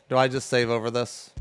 Do I just save over this?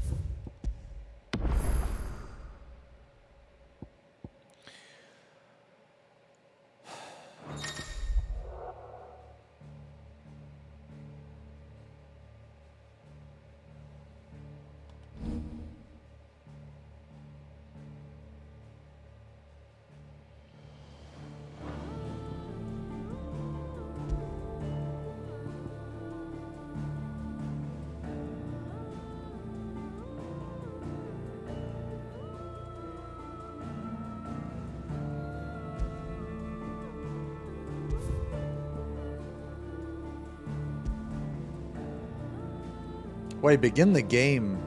Wait, begin the game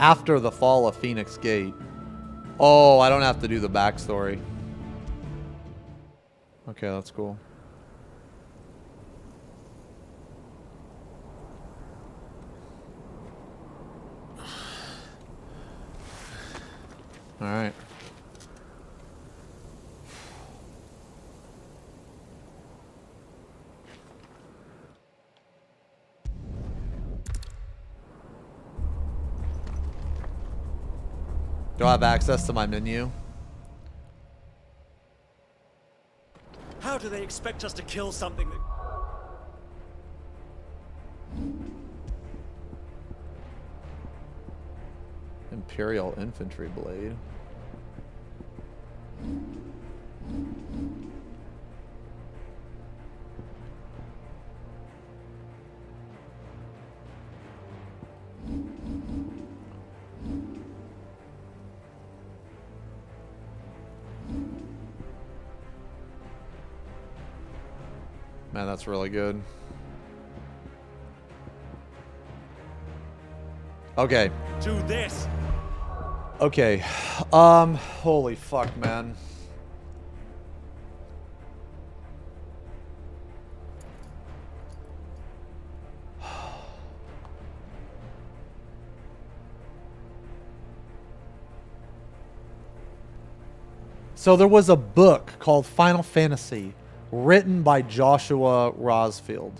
after the fall of Phoenix Gate. Oh, I don't have to do the backstory. Okay, that's cool. All right. Do I have access to my menu? How do they expect us to kill something that... Imperial Infantry Blade. Man, that's really good. Okay. Do this! Okay. Holy fuck, man. So there was a book called Final Fantasy written by Joshua Rosfield.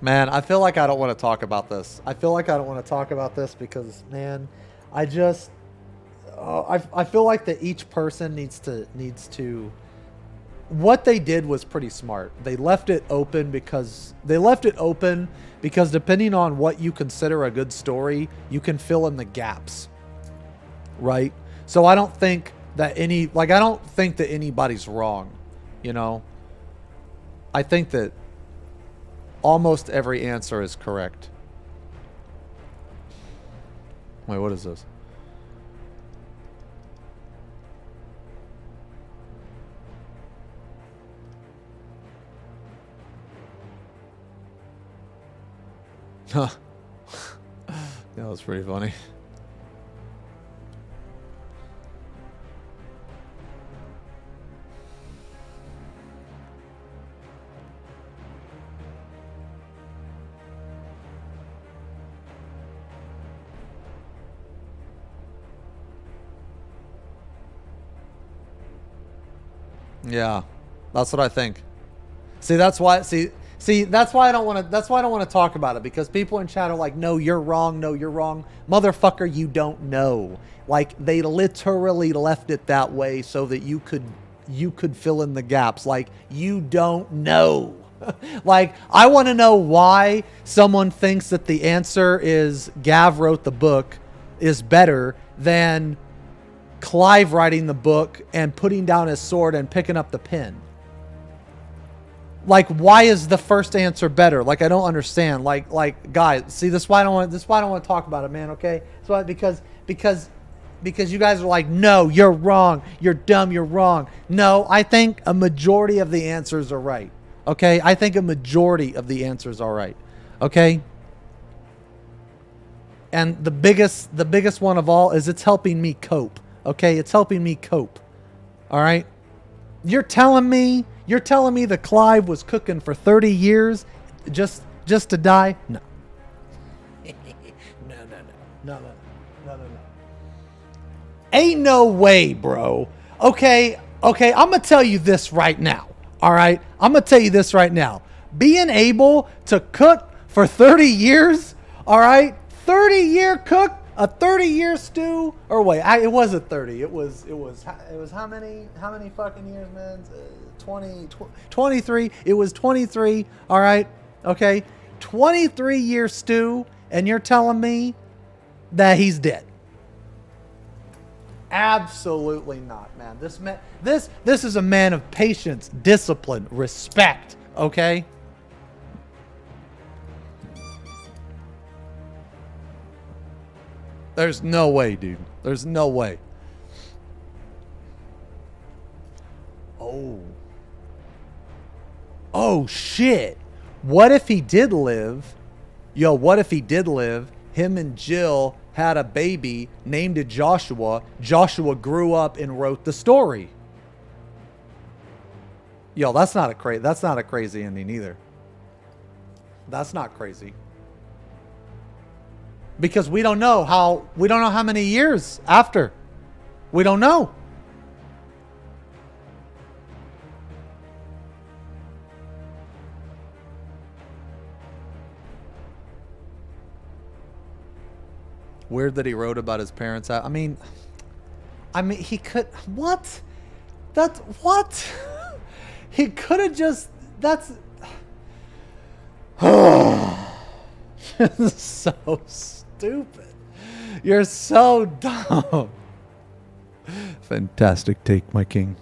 Man, I feel like I don't want to talk about this. I feel like I don't want to talk about this because, man, I just, I feel like that each person needs to. What they did was pretty smart. They left it open because depending on what you consider a good story, you can fill in the gaps, right? So I don't think that anybody's wrong, you know. I think that almost every answer is correct. Wait, what is this? Huh. That was pretty funny. Yeah, that's what I think. See, that's why. See, that's why I don't want to. That's why I don't want to talk about it, because people in chat are like, "No, you're wrong. No, you're wrong, motherfucker. You don't know." Like, they literally left it that way so that you could fill in the gaps. Like, you don't know. Like, I want to know why someone thinks that the answer is Gav wrote the book is better than Clive writing the book and putting down his sword and picking up the pen. Like, why is the first answer better? Like, I don't understand. Like, guys, see, this is why I don't want to talk about it, man. Okay, that's why, because you guys are like, no, you're wrong, you're dumb, you're wrong. No, I think a majority of the answers are right. Okay? I think a majority of the answers are right. Okay? And the biggest one of all is it's helping me cope. Okay? It's helping me cope. All right? You're telling me that Clive was cooking for 30 years just to die? No. No. Ain't no way, bro. Okay, I'm going to tell you this right now. All right? I'm going to tell you this right now. Being able to cook for 30 years, all right? 30-year cook, a 30-year stew, or wait, it wasn't 30. It was how many fucking years, man? 23. It was 23, all right? Okay? 23-year stew, and you're telling me that he's dead. Absolutely not, man. This is a man of patience, discipline, respect, okay? There's no way, dude. There's no way. Oh shit. What if he did live? Yo, what if he did live? Him and Jill had a baby, named it Joshua. Joshua grew up and wrote the story. Yo, that's not a crazy ending either. That's not crazy. Because we don't know how many years after. We don't know. Weird that he wrote about his parents. I mean, he could. What? That's what? He could have just. That's. So stupid. You're so dumb. Fantastic take, my king.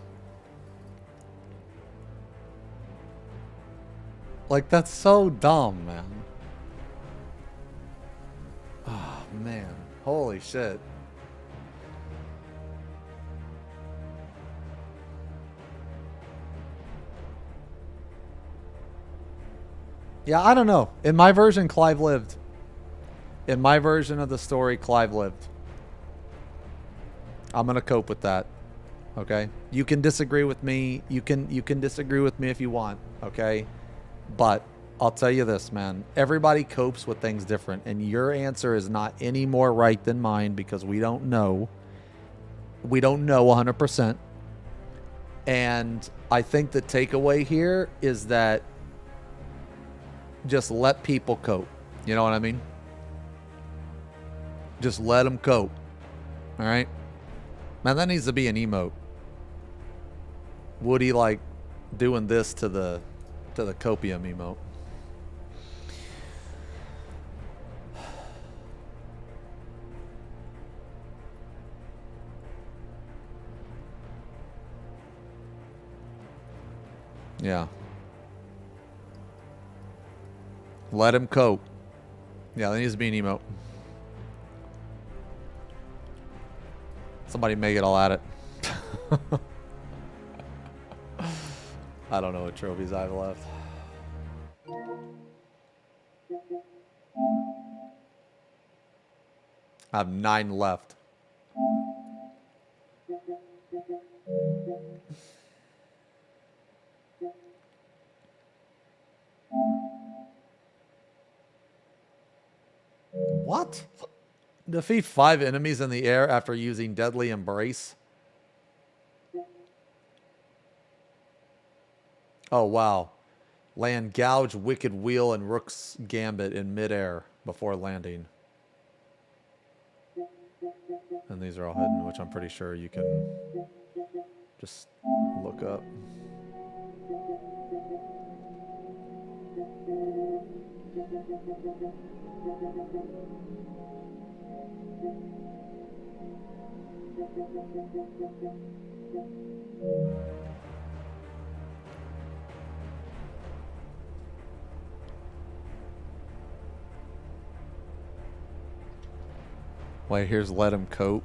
Like, that's so dumb, man. Oh, man. Holy shit. Yeah, I don't know. In my version, Clive lived. In my version of the story, Clive lived. I'm gonna cope with that. Okay? You can disagree with me. You can disagree with me if you want. Okay? But I'll tell you this, man. Everybody copes with things different, and your answer is not any more right than mine because we don't know. We don't know 100%. And I think the takeaway here is that just let people cope. You know what I mean? Just let them cope. All right? Man, that needs to be an emote. Woody, like, doing this to the copium emote. Yeah. Let him cope. Yeah, that needs to be an emote. Somebody make it all at it. I don't know what trophies I have left. I have 9 left. What? Defeat 5 enemies in the air after using Deadly Embrace. Oh, wow. Land Gouge, Wicked Wheel, and Rook's Gambit in midair before landing. And these are all hidden, which I'm pretty sure you can just look up. Wait, here's Let Him Cope.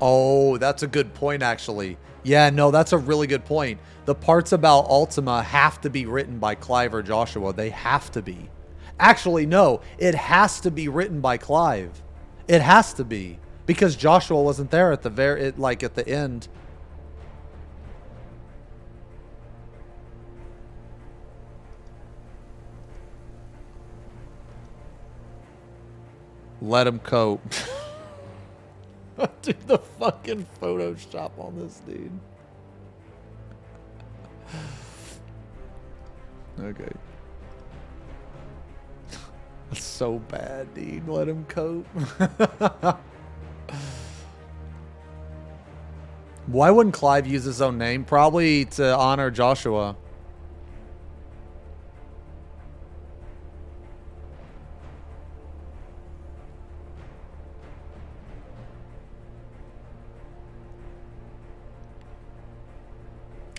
Oh, that's a good point, actually. Yeah, no, that's a really good point. The parts about Ultima have to be written by Clive or Joshua. They have to be. Actually, no, it has to be written by Clive. It has to be. Because Joshua wasn't there at the at the end. Let him cope. Dude, the fucking Photoshop on this dude. Okay. That's so bad, dude. Let him cope. Why wouldn't Clive use his own name? Probably to honor Joshua.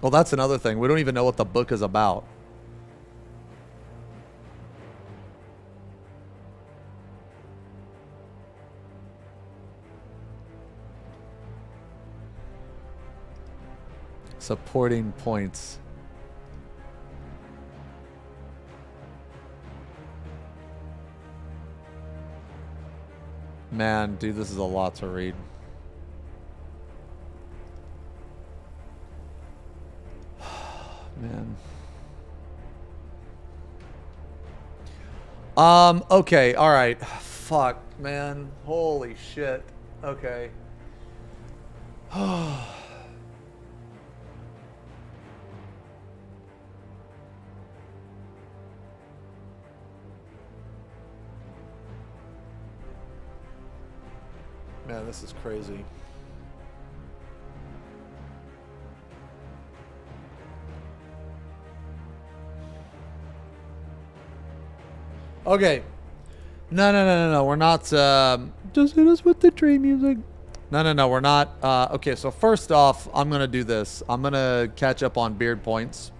Well, that's another thing. We don't even know what the book is about. Supporting points. Man, dude, this is a lot to read. Man. Okay, alright. Fuck, man. Holy shit. Okay. Man, this is crazy. Okay. No. We're not, just hit us with the tree music. No. We're not. Okay, so first off, I'm going to do this. I'm going to catch up on beard points.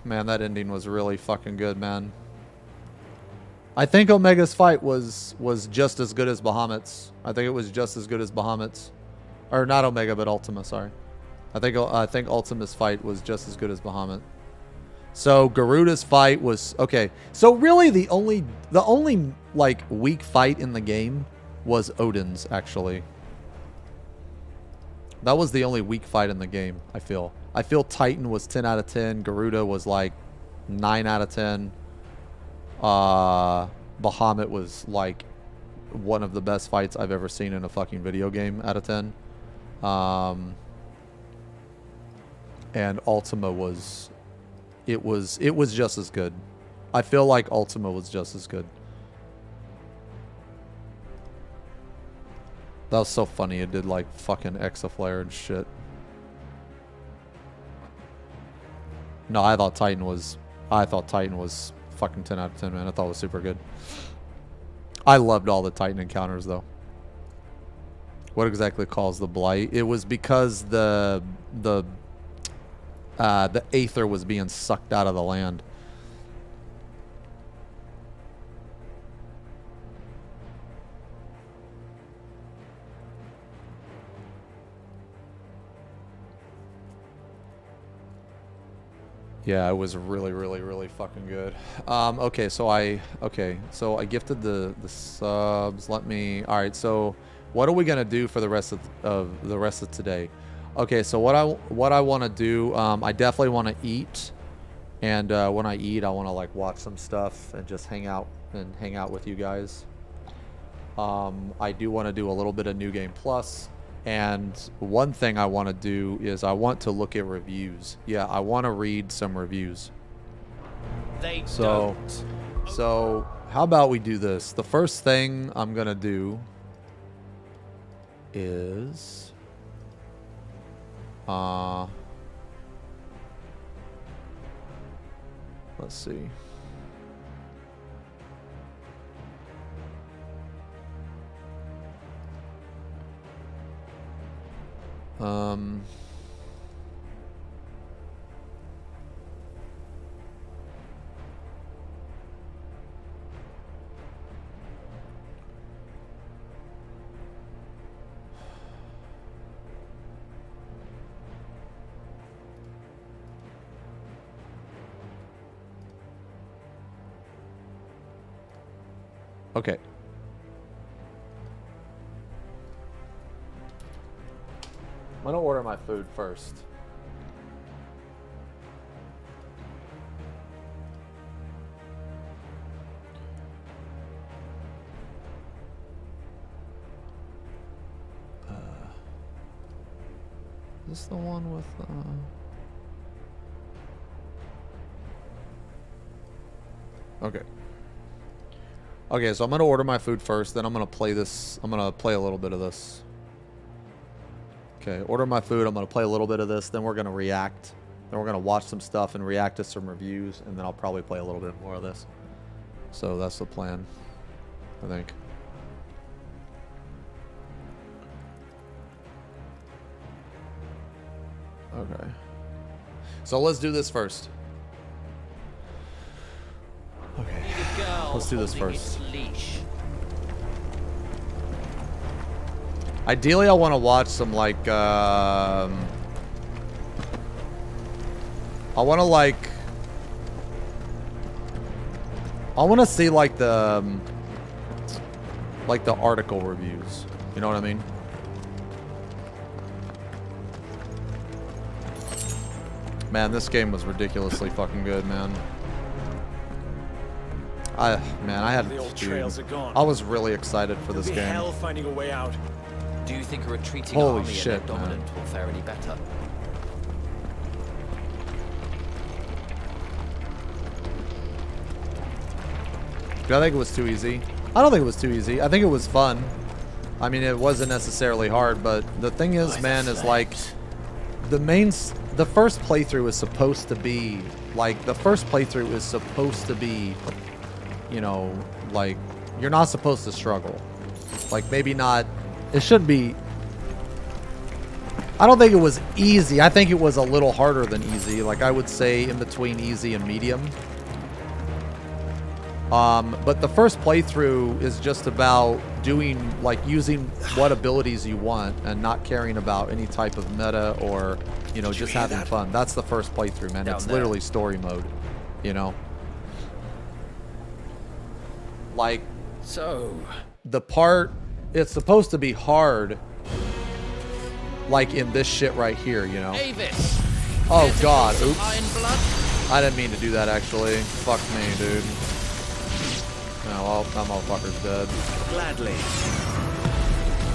Man, that ending was really fucking good, man. I think Omega's fight was just as good as Bahamut's. I think it was just as good as Bahamut's. Or not Omega, but Ultima, sorry. I think Ultima's fight was just as good as Bahamut. So Garuda's fight was okay. So really the only like weak fight in the game was Odin's, actually. That was the only weak fight in the game, I feel. I feel Titan was 10 out of 10. Garuda was like 9 out of 10. Bahamut was like one of the best fights I've ever seen in a fucking video game out of 10. And Ultima was just as good. I feel like Ultima was just as good. That was so funny. It did like fucking exaflare and shit. No, I thought Titan was fucking 10 out of 10, man. I thought it was super good. I loved all the Titan encounters though. What exactly caused the blight? It was because the aether was being sucked out of the land. Yeah, it was really fucking good. Okay, so I gifted the subs. All right, so what are we gonna do for the rest of today? Okay, so what I want to do, I definitely want to eat, and when I eat, I want to like watch some stuff and just hang out with you guys. I do want to do a little bit of New Game Plus, and one thing I want to do is I want to look at reviews. Yeah, I want to read some reviews. So how about we do this? The first thing I'm gonna do is let's see. Okay. I'm gonna order my food first. Is this the one with Okay. Okay, so I'm gonna order my food first, then I'm gonna play this. I'm gonna play a little bit of this. Okay, order my food, I'm gonna play a little bit of this, then we're gonna react. Then we're gonna watch some stuff and react to some reviews, and then I'll probably play a little bit more of this. So that's the plan, I think. Okay. So let's do this first. Okay. Let's do this first. Ideally, I want to watch some, like, I want to, like... I want to see, like, the article reviews. You know what I mean? Man, this game was ridiculously fucking good, man. I had... The old trails are gone. I was really excited for this It'll be game. hell finding a way out. Do you think a retreating Holy army shit, and a dominant will fare any better? I think it was too easy. I don't think it was too easy. I think it was fun. I mean, it wasn't necessarily hard, but the thing is, man, is like the first playthrough is supposed to be you know, like, you're not supposed to struggle. Like, maybe not, it shouldn't be. I don't think it was easy. I think it was a little harder than easy. Like, I would say in between easy and medium. But the first playthrough is just about doing, like, using what abilities you want and not caring about any type of meta or, you know, just having fun. That's the first playthrough, man. It's literally story mode, you know? Like, so the part, it's supposed to be hard, like in this shit right here, you know? Avis. Oh, God. Oops. Iron blood? I didn't mean to do that, actually. Fuck me, dude. No, well, that motherfucker's dead. Gladly.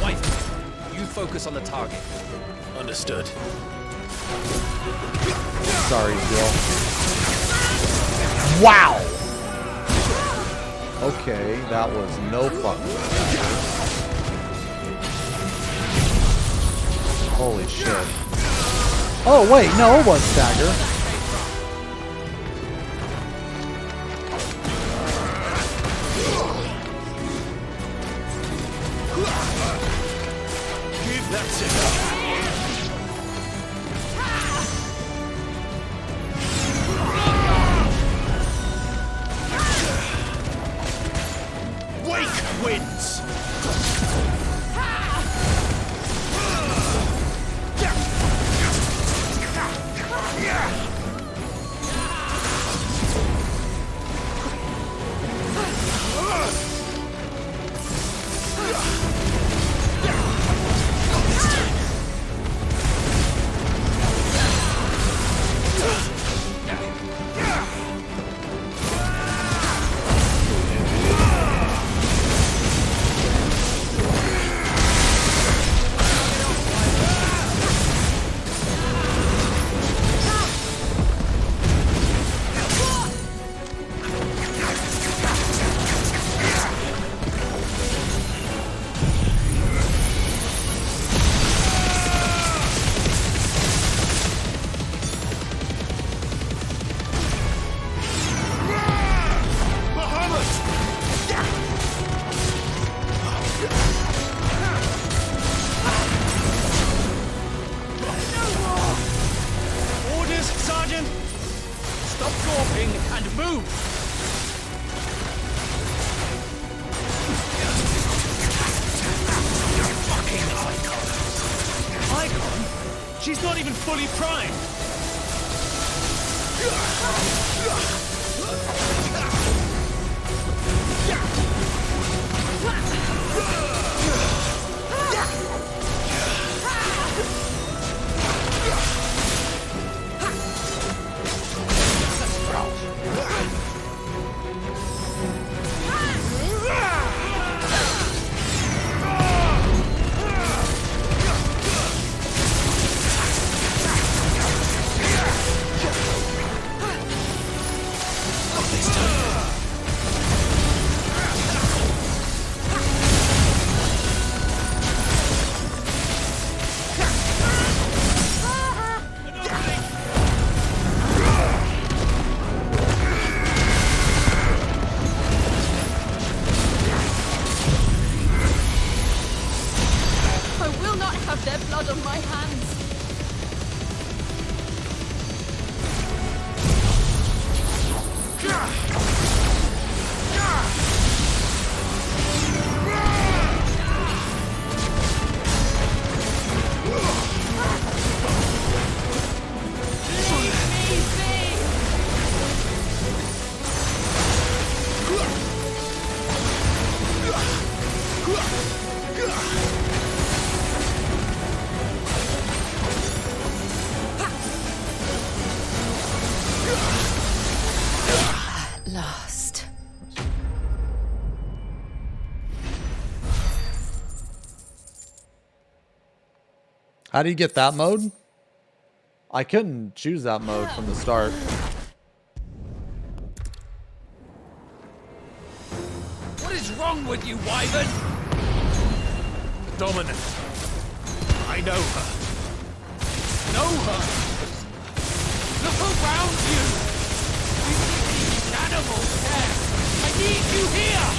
White, you focus on the target. Understood. Sorry, Jill. Wow! Okay, that was no fucking. Holy shit. Oh, wait, no, it was stagger. That's it. Wake wins. She's not even fully primed. blood on my hands. Last. How do you get that mode? I couldn't choose that mode from the start. What is wrong with you, Wyvern? Dominant. I know her. Know her? Look around you! We need these animals there! I need you here!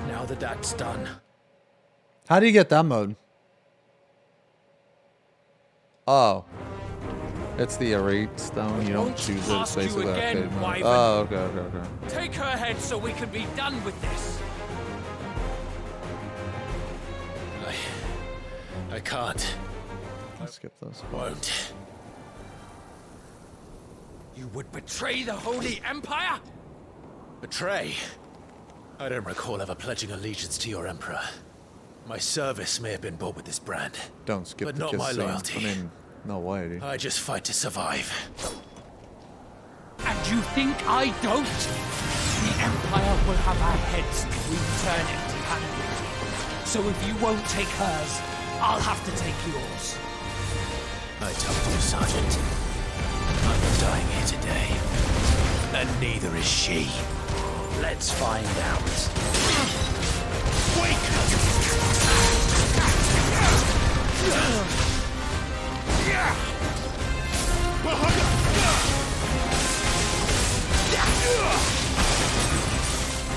Now that that's done. How do you get that mode? Oh. It's the Arete Stone. You don't Won't choose it. It's ask you basically again, arcade mode. Wyvern. Oh, okay, okay, okay. Take her head so we can be done with this. I can't. Let's skip this. Won't. You would betray the Holy Empire? Betray? I don't recall ever pledging allegiance to your Emperor. My service may have been bought with this brand. Don't skip But the not kiss my scene. loyalty. I mean, no way, dude. I just fight to survive. And you think I don't? The Empire will have our heads if we turn empty-handed. So if you won't take hers, I'll have to take yours. I told you, Sergeant. I'm not dying here today. And neither is she. Let's find out.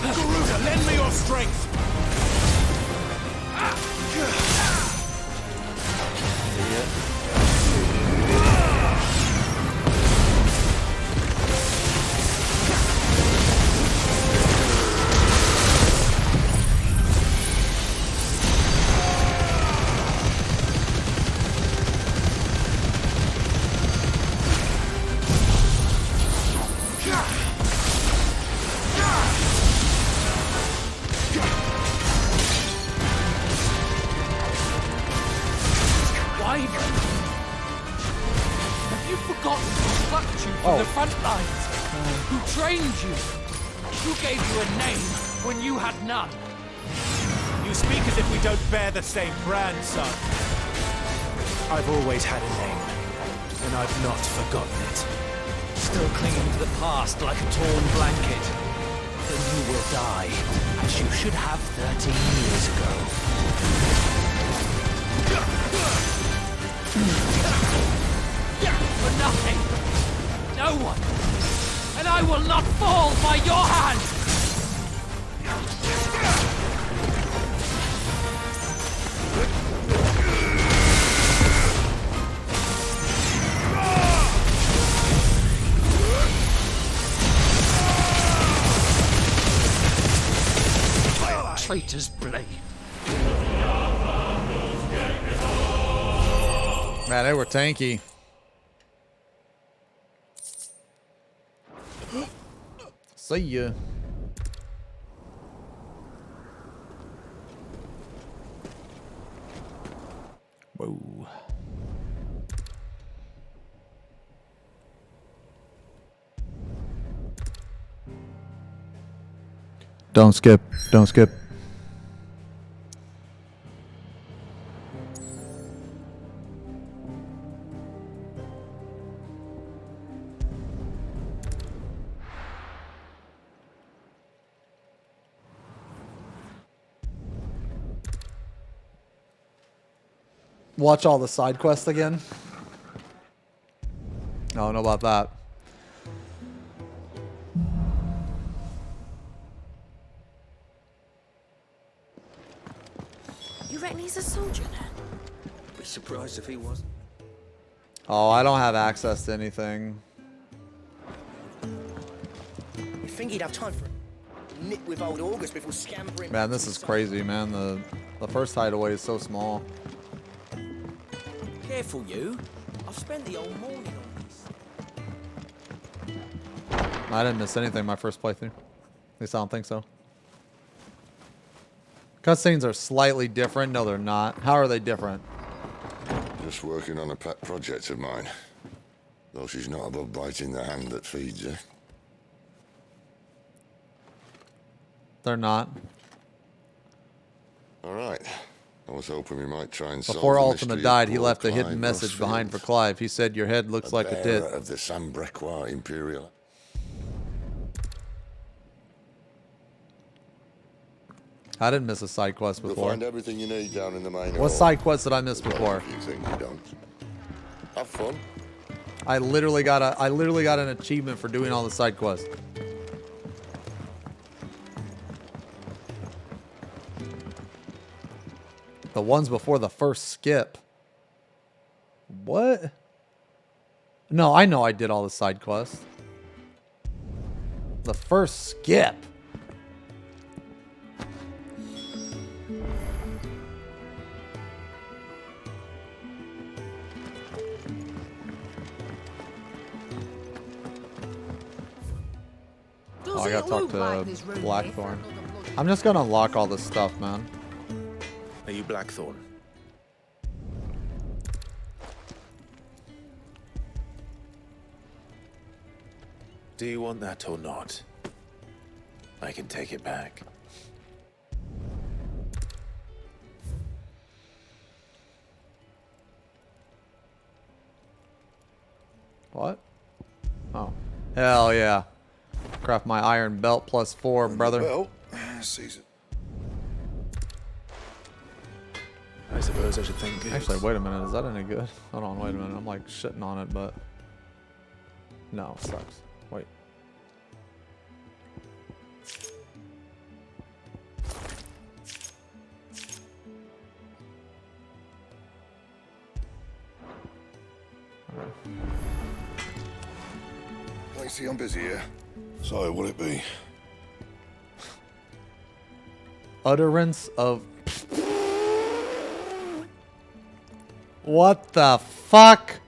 Garuda, lend me your strength. The front lines. Who trained you? Who gave you a name when you had none? You speak as if we don't bear the same brand, son. I've always had a name, and I've not forgotten it. Still clinging to the past like a torn blanket. Then you will die, as you should have 13 years ago. For nothing. No one. And I will not fall by your hand! Traitor's blade. Man, they were tanky. See ya. Whoa. Don't skip. Don't skip. Watch all the side quests again. I don't know about that. He's a soldier then. Be surprised if he wasn't. Oh, I don't have access to anything. You think he'd have time for a nip with old August before scampering? Man, this is crazy, man. The first hideaway is so small. Careful, you. I've spent the whole morning on this. I didn't miss anything my first playthrough. At least I don't think so. Cutscenes are slightly different. No, they're not. How are they different? Just working on a pet project of mine. Though she's not above biting the hand that feeds her. They're not. All right. I was hoping we might try and solve Before the Ultima mystery of died, he poor left a Clive hidden message Rosfield, behind for Clive. He said, your head looks like it did. bearer of the Sambrequois Imperial. I didn't miss a side quest You'll before. find everything you need down in the main What hall. side quest did I miss Well, before? if you think you don't. Have fun. I literally got an achievement for doing all the side quests. The ones before the first skip. What? No, I know I did all the side quests. The first skip. Oh, I gotta talk to Blackthorn. I'm just gonna unlock all this stuff, man. Are you Blackthorn? Do you want that or not? I can take it back. What? Oh. Hell yeah. Craft my iron belt +4, brother. Well, season. I suppose I should think it. Actually, wait a minute. Is that any good? Hold on, wait a minute. I'm like shitting on it, but... No, it sucks. Wait. I see I'm busy here. So, will it be? Utterance of... What the fuck?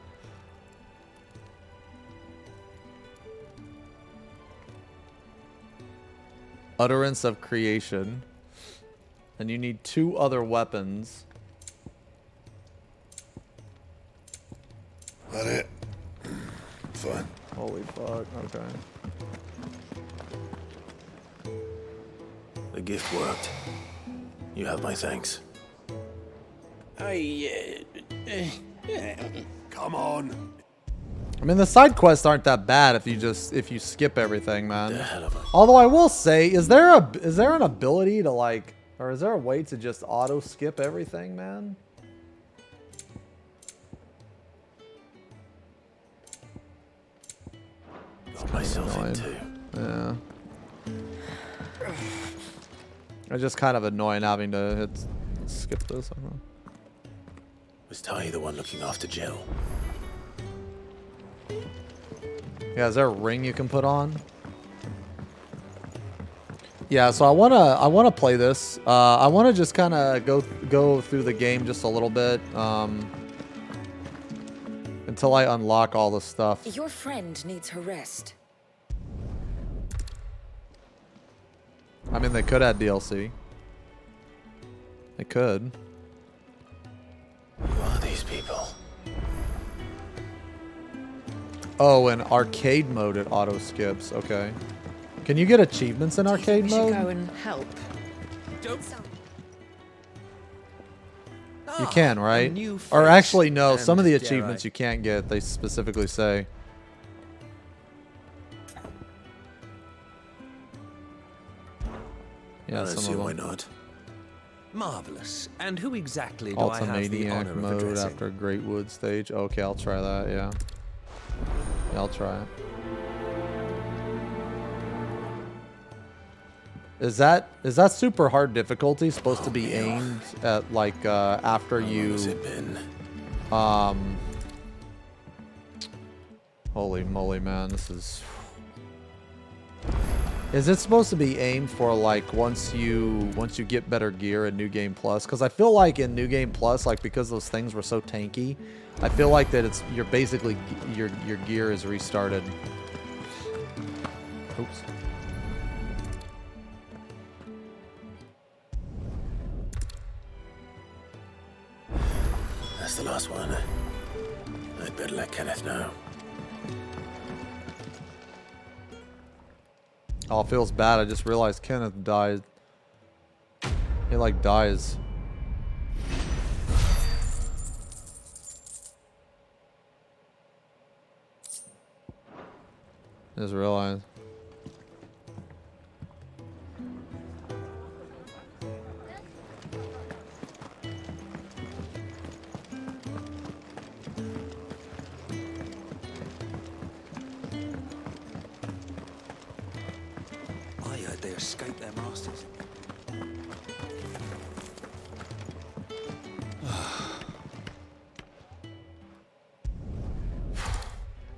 Utterance of creation. And you need 2 other weapons. That it? Fine. Holy fuck, okay. The gift worked. You have my thanks. Come on. I mean, the side quests aren't that bad if you skip everything, man. The hell of a... Although I will say, is there an ability to like, or is there a way to just auto skip everything, man? Got myself into. Yeah. It's just kind of annoying having to skip this. I don't know. Was Ty the one looking after Jill? Yeah, is there a ring you can put on? Yeah, so I wanna play this. I wanna just kind of go through the game just a little bit until I unlock all the stuff. Your friend needs her rest. I mean, they could add DLC. They could. Who are these people? Oh, in arcade mode it auto skips. Okay. Can you get achievements in arcade We should mode? go and help. You can, right? new Or face actually, no. and Some of the dare achievements I- you can't get. They specifically say. Yeah, I don't see some why of them. not. Marvelous. And who exactly do I have the Ultimaniac honor of mode addressing? after Great Wood stage. Okay, I'll try that. Yeah. Yeah, I'll try it. Is that super hard difficulty supposed to be aimed at like after you? Has it been? Holy moly, man, this is. Is it supposed to be aimed for like once you get better gear in New Game Plus? Because I feel like in New Game Plus, like because those things were so tanky, I feel like that you're basically your gear is restarted. Oops. That's the last one. I'd better let Kenneth know. Oh, it feels bad. I just realized Kenneth died. He like dies. Just realized. They escaped their masters.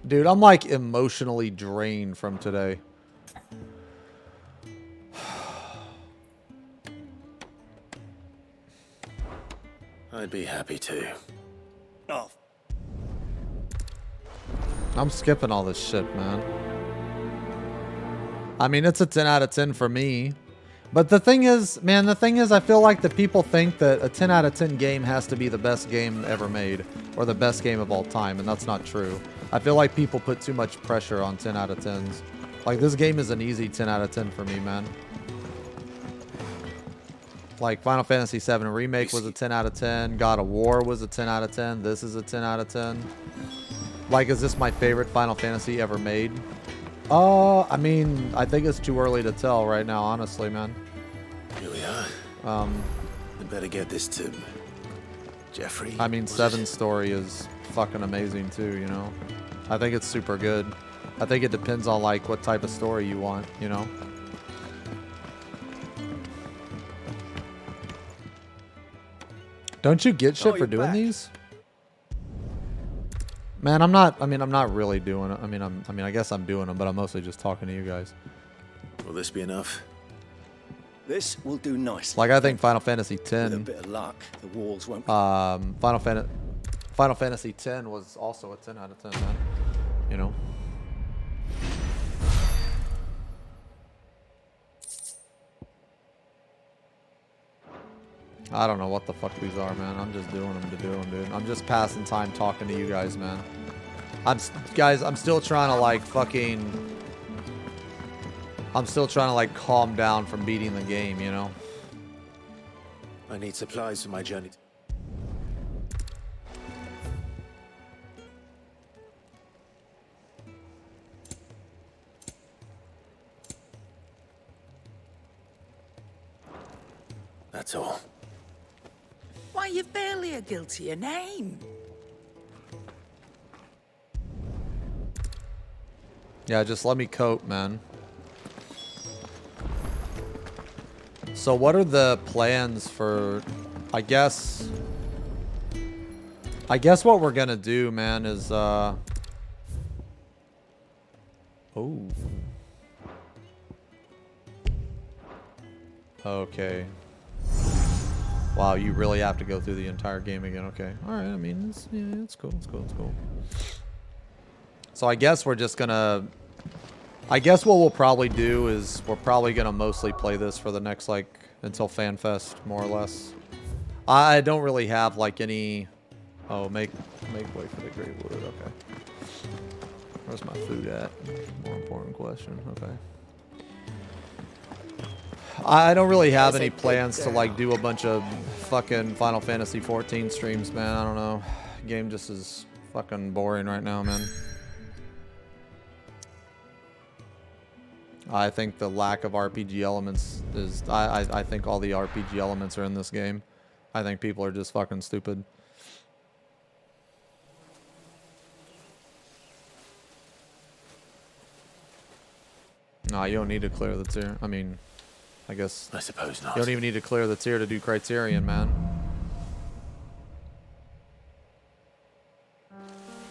Dude, I'm like emotionally drained from today. I'd be happy to. Oh. I'm skipping all this shit, man. I mean, it's a 10 out of 10 for me. But the thing is, man, I feel like the people think that a 10 out of 10 game has to be the best game ever made or the best game of all time, and that's not true. I feel like people put too much pressure on 10 out of 10s. Like, this game is an easy 10 out of 10 for me, man. Like, Final Fantasy VII Remake was a 10 out of 10. God of War was a 10 out of 10. This is a 10 out of 10. Like, is this my favorite Final Fantasy ever made? I mean, I think it's too early to tell right now, honestly, man. Here we are. I'd better get this to Jeffrey. I mean, 7's story is fucking amazing too, you know? I think it's super good. I think it depends on, like, what type of story you want, you know? Don't you get shit for doing these? Man, I'm not really doing it. I mean, I guess I'm doing them, but I'm mostly just talking to you guys. Will this be enough? This will do nicely. Like, I think Final Fantasy X. With a bit of luck, the walls won't be... Final Fantasy X was also a 10 out of 10, man. You know? I don't know what the fuck these are, man. I'm just doing them to do them, dude. I'm just passing time talking to you guys, man. I'm still trying to, like, I'm still trying to, like, calm down from beating the game, you know? I need supplies for my journey. That's all. Why, you've barely a guiltier name. Yeah, just let me cope, man. So what are the plans for... I guess what we're gonna do, man, is oh. Okay. Wow, you really have to go through the entire game again. Okay. All right. I mean, it's cool. It's cool. It's cool. So I guess we're just gonna... I guess what we'll probably do is we're probably gonna mostly play this for the next, like, until FanFest, more or less. I don't really have, like, any... Oh, make way for the Great Wood. Okay. Where's my food at? More important question. Okay. I don't really have any plans to, like, do a bunch of fucking Final Fantasy XIV streams, man. I don't know. Game just is fucking boring right now, man. I think the lack of RPG elements is... I think all the RPG elements are in this game. I think people are just fucking stupid. No, you don't need to clear the tier. I mean, I guess I suppose not. you don't even need to clear the tier to do Criterion, man.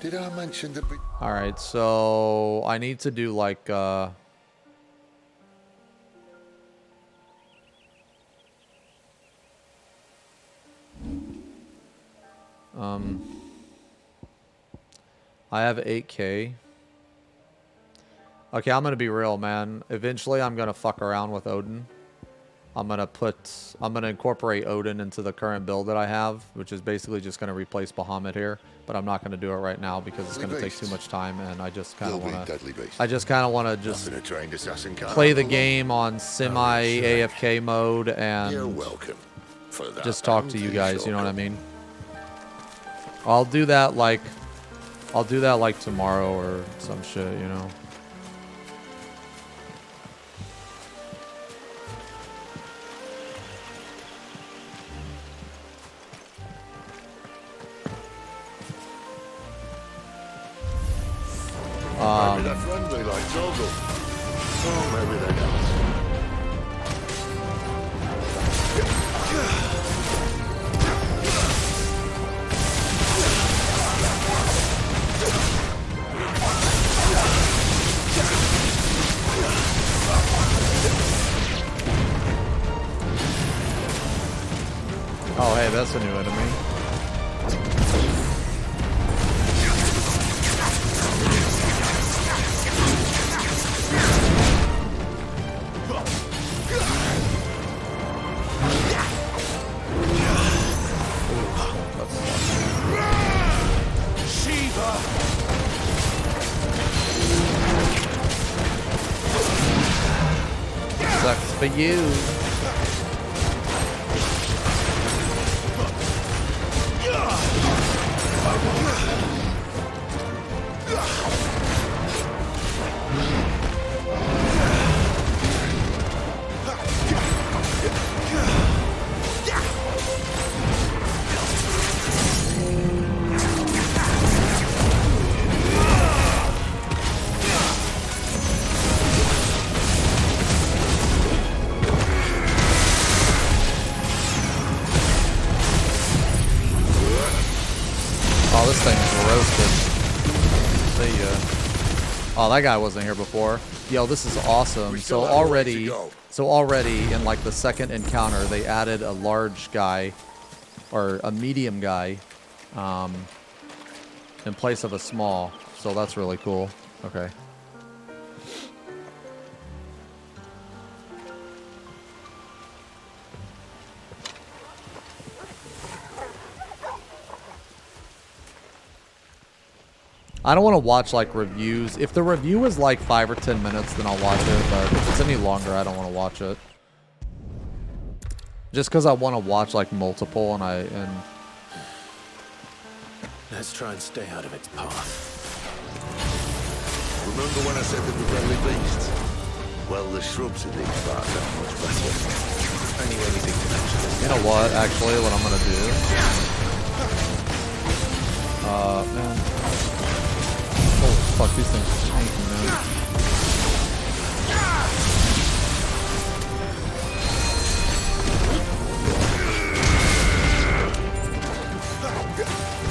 Did I mention that? All right, so I need to do like I have 8K. Okay, I'm gonna be real, man. Eventually, I'm gonna fuck around with Odin. I'm gonna incorporate Odin into the current build that I have, which is basically just gonna replace Bahamut here. But I'm not gonna do it right now because it's gonna take too much time, and I just kind of wanna. I just kind of wanna just play the game on semi AFK mode and You're welcome for that. just talk to you guys. You know what I mean? I'll do that like tomorrow or some shit, you know. Maybe they're friendly like Toggle. Oh, maybe they don't. Oh, hey, that's a new enemy. Sucks for you. Oh, this thing's roasted. See ya. Oh, that guy wasn't here before. Yo, this is awesome. So already in like the second encounter, they added a large guy or a medium guy in place of a small. So that's really cool. Okay. I don't want to watch like reviews. If the review is like 5 or 10 minutes, then I'll watch it. But if it's any longer, I don't want to watch it. Just because I want to watch like multiple and Let's try and stay out of its path. Remember when I said they were friendly beasts? Well, the shrubs in these parts are much better. Anything to mention. You know what? Actually, what I'm gonna do. Man. Holy fuck, these things are tanky, man.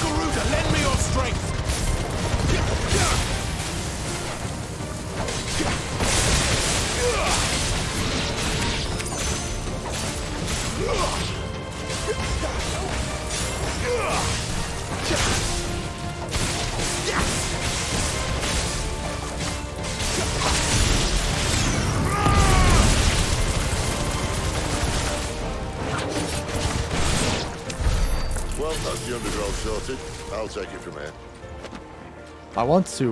Garuda, lend me your strength! Well, that's the undergrowth sorted. I'll take it from here. I want to,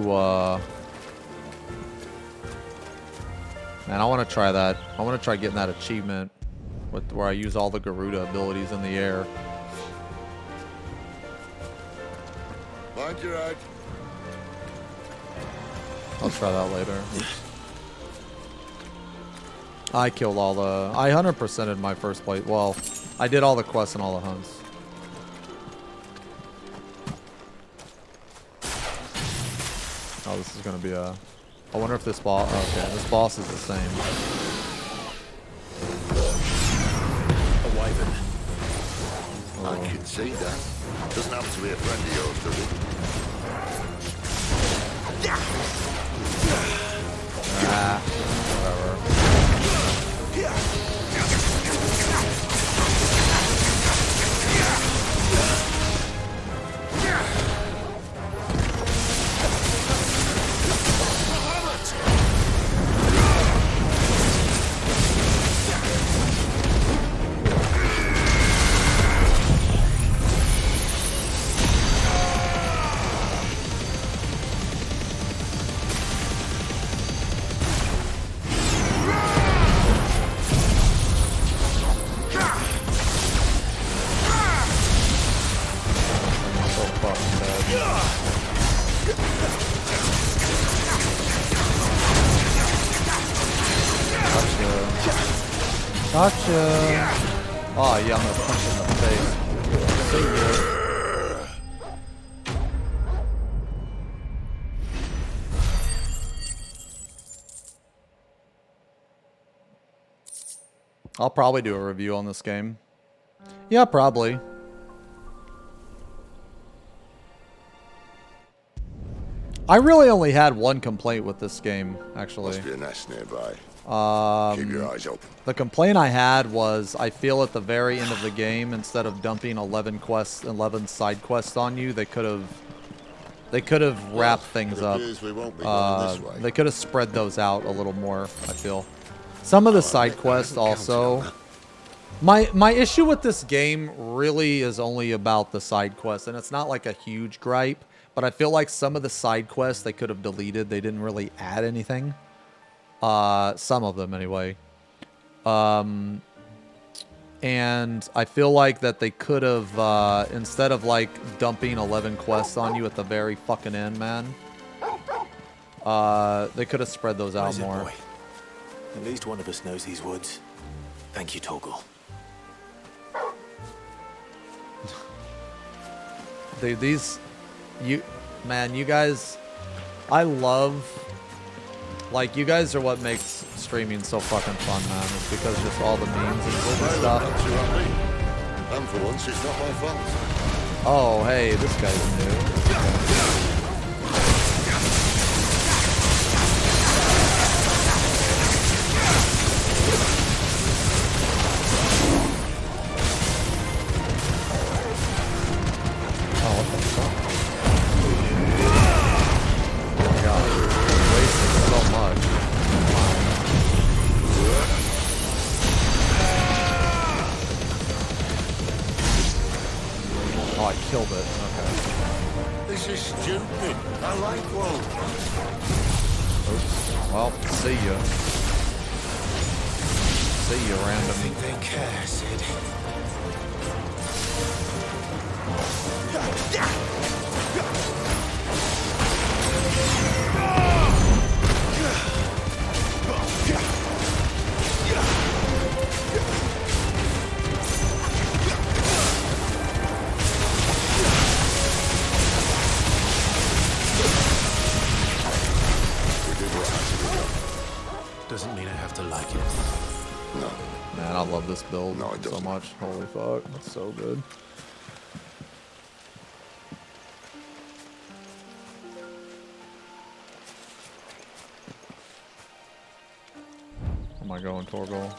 man, I want to try that. I want to try getting that achievement with where I use all the Garuda abilities in the air. Mind your head. I'll try that later. Oops. I killed all the... I 100%ed my first plate. Well, I did all the quests and all the hunts. Oh, this is going to be a... I wonder if this boss... Okay, this boss is the same. Ivan. I can see that. Doesn't happen to be a friend of yours, does it? Gotcha. Oh yeah, I'm gonna punch him in the face. See ya. I'll probably do a review on this game. Yeah, probably. I really only had one complaint with this game, actually. Must be a nest nearby. Keep your eyes open. The complaint I had was I feel at the very end of the game, instead of dumping 11 side quests on you, they could have wrapped things up. We won't be going this way. They could have spread those out a little more, I feel. Some of the side quests also. My issue with this game really is only about the side quests, and it's not like a huge gripe, but I feel like some of the side quests they could have deleted. They didn't really add anything. Some of them anyway. And I feel like that they could have, instead of like dumping 11 quests on you at the very fucking end, man, they could have spread those out more. Boy? At least one of us knows these woods. Thank you, Torgal. Dude, you guys, I love, like, you guys are what makes streaming so fucking fun, man. It's because just all the memes and stuff. And for once, it's not my fault. Oh, hey, this guy's new. Oh, what the fuck? Oh my god, I'm wasting so much. Oh, I killed it. Okay. This is stupid. I like one. Oops. Well, see ya. See ya, random. They care, Sid. Doesn't mean I have to like it. No. Man, I love this build No, it so doesn't. much. Holy fuck, it's so good. Where am I going, Torgal?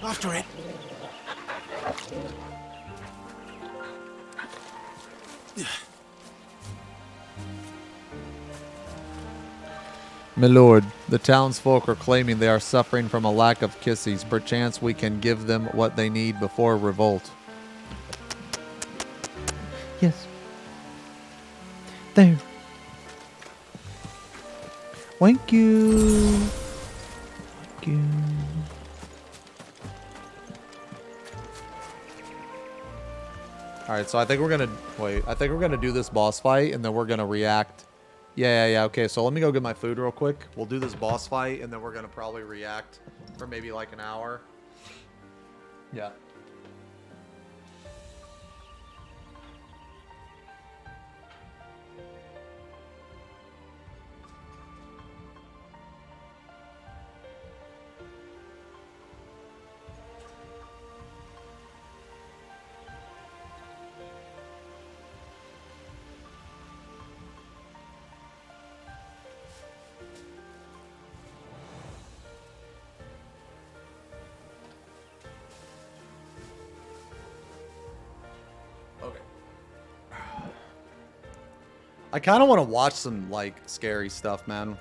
After it. My lord, the townsfolk are claiming they are suffering from a lack of kissies. Perchance we can give them what they need before revolt. Yes. There. Thank you. Thank you. Alright, so I think we're gonna... Wait, I think we're gonna do this boss fight, and then we're gonna react... Yeah. Okay, so let me go get my food real quick. We'll do this boss fight, and then we're gonna probably react for maybe like an hour. Yeah. I kind of want to watch some, like, scary stuff, man.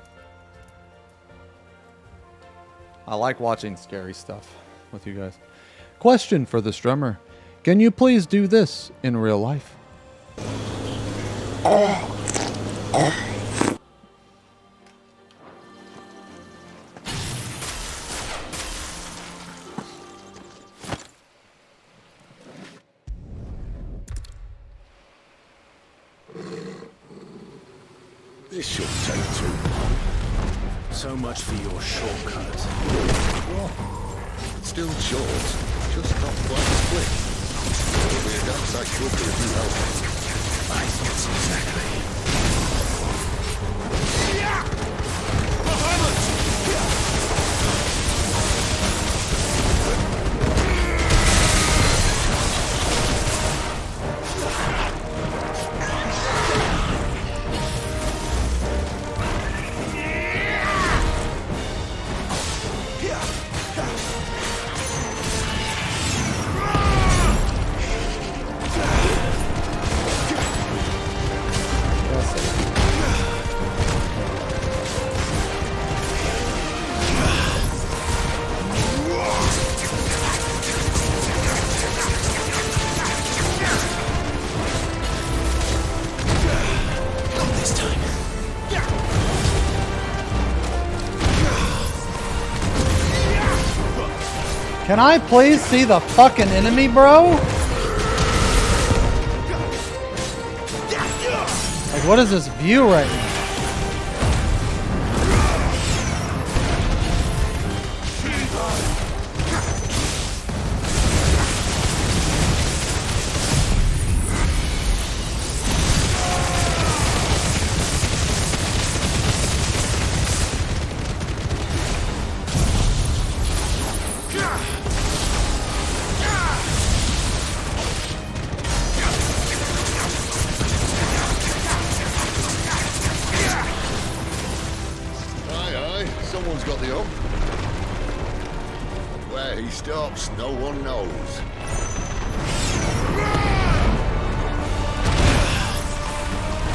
I like watching scary stuff with you guys. Question for the strummer. Can you please do this in real life? This shouldn't take too long. So much for your shortcut. What? Still short, just not quite as quick. It'll be a damn sight quicker if you help me. I thought so exactly. Can I please see the fucking enemy, bro? Like, what is this view right now? Someone's got the up. Where he stops, no one knows.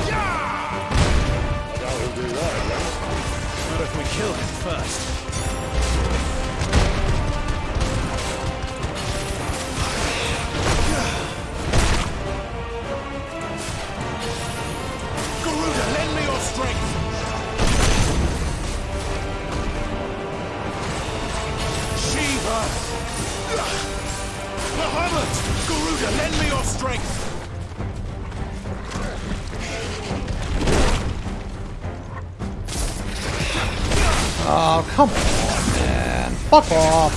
I doubt he'll do that again. Not if we kill him first. Garuda, lend me your strength! Muhammad! Garuda, lend me your strength! Oh, come on, man. Fuck off.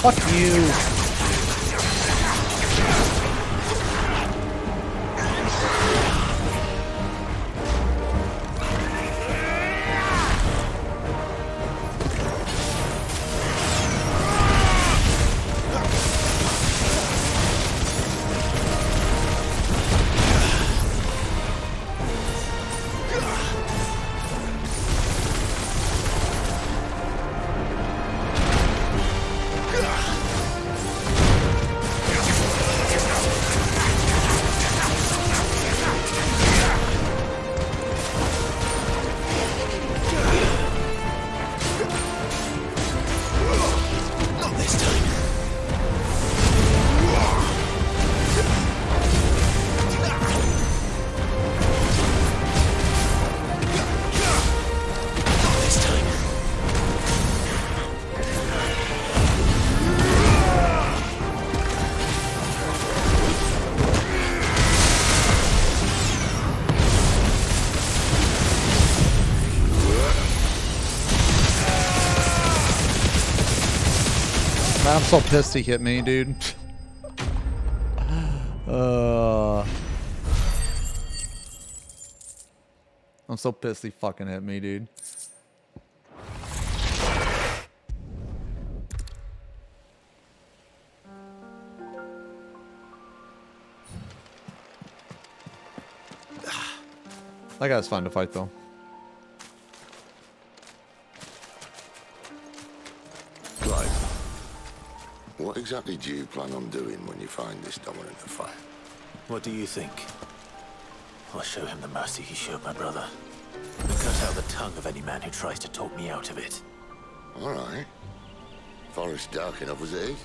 Fuck you. I'm so pissed he hit me, dude. I'm so pissed he fucking hit me, dude. That guy's fun to fight, though. Clive, what exactly do you plan on doing when you find this dominant of fire? What do you think? I'll show him the mercy he showed my brother. And cut out the tongue of any man who tries to talk me out of it. All right. Forest dark enough as it is.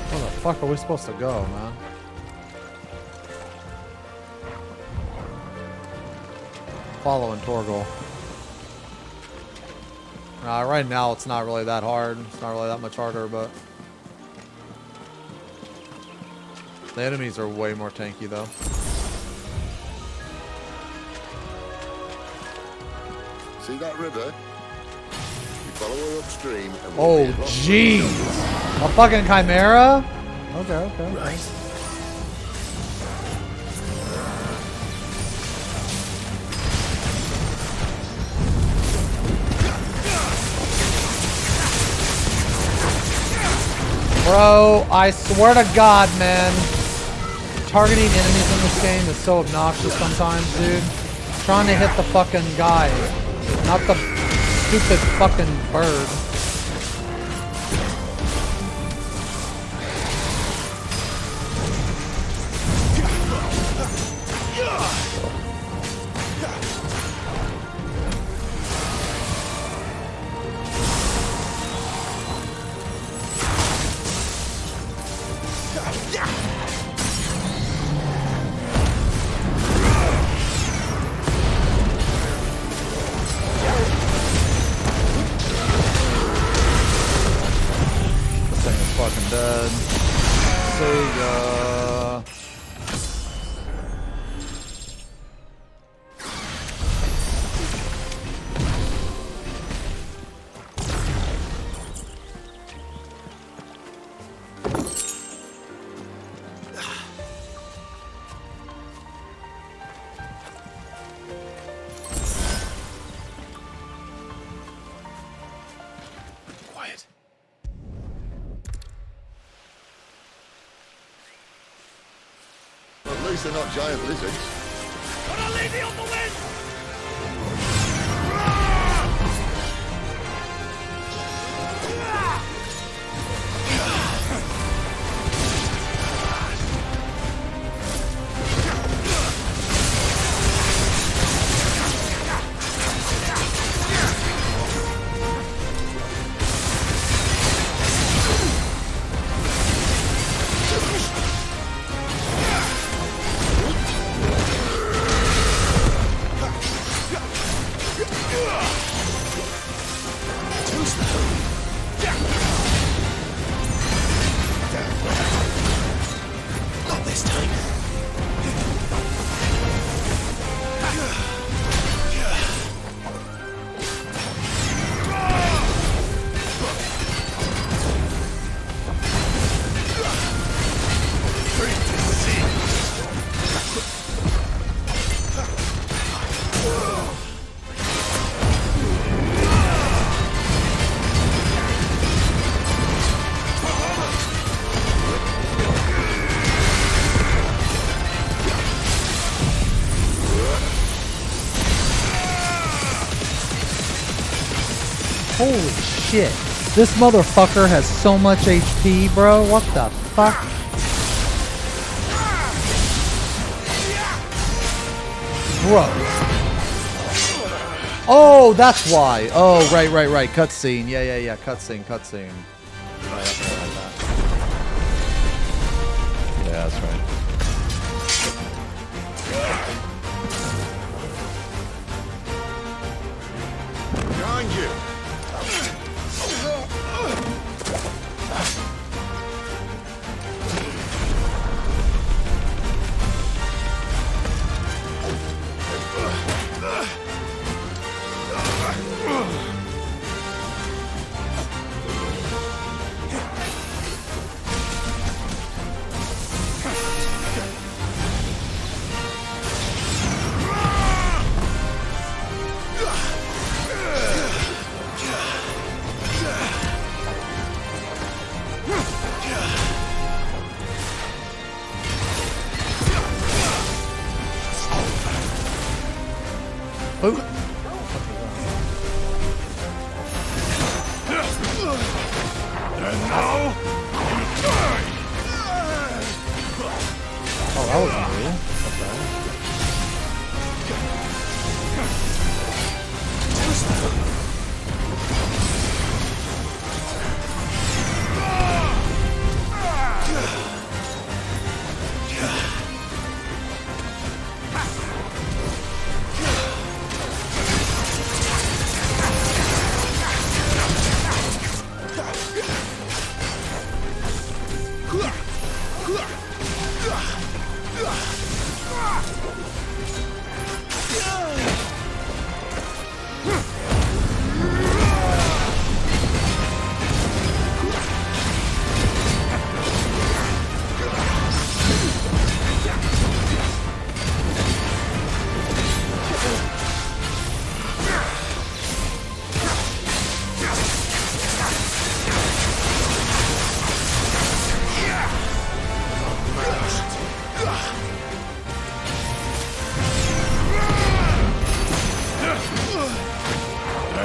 Where the fuck are we supposed to go, man? Following Torgal. Right now it's not really that hard. It's not really that much harder, but the enemies are way more tanky though. See that river? You follow her upstream and Oh, jeez! A fucking chimera? Okay, okay. Right. Bro, I swear to God, man. Targeting enemies in this game is so obnoxious sometimes, dude. Trying to hit the fucking guy, not the stupid fucking bird. Fucking dead. Sega. Quiet. At least they're not giant lizards. Not this time. Holy shit. This motherfucker has so much HP, bro. What the fuck? Bro. Oh, that's why. Oh, right. Cutscene. Yeah. Cutscene. Yeah, that's right. Behind you. Oh, that was new. Okay.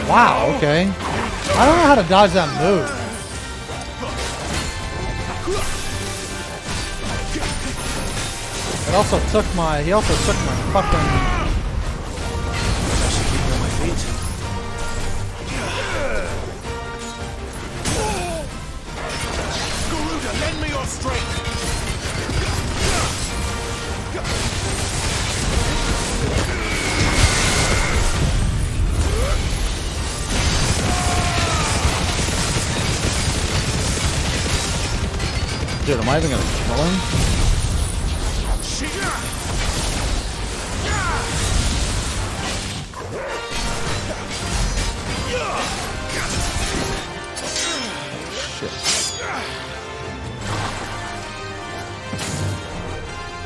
Wow, okay. I don't know how to dodge that move. He also took my fucking... I should keep on my feet. Garuda, lend me your strength. Dude, am I even gonna kill him? Shit.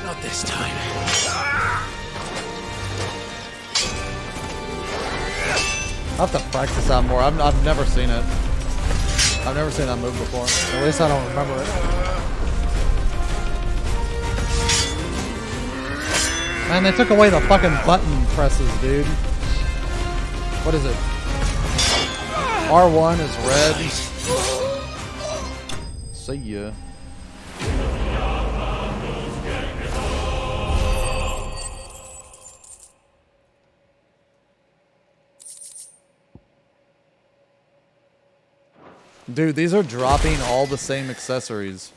Not this time. I'll have to practice that more. I've never seen it. I've never seen that move before. At least I don't remember it. Man, they took away the fucking button presses, dude. What is it? R1 is red. See ya. Dude, these are dropping all the same accessories.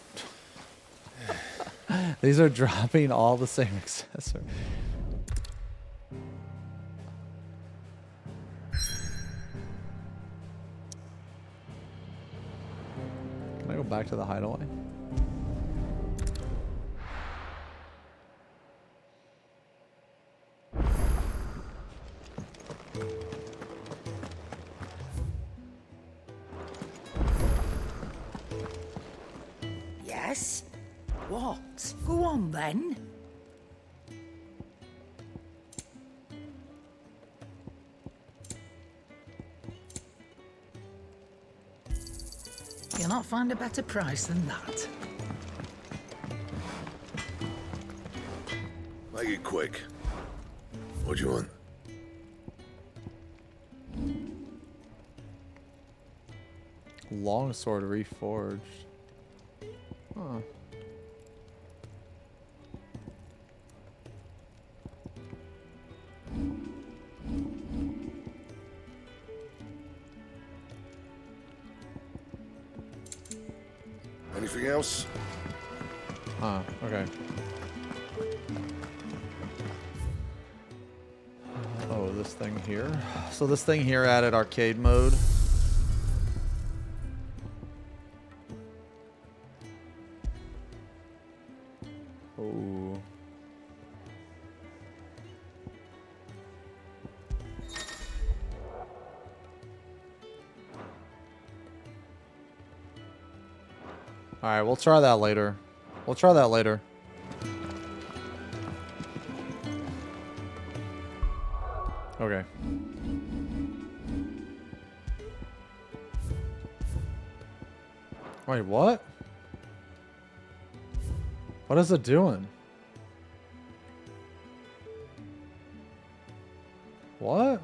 These are dropping all the same accessories. Can I go back to the hideaway? Yes? What? Go on then. You'll not find a better price than that. Make it quick. What do you want? Longsword reforged. Huh. Anything else? Huh, okay. Oh, this thing here. So this thing here added arcade mode. Oh. Alright, we'll try that later. We'll try that later. Okay. Wait, what? What is it doing? What?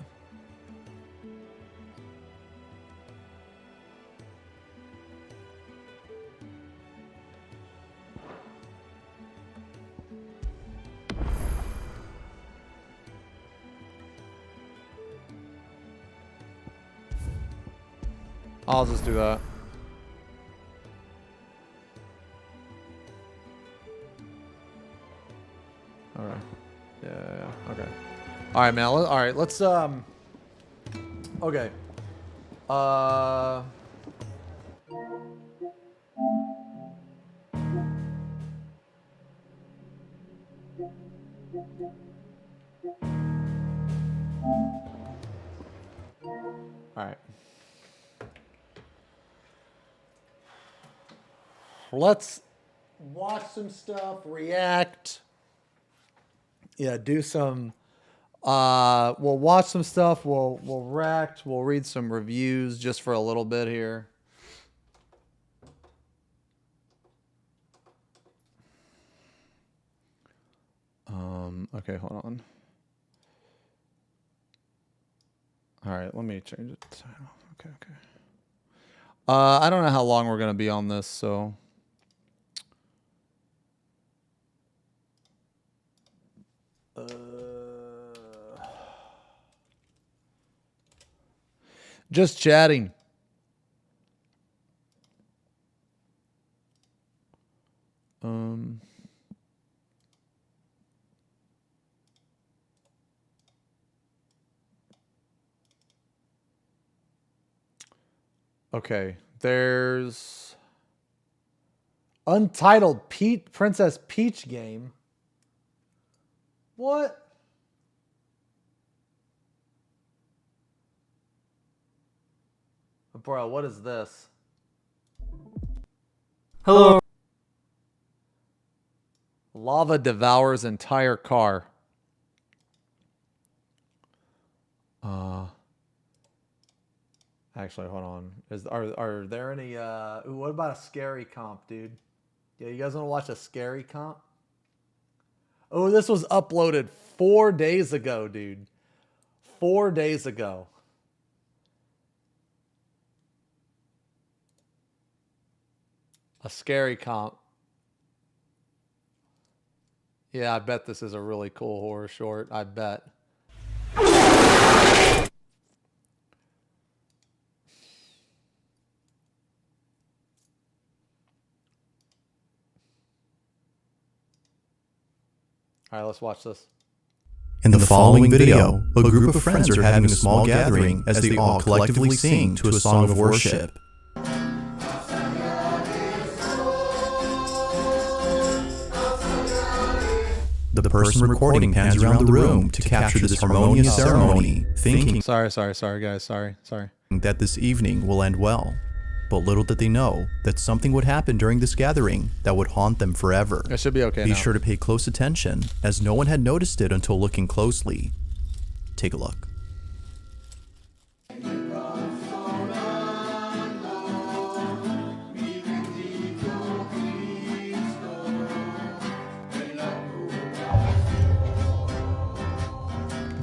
I'll just do that. Alright. Yeah, okay. Alright, man. Alright, let's, okay. Alright. Let's watch some stuff, react. Yeah, do some we'll watch some stuff, we'll react, we'll read some reviews just for a little bit here. Okay, hold on. All right, let me change it. Okay. I don't know how long we're going to be on this, so just chatting. Okay, there's Untitled Princess Peach game. What? Bro, what is this? Hello. Lava devours entire car. Actually, hold on. Are there any what about a scary comp, dude? Yeah, you guys want to watch a scary comp? Oh, this was uploaded 4 days ago, dude. 4 days ago. A scary comp. Yeah, I bet this is a really cool horror short. I bet. All right, let's watch this. In the following video, a group of friends are having a small gathering as they all collectively sing to a song of worship. The person recording pans around the room to capture this harmonious ceremony, thinking Sorry, guys. Sorry. that this evening will end well. But little did they know that something would happen during this gathering that would haunt them forever. It should be okay Be now. sure to pay close attention, as no one had noticed it until looking closely. Take a look.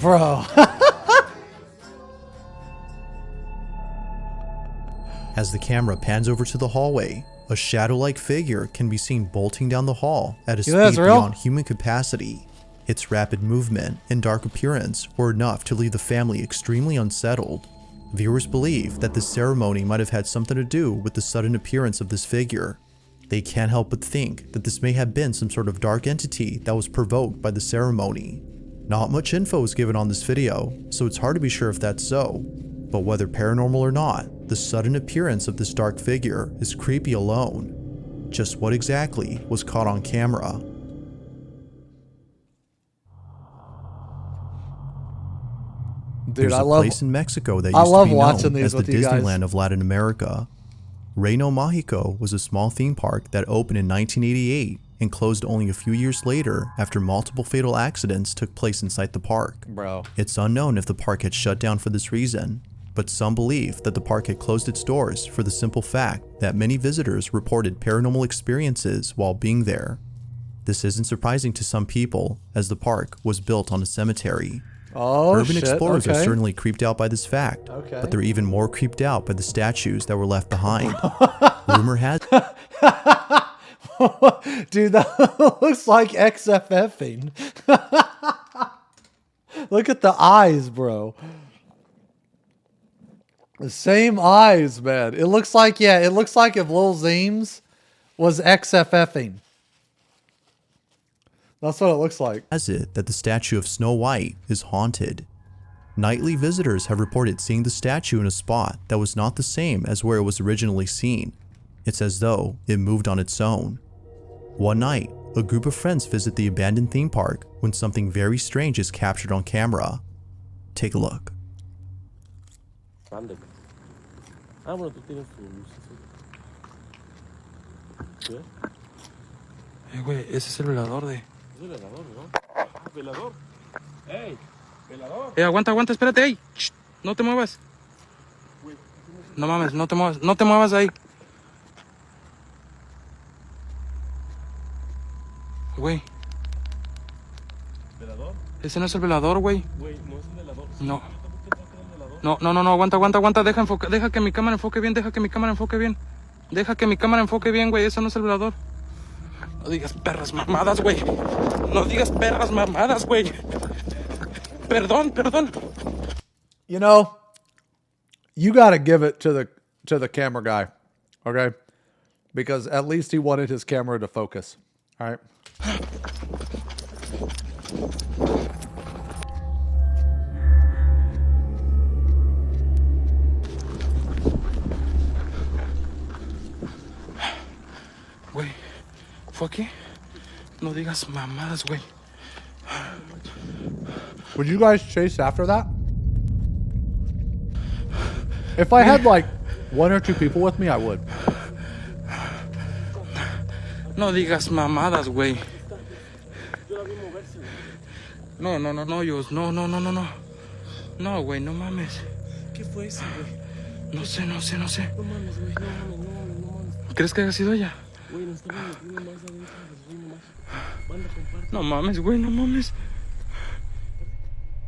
Bro. As the camera pans over to the hallway, a shadow-like figure can be seen bolting down the hall at a You think that's speed real? beyond human capacity. Its rapid movement and dark appearance were enough to leave the family extremely unsettled. Viewers believe that this ceremony might have had something to do with the sudden appearance of this figure. They can't help but think that this may have been some sort of dark entity that was provoked by the ceremony. Not much info is given on this video, so it's hard to be sure if that's so. But whether paranormal or not, the sudden appearance of this dark figure is creepy alone. Just what exactly was caught on camera? Dude, There's I a love place in Mexico that I used love to be watching known these as the with you guys. Disneyland of Latin America. Reino Mágico was a small theme park that opened in 1988 and closed only a few years later after multiple fatal accidents took place inside the park. Bro. It's unknown if the park had shut down for this reason, but some believe that the park had closed its doors for the simple fact that many visitors reported paranormal experiences while being there. This isn't surprising to some people, as the park was built on a cemetery. Oh, Urban shit. explorers are Okay. certainly creeped out by this fact, Okay. but they're even more creeped out by the statues that were left behind. Rumor has Dude, that looks like XFFing. Look at the eyes, bro. The same eyes, man. It looks like, yeah, it looks like if Lil Zeems was XFFing. That's what it looks like. it that the statue of Snow White is haunted. Nightly visitors have reported seeing the statue in a spot that was not the same as where it was originally seen. It's as though it moved on its own. One night, a group of friends visit the abandoned theme park when something very strange is captured on camera. Take a look. Ándale. Ah, bueno, tú tienes tu lucecita. ¿Qué? Güey, ese es el velador de... Es el velador, ¿no? Ah, velador. ¡Ey! ¡Velador! Aguanta, aguanta, espérate, ey. Shh, no te muevas. No mames, no te muevas. No te muevas ahí. Güey. ¿Velador? Ese no es el velador, güey. Güey, no es el velador. No. ¿Qué pasa con el velador? No, aguanta. Deja que mi cámara enfoque bien, Deja que mi cámara enfoque bien, güey. Eso no es el velador. No digas perras mamadas, güey. Perdón. You know, you got to give it to the camera guy, okay? Because at least he wanted his camera to focus. All right. Güey, ¿fue aquí? No digas mamadas, güey. Would you guys chase after that? If I had like one or two people with me, I would. No digas mamadas, güey. No, Dios. No. No, güey, no mames. ¿Qué fue eso, güey? No sé. No mames, güey. No mames. ¿Crees que haya sido ella? Güey, nos estamos metiendo más adentro del reino más. Banda, comparte. No mames, güey, no mames.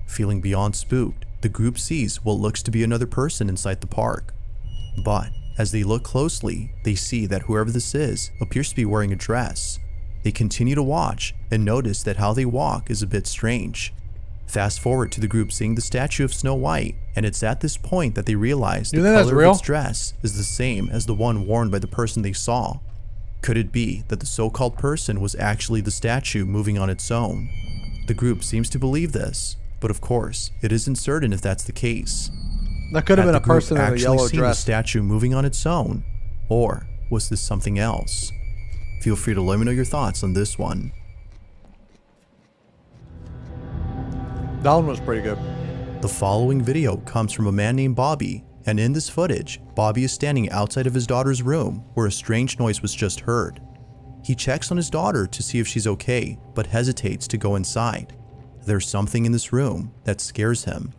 Feeling beyond spooked, the group sees what looks to be another person inside the park. But as they look closely, they see that whoever this is appears to be wearing a dress. They continue to watch and notice that how they walk is a bit strange. Fast forward to the group seeing the statue of Snow White, and it's at this point that they realize the You think that's color real? of its dress is the same as the one worn by the person they saw. Could it be that the so-called person was actually the statue moving on its own? The group seems to believe this, but of course, it isn't certain if that's the case. That could have Had been a the group person in a actually yellow seen the dress. statue moving on its own, or was this something else? Feel free to let me know your thoughts on this one. That one was pretty good. The following video comes from a man named Bobby, and in this footage, Bobby is standing outside of his daughter's room where a strange noise was just heard. He checks on his daughter to see if she's okay, but hesitates to go inside. There's something in this room that scares him.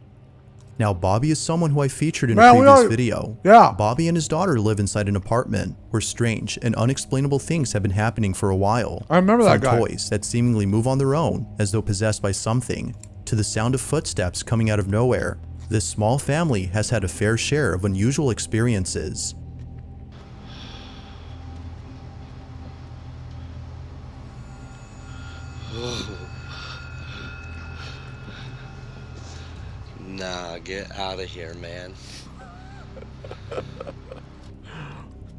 Now, Bobby is someone who I featured in a previous video. Yeah. Bobby and his daughter live inside an apartment where strange and unexplainable things have been happening for a while. I remember that From guy. toys that seemingly move on their own as though possessed by something, to the sound of footsteps coming out of nowhere. This small family has had a fair share of unusual experiences. Nah, get out of here, man.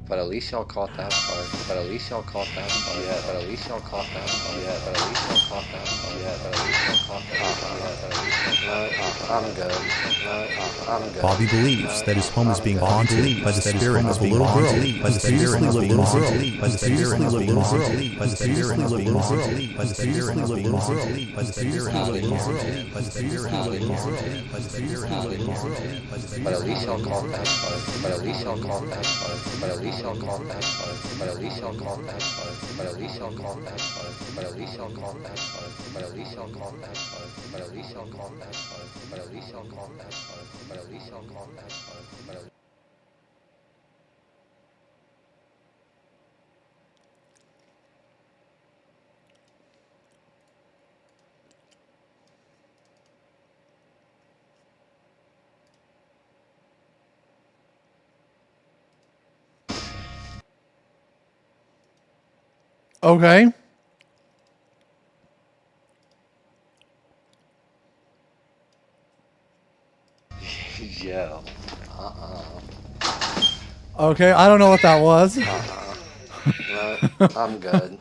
But at least y'all caught that part. But at least y'all caught that part. Yeah. But at least y'all caught that part. Yeah. But at least y'all caught that part. Yeah. But at least y'all caught that part. Yeah. But at least y'all caught that part. I'm good. I'm good. Bobby believes that his home is being haunted by the spirit of a little girl who previously lived in his girl by the previously lived in his girl by the previously lived in his girl by the previously lived in his girl by the previously lived in his girl by the previously lived in his girl by the previously lived in his girl. But at least y'all caught that part. But at least y'all caught that part. But at least y'all caught that part. But at least y'all caught that part. But at least y'all caught that part. But at least y'all caught that part. But at least y'all caught that part. But at least y'all caught that part. But at least y'all caught that part. But at least y'all caught that part. But at Okay. Yo. Okay, I don't know what that was. No, I'm good.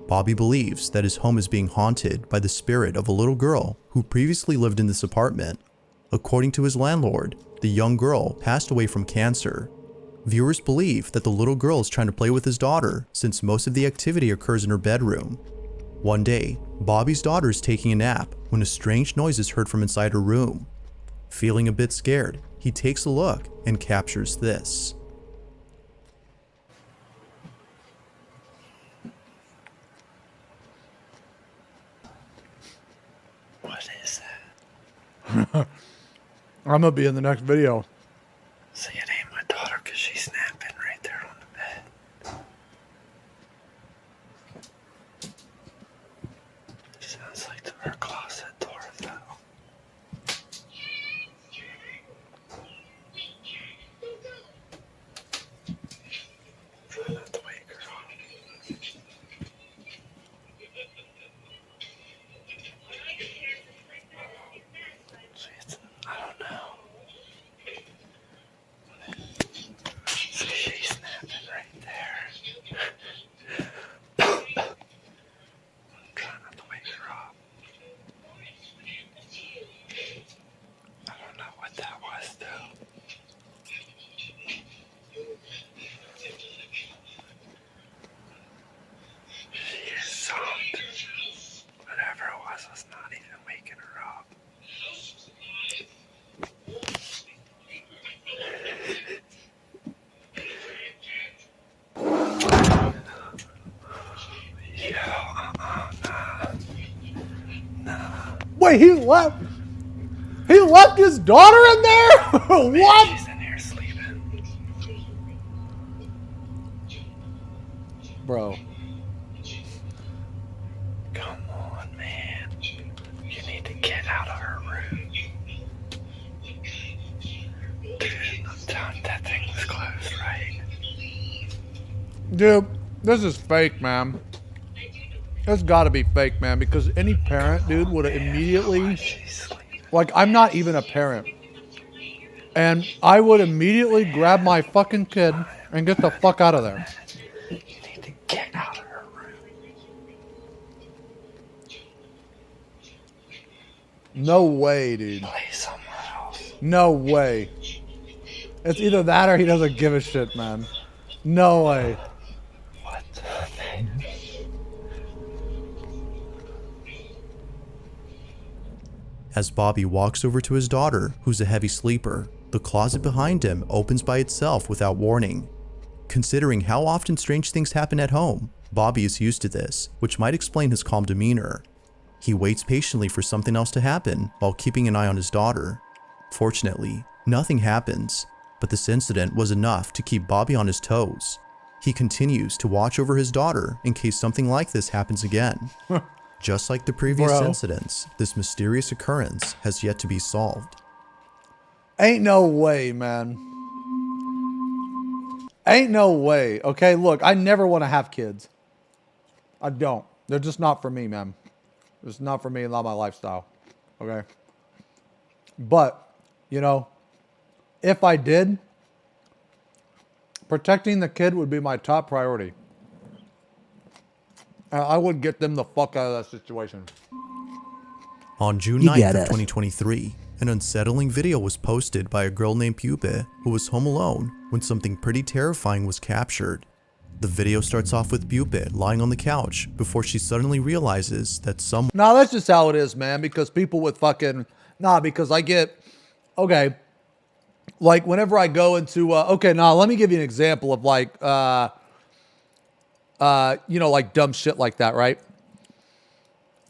Bobby believes that his home is being haunted by the spirit of a little girl who previously lived in this apartment. According to his landlord, the young girl passed away from cancer. Viewers believe that the little girl is trying to play with his daughter since most of the activity occurs in her bedroom. One day, Bobby's daughter is taking a nap when a strange noise is heard from inside her room. Feeling a bit scared, he takes a look and captures this. What is I'm that? gonna be in the next video. See, it ain't my daughter because she's snapping right there on the bed. Sounds like her closet door fell. Try not to wake her up. I don't know. See, she's snapping right there. I'm trying not to wake her up. I don't know what that was, though. She is soft. Whatever it was not even waking her up. Wait, he left? He left his daughter in there? What? She's in here sleeping. Bro. Come on, man. You need to get out of her room. Dude, I'm telling you, that thing was closed, right? Dude, this is fake, man. It's gotta be fake, man, because any parent, dude, would have immediately... Like, I'm not even a parent. And I would immediately grab my fucking kid and get the fuck out of there. You need to get out of her room. No way, dude. Play somewhere else. No way. It's either that or he doesn't give a shit, man. No way. What? As Bobby walks over to his daughter, who's a heavy sleeper, the closet behind him opens by itself without warning. Considering how often strange things happen at home, Bobby is used to this, which might explain his calm demeanor. He waits patiently for something else to happen while keeping an eye on his daughter. Fortunately, nothing happens, but this incident was enough to keep Bobby on his toes. He continues to watch over his daughter in case something like this happens again. Just like the previous incidents, this mysterious occurrence has yet to be solved. Ain't no way, man. Ain't no way. Okay, look, I never want to have kids. I don't. They're just not for me, man. It's not for me, not my lifestyle. Okay. But, you know, if I did, protecting the kid would be my top priority. I would get them the fuck out of that situation. On June You 9th get of it. 2023, an unsettling video was posted by a girl named Pupa who was home alone when something pretty terrifying was captured. The video starts off with Pupa lying on the couch before she suddenly realizes that some— Nah, that's just how it is, man. Because people with fucking... Nah, because I get... Okay. Like, whenever I go into... okay, now let me give you an example of, like... you know, like, dumb shit like that, right?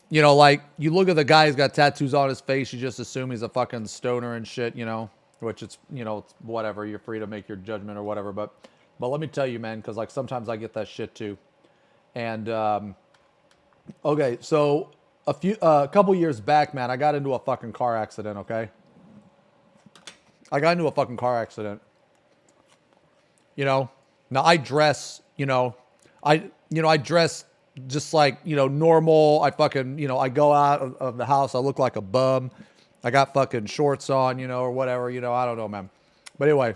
You know, like, you look at the guy who's got tattoos on his face, you just assume he's a fucking stoner and shit, you know? Which it's, you know, it's whatever. You're free to make your judgment or whatever. But let me tell you, man, because, like, sometimes I get that shit, too. And, okay, so a couple years back, man, I got into a fucking car accident, okay? I got into a fucking car accident. You know? Now, I dress, you know... I dress just like, you know, normal. I fucking, you know, I go out of the house. I look like a bum. I got fucking shorts on, you know, or whatever, you know, I don't know, man. But anyway,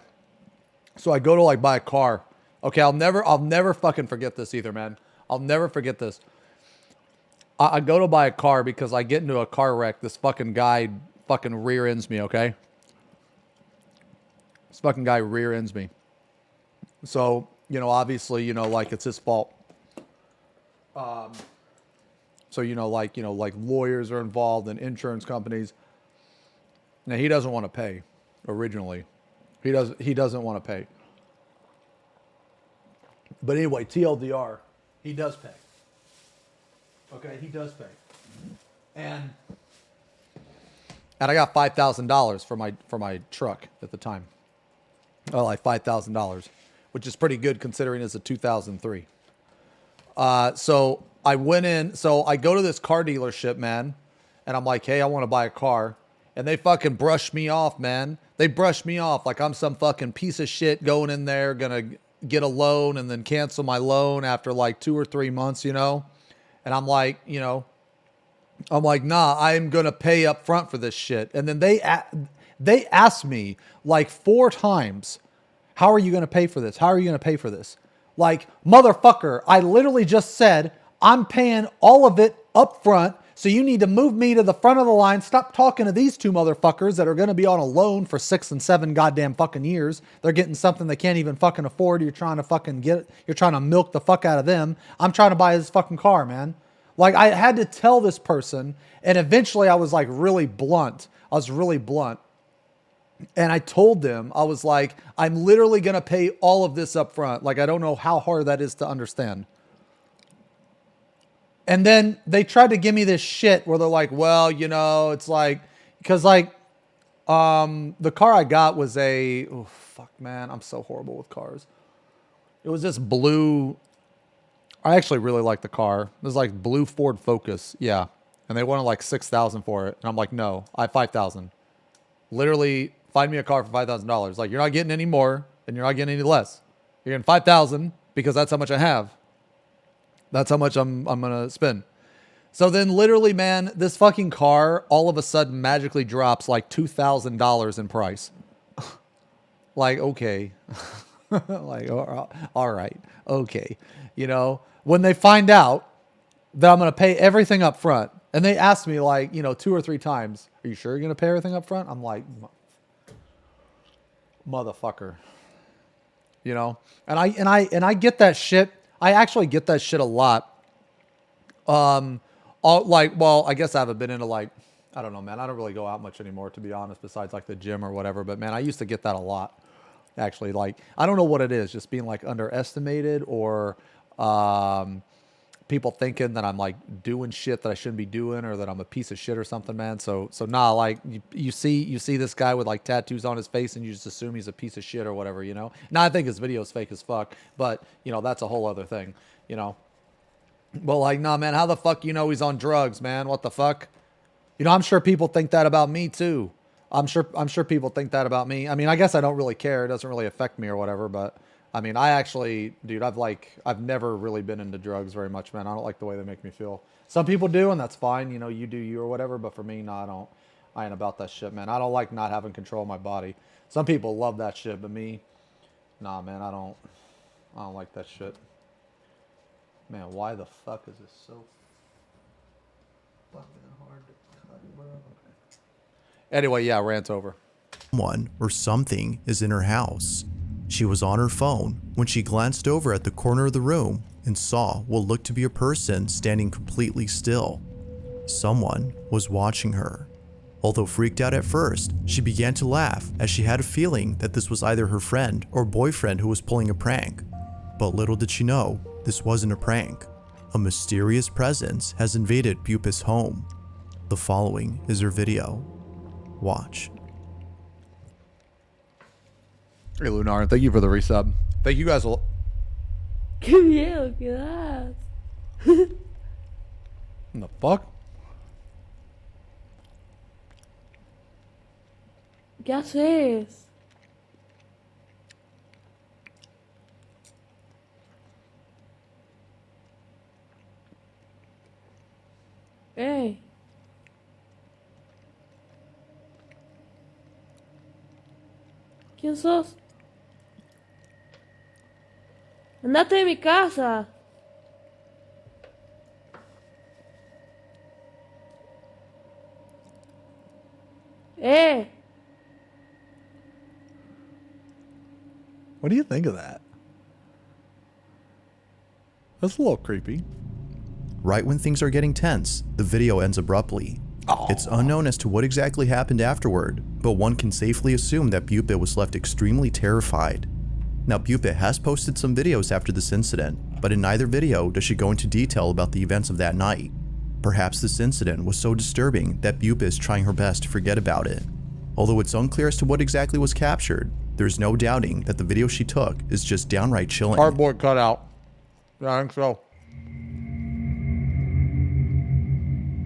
so I go to like buy a car. Okay. I'll never fucking forget this either, man. I'll never forget this. I go to buy a car because I get into a car wreck. This fucking guy fucking rear ends me. Okay. This fucking guy rear ends me. So, you know, obviously, you know, like it's his fault. So, you know, like lawyers are involved and insurance companies. Now, he doesn't want to pay originally. He doesn't want to pay. But anyway, TLDR, he does pay. Okay, he does pay. And I got $5,000 for my truck at the time. Oh, like $5,000. Which is pretty good considering it's a 2003. So I went in, so I go to this car dealership, man, and I'm like, hey, I want to buy a car. And they fucking brush me off, man. They brush me off like I'm some fucking piece of shit going in there, gonna get a loan and then cancel my loan after like 2 or 3 months, you know? And I'm like, you know, I'm like, nah, I'm gonna pay up front for this shit. And then they asked me like 4 times, how are you going to pay for this? How are you going to pay for this? Like, motherfucker, I literally just said, I'm paying all of it up front, so you need to move me to the front of the line. Stop talking to these 2 motherfuckers that are going to be on a loan for 6 and 7 goddamn fucking years. They're getting something they can't even fucking afford. You're trying to milk the fuck out of them. I'm trying to buy this fucking car, man. Like, I had to tell this person, and eventually I was like really blunt. And I told them, I was like, I'm literally going to pay all of this up front. Like, I don't know how hard that is to understand. And then they tried to give me this shit where they're like, well, you know, it's like, because like, the car I got was oh, fuck, man, I'm so horrible with cars. It was this blue, I actually really like the car. It was like blue Ford Focus. Yeah. And they wanted like $6,000 for it. And I'm like, no, I have $5,000. Literally, find me a car for $5,000. Like, you're not getting any more, and you're not getting any less. You're getting $5,000 because that's how much I have. That's how much I'm gonna spend. So then, literally, man, this fucking car all of a sudden magically drops like $2,000 in price. Like, okay, like, all right, okay. You know, when they find out that I'm gonna pay everything up front, and they asked me like, you know, 2 or 3 times, are you sure you're gonna pay everything up front? I'm like, motherfucker, you know, and I get that shit. I actually get that shit a lot. Like, well, I guess I haven't been into like, I don't know, man. I don't really go out much anymore, to be honest, besides like the gym or whatever. But man, I used to get that a lot. Actually, like, I don't know what it is, just being like underestimated or, people thinking that I'm like doing shit that I shouldn't be doing or that I'm a piece of shit or something, man. So nah, like you see this guy with like tattoos on his face and you just assume he's a piece of shit or whatever, you know? Now I think his video's fake as fuck, but you know, that's a whole other thing, you know? But like, nah, man, how the fuck you know he's on drugs, man? What the fuck? You know, I'm sure people think that about me too. I'm sure people think that about me. I mean, I guess I don't really care. It doesn't really affect me or whatever, but I mean, I actually, dude, I've never really been into drugs very much, man. I don't like the way they make me feel. Some people do, and that's fine. You know, you do you or whatever. But for me, no, I don't. I ain't about that shit, man. I don't like not having control of my body. Some people love that shit, but me, nah, man, I don't like that shit. Man, why the fuck is this so fucking hard to cut, bro? Okay. Anyway, yeah, rant's over. Someone or something is in her house. She was on her phone when she glanced over at the corner of the room and saw what looked to be a person standing completely still. Someone was watching her. Although freaked out at first, she began to laugh as she had a feeling that this was either her friend or boyfriend who was pulling a prank. But little did she know, this wasn't a prank. A mysterious presence has invaded Bupis' home. The following is her video. Watch. Hey, Lunar, thank you for the resub. Thank you guys a lot. Qué miedo que das. What the fuck? ¿Qué haces? Hey. ¿Quién sos? Andate de mi casa. What do you think of that? That's a little creepy. Right when things are getting tense, the video ends abruptly. It's unknown as to what exactly happened afterward, but one can safely assume that Bupit was left extremely terrified. Now, Bupit has posted some videos after this incident, but in neither video does she go into detail about the events of that night. Perhaps this incident was so disturbing that Bupit is trying her best to forget about it. Although it's unclear as to what exactly was captured, there's no doubting that the video she took is just downright chilling. Cardboard cutout. Yeah, I think so.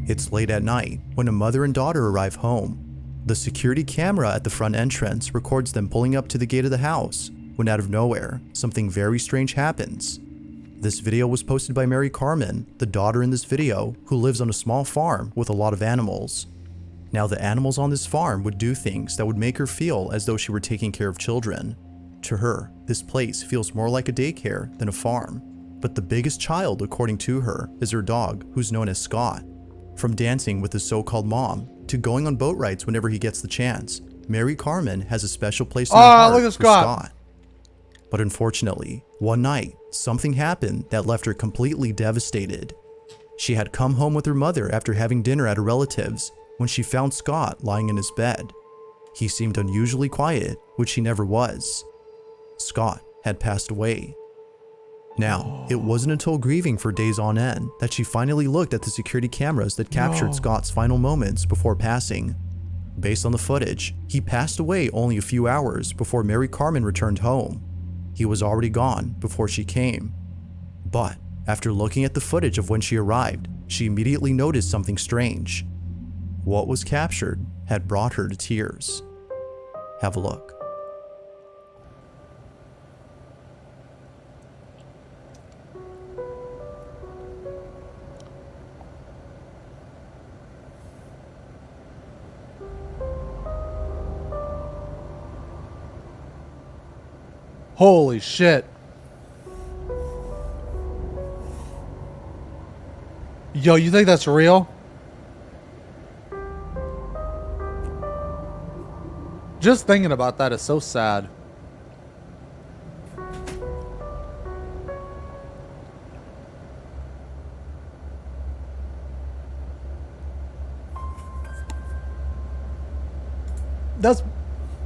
It's late at night when a mother and daughter arrive home. The security camera at the front entrance records them pulling up to the gate of the house when out of nowhere, something very strange happens. This video was posted by Mary Carmen, the daughter in this video, who lives on a small farm with a lot of animals. Now, the animals on this farm would do things that would make her feel as though she were taking care of children. To her, this place feels more like a daycare than a farm. But the biggest child, according to her, is her dog, who's known as Scott. From dancing with his so-called mom to going on boat rides whenever he gets the chance, Mary Carmen has a special place in her heart look at for Scott. But unfortunately, one night, something happened that left her completely devastated. She had come home with her mother after having dinner at a relative's when she found Scott lying in his bed. He seemed unusually quiet, which he never was. Scott had passed away. Now, it wasn't until grieving for days on end that she finally looked at the security cameras that captured Scott's final moments before passing. Based on the footage, he passed away only a few hours before Mary Carmen returned home. He was already gone before she came. But after looking at the footage of when she arrived, she immediately noticed something strange. What was captured had brought her to tears. Have a look. Holy shit. Yo, you think that's real? Just thinking about that is so sad.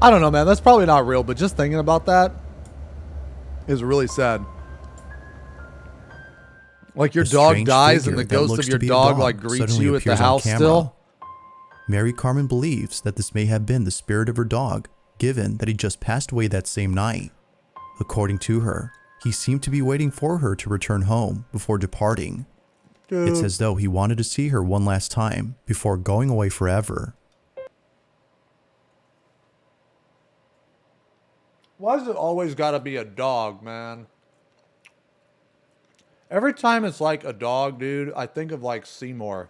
I don't know, man. That's probably not real, but just thinking about that is really sad. Like your dog dies and the ghost of your dog like greets you at the house still. Mary Carmen believes that this may have been the spirit of her dog, given that he just passed away that same night. According to her, he seemed to be waiting for her to return home before departing. It's as though he wanted to see her one last time before going away forever. Why does it always gotta be a dog, man? Every time it's like a dog, dude, I think of like Seymour.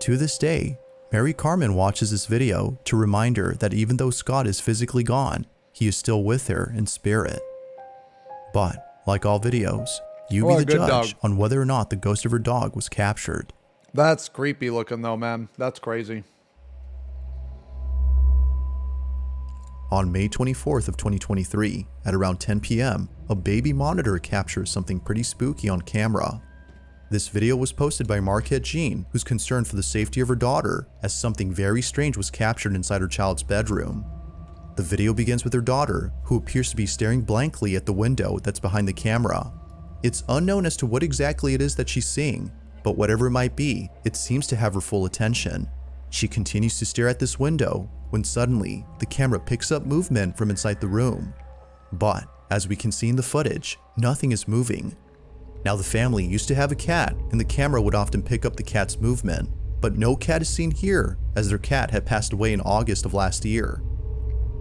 To this day, Mary Carmen watches this video to remind her that even though Scott is physically gone, he is still with her in spirit. But, like all videos, you be the judge on whether or not the ghost of her dog was captured. That's creepy looking though, man. That's crazy. On May 24th of 2023, at around 10 p.m., a baby monitor captures something pretty spooky on camera. This video was posted by Marquette Jean, who's concerned for the safety of her daughter, as something very strange was captured inside her child's bedroom. The video begins with her daughter, who appears to be staring blankly at the window that's behind the camera. It's unknown as to what exactly it is that she's seeing, but whatever it might be, it seems to have her full attention. She continues to stare at this window, when suddenly, the camera picks up movement from inside the room. But, as we can see in the footage, nothing is moving. Now the family used to have a cat, and the camera would often pick up the cat's movement, but no cat is seen here, as their cat had passed away in August of last year.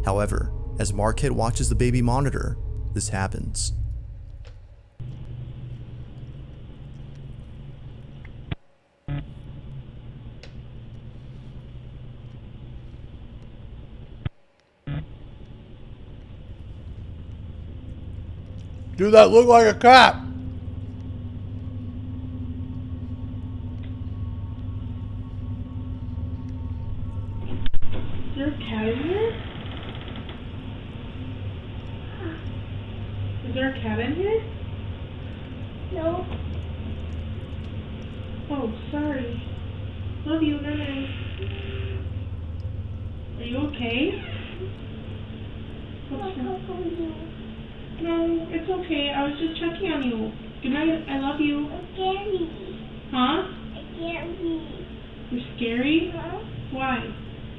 However, as Marquette watches the baby monitor, this happens. Dude, that looked like a cat. Is there a cat in here? Is there a cat in here? No. Oh, sorry. Love you, night. Are you okay? What's wrong? No, it's okay. I was just checking on you. Good night. I love you. I'm scary. Huh? I can't be. You're scary? Huh? Why?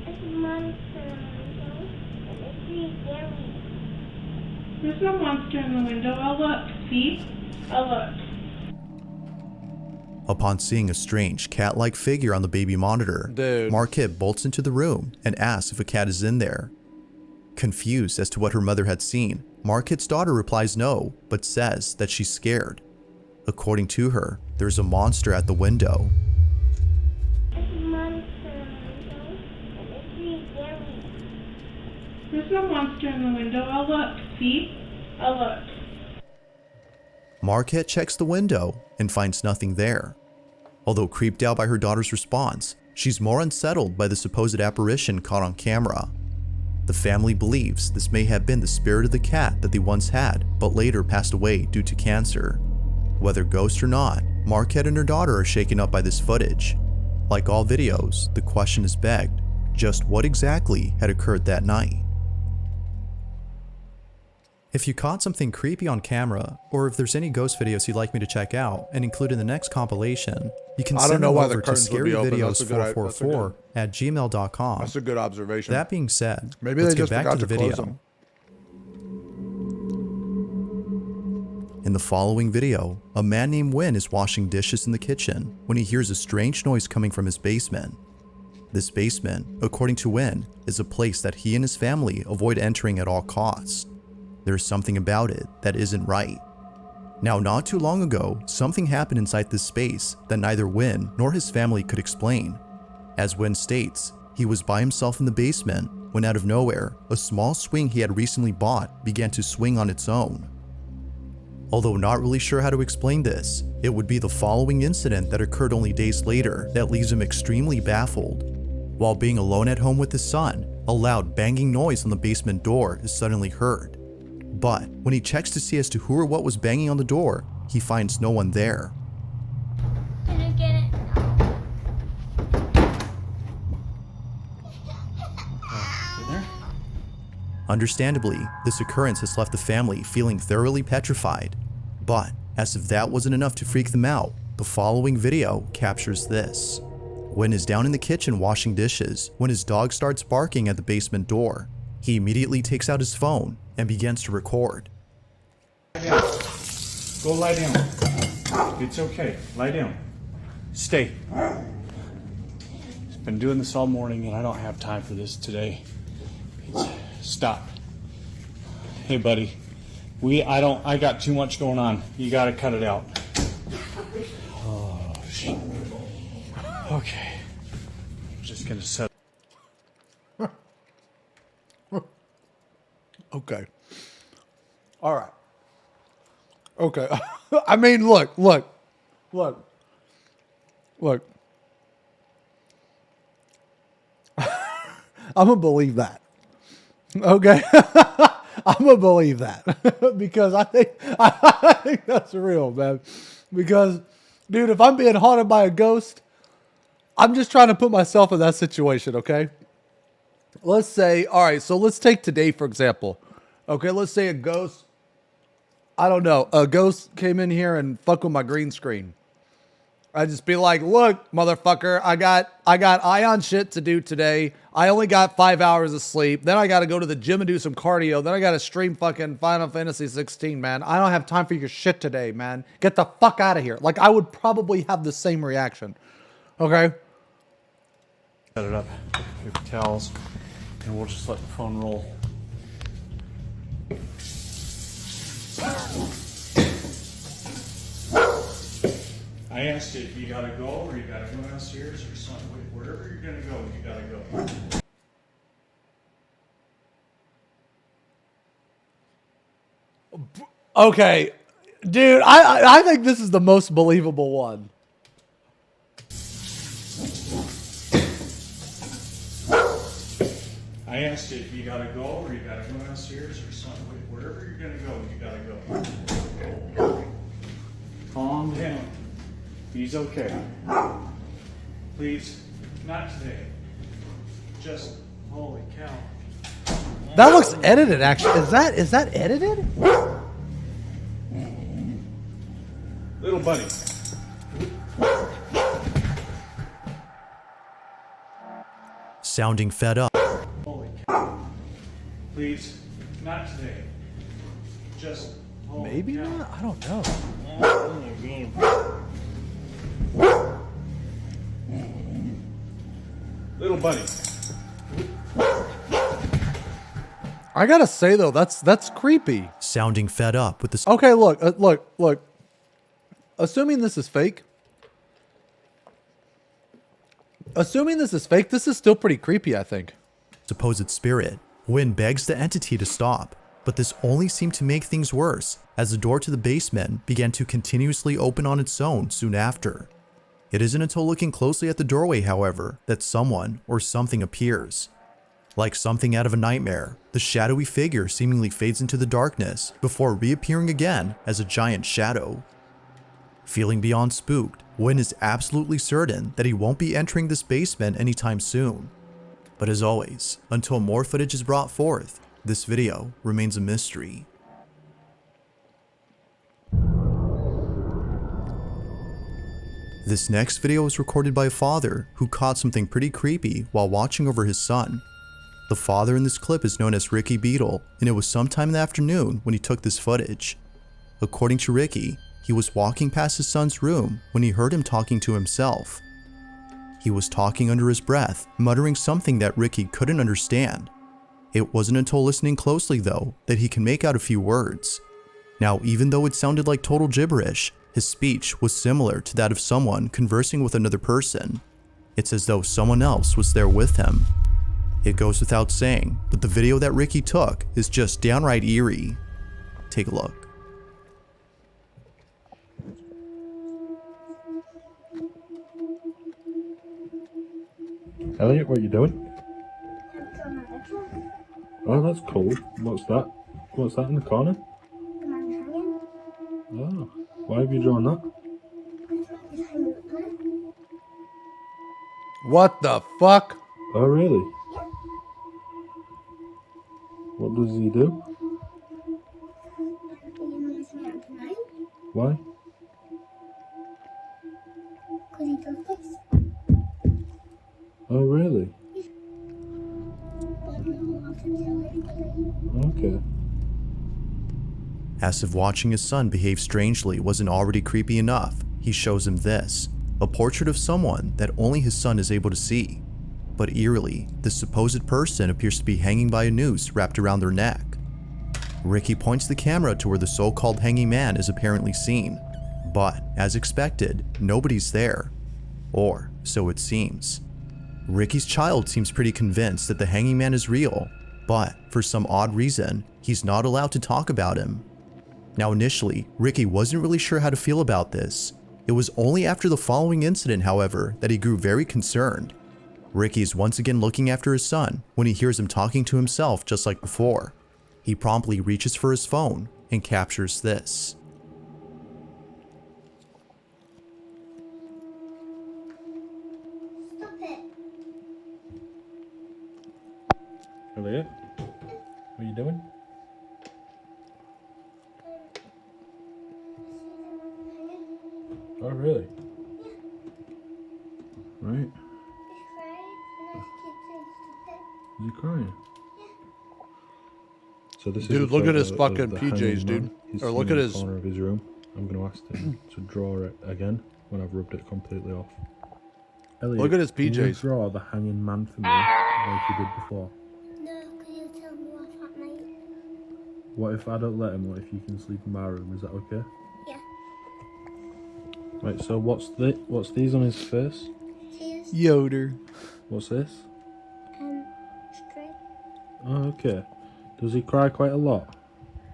It's a monster and it's really scary. There's no monster in the window. I'll look. See? I'll look. Upon seeing a strange cat-like figure on the baby monitor, Marquette bolts into the room and asks if a cat is in there. Confused as to what her mother had seen, Marquette's daughter replies no, but says that she's scared. According to her, there's a monster at the window. It's a monster and it's really scary. There's no monster in the window. I'll look. See? I'll look. Marquette checks the window and finds nothing there. Although creeped out by her daughter's response, she's more unsettled by the supposed apparition caught on camera. The family believes this may have been the spirit of the cat that they once had, but later passed away due to cancer. Whether ghost or not, Marquette and her daughter are shaken up by this footage. Like all videos, the question is begged, just what exactly had occurred that night? If you caught something creepy on camera, or if there's any ghost videos you'd like me to check out and include in the next compilation, you can send them over to scaryvideos444@gmail.com. That's a good observation. That being said, maybe let's they just get back forgot to the close video. them. In the following video, a man named Wynn is washing dishes in the kitchen when he hears a strange noise coming from his basement. This basement, according to Wynn, is a place that he and his family avoid entering at all costs. There's something about it that isn't right. Now, not too long ago, something happened inside this space that neither Wynn nor his family could explain. As Wynn states, he was by himself in the basement when out of nowhere, a small swing he had recently bought began to swing on its own. Although not really sure how to explain this, it would be the following incident that occurred only days later that leaves him extremely baffled. While being alone at home with his son, a loud banging noise on the basement door is suddenly heard. But when he checks to see as to who or what was banging on the door, he finds no one there. Can I get it? Understandably, this occurrence has left the family feeling thoroughly petrified. But as if that wasn't enough to freak them out, the following video captures this. Wynn is down in the kitchen washing dishes when his dog starts barking at the basement door. He immediately takes out his phone and begins to record. Go lie down. It's okay. Lie down. Stay. been doing this all morning and I don't have time for this today. Stop. Hey, buddy. I got too much going on. You gotta cut it out. Oh, shit. Okay. I'm just gonna set. Okay. All right. Okay. I mean, look. I'm going to believe that. Okay. I'm going to believe that because I think that's real, man. Because, dude, if I'm being haunted by a ghost, I'm just trying to put myself in that situation, okay? Let's say, all right, so let's take today, for example. Okay, let's say a ghost, I don't know, a ghost came in here and fucked with my green screen. I'd just be like, look, motherfucker, I got Ion shit to do today. I only got 5 hours of sleep. Then I got to go to the gym and do some cardio. Then I got to stream fucking Final Fantasy XVI, man. I don't have time for your shit today, man. Get the fuck out of here. Like, I would probably have the same reaction. Okay? Set it up. Paper towels. And we'll just let the phone roll. I asked you if you gotta go or you gotta go downstairs or something. Wherever you're gonna go, you gotta go. Okay. Dude, I think this is the most believable one. I asked you if you gotta go or you gotta go downstairs or something. Wherever you're gonna go, you gotta go. Calm down. He's okay. Please, not today. Just, holy cow. That looks edited, actually. Is that edited? Little buddy. Sounding fed up. Holy cow. Please, not today. Just, holy Maybe cow. not? I don't know. Little buddy. I gotta say though, that's creepy. Sounding fed up with the. Okay, look. Assuming this is fake. This is still pretty creepy, I think. Supposed spirit. Wynn begs the entity to stop, but this only seemed to make things worse as the door to the basement began to continuously open on its own soon after. It isn't until looking closely at the doorway, however, that someone or something appears. Like something out of a nightmare, the shadowy figure seemingly fades into the darkness before reappearing again as a giant shadow. Feeling beyond spooked, Wynn is absolutely certain that he won't be entering this basement anytime soon. But as always, until more footage is brought forth, this video remains a mystery. This next video was recorded by a father who caught something pretty creepy while watching over his son. The father in this clip is known as Ricky Beetle, and it was sometime in the afternoon when he took this footage. According to Ricky, he was walking past his son's room when he heard him talking to himself. He was talking under his breath, muttering something that Ricky couldn't understand. It wasn't until listening closely though that he can make out a few words. Now, even though it sounded like total gibberish, his speech was similar to that of someone conversing with another person. It's as though someone else was there with him. It goes without saying, but the video that Ricky took is just downright eerie. Take a look. Elliot, what are you doing? Oh, that's cool. What's that? What's that in the corner? Oh, why have you drawn that? What the fuck? Oh, really? What does he do? Why? Oh, really? Okay. As if watching his son behave strangely wasn't already creepy enough, he shows him this, a portrait of someone that only his son is able to see. But eerily, this supposed person appears to be hanging by a noose wrapped around their neck. Ricky points the camera to where the so-called hanging man is apparently seen, but as expected, nobody's there. Or so it seems. Ricky's child seems pretty convinced that the hanging man is real, but for some odd reason, he's not allowed to talk about him. Now initially, Ricky wasn't really sure how to feel about this. It was only after the following incident, however, that he grew very concerned. Ricky is once again looking after his son when he hears him talking to himself just like before. He promptly reaches for his phone and captures this. Stop it. Elliot, what are you doing? Oh, really? Right. Is he crying? So this Dude, is a look at his photo of fucking the PJs, hanging dude. man. He's Or look sitting at in the his... corner of his room. I'm going to ask him to draw it again when I've rubbed it completely off. Elliot, Look at his can you PJs. draw the hanging man for me like you did before? No, can you tell me what's happening? What if I don't let him? What if you can sleep in my room? Is that okay? Yeah. Right, so what's these on his face? Tears. Yoder. What's this? Straight. Oh, okay. Does he cry quite a lot?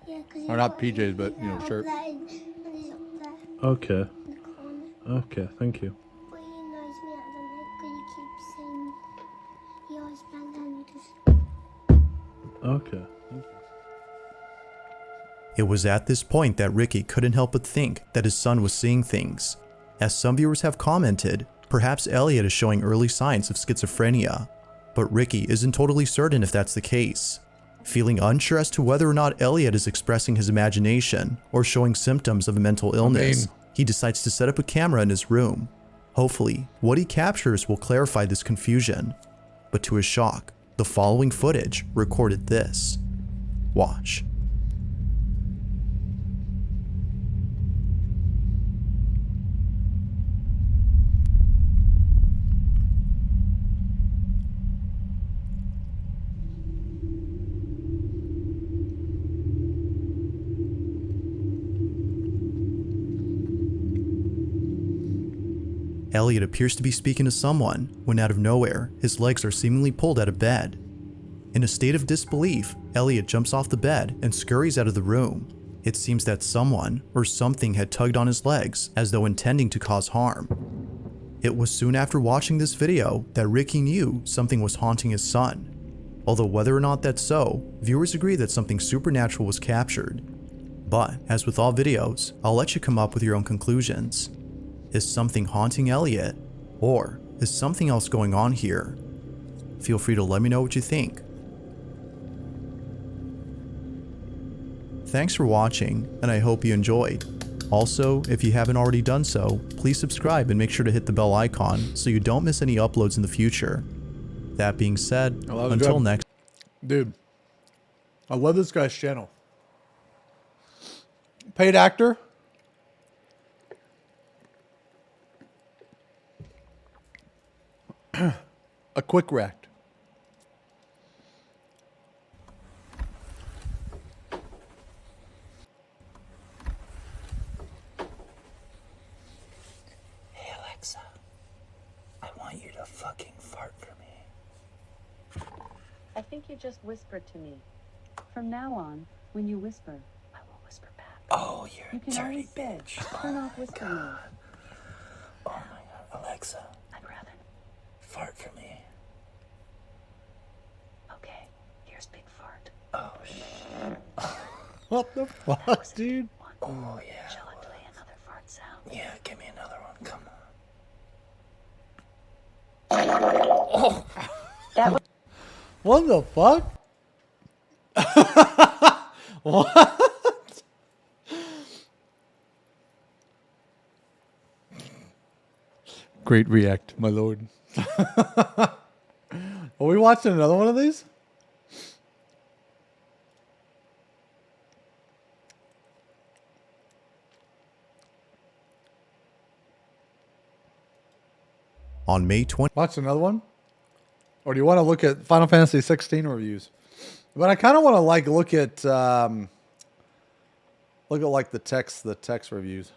Yeah, because Or not PJs, but, you know, shirt. And he's up there Okay. in the corner. Okay, thank you. But he knows me at the night because he keeps saying he always bangs on me to Okay. It was at this point that Ricky couldn't help but think that his son was seeing things. As some viewers have commented, perhaps Elliot is showing early signs of schizophrenia, but Ricky isn't totally certain if that's the case. Feeling unsure as to whether or not Elliot is expressing his imagination or showing symptoms of a mental illness, he decides to set up a camera in his room. Hopefully, what he captures will clarify this confusion. But to his shock, the following footage recorded this. Watch. Elliot appears to be speaking to someone when out of nowhere, his legs are seemingly pulled out of bed. In a state of disbelief, Elliot jumps off the bed and scurries out of the room. It seems that someone or something had tugged on his legs as though intending to cause harm. It was soon after watching this video that Ricky knew something was haunting his son. Although whether or not that's so, viewers agree that something supernatural was captured. But as with all videos, I'll let you come up with your own conclusions. Is something haunting Elliot? Or is something else going on here? Feel free to let me know what you think. Thanks for watching, and I hope you enjoyed. Also, if you haven't already done so, please subscribe and make sure to hit the bell icon so you don't miss any uploads in the future. That being said, until next... Dude, I love this guy's channel. Paid actor. A quick rect. Hey Alexa, I want you to fucking fart for me. I think you just whispered to me. From now on, when you whisper, I will whisper back. Oh, you're You can a dirty always say, bitch. turn off whisper mode. Oh my god, Alexa, I'd rather. fart for me. Okay, here's big fart. Oh shit. What the fuck, dude? Oh yeah. Shall I play another fart sound? Yeah, give me another one. Come on. Oh! That was What the fuck? What? Great react, my lord. Are we watching another one of these? On May 20th. Watch another one? Or do you want to look at Final Fantasy XVI reviews? But I kind of want to like look at like the text reviews.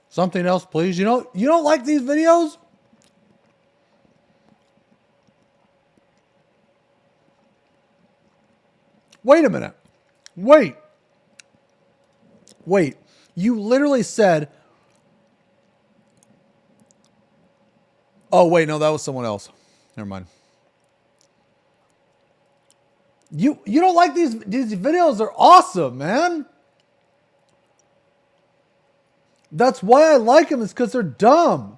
Something else, please. You don't like these videos? Wait a minute. Wait. You literally said, oh, wait, no, that was someone else. Never mind. You don't like these videos? They're awesome, man. That's why I like them, is because they're dumb.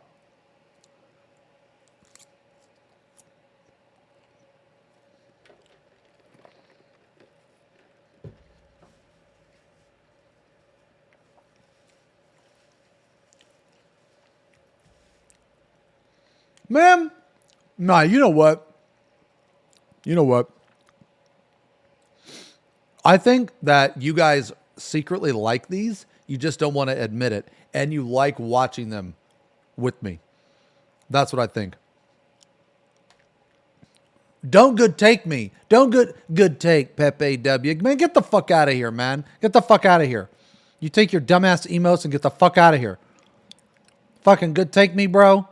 Man, nah, you know what? I think that you guys secretly like these. You just don't want to admit it. And you like watching them with me. That's what I think. Don't good take me. Don't good take, Pepe W. Man, get the fuck out of here, man. Get the fuck out of here. You take your dumbass emotes and get the fuck out of here. Fucking good take me, bro.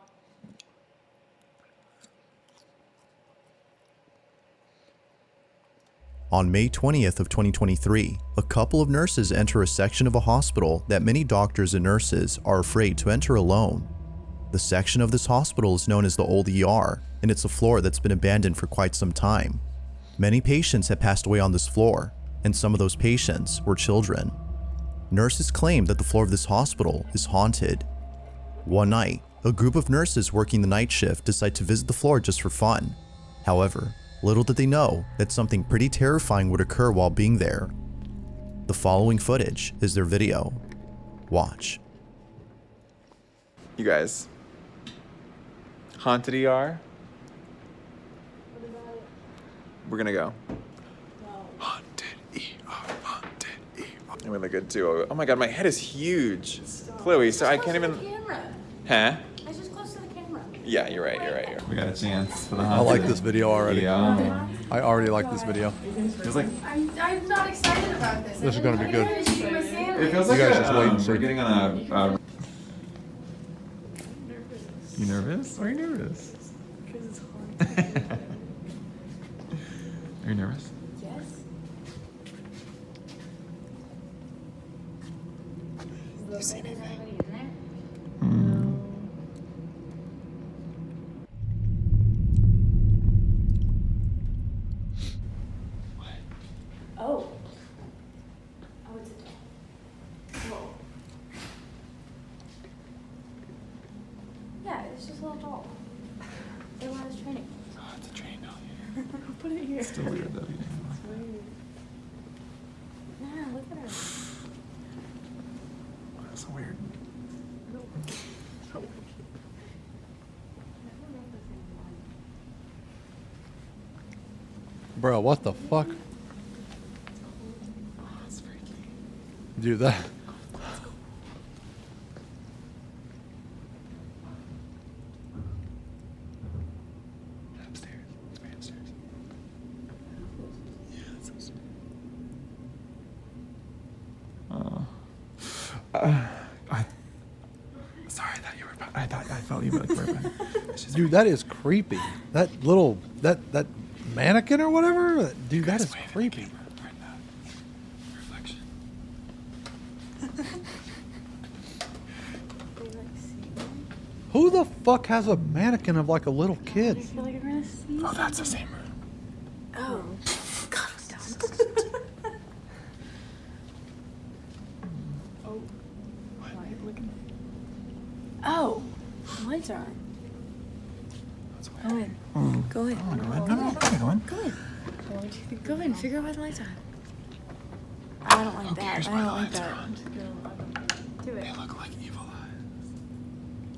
On May 20th of 2023, a couple of nurses enter a section of a hospital that many doctors and nurses are afraid to enter alone. The section of this hospital is known as the Old ER, and it's a floor that's been abandoned for quite some time. Many patients have passed away on this floor, and some of those patients were children. Nurses claim that the floor of this hospital is haunted. One night, a group of nurses working the night shift decide to visit the floor just for fun. However, little did they know that something pretty terrifying would occur while being there. The following footage is their video. Watch. You guys. Haunted ER? We're gonna go. Haunted ER. I'm really good too. Oh my god, my head is huge. Chloe, so I can't even... Huh? I just close to the camera. Yeah, you're right. We got a chance for the I like this video already. Yeah. I already like this video. Feels like... I'm not excited about this. This is going to be good. It feels like you guys just wait and see. we're getting on a... You nervous? Why are you nervous? Because it's hard. Are you nervous? Yes. You seen anything? Oh. Oh, it's a doll. Whoa. Yeah, it's just a little doll. They want us training. Oh, it's a train doll. Put it here. It's still weird though. It's weird. Yeah, look at her. That's so weird. Bro, what the fuck? Oh, that's freaky. Dude, that... Upstairs. It's way upstairs. Yeah, that's upstairs. Sorry, I felt you were like Dude, that is creepy. That little... That mannequin or whatever? Dude, that is creepy. reflection. Who the fuck has a mannequin of like a little kid? I feel like I'm gonna see. Oh, that's the same room. Oh. God, oh. Why are you looking? Oh. The lights are on. Go in. Go in. Go in. Figure out why the lights are on. I don't like that. I don't like that. I'm just gonna do it. They look like evil eyes.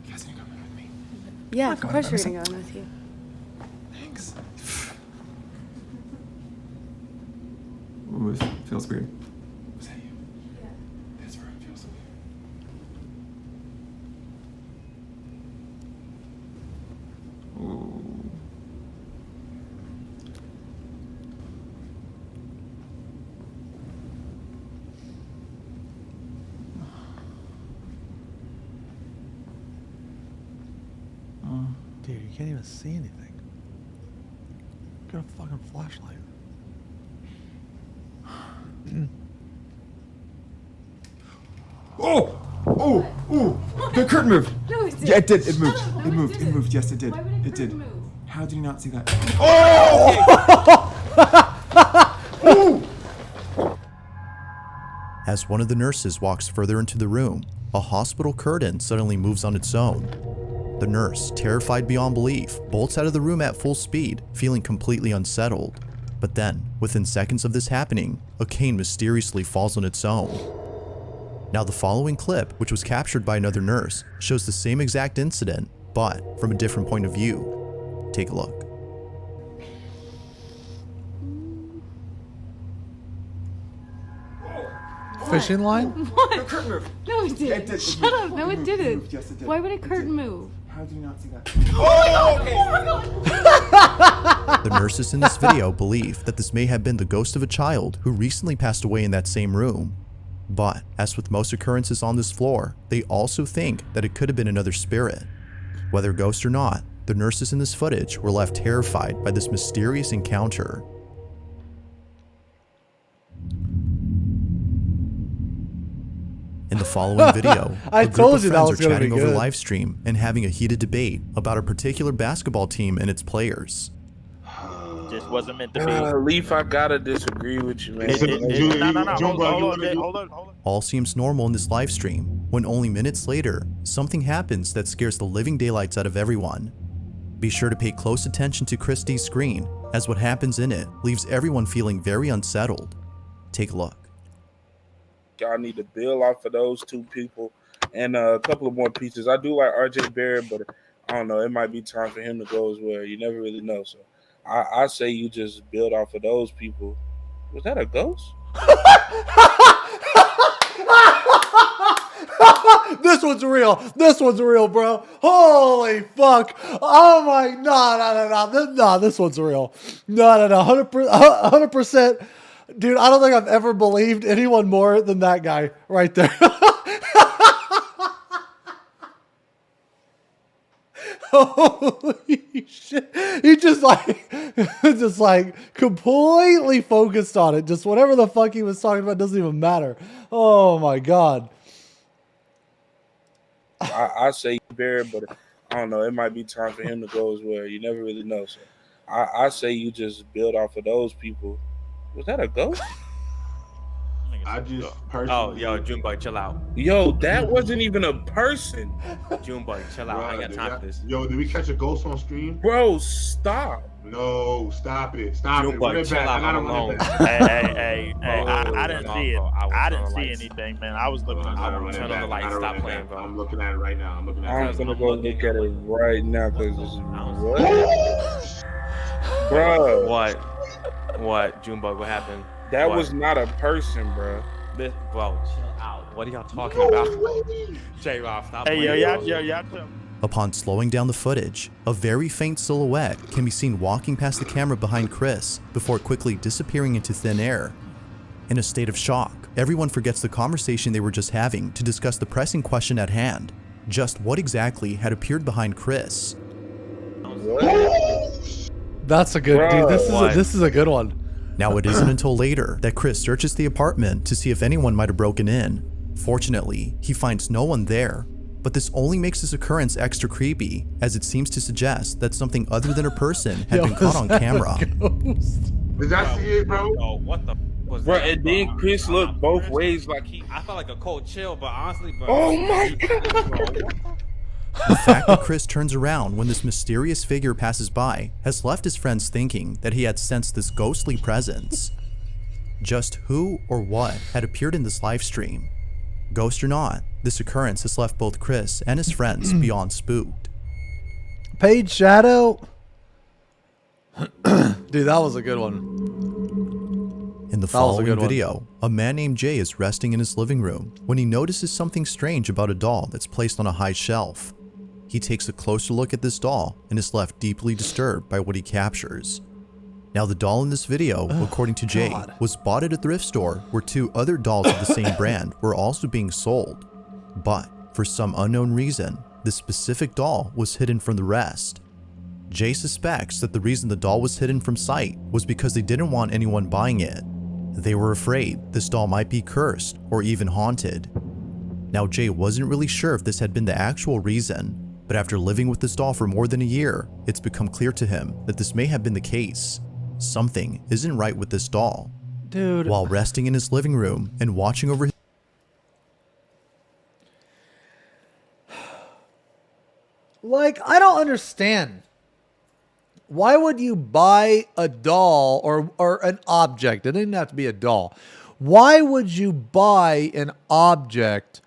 You guys need to come in with me. Yeah, of course you're gonna go in with you. Thanks. Ooh, this feels weird. Was that you? Yeah. This room feels weird. You can't even see anything. Get a fucking flashlight. Oh! Oh! Oh! The curtain moved! No, it didn't. Yeah, it did. It moved. Shut up. It moved. No, It moved. Yes, it did. Why would a It did. curtain move? How did you not see that? As one of the nurses walks further into the room, a hospital curtain suddenly moves on its own. The nurse, terrified beyond belief, bolts out of the room at full speed, feeling completely unsettled. But then, within seconds of this happening, a cane mysteriously falls on its own. Now the following clip, which was captured by another nurse, shows the same exact incident, but from a different point of view. Take a look. Fishing line? What? The curtain moved. No, it didn't. It did. Shut up. No, it moved. didn't. It moved. Yes, it did. Why would a It curtain did. move? How did you not see that? Oh my god! The nurses in this video believe that this may have been the ghost of a child who recently passed away in that same room. But, as with most occurrences on this floor, they also think that it could have been another spirit. Whether ghost or not, the nurses in this footage were left terrified by this mysterious encounter. In the following video, I a group told of you that friends was are gonna be chatting over good. live stream and having a heated debate about a particular basketball team and its players. Just wasn't meant to be. Leaf, I gotta disagree with you, man. Hold on. All seems normal in this live stream, when only minutes later, something happens that scares the living daylights out of everyone. Be sure to pay close attention to Christie's screen, as what happens in it leaves everyone feeling very unsettled. Take a look. Y'all need to build off of those two people and a couple of more pieces. I do like RJ Barrett, but I don't know. It might be time for him to go as well. You never really know. So I say you just build off of those people. Was that a ghost? This one's real. This one's real, bro. Holy fuck. Oh my, no, this one's real. No, 100%. Dude, I don't think I've ever believed anyone more than that guy right there. Holy shit. He just like completely focused on it. Just whatever the fuck he was talking about doesn't even matter. Oh my god. I say Barrett, but I don't know. It might be time for him to go as well. You never really know. So I say you just build off of those people. Was that a ghost? I just personally. Oh, yo, Junebug, chill out. Yo, that wasn't even a person. Junebug, chill out. I ain't got time for this. Yo, did we catch a ghost on stream? Bro, stop. No, stop it. Stop it. Run Junebug, it chill back. I out. gotta I'm run alone. it back. Hey, I didn't see it. I didn't see anything, man. I was looking. I I turn on the light. Stop playing, bro. I'm looking at it right now. I'm looking at I'm it. gonna go look at it right now because what? Bro. What? Junebug, what happened? That What? was not a person, bro. Bro, chill out. What are y'all talking about? J-Rob, stop playing. Hey, y'all. Upon slowing down the footage, a very faint silhouette can be seen walking past the camera behind Chris before quickly disappearing into thin air. In a state of shock, everyone forgets the conversation they were just having to discuss the pressing question at hand. Just what exactly had appeared behind Chris? That's a good dude. This is a good one. Now it isn't until later that Chris searches the apartment to see if anyone might have broken in. Fortunately, he finds no one there, but this only makes this occurrence extra creepy, as it seems to suggest that something other than a person had been caught on camera. Did I see it, bro? Oh, what the was Bro, that? and then Chris looked both ways like he. I felt like a cold chill, but honestly, bro. Oh my god. The fact that Chris turns around when this mysterious figure passes by has left his friends thinking that he had sensed this ghostly presence. Just who or what had appeared in this live stream? Ghost or not, this occurrence has left both Chris and his friends beyond spooked. Paid Shadow. Dude, that was a good one. In the following video, a man named Jay is resting in his living room when he notices something strange about a doll that's placed on a high shelf. He takes a closer look at this doll and is left deeply disturbed by what he captures. Now the doll in this video, according to Jay, was bought at a thrift store where two other dolls of the same brand were also being sold. But for some unknown reason, this specific doll was hidden from the rest. Jay suspects that the reason the doll was hidden from sight was because they didn't want anyone buying it. They were afraid this doll might be cursed or even haunted. Now Jay wasn't really sure if this had been the actual reason, but after living with this doll for more than a year, it's become clear to him that this may have been the case. Something isn't right with this doll. Dude. While resting in his living room and watching over his Like, I don't understand. Why would you buy a doll or an object? It didn't have to be a doll. Why would you buy an object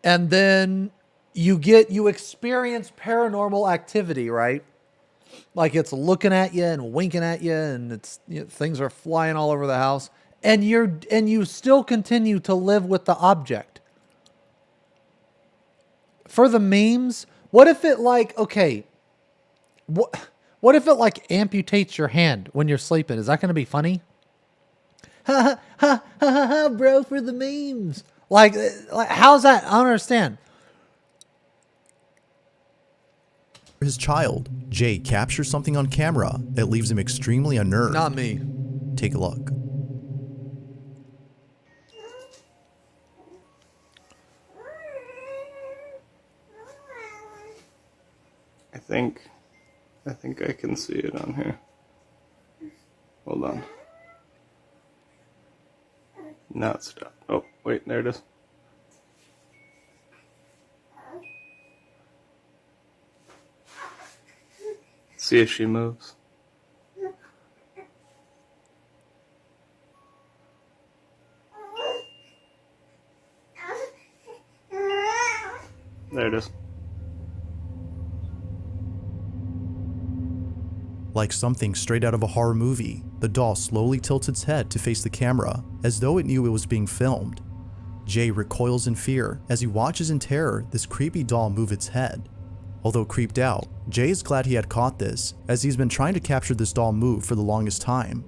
and then you experience paranormal activity, right? Like it's looking at you and winking at you and it's things are flying all over the house and you still continue to live with the object. For the memes, what if it like, okay, what if it like amputates your hand when you're sleeping? Is that going to be funny? Ha ha ha ha ha, bro, for the memes. Like how's that? I don't understand. his child, Jay captures something on camera that leaves him extremely unnerved. Not me. Take a look. I think I can see it on here. Hold on. Now it's stopped. Oh, wait, there it is. See if she moves. There it is. Like something straight out of a horror movie, the doll slowly tilts its head to face the camera, as though it knew it was being filmed. Jay recoils in fear as he watches in terror this creepy doll move its head. Although creeped out, Jay is glad he had caught this, as he's been trying to capture this doll move for the longest time.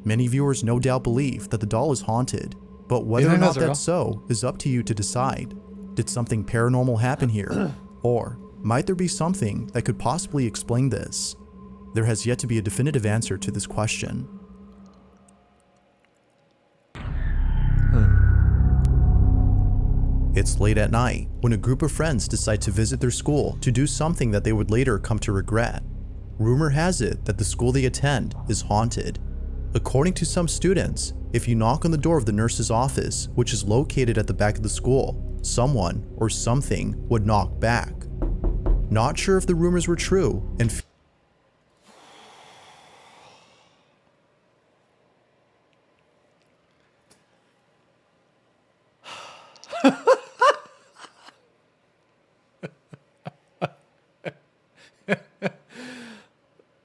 Many viewers no doubt believe that the doll is haunted, but whether or not that's so is up to you to decide. Did something paranormal happen here? Or might there be something that could possibly explain this? There has yet to be a definitive answer to this question. It's late at night when a group of friends decide to visit their school to do something that they would later come to regret. Rumor has it that the school they attend is haunted. According to some students, if you knock on the door of the nurse's office, which is located at the back of the school, someone or something would knock back. Not sure if the rumors were true, and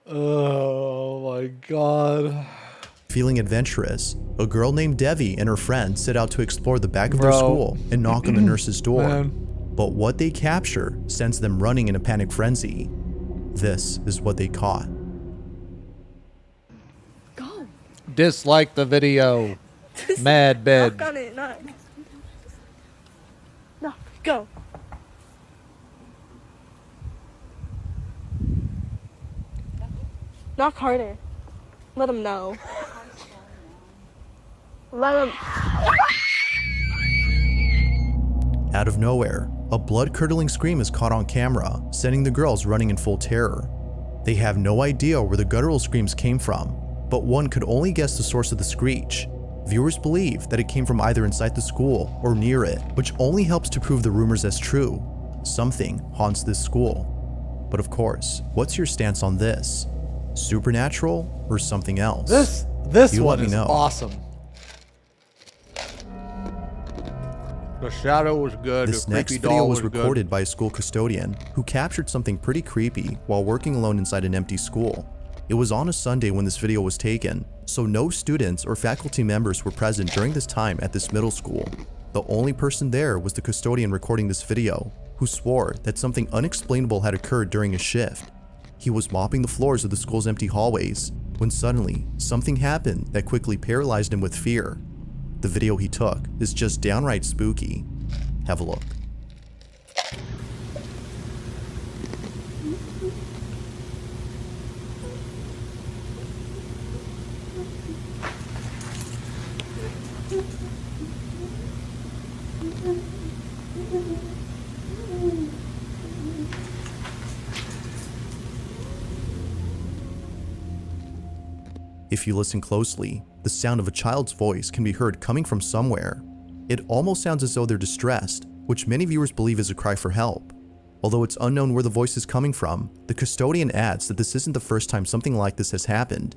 Oh my god. Feeling adventurous, a girl named Devi and her friend set out to explore the back of their school and knock on the nurse's door. But what they capture sends them running in a panic frenzy. This is what they caught. Go. Dislike the video. Mad bed. Knock on it, knock. No, go. Knock harder. Let him know. Let him. Out of nowhere, a blood-curdling scream is caught on camera, sending the girls running in full terror. They have no idea where the guttural screams came from, but one could only guess the source of the screech. Viewers believe that it came from either inside the school or near it, which only helps to prove the rumors as true. Something haunts this school. But of course, what's your stance on this? Supernatural or something else? This one is awesome. The shadow was good. This the next creepy video doll was recorded good. by a school custodian who captured something pretty creepy while working alone inside an empty school. It was on a Sunday when this video was taken, so no students or faculty members were present during this time at this middle school. The only person there was the custodian recording this video, who swore that something unexplainable had occurred during his shift. He was mopping the floors of the school's empty hallways when suddenly something happened that quickly paralyzed him with fear. The video he took is just downright spooky. Have a look. If you listen closely, the sound of a child's voice can be heard coming from somewhere. It almost sounds as though they're distressed, which many viewers believe is a cry for help. Although it's unknown where the voice is coming from, the custodian adds that this isn't the first time something like this has happened.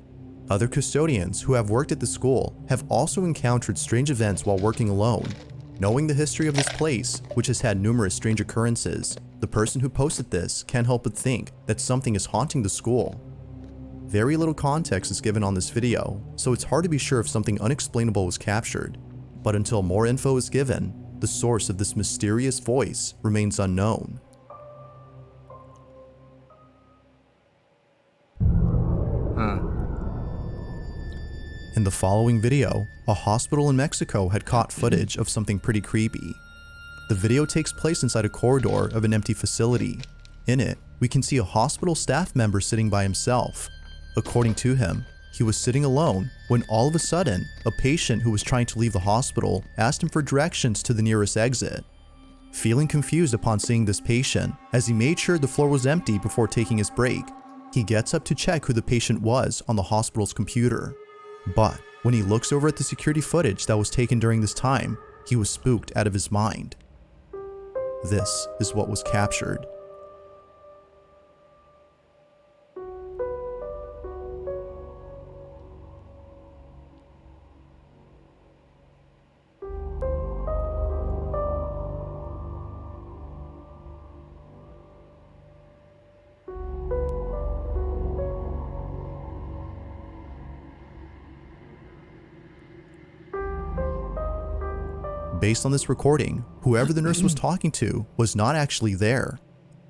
Other custodians who have worked at the school have also encountered strange events while working alone. Knowing the history of this place, which has had numerous strange occurrences, the person who posted this can't help but think that something is haunting the school. Very little context is given on this video, so it's hard to be sure if something unexplainable was captured. But until more info is given, the source of this mysterious voice remains unknown. In the following video, a hospital in Mexico had caught footage of something pretty creepy. The video takes place inside a corridor of an empty facility. In it, we can see a hospital staff member sitting by himself. According to him, he was sitting alone when all of a sudden, a patient who was trying to leave the hospital asked him for directions to the nearest exit. Feeling confused upon seeing this patient, as he made sure the floor was empty before taking his break, he gets up to check who the patient was on the hospital's computer. But when he looks over at the security footage that was taken during this time, he was spooked out of his mind. This is what was captured. Based on this recording, whoever the nurse was talking to was not actually there.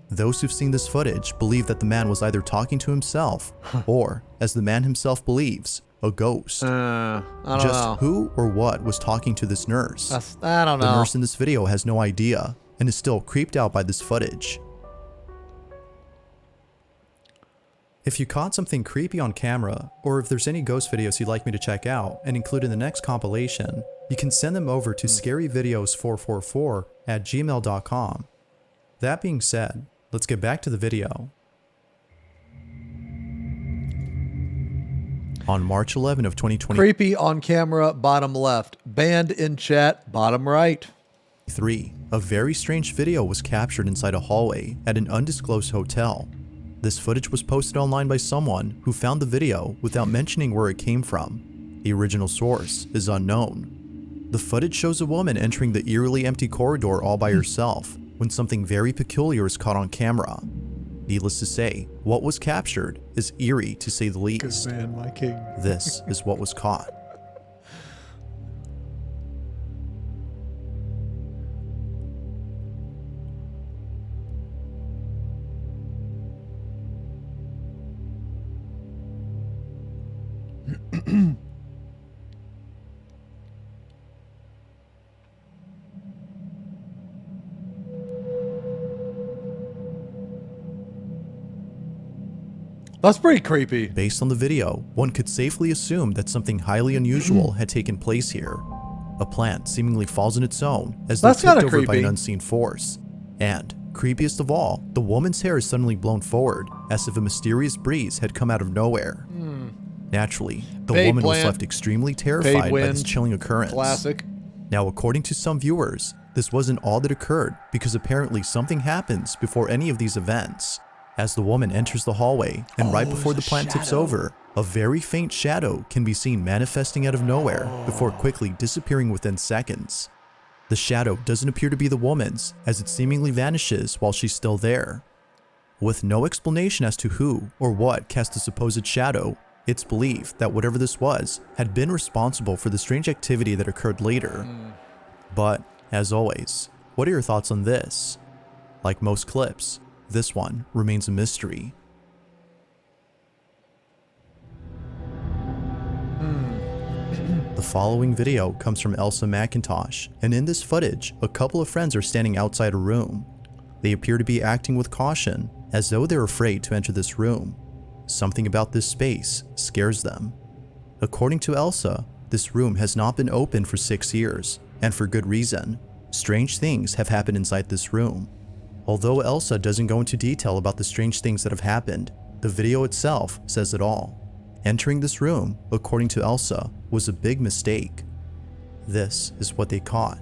Those who've seen this footage believe that the man was either talking to himself or, as the man himself believes, a ghost. I don't know. Who or what was talking to this nurse? I don't know. The nurse in this video has no idea and is still creeped out by this footage. If you caught something creepy on camera, or if there's any ghost videos you'd like me to check out and include in the next compilation, you can send them over to scaryvideos444@gmail.com. That being said, let's get back to the video. On March 11 of 2020, Creepy on camera, bottom left. Banned in chat, bottom right. A very strange video was captured inside a hallway at an undisclosed hotel. This footage was posted online by someone who found the video without mentioning where it came from. The original source is unknown. The footage shows a woman entering the eerily empty corridor all by herself when something very peculiar is caught on camera. Needless to say, what was captured is eerie to say the least. Good man, my king. This is what was caught. That's pretty creepy. Based on the video, one could safely assume that something highly unusual had taken place here. A plant seemingly falls on its own as though tipped over by an unseen force. And, creepiest of all, the woman's hair is suddenly blown forward as if a mysterious breeze had come out of nowhere. Naturally, the woman was left extremely terrified by this chilling occurrence. Classic. Now, according to some viewers, this wasn't all that occurred because apparently something happens before any of these events. As the woman enters the hallway and right before the plant tips over, a very faint shadow can be seen manifesting out of nowhere before quickly disappearing within seconds. The shadow doesn't appear to be the woman's, as it seemingly vanishes while she's still there. With no explanation as to who or what cast the supposed shadow, it's believed that whatever this was had been responsible for the strange activity that occurred later. But, as always, what are your thoughts on this? Like most clips, this one remains a mystery. The following video comes from Elsa McIntosh, and in this footage, a couple of friends are standing outside a room. They appear to be acting with caution, as though they're afraid to enter this room. Something about this space scares them. According to Elsa, This room has not been opened for 6 years, and for good reason. Strange things have happened inside this room. Although Elsa doesn't go into detail about the strange things that have happened, the video itself says it all. Entering this room, according to Elsa, was a big mistake. This is what they caught.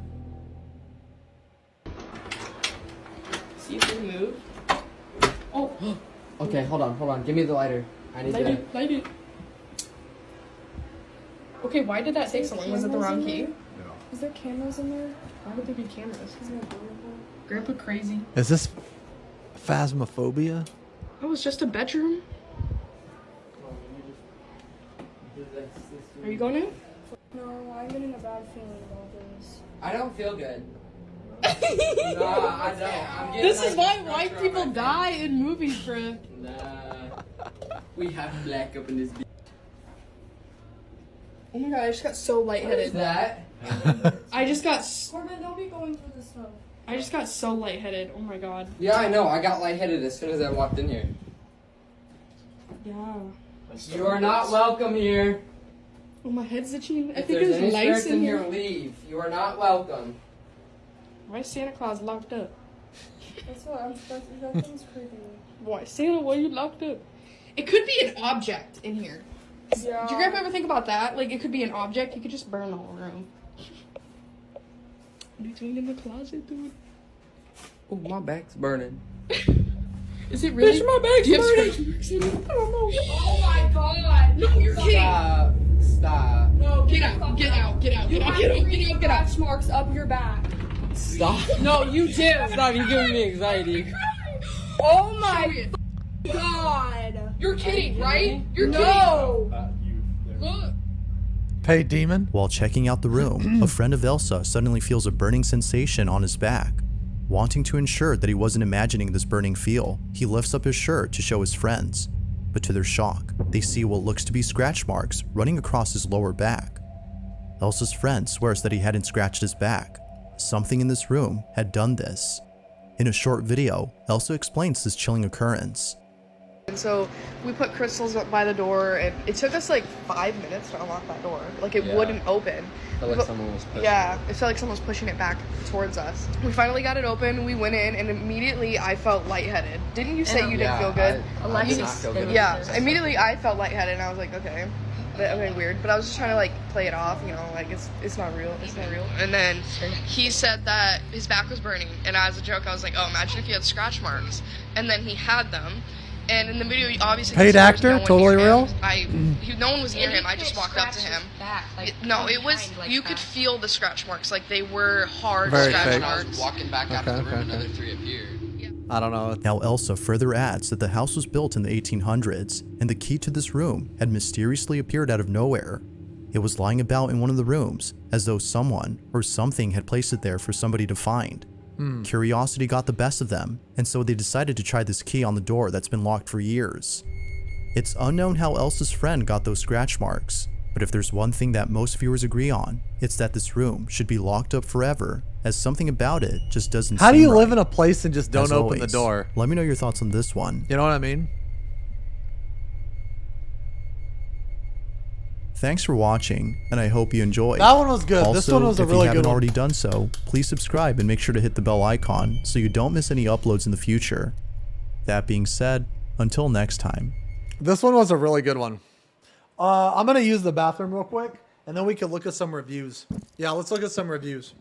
See if they move. Oh! Okay, hold on. Give me the lighter. I need to... Light it. Okay, why did that take so long? Was it the wrong key? No. Is there cameras in there? Why would there be cameras? Grandpa crazy. Is this phasmophobia? That was just a bedroom. Are you going in? No, I'm getting a bad feeling about this. I don't feel good. Nah, I don't. I'm getting This is why like white people die in movies, bro. Nah. We have black up in this bitch. Oh my god, I just got so lightheaded. What is that? I just got... Corbin, don't be going through this stuff. I just got so lightheaded. Oh my god. Yeah, I know. I got lightheaded as soon as I walked in here. Yeah. You are not welcome here. Oh, my head's itching. I If think there's it any was nice spirits in here. leave. You are not welcome. Why is Santa Claus locked up? That's that sounds creepy. Why, Santa, why are you locked up? It could be an object in here. Yeah. Did your grandpa ever think about that? Like, it could be an object. You could just burn the whole room. Between in the closet, dude. Oh, my back's burning. Is it really? Bitch, my back's Do you have burning. scratch marks in it? I don't know. Oh my god! No, you're kidding. Stop. No, Get out. Get out. Get out. You Get out. have Get out. 3 Get out. Get out. scratch marks up your back. Stop. No, you do. Stop. You're giving me anxiety. Oh my god! You're kidding, right? You're No! kidding. Look. Hey, demon. While checking out the room, a friend of Elsa suddenly feels a burning sensation on his back. Wanting to ensure that he wasn't imagining this burning feel, he lifts up his shirt to show his friends. But to their shock, they see what looks to be scratch marks running across his lower back. Elsa's friend swears that he hadn't scratched his back. Something in this room had done this. In a short video, Elsa explains this chilling occurrence. And so we put crystals up by the door, and it took us like 5 minutes to unlock that door. Like, it wouldn't open. I felt like someone was pushing Yeah, it felt like someone was pushing it back towards us. We finally got it open, we went in, and immediately I felt lightheaded. Didn't you say you didn't feel good? I did not feel good. Yeah, immediately I felt lightheaded, and I was like, okay, weird. But I was just trying to like play it off, you know, like it's not real, it's not real. And then he said that his back was burning, and as a joke, I was like, oh, imagine if you had scratch marks. And then he had them. And in the video, obviously, Paid actor, no one totally near real. him. No one was near him. I just walked up to him. No, it was. You could feel the scratch marks, like they were hard Very scratch fake. marks. Walking back out of the room, another 3 appeared. I don't know. Now Elsa further adds that the house was built in the 1800s, and the key to this room had mysteriously appeared out of nowhere. It was lying about in one of the rooms, as though someone or something had placed it there for somebody to find. Curiosity got the best of them, and so they decided to try this key on the door that's been locked for years. It's unknown how Elsa's friend got those scratch marks, but if there's one thing that most viewers agree on, it's that this room should be locked up forever, as something about it just doesn't How seem do you right. live in a place and just don't As open the always, door? Let me know your thoughts on this one. You know what I mean? Thanks for watching, and I hope you enjoyed. That one was good. Also, This one was a if really you good haven't one. already done so, please subscribe and make sure to hit the bell icon so you don't miss any uploads in the future. That being said, until next time. This one was a really good one. I'm going to use the bathroom real quick, and then we can look at some reviews. Yeah, let's look at some reviews.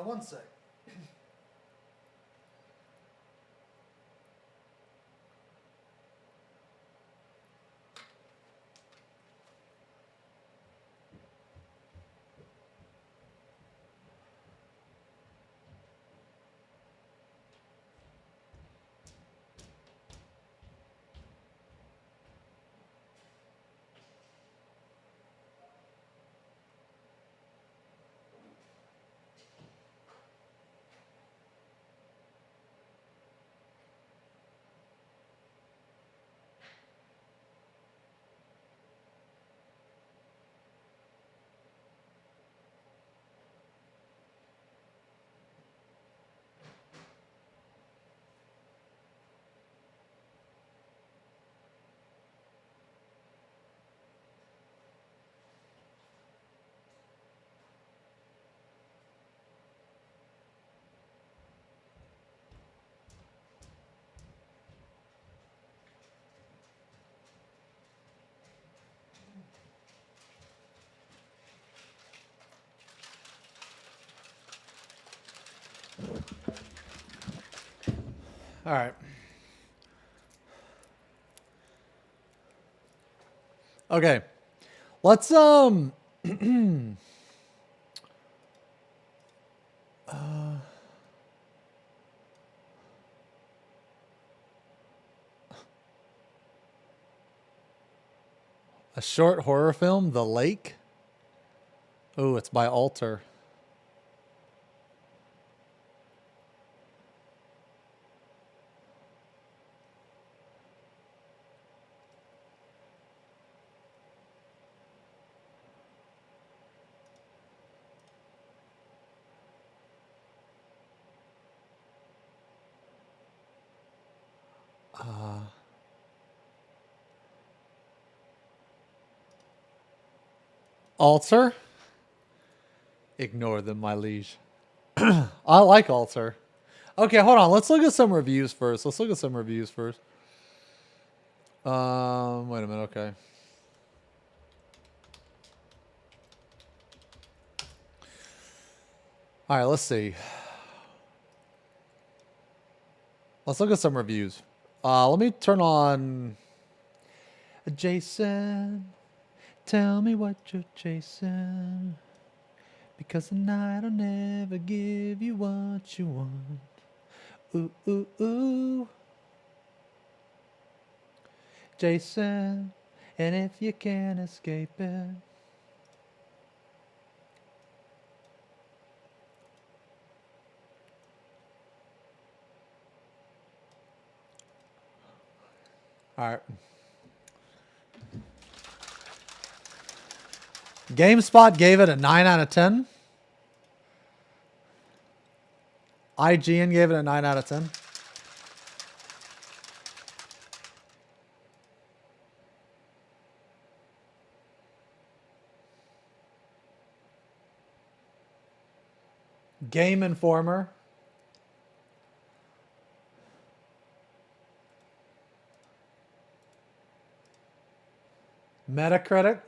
One sec. All right. Okay. Let's a short horror film, The Lake. Oh, it's by Alter. Alter? Ignore them, my liege. I like Alter. Okay, hold on. Let's look at some reviews first. Wait a minute. Okay. All right, let's see. Let's look at some reviews. Let me turn on Jason. Tell me what you're chasing. Because tonight I'll never give you what you want. Ooh, ooh, ooh. Jason, and if you can't escape it. All right. GameSpot gave it a 9 out of 10. IGN gave it a 9 out of 10. Game Informer. Metacritic.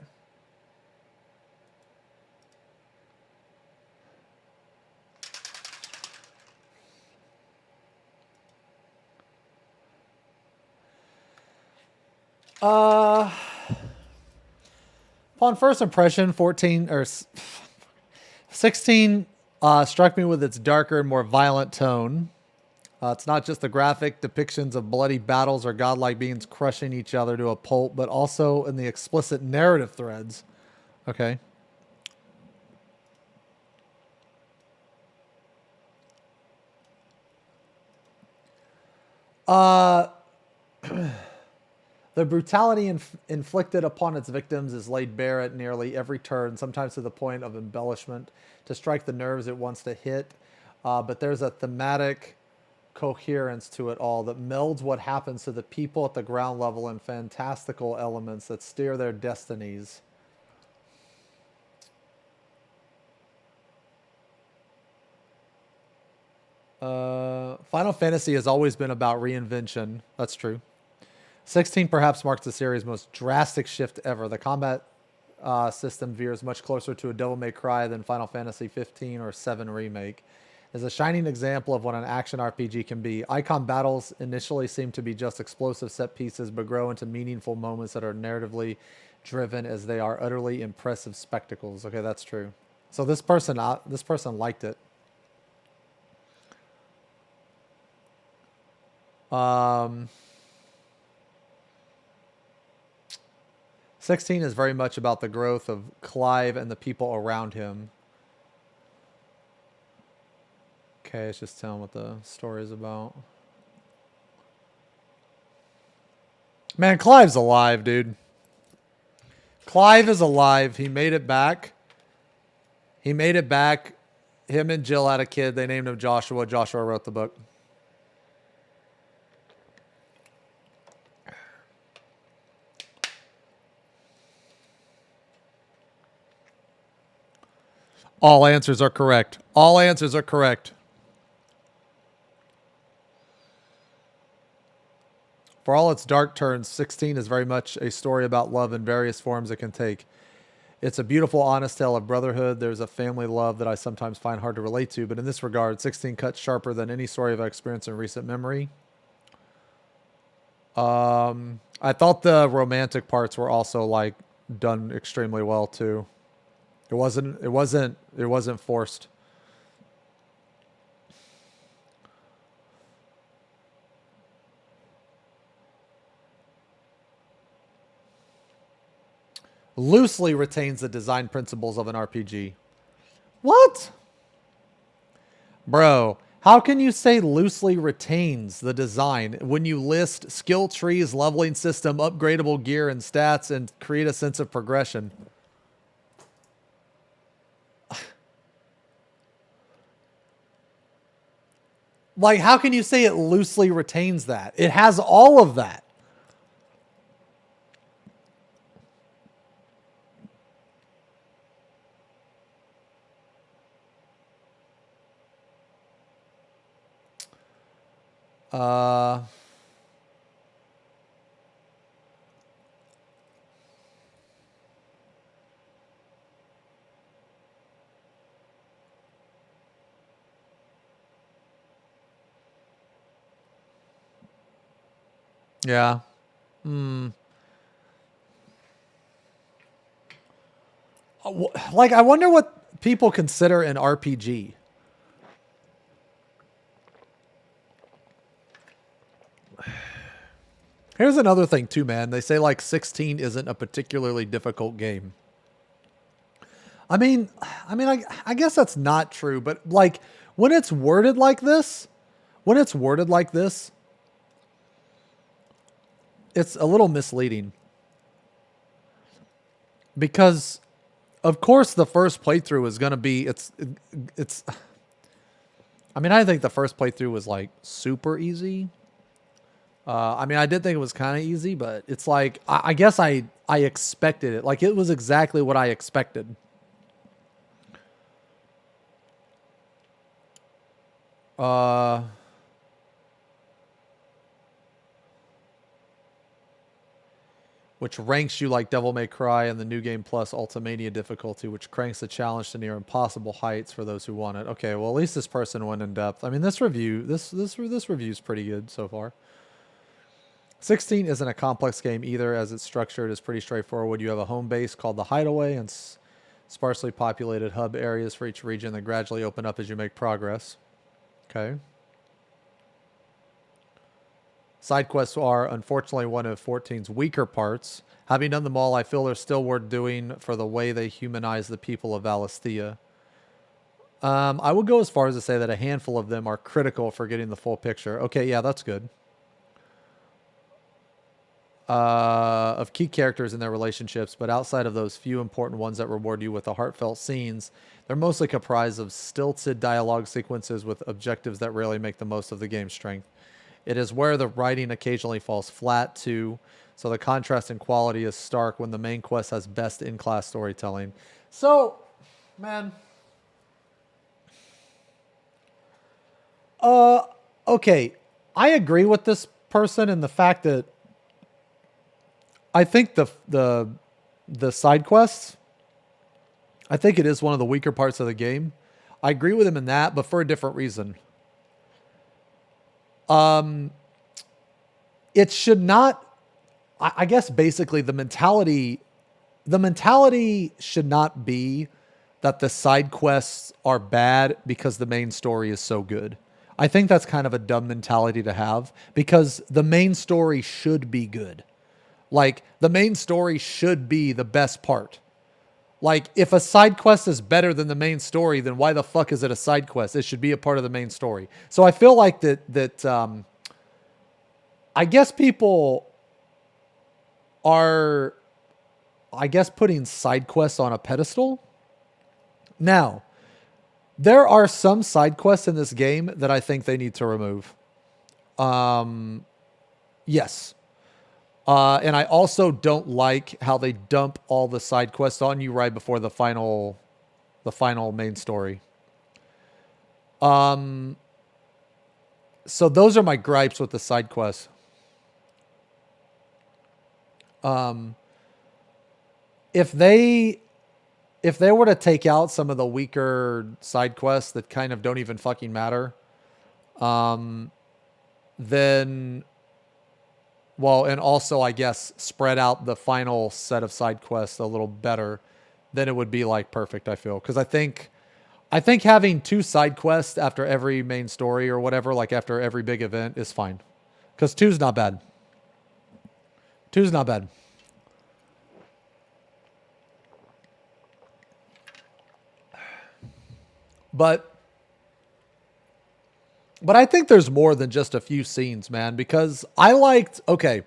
Upon first impression, 16 struck me with its darker and more violent tone. It's not just the graphic depictions of bloody battles or godlike beings crushing each other to a pulp, but also in the explicit narrative threads. Okay. The brutality inflicted upon its victims is laid bare at nearly every turn, sometimes to the point of embellishment, to strike the nerves it wants to hit. But there's a thematic coherence to it all that melds what happens to the people at the ground level and fantastical elements that steer their destinies. Final Fantasy has always been about reinvention. That's true. 16 perhaps marks the series' most drastic shift ever. The combat system veers much closer to a Devil May Cry than Final Fantasy 15 or 7 Remake. is a shining example of what an action RPG can be. Icon battles initially seem to be just explosive set pieces, but grow into meaningful moments that are narratively driven as they are utterly impressive spectacles. Okay, that's true. So this person liked it. 16 is very much about the growth of Clive and the people around him. Okay, it's just telling what the story is about. Man, Clive's alive, dude. Clive is alive. He made it back. He made it back. Him and Jill had a kid. They named him Joshua. Joshua wrote the book. All answers are correct. All answers are correct. For all its dark turns, 16 is very much a story about love in various forms it can take. It's a beautiful, honest tale of brotherhood. There's a family love that I sometimes find hard to relate to, but in this regard, 16 cuts sharper than any story I've experienced in recent memory. I thought the romantic parts were also like done extremely well too. It wasn't forced. Loosely retains the design principles of an RPG. What? Bro, how can you say loosely retains the design when you list skill trees, leveling system, upgradable gear and stats, and create a sense of progression? Like, how can you say it loosely retains that? It has all of that. Yeah. Like, I wonder what people consider an RPG. Here's another thing too, man. They say like 16 isn't a particularly difficult game. I mean, I guess that's not true, but like when it's worded like this, it's a little misleading. Because of course the first playthrough is going to be, I mean, I think the first playthrough was like super easy. I mean, I did think it was kind of easy, but it's like, I guess I expected it. Like, it was exactly what I expected. Which ranks you like Devil May Cry and the New Game Plus Ultimania difficulty, which cranks the challenge to near impossible heights for those who want it. Okay, well, at least this person went in depth. I mean, this review is pretty good so far. 16 isn't a complex game either, as it's structured is pretty straightforward. You have a home base called the Hideaway and sparsely populated hub areas for each region that gradually open up as you make progress. Okay. Side quests are, unfortunately, one of 14's weaker parts. Having done them all, I feel they're still worth doing for the way they humanize the people of Valisthea. I would go as far as to say that a handful of them are critical for getting the full picture. Okay, yeah, that's good. Of key characters and their relationships, but outside of those few important ones that reward you with the heartfelt scenes, they're mostly comprised of stilted dialogue sequences with objectives that rarely make the most of the game's strength. It is where the writing occasionally falls flat too, so the contrast in quality is stark when the main quest has best in-class storytelling. So, man. Okay. I agree with this person in the fact that I think the side quests, I think it is one of the weaker parts of the game. I agree with him in that, but for a different reason. It should not, I guess basically the mentality should not be that the side quests are bad because the main story is so good. I think that's kind of a dumb mentality to have, because the main story should be good. Like, the main story should be the best part. Like, if a side quest is better than the main story, then why the fuck is it a side quest? It should be a part of the main story. So I feel like that I guess people are, putting side quests on a pedestal. Now, there are some side quests in this game that I think they need to remove. Yes. And I also don't like how they dump all the side quests on you right before the final main story. So those are my gripes with the side quests. If they were to take out some of the weaker side quests that kind of don't even fucking matter, then, well, and also I guess spread out the final set of side quests a little better, then it would be like perfect, I feel. Because I think having 2 side quests after every main story or whatever, like after every big event, is fine. Because 2's not bad. 2's not bad. But I think there's more than just a few scenes, man, because I liked, okay,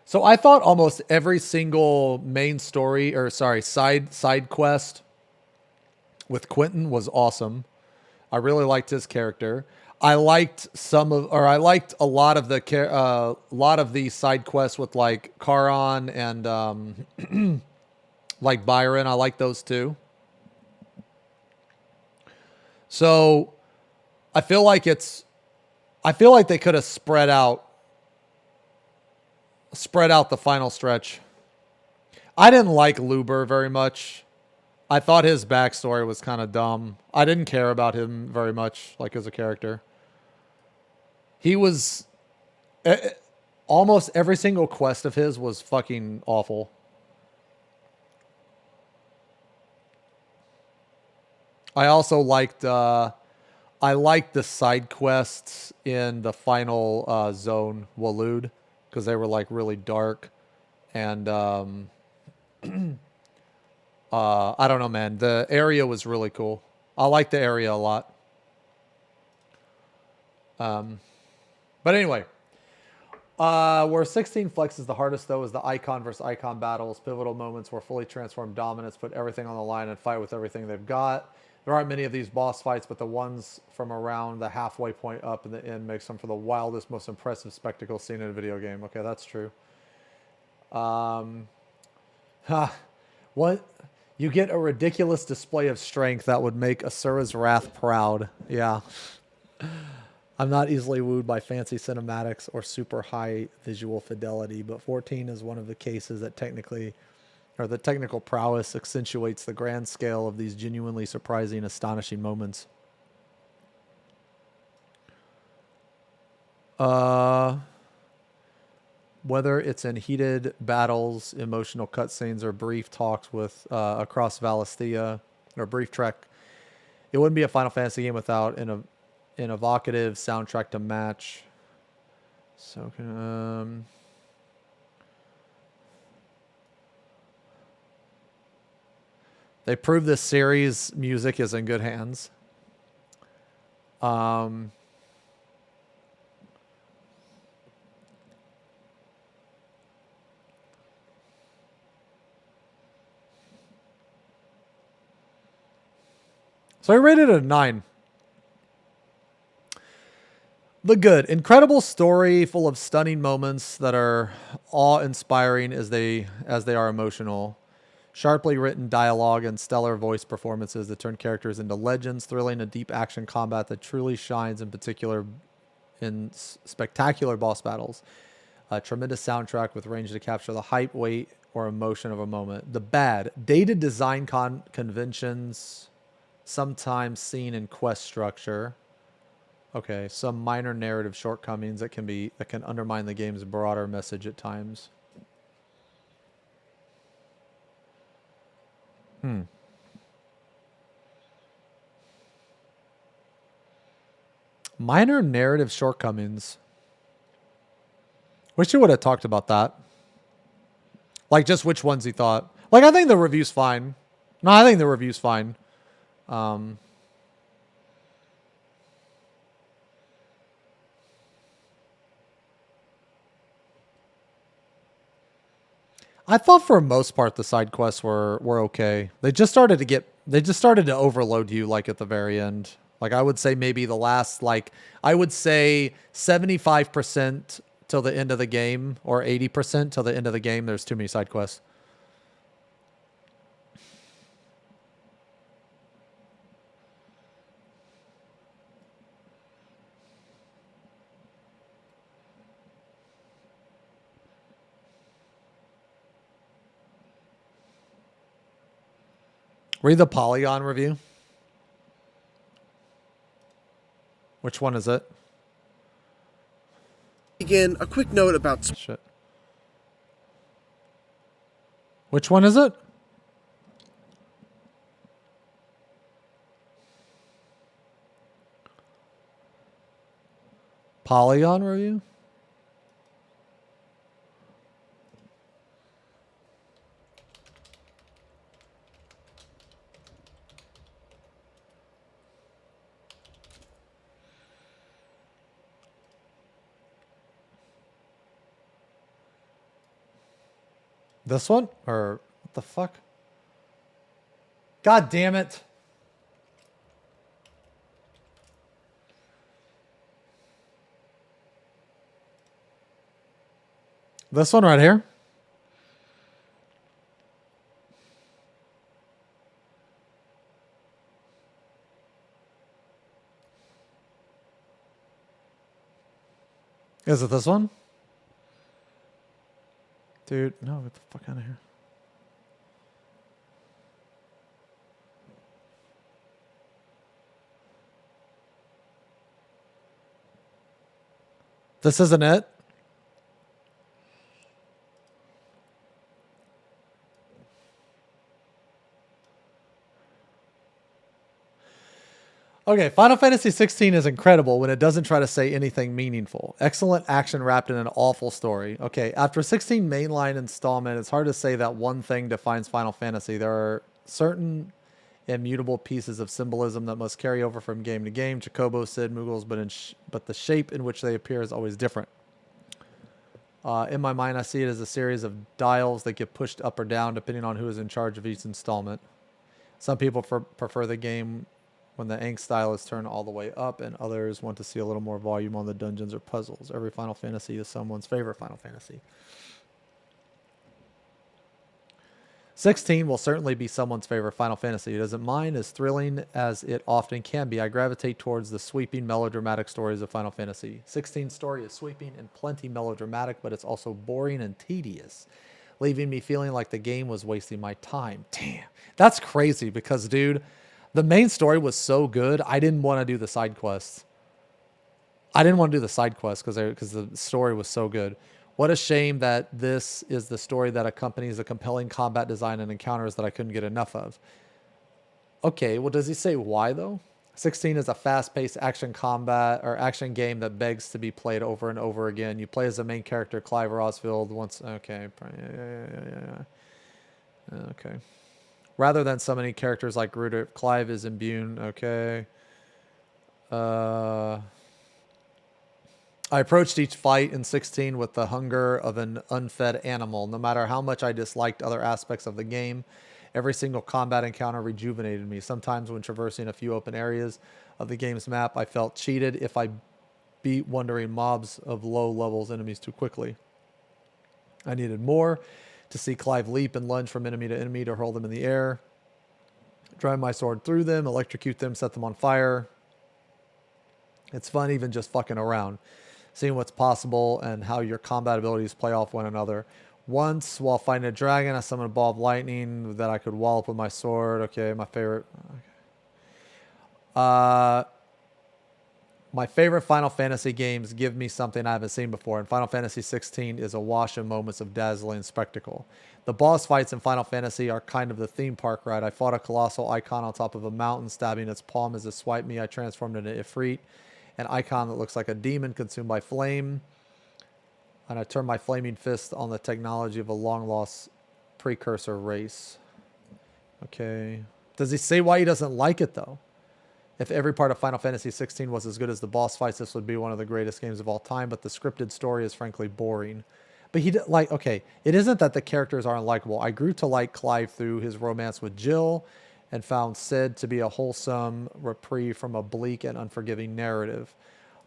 so I thought almost every single main story, or sorry, side quest with Quentin was awesome. I really liked his character. I liked a lot of the side quests with like Charon and like Byron. I like those too. So I feel like they could have spread out the final stretch. I didn't like Luber very much. I thought his backstory was kind of dumb. I didn't care about him very much, like as a character. He was almost every single quest of his was fucking awful. I also liked the side quests in the final zone, Walud, because they were like really dark, and I don't know, man. The area was really cool. I like the area a lot. But anyway, where 16 Flex is the hardest, though, is the icon versus icon battles. Pivotal moments where fully transformed dominants put everything on the line and fight with everything they've got. There aren't many of these boss fights, but the ones from around the halfway point up in the end makes them for the wildest, most impressive spectacle seen in a video game. Okay, that's true. What? You get a ridiculous display of strength that would make Asura's Wrath proud. Yeah. I'm not easily wooed by fancy cinematics or super high visual fidelity, but 14 is one of the cases that the technical prowess accentuates the grand scale of these genuinely surprising, astonishing moments. Whether it's in heated battles, emotional cutscenes, or brief talks with across Valisthea, or brief trek, it wouldn't be a Final Fantasy game without an evocative soundtrack to match. So, they prove this series' music is in good hands. So I rated it a 9. The good. Incredible story full of stunning moments that are awe-inspiring as they are emotional. Sharply written dialogue and stellar voice performances that turn characters into legends, thrilling and deep action combat that truly shines in particular in spectacular boss battles. A tremendous soundtrack with range to capture the hype, weight, or emotion of a moment. The bad. Dated design conventions sometimes seen in quest structure. Okay, some minor narrative shortcomings that can undermine the game's broader message at times. Minor narrative shortcomings. Wish you would have talked about that. Like, just which ones he thought. Like, I think the review's fine. No, I think the review's fine. I thought for most part the side quests were okay. They just started to overload you like at the very end. Like I would say maybe the last I would say 75% till the end of the game or 80% till the end of the game there's too many side quests. Read the Polygon review. Which one is it? Again, a quick note about... Shit. Which one is it? Polygon review? This one? Or what the fuck? God damn it. This one right here? Is it this one? Dude, no, get the fuck out of here. This isn't it? Okay, Final Fantasy XVI is incredible when it doesn't try to say anything meaningful. Excellent action wrapped in an awful story. Okay, after 16 mainline installment, it's hard to say that one thing defines Final Fantasy. There are certain immutable pieces of symbolism that must carry over from game to game. Chocobo, Sid, Moogles, but the shape in which they appear is always different. In my mind, I see it as a series of dials that get pushed up or down depending on who is in charge of each installment. Some people prefer the game when the angst style is turned all the way up, and others want to see a little more volume on the dungeons or puzzles. Every Final Fantasy is someone's favorite Final Fantasy. 16 will certainly be someone's favorite Final Fantasy. It isn't mine, as thrilling as it often can be. I gravitate towards the sweeping melodramatic stories of Final Fantasy. 16's story is sweeping and plenty melodramatic, but it's also boring and tedious, leaving me feeling like the game was wasting my time. Damn, that's crazy because, dude, the main story was so good, I didn't want to do the side quests. Because the story was so good. What a shame that this is the story that accompanies the compelling combat design and encounters that I couldn't get enough of. Okay, well, does he say why, though? 16 is a fast-paced action combat or action game that begs to be played over and over again. You play as the main character, Clive Rosfield, once... Okay. Okay. Rather than so many characters like Gruder, Clive is imbued. Okay. I approached each fight in 16 with the hunger of an unfed animal. No matter how much I disliked other aspects of the game, every single combat encounter rejuvenated me. Sometimes when traversing a few open areas of the game's map, I felt cheated if I beat wandering mobs of low levels enemies too quickly. I needed more. To see Clive leap and lunge from enemy to enemy to hurl them in the air, drive my sword through them, electrocute them, set them on fire. It's fun even just fucking around, seeing what's possible and how your combat abilities play off one another. Once, while fighting a dragon, I summoned a ball of lightning that I could wallop with my sword. Okay, my favorite. Okay. My favorite Final Fantasy games give me something I haven't seen before, and Final Fantasy XVI is awash in moments of dazzling spectacle. The boss fights in Final Fantasy are kind of the theme park ride. I fought a colossal icon on top of a mountain, stabbing its palm as it swiped me. I transformed into Ifrit, an icon that looks like a demon consumed by flame. And I turned my flaming fist on the technology of a long-lost precursor race. Okay. Does he say why he doesn't like it, though? If every part of Final Fantasy XVI was as good as the boss fights, this would be one of the greatest games of all time, but the scripted story is frankly boring. But okay, it isn't that the characters are unlikable. I grew to like Clive through his romance with Jill and found Sid to be a wholesome reprieve from a bleak and unforgiving narrative.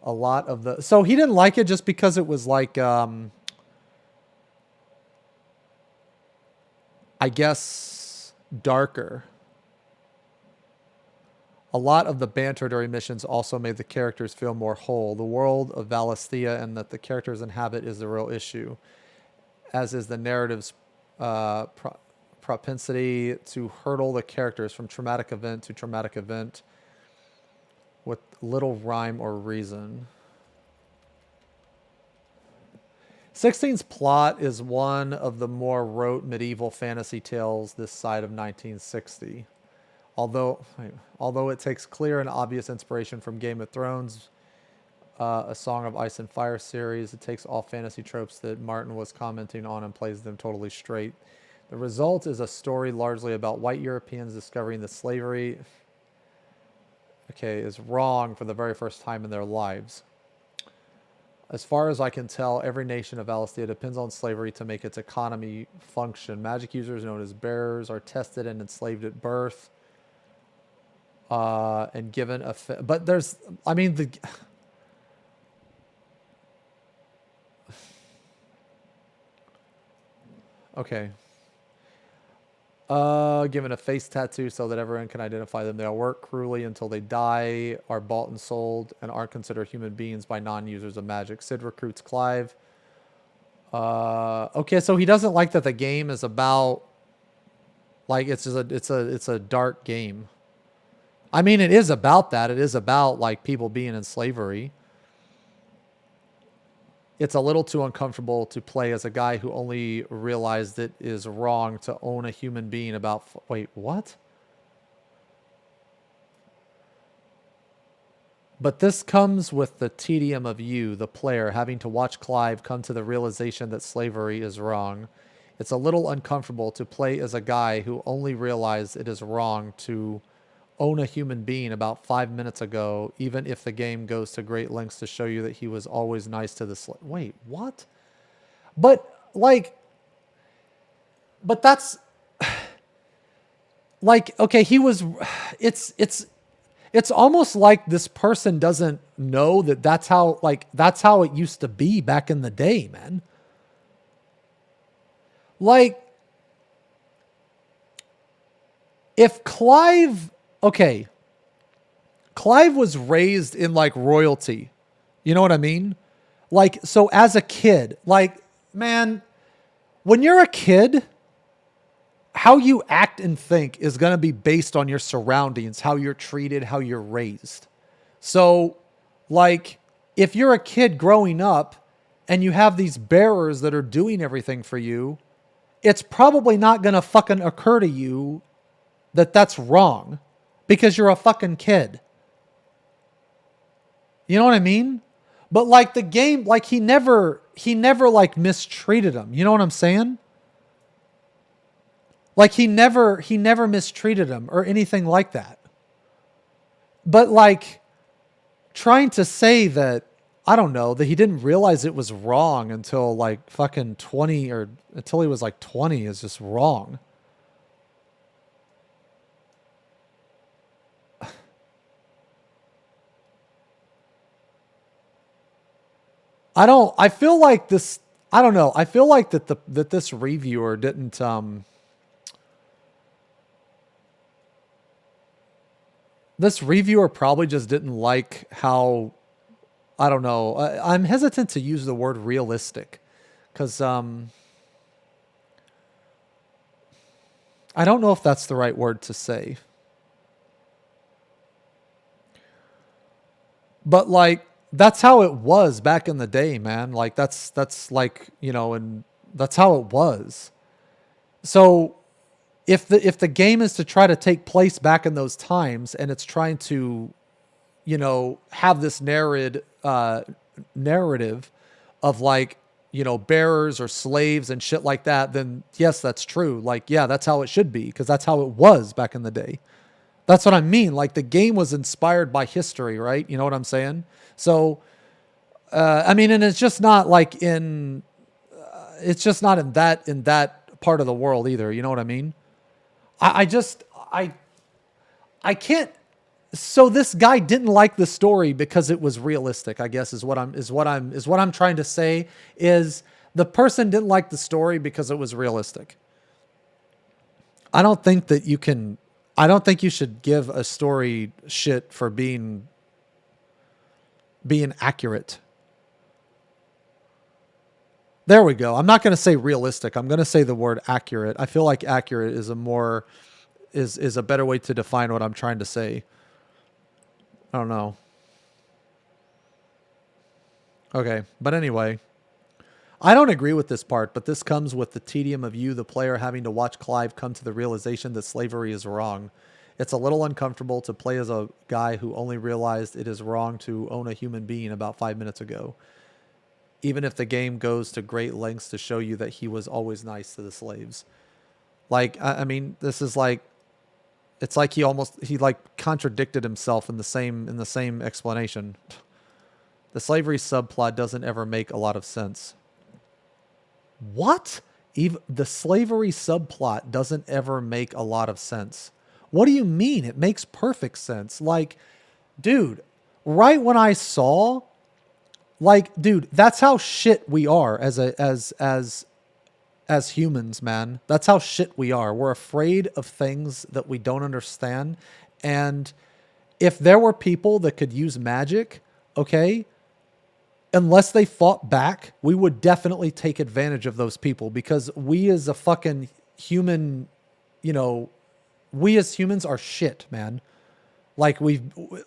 A lot of the... So he didn't like it just because it was like... I guess darker. A lot of the banter during missions also made the characters feel more whole. The world of Valisthea and that the characters inhabit is the real issue, as is the narrative's propensity to hurdle the characters from traumatic event to traumatic event with little rhyme or reason. 16's plot is one of the more rote medieval fantasy tales this side of 1960. Although it takes clear and obvious inspiration from Game of Thrones, A Song of Ice and Fire series, it takes all fantasy tropes that Martin was commenting on and plays them totally straight. The result is a story largely about white Europeans discovering that slavery, is wrong for the very first time in their lives. As far as I can tell, every nation of Valisthea depends on slavery to make its economy function. Magic users known as bearers are tested and enslaved at birth. And given but there's, I mean, okay. Given a face tattoo so that everyone can identify them. They'll work cruelly until they die, are bought and sold, and aren't considered human beings by non-users of magic. Sid recruits Clive. Okay, so he doesn't like that the game is about, like, it's a dark game. I mean, it is about that. It is about, like, people being in slavery. It's a little too uncomfortable to play as a guy who only realized it is wrong to own a human being about... Wait, what? But this comes with the tedium of you, the player, having to watch Clive come to the realization that slavery is wrong. It's a little uncomfortable to play as a guy who only realized it is wrong to own a human being about 5 minutes ago, even if the game goes to great lengths to show you that he was always nice to the wait, what? But, like, but that's, like, okay, he was, it's almost like this person doesn't know that that's how it used to be back in the day, man. Like, if Clive... Okay, Clive was raised in, like, royalty. You know what I mean? Like, so as a kid, like, man, when you're a kid, how you act and think is going to be based on your surroundings, how you're treated, how you're raised. So, like, if you're a kid growing up and you have these bearers that are doing everything for you, it's probably not going to fucking occur to you that that's wrong. Because you're a fucking kid. You know what I mean? But, like, the game, like, he never like mistreated him. You know what I'm saying? Like, he never mistreated him or anything like that. But, like, trying to say that, I don't know, that he didn't realize it was wrong until, like, fucking 20 or until he was like 20 is just wrong. I feel like this, I don't know. I feel like that this reviewer didn't, this reviewer probably just didn't like how, I don't know. I'm hesitant to use the word realistic because, I don't know if that's the right word to say. But like that's how it was back in the day, man. Like that's like, you know, and that's how it was. So if the game is to try to take place back in those times and it's trying to, you know, have this narrative of like, you know, bearers or slaves and shit like that, then yes, that's true. Like, yeah, that's how it should be because that's how it was back in the day. That's what I mean. Like the game was inspired by history, right? You know what I'm saying? So, I mean, and it's just not like it's just not in that part of the world either. You know what I mean? I can't. So this guy didn't like the story because it was realistic, I guess is what I'm trying to say is the person didn't like the story because it was realistic. I don't think you should give a story shit for being accurate. There we go. I'm not going to say realistic. I'm going to say the word accurate. I feel like accurate is is a better way to define what I'm trying to say. I don't know. Okay, but anyway, I don't agree with this part, but this comes with the tedium of you, the player, having to watch Clive come to the realization that slavery is wrong. It's a little uncomfortable to play as a guy who only realized it is wrong to own a human being about 5 minutes ago. Even if the game goes to great lengths to show you that he was always nice to the slaves. Like, I mean, this is like, it's like he like contradicted himself in the same explanation. The slavery subplot doesn't ever make a lot of sense. What? Even the slavery subplot doesn't ever make a lot of sense. What do you mean? It makes perfect sense. Like, dude, right when I saw, like, dude, that's how shit we are as humans, man. That's how shit we are. We're afraid of things that we don't understand. And if there were people that could use magic, okay, unless they fought back, we would definitely take advantage of those people because we as a fucking human, you know, we as humans are shit, man. Like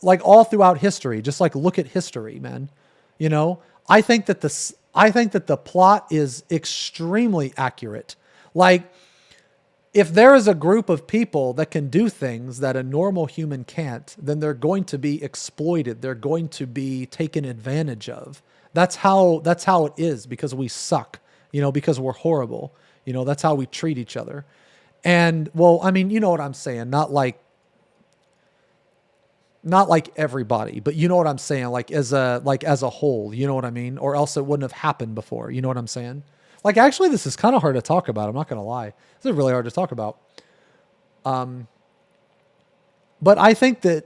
like all throughout history, just like look at history, man. You know, I think that the plot is extremely accurate. Like, if there is a group of people that can do things that a normal human can't, then they're going to be exploited. They're going to be taken advantage of. That's how it is because we suck, you know, because we're horrible. You know, that's how we treat each other. And well, I mean, you know what I'm saying? Not like everybody, but you know what I'm saying? Like as a whole, you know what I mean? Or else it wouldn't have happened before. You know what I'm saying? Like, actually, this is kind of hard to talk about. I'm not going to lie. This is really hard to talk about. But I think that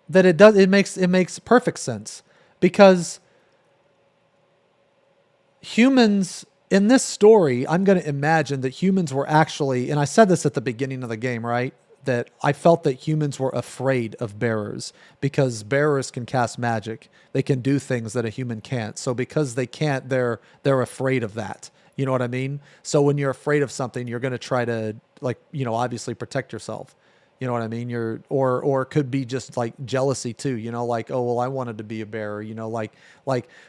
it makes perfect sense because humans in this story, I'm going to imagine that humans were actually, and I said this at the beginning of the game, right? That I felt that humans were afraid of bearers because bearers can cast magic. They can do things that a human can't. So because they can't, they're afraid of that. You know what I mean? So when you're afraid of something, you're going to try to, like, you know, obviously protect yourself. You know what I mean? Or it could be just like jealousy too, you know, like, oh, well, I wanted to be a bearer, you know, like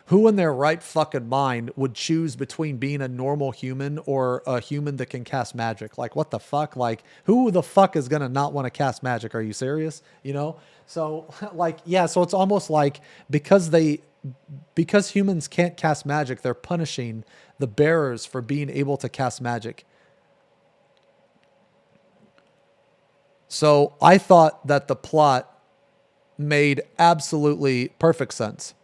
who in their right fucking mind would choose between being a normal human or a human that can cast magic? Like, what the fuck? Like, who the fuck is going to not want to cast magic? Are you serious? You know? So like, yeah, so it's almost like because humans can't cast magic, they're punishing the bearers for being able to cast magic. So I thought that the plot made absolutely perfect sense.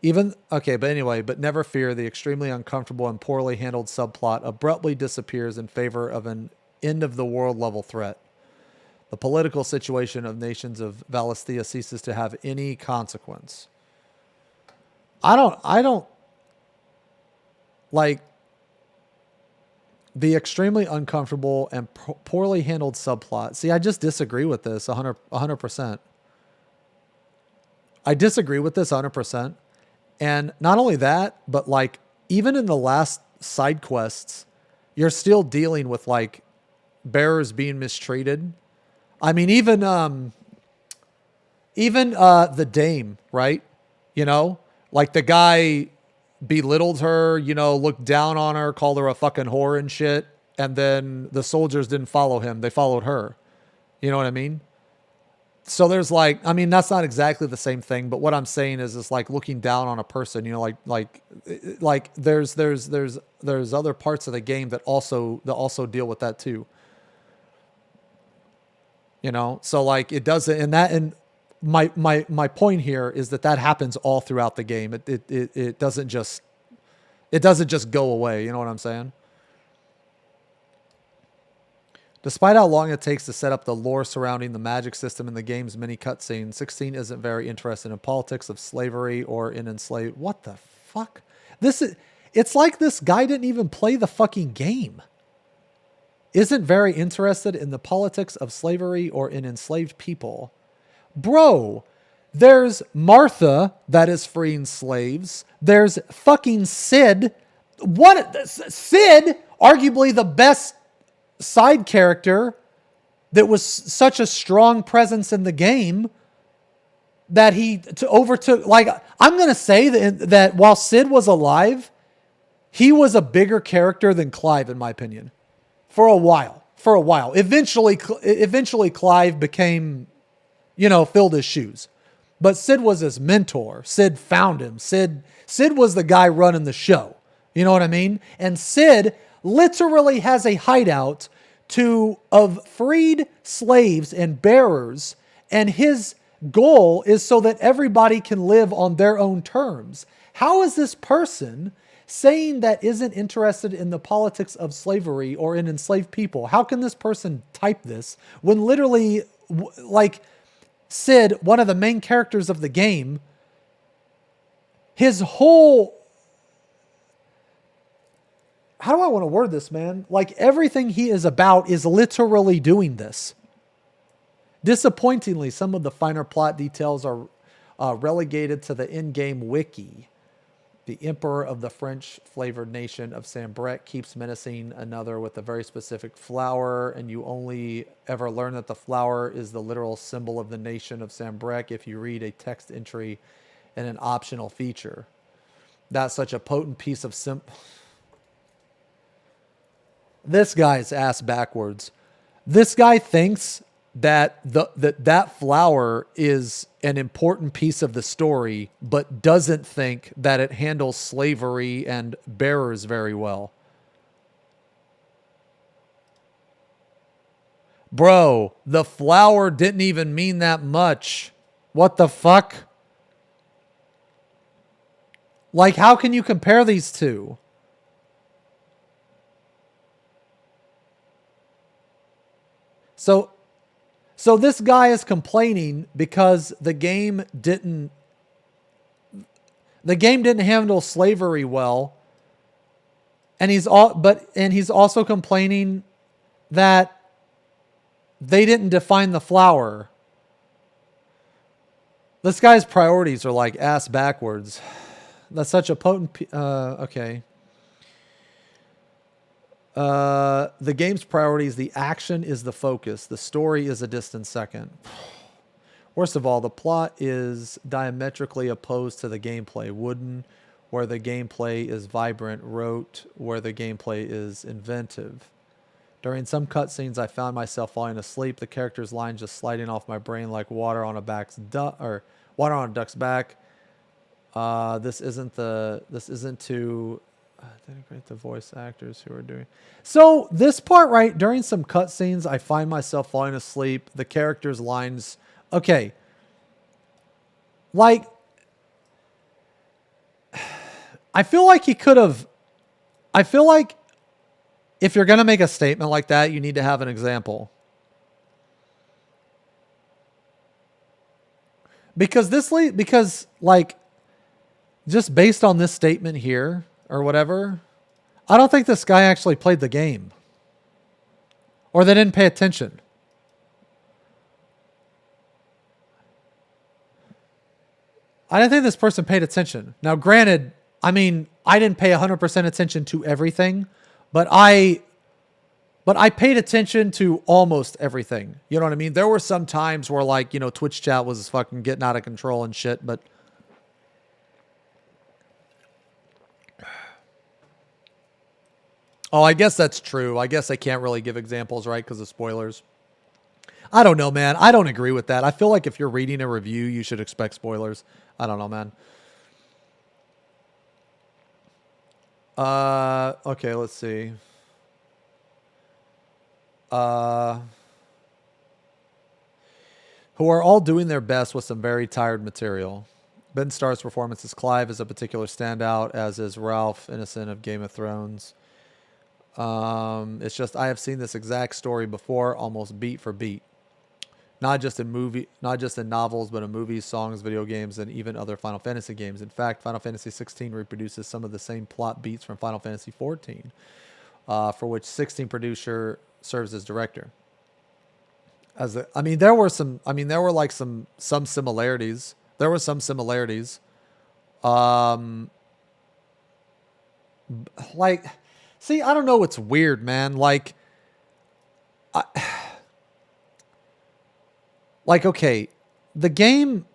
But never fear, the extremely uncomfortable and poorly handled subplot abruptly disappears in favor of an end-of-the-world level threat. The political situation of nations of Valisthea ceases to have any consequence. I don't like the extremely uncomfortable and poorly handled subplot. See, I just disagree with this 100%. I disagree with this 100%. And not only that, but like even in the last side quests, you're still dealing with like bearers being mistreated. I mean, even even the dame, right? You know, like the guy belittled her, you know, looked down on her, called her a fucking whore and shit. And then the soldiers didn't follow him. They followed her. You know what I mean? So there's like, I mean, that's not exactly the same thing, but what I'm saying is like looking down on a person, you know, like there's other parts of the game that also deal with that too. You know, so like it doesn't, and my point here is that happens all throughout the game. It doesn't just go away. You know what I'm saying? Despite how long it takes to set up the lore surrounding the magic system in the game's many cutscenes, 16 isn't very interested in politics of slavery or in enslaved. What the fuck? It's like this guy didn't even play the fucking game. Isn't very interested in the politics of slavery or in enslaved people. Bro, there's Martha that is freeing slaves. There's fucking Sid. Sid, arguably the best side character that was such a strong presence in the game that he overtook. Like, I'm going to say that while Sid was alive, he was a bigger character than Clive, in my opinion, for a while. Eventually Clive became, you know, filled his shoes. But Sid was his mentor. Sid found him. Sid was the guy running the show. You know what I mean? And Sid literally has a hideout of freed slaves and bearers, and his goal is so that everybody can live on their own terms. How is this person saying that isn't interested in the politics of slavery or in enslaved people? How can this person type this when literally, like Sid, one of the main characters of the game, his whole... How do I want to word this, man? Like, everything he is about is literally doing this. Disappointingly, some of the finer plot details are relegated to the in-game wiki. The emperor of the French-flavored nation of Sambrec keeps menacing another with a very specific flower, and you only ever learn that the flower is the literal symbol of the nation of Sambrec if you read a text entry in an optional feature. That's such a potent piece of This guy's ass backwards. This guy thinks that that flower is an important piece of the story, but doesn't think that it handles slavery and bearers very well. Bro, the flower didn't even mean that much. What the fuck? Like, how can you compare these two? So this guy is complaining because the game didn't handle slavery well, and he's also complaining that they didn't define the flower. This guy's priorities are like ass backwards. That's such a potent. Okay. The game's priorities, the action is the focus. The story is a distant second. Worst of all, the plot is diametrically opposed to the gameplay. Wooden, where the gameplay is vibrant. Rote, where the gameplay is inventive. During some cutscenes, I found myself falling asleep. The character's line just sliding off my brain like water on a duck's back. This isn't to denigrate the voice actors who are doing. So this part, right, during some cutscenes, I find myself falling asleep. The character's lines, okay, like, I feel like he could have. I feel like if you're gonna make a statement like that, you need to have an example. Because like, just based on this statement here, or whatever, I don't think this guy actually played the game. Or they didn't pay attention. I didn't think this person paid attention. Now, granted, I mean, I didn't pay 100% attention to everything, but I But I paid attention to almost everything. You know what I mean? There were some times where, like, you know, Twitch chat was fucking getting out of control and shit, but... Oh, I guess that's true. I guess I can't really give examples, right, because of spoilers. I don't know, man. I don't agree with that. I feel like if you're reading a review, you should expect spoilers. I don't know, man. Okay, let's see. Who are all doing their best with some very tired material. Ben Starr's performance as Clive is a particular standout, as is Ralph Innocent of Game of Thrones. It's just I have seen this exact story before, almost beat for beat. Not just in novels, but in movies, songs, video games, and even other Final Fantasy games. In fact, Final Fantasy XVI reproduces some of the same plot beats from Final Fantasy XIV, for which 16 producer serves as director. There were some similarities. There were some similarities. Like, see, I don't know. It's weird, man. Okay, the game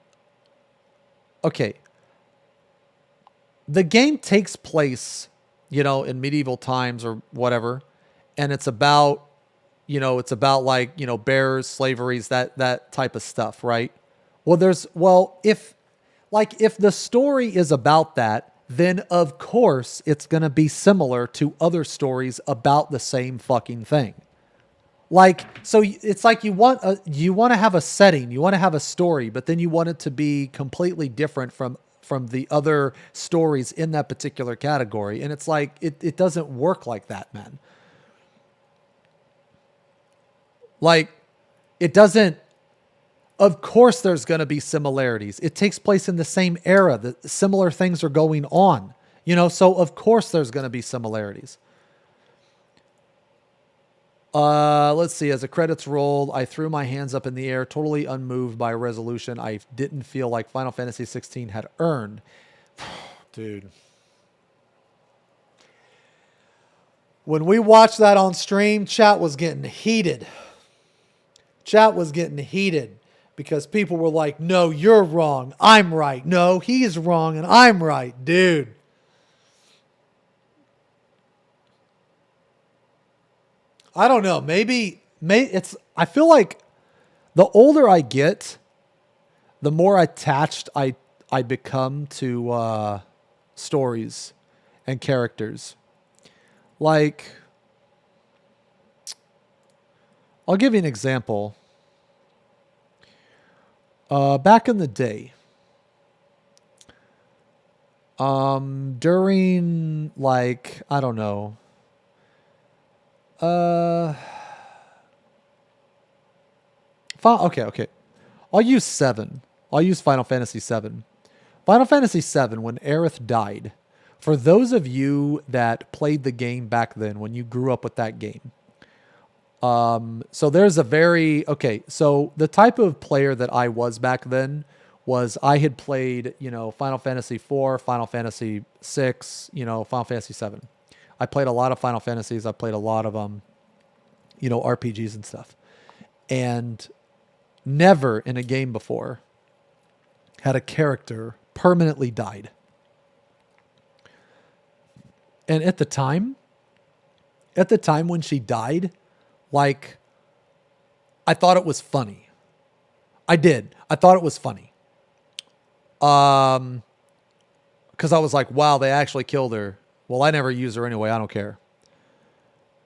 takes place, you know, in medieval times or whatever, and it's about, like, you know, bears, slaveries, that type of stuff, right? If the story is about that, then of course it's going to be similar to other stories about the same fucking thing. Like, so it's like you want to have a setting, you want to have a story, but then you want it to be completely different from the other stories in that particular category. And it's like, it doesn't work like that, man. Like, it doesn't, of course there's going to be similarities. It takes place in the same era. The similar things are going on, you know, so of course there's going to be similarities. Let's see. As the credits rolled, I threw my hands up in the air, totally unmoved by a resolution I didn't feel like Final Fantasy XVI had earned. Dude. When we watched that on stream, chat was getting heated. Chat was getting heated because people were like, no, you're wrong. I'm right. No, he's wrong and I'm right. Dude. I don't know. Maybe I feel like the older I get, the more attached I become to stories and characters. Like, I'll give you an example. Back in the day, during, like, I don't know, okay. I'll use 7. I'll use Final Fantasy VII. Final Fantasy VII, when Aerith died, for those of you that played the game back then, when you grew up with that game, so there's a so the type of player that I was back then was I had played, you know, Final Fantasy IV, Final Fantasy VI, you know, Final Fantasy VII. I played a lot of Final Fantasies. I played a lot of RPGs and stuff. And never in a game before had a character permanently died. And at the time when she died, like, I thought it was funny. I did. I thought it was funny. Because I was like, wow, they actually killed her. Well, I never use her anyway. I don't care.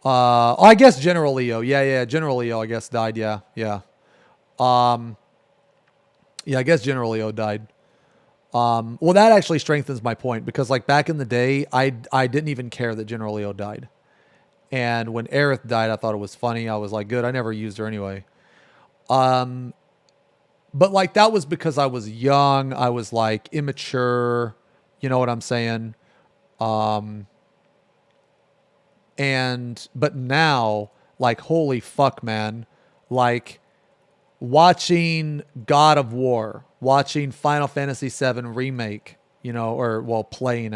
I guess General Leo. Yeah. General Leo, I guess, died. Yeah. Yeah, I guess General Leo died. Well, that actually strengthens my point because, like, back in the day, I didn't even care that General Leo died. And when Aerith died, I thought it was funny. I was like, good, I never used her anyway. But, like, that was because I was young. I was, like, immature. You know what I'm saying? But now, like, holy fuck, man. Like, watching God of War, watching Final Fantasy VII Remake, you know, playing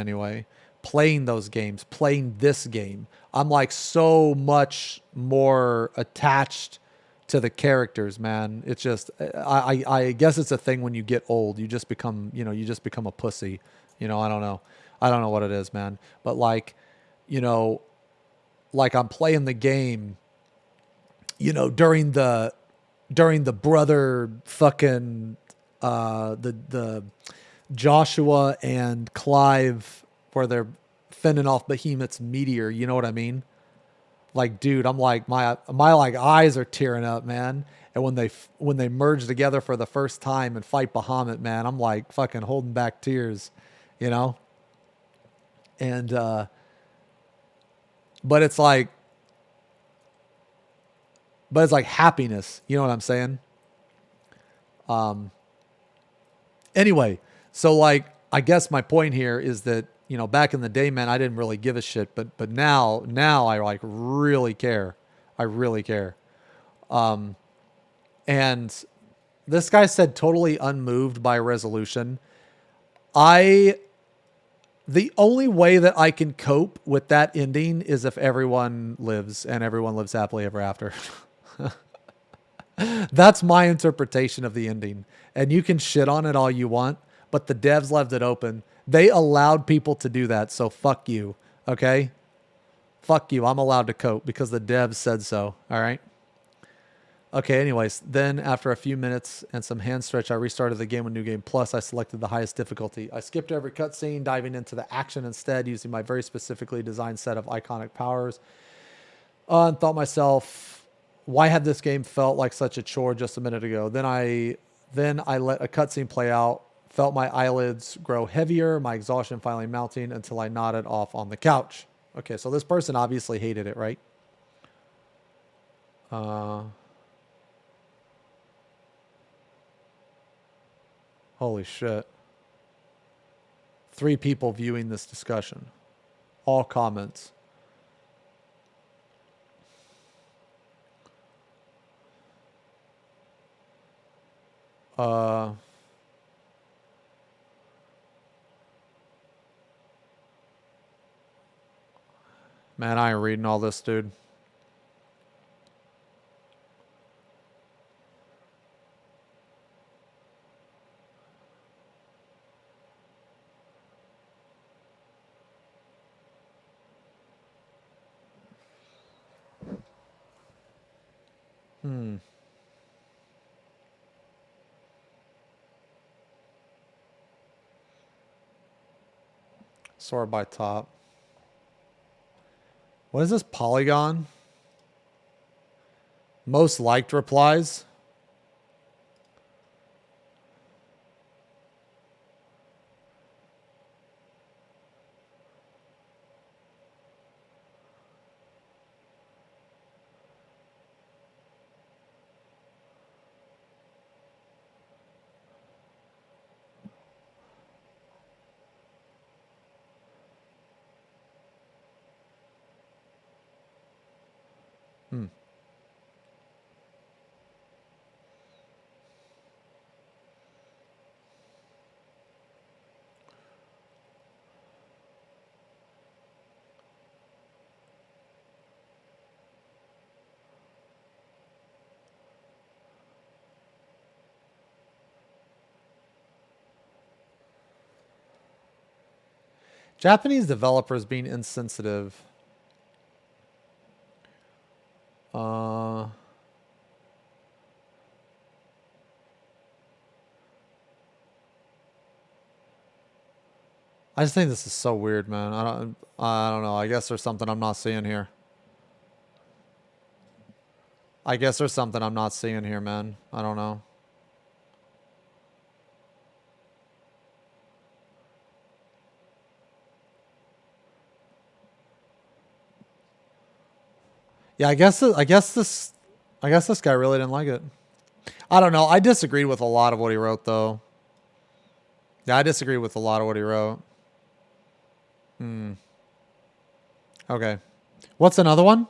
playing those games, playing this game. I'm like so much more attached to the characters, man. It's just, I guess it's a thing when you get old, you just become, you just become a pussy. I don't know. I don't know what it is, man. But like, like I'm playing the game, during the brother fucking, the Joshua and Clive, where they're fending off Behemoth's meteor. You know what I mean? Like, dude, I'm like, my like eyes are tearing up, man. And when they merge together for the first time and fight Bahamut, man, I'm like fucking holding back tears, And, but it's like happiness. You know what I'm saying? Anyway, so like, I guess my point here is that, back in the day, man, I didn't really give a shit, but now I like really care. I really care. And this guy said totally unmoved by resolution. The only way that I can cope with that ending is if everyone lives and everyone lives happily ever after. That's my interpretation of the ending. And you can shit on it all you want, but the devs left it open. They allowed people to do that, so fuck you, okay? Fuck you, I'm allowed to cope because the devs said so, all right? Okay, anyways, then after a few minutes and some hand stretch, I restarted the game with New Game Plus. I selected the highest difficulty. I skipped every cutscene, diving into the action instead, using my very specifically designed set of iconic powers. And thought myself, why had this game felt like such a chore just a minute ago? Then I let a cutscene play out, felt my eyelids grow heavier, my exhaustion finally mounting until I nodded off on the couch. Okay, so this person obviously hated it, right? Holy shit. 3 people viewing this discussion. All comments. Man, I ain't reading all this, dude. Sort by top. What is this? Polygon? Most liked replies? Japanese developers being insensitive. I just think this is so weird, man. I don't know. I guess there's something I'm not seeing here. I guess there's something I'm not seeing here, man. I don't know. Yeah, I guess this guy really didn't like it. I don't know. I disagreed with a lot of what he wrote, though. Yeah, I disagree with a lot of what he wrote. Okay. What's another one?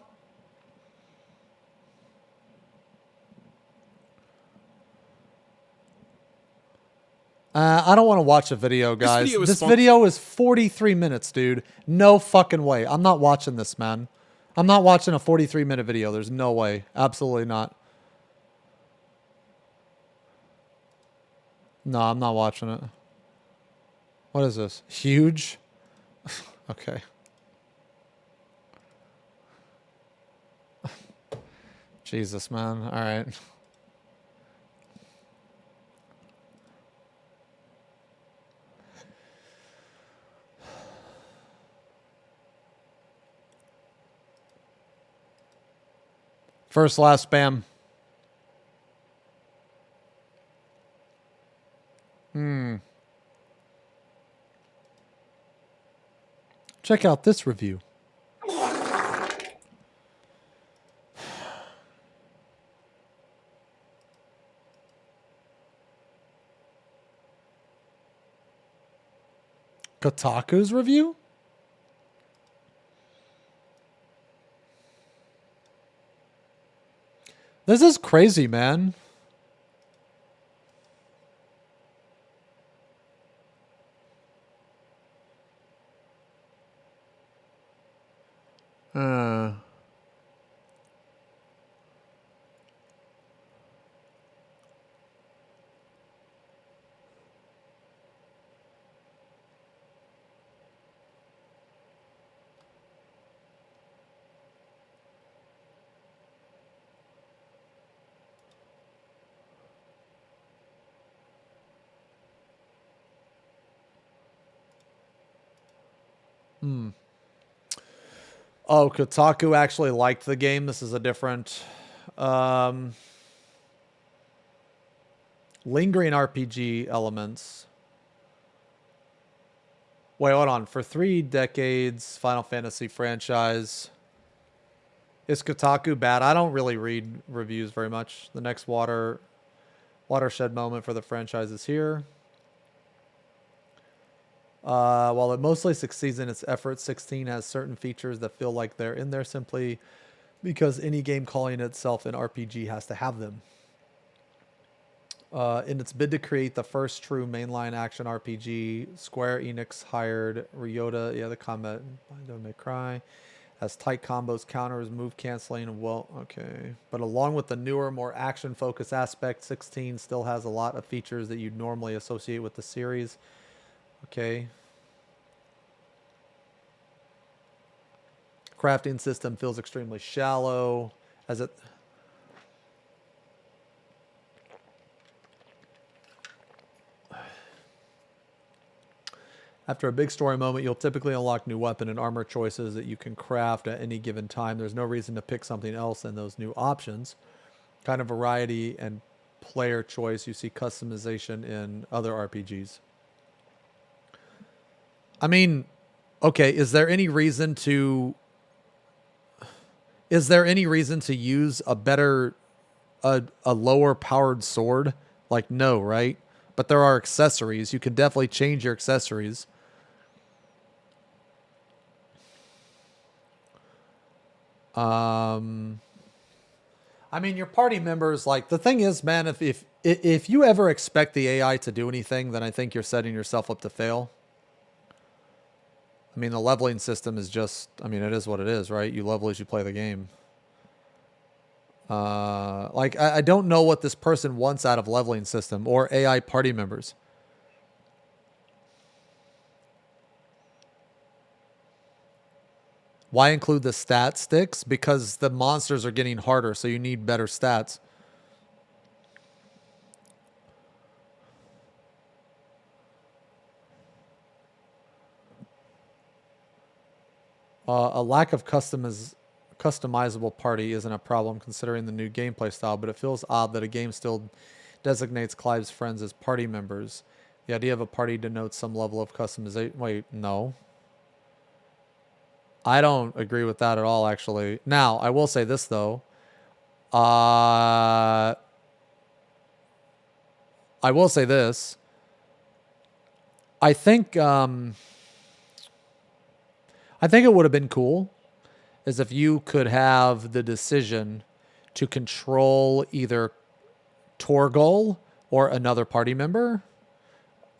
I don't want to watch a video, guys. This video is 43 minutes, dude. No fucking way. I'm not watching this, man. I'm not watching a 43-minute video. There's no way. Absolutely not. No, I'm not watching it. What is this? Huge? Okay. Jesus, man. All right. First, last spam. Check out this review. Kotaku's review? This is crazy, man. Oh, Kotaku actually liked the game. This is a different... lingering RPG elements. Wait, hold on. For 3 decades, Final Fantasy franchise. Is Kotaku bad? I don't really read reviews very much. The next watershed moment for the franchise is here. While it mostly succeeds in its efforts, 16 has certain features that feel like they're in there simply because any game calling itself an RPG has to have them. In its bid to create the first true mainline action RPG, Square Enix hired Ryota, the combat, Don't Make Cry, has tight combos, counters, move canceling, okay. But along with the newer, more action-focused aspect, 16 still has a lot of features that you'd normally associate with the series. Okay. Crafting system feels extremely shallow as it... After a big story moment, you'll typically unlock new weapon and armor choices that you can craft at any given time. There's no reason to pick something else than those new options. Kind of variety and player choice. You see customization in other RPGs. I mean, okay, is there any reason to use a better, a lower powered sword? Like, no, right? But there are accessories. You can definitely change your accessories. I mean, your party members, like, the thing is, man, if you ever expect the AI to do anything, then I think you're setting yourself up to fail. I mean, the leveling system is just, I mean, it is what it is, right? You level as you play the game. Like, I don't know what this person wants out of leveling system or AI party members. Why include the stat sticks? Because the monsters are getting harder, so you need better stats. A lack of customizable party isn't a problem considering the new gameplay style, but it feels odd that a game still designates Clive's friends as party members. The idea of a party denotes some level of customization. Wait, no. I don't agree with that at all, actually. Now, I will say this, though. I will say this. I think it would have been cool is if you could have the decision to control either Torgol or another party member.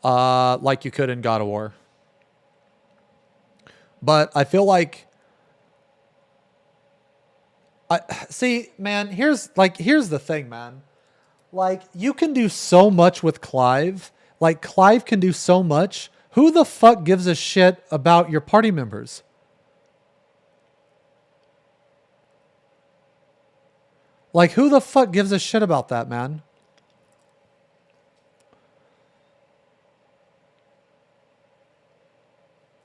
like you could in God of War. But I feel like see, man, here's the thing, man. Like, you can do so much with Clive. Like, Clive can do so much. Who the fuck gives a shit about your party members? Like, who the fuck gives a shit about that, man?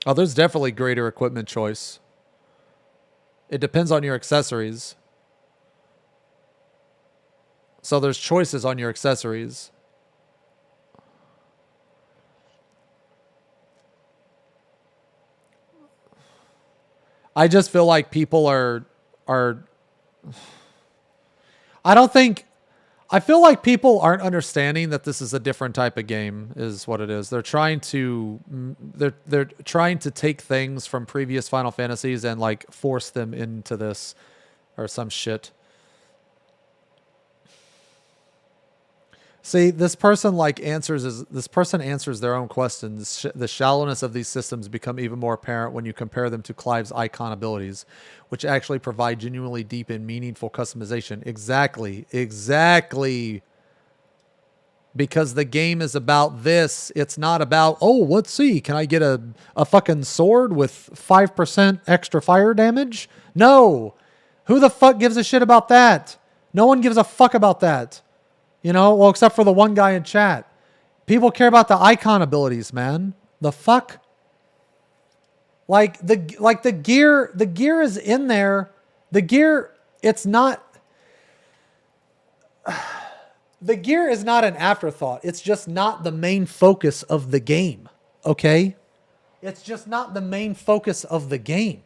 Oh, there's definitely greater equipment choice. It depends on your accessories. So there's choices on your accessories. I just feel like people are I feel like people aren't understanding that this is a different type of game is what it is. They're trying to take things from previous Final Fantasies and like force them into this or some shit. See, this person answers their own questions. The shallowness of these systems become even more apparent when you compare them to Clive's icon abilities, which actually provide genuinely deep and meaningful customization. Exactly. Because the game is about this. It's not about, oh, let's see, can I get a fucking sword with 5% extra fire damage? No. Who the fuck gives a shit about that? No one gives a fuck about that. You know, well, except for the one guy in chat. People care about the icon abilities, man. The fuck? Like the gear is in there. The gear, it's not the gear is not an afterthought. It's just not the main focus of the game. Okay? It's just not the main focus of the game.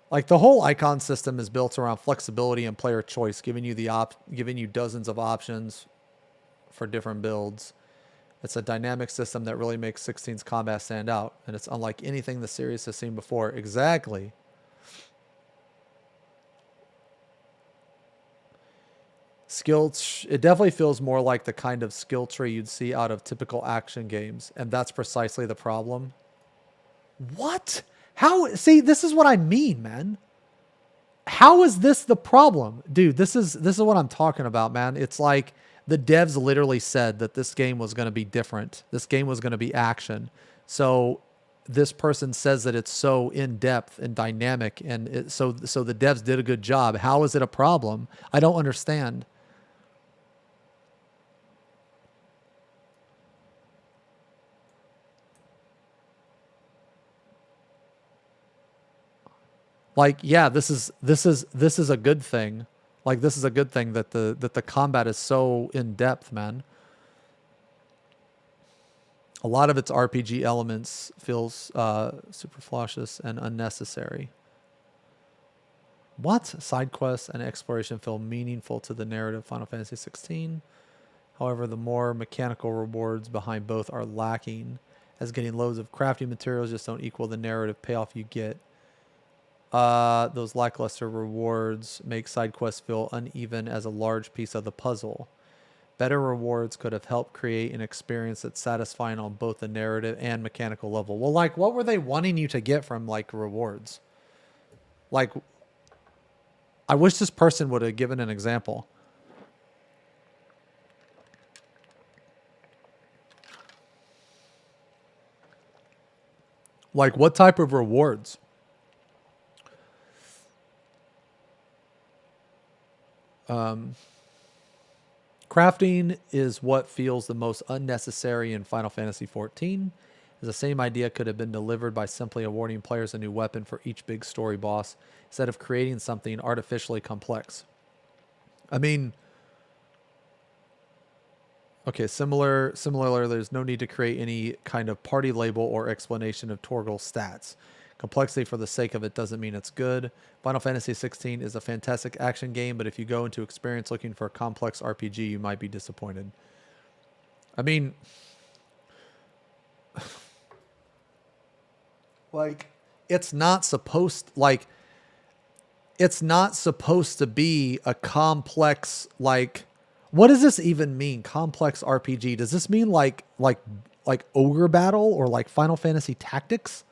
Like, the whole icon system is built around flexibility and player choice, giving you dozens of options for different builds. It's a dynamic system that really makes 16's combat stand out, and it's unlike anything the series has seen before. Exactly. It definitely feels more like the kind of skill tree you'd see out of typical action games, and that's precisely the problem. What? How? See, this is what I mean, man. How is this the problem? Dude, this is what I'm talking about, man. It's like the devs literally said that this game was going to be different. This game was going to be action. So this person says that it's so in-depth and dynamic, and so the devs did a good job. How is it a problem? I don't understand. Like, yeah, this is a good thing. Like, this is a good thing that the combat is so in depth, man. A lot of its RPG elements feels superfluous and unnecessary. What? Side quests and exploration feel meaningful to the narrative of Final Fantasy XVI. However, the more mechanical rewards behind both are lacking, as getting loads of crafting materials just don't equal the narrative payoff you get. Those lackluster rewards make side quests feel uneven as a large piece of the puzzle. Better rewards could have helped create an experience that's satisfying on both the narrative and mechanical level. Well, like, what were they wanting you to get from, like, rewards? Like, I wish this person would have given an example. Like, what type of rewards? Crafting is what feels the most unnecessary in Final Fantasy XIV. The same idea could have been delivered by simply awarding players a new weapon for each big story boss, instead of creating something artificially complex. I mean, okay, similarly, there's no need to create any kind of party label or explanation of Torgal's stats. Complexity for the sake of it doesn't mean it's good. Final Fantasy XVI is a fantastic action game, but if you go into experience looking for a complex RPG, you might be disappointed. I mean, like, it's not supposed to be a complex, like, what does this even mean? Complex RPG. Does this mean like Ogre Battle or like Final Fantasy Tactics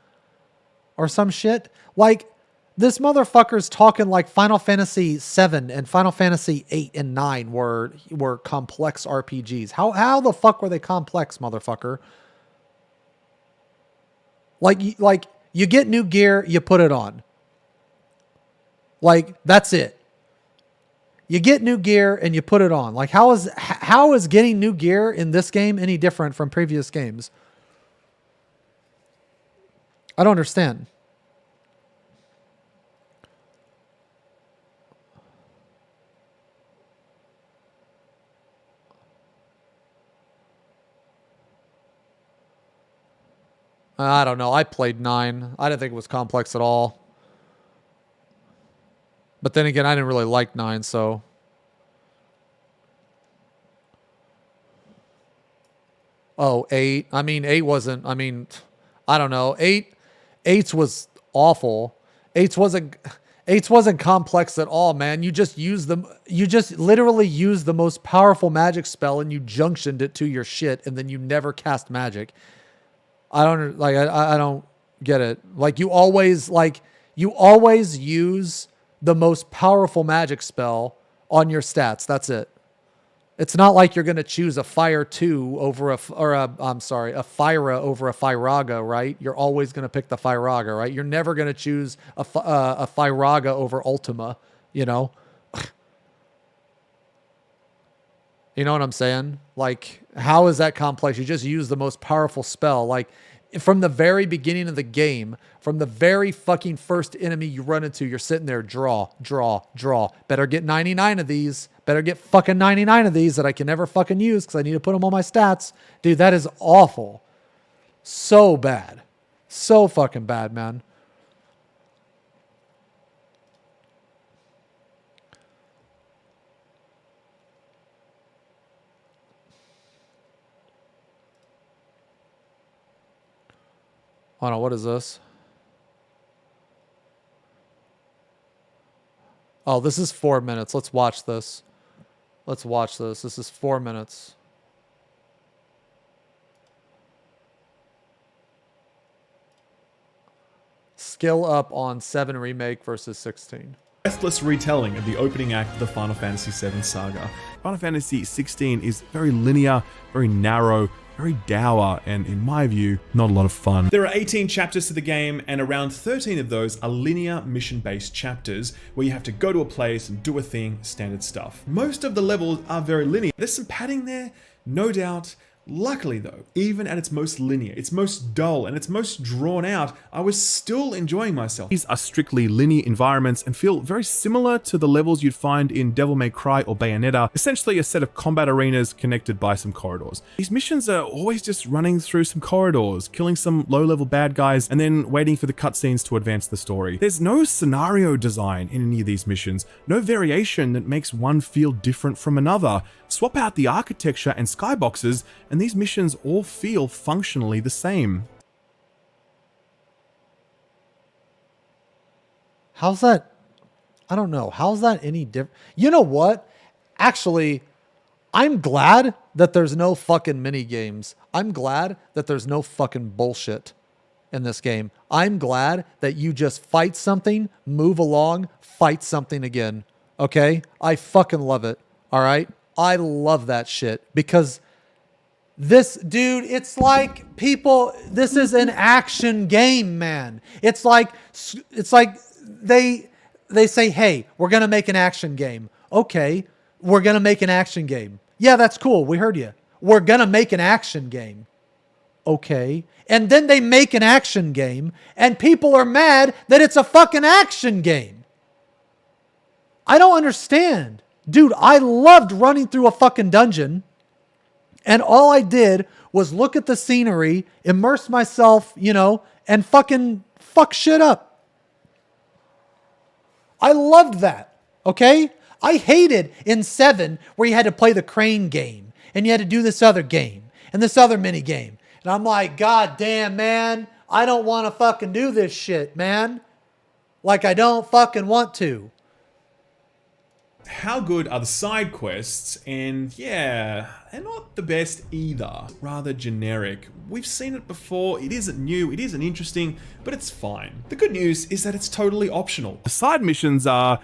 or some shit? Like, this motherfucker's talking like Final Fantasy VII and Final Fantasy VIII and IX were complex RPGs. How the fuck were they complex, motherfucker? Like you get new gear, you put it on. Like, that's it. You get new gear and you put it on. Like, how is getting new gear in this game any different from previous games? I don't understand. I don't know. I played 9. I didn't think it was complex at all. But then again, I didn't really like 9, so. Oh, 8. I mean, 8 wasn't, I mean, I don't know. 8's was awful. 8's wasn't complex at all, man. You just literally used the most powerful magic spell and you junctioned it to your shit and then you never cast magic. I don't get it. Like, you always use the most powerful magic spell on your stats. That's it. It's not like you're going to choose a Fire 2 over a Fyra over a Fyraga, right? You're always going to pick the Fyraga, right? You're never going to choose a Fyraga over Ultima, you know? You know what I'm saying? Like, how is that complex? You just use the most powerful spell. Like, from the very beginning of the game, from the very fucking first enemy you run into, you're sitting there, draw. Better get 99 of these. Better get fucking 99 of these that I can never fucking use because I need to put them on my stats. Dude, that is awful. So bad. So fucking bad, man. Hold on, what is this? Oh, this is 4 minutes. Let's watch this. Let's watch this. This is 4 minutes. Skill up on 7 Remake versus 16. Restless retelling of the opening act of the Final Fantasy VII saga. Final Fantasy XVI is very linear, very narrow, very dour, and in my view, not a lot of fun. There are 18 chapters to the game, and around 13 of those are linear mission-based chapters, where you have to go to a place and do a thing, standard stuff. Most of the levels are very linear. There's some padding there, no doubt. Luckily though, even at its most linear, its most dull, and its most drawn out, I was still enjoying myself. These are strictly linear environments and feel very similar to the levels you'd find in Devil May Cry or Bayonetta, essentially a set of combat arenas connected by some corridors. These missions are always just running through some corridors, killing some low-level bad guys, and then waiting for the cutscenes to advance the story. There's no scenario design in any of these missions, no variation that makes one feel different from another. Swap out the architecture and skyboxes, and these missions all feel functionally the same. How's that? I don't know. How's that any different? You know what? Actually, I'm glad that there's no fucking mini games. I'm glad that there's no fucking bullshit in this game. I'm glad that you just fight something, move along, fight something again. Okay? I fucking love it. All right? I love that shit because this, dude, it's like people, this is an action game, man. It's like they say, hey, we're going to make an action game. Okay, we're going to make an action game. Yeah, that's cool. We heard you. We're going to make an action game. Okay. And then they make an action game and people are mad that it's a fucking action game. I don't understand. Dude, I loved running through a fucking dungeon and all I did was look at the scenery, immerse myself, you know, and fucking fuck shit up. I loved that, okay? I hated in 7 where you had to play the crane game and you had to do this other game and this other mini game. And I'm like, God damn, man, I don't want to fucking do this shit, man. Like, I don't fucking want to. How good are the side quests? And yeah, they're not the best either. Rather generic. We've seen it before, it isn't new, it isn't interesting, but it's fine. The good news is that it's totally optional. The side missions are,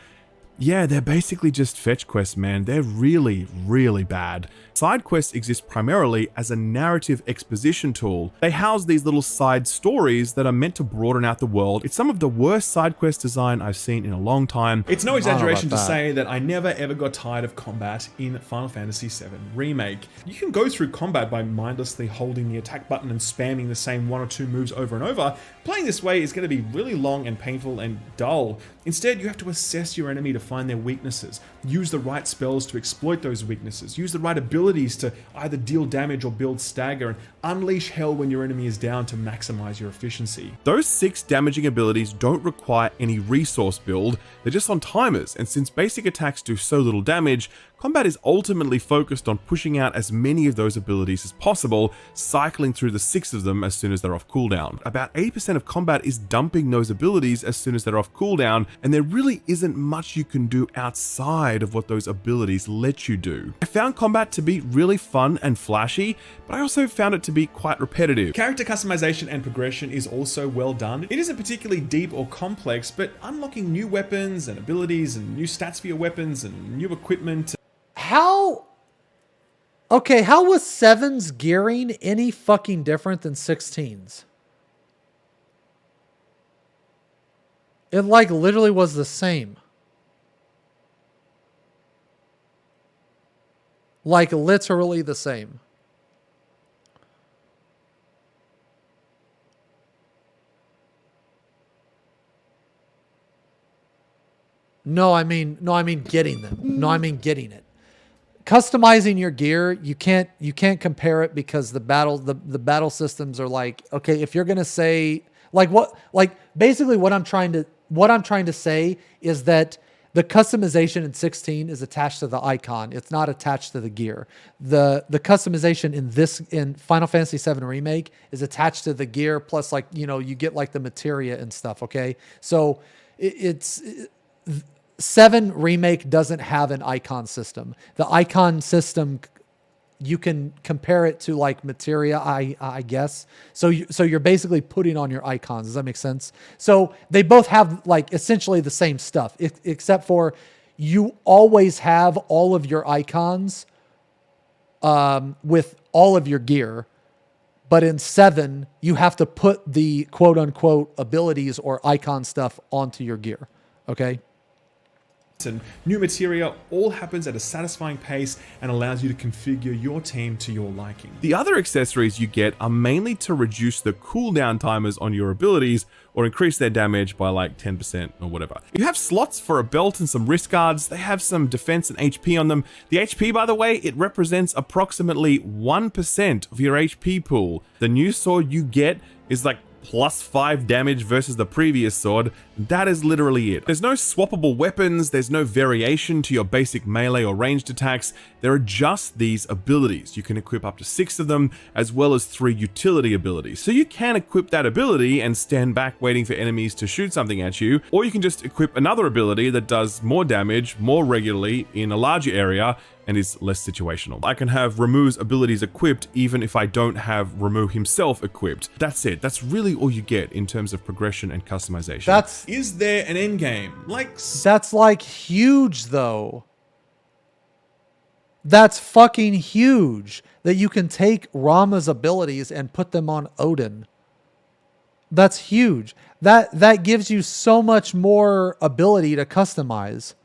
yeah, they're basically just fetch quests, man. They're really, really bad. Side quests exist primarily as a narrative exposition tool. They house these little side stories that are meant to broaden out the world. It's some of the worst side quest design I've seen in a long time. It's no exaggeration to say that I never ever got tired of combat in Final Fantasy VII Remake. You can go through combat by mindlessly holding the attack button and spamming the same one or two moves over and over. Playing this way is going to be really long and painful and dull. Instead, you have to assess your enemy to find their weaknesses, use the right spells to exploit those weaknesses, use the right abilities to either deal damage or build stagger, and unleash hell when your enemy is down to maximize your efficiency. Those 6 damaging abilities don't require any resource build, they're just on timers, and since basic attacks do so little damage, combat is ultimately focused on pushing out as many of those abilities as possible, cycling through the 6 of them as soon as they're off cooldown. About 80% of combat is dumping those abilities as soon as they're off cooldown, and there really isn't much you can do outside of what those abilities let you do. I found combat to be really fun and flashy, but I also found it to be quite repetitive. Character customization and progression is also well done. It isn't particularly deep or complex, but unlocking new weapons and abilities and new stats for your weapons and new equipment. How was 7's gearing any fucking different than 16's? It like literally was the same. Like literally the same. No, I mean getting them. No, I mean getting it. Customizing your gear, you can't compare it because the battle systems are like, okay, if you're gonna say basically what I'm trying to say is that the customization in 16 is attached to the icon. It's not attached to the gear. The customization in Final Fantasy VII Remake is attached to the gear plus you get like the materia and stuff. Okay, so it's 7 Remake doesn't have an icon system. The icon system, you can compare it to like materia, I guess. So you're basically putting on your icons. Does that make sense? So they both have like essentially the same stuff, except for you always have all of your icons with all of your gear. But in 7, you have to put the quote unquote abilities or icon stuff onto your gear. Okay. And new materia all happens at a satisfying pace and allows you to configure your team to your liking. The other accessories you get are mainly to reduce the cooldown timers on your abilities or increase their damage by like 10% or whatever. You have slots for a belt and some wrist guards. They have some defense and HP on them. The HP, by the way, it represents approximately 1% of your HP pool. The new sword you get is like +5 damage versus the previous sword. That is literally it. There's no swappable weapons, there's no variation to your basic melee or ranged attacks. There are just these abilities. You can equip up to 6 of them, as well as 3 utility abilities. So you can equip that ability and stand back waiting for enemies to shoot something at you, or you can just equip another ability that does more damage more regularly in a larger area and is less situational. I can have Ramuh's abilities equipped even if I don't have Ramuh himself equipped. That's it. That's really all you get in terms of progression and customization. Is there an end game? That's like huge though. That's fucking huge that you can take Rama's abilities and put them on Odin. That's huge. That gives you so much more ability to customize.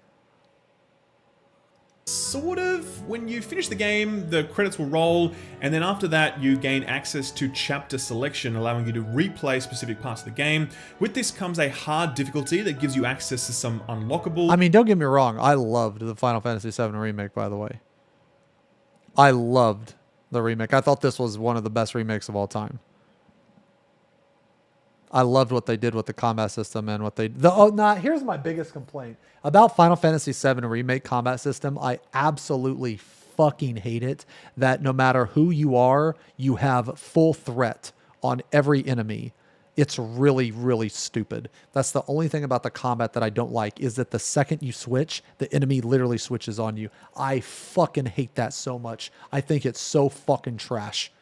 Sort of. When you finish the game, the credits will roll, and then after that you gain access to chapter selection, allowing you to replay specific parts of the game. With this comes a hard difficulty that gives you access to some unlockable... I mean, don't get me wrong, I loved the Final Fantasy VII Remake, by the way. I loved the remake. I thought this was one of the best remakes of all time. I loved what they did with the combat system and what they... here's my biggest complaint. About Final Fantasy VII Remake combat system, I absolutely fucking hate it. That no matter who you are, you have full threat on every enemy. It's really, really stupid. That's the only thing about the combat that I don't like, is that the second you switch, the enemy literally switches on you. I fucking hate that so much. I think it's so fucking trash.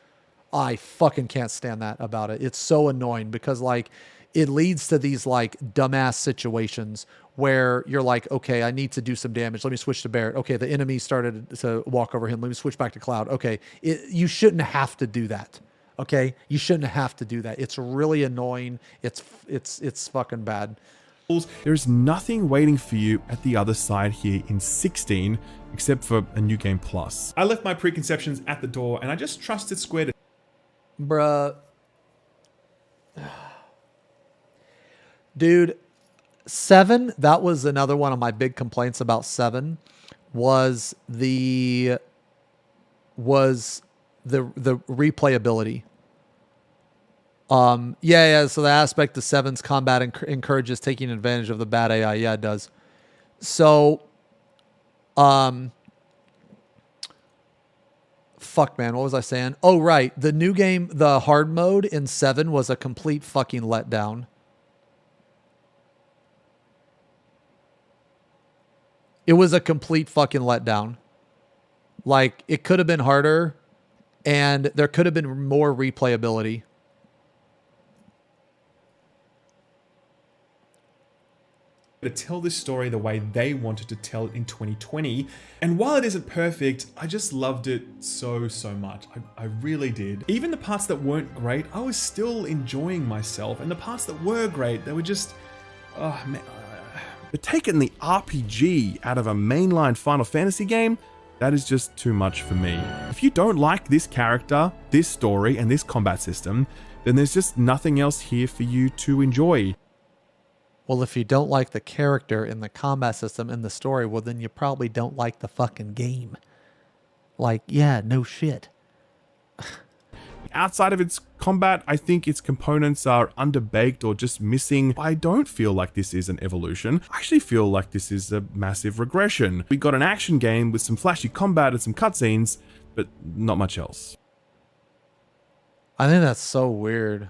I fucking can't stand that about it. It's so annoying because like it leads to these like dumbass situations where you're like, okay, I need to do some damage. Let me switch to Barrett. Okay, the enemy started to walk over him. Let me switch back to Cloud. Okay, you shouldn't have to do that. Okay, you shouldn't have to do that. It's really annoying. It's fucking bad. There is nothing waiting for you at the other side here in 16, except for a new game plus. I left my preconceptions at the door and I just trusted Square to... Bruh. Dude, 7, that was another one of my big complaints about 7, was the replayability. Yeah, so the aspect of 7's combat encourages taking advantage of the bad AI. Yeah, it does. So, fuck, man, what was I saying? Oh, right. The new game, the hard mode in 7 was a complete fucking letdown. It was a complete fucking letdown. Like, it could have been harder, and there could have been more replayability. To tell this story the way they wanted to tell it in 2020. And while it isn't perfect, I just loved it so much. I really did. Even the parts that weren't great, I was still enjoying myself. And the parts that were great, they were just, oh man. But taking the RPG out of a mainline Final Fantasy game, that is just too much for me. If you don't like this character, this story, and this combat system, then there's just nothing else here for you to enjoy. Well, if you don't like the character in the combat system in the story, well, then you probably don't like the fucking game. Like, yeah, no shit. Outside of its combat, I think its components are underbaked or just missing. I don't feel like this is an evolution. I actually feel like this is a massive regression. We got an action game with some flashy combat and some cutscenes, but not much else. I think that's so weird.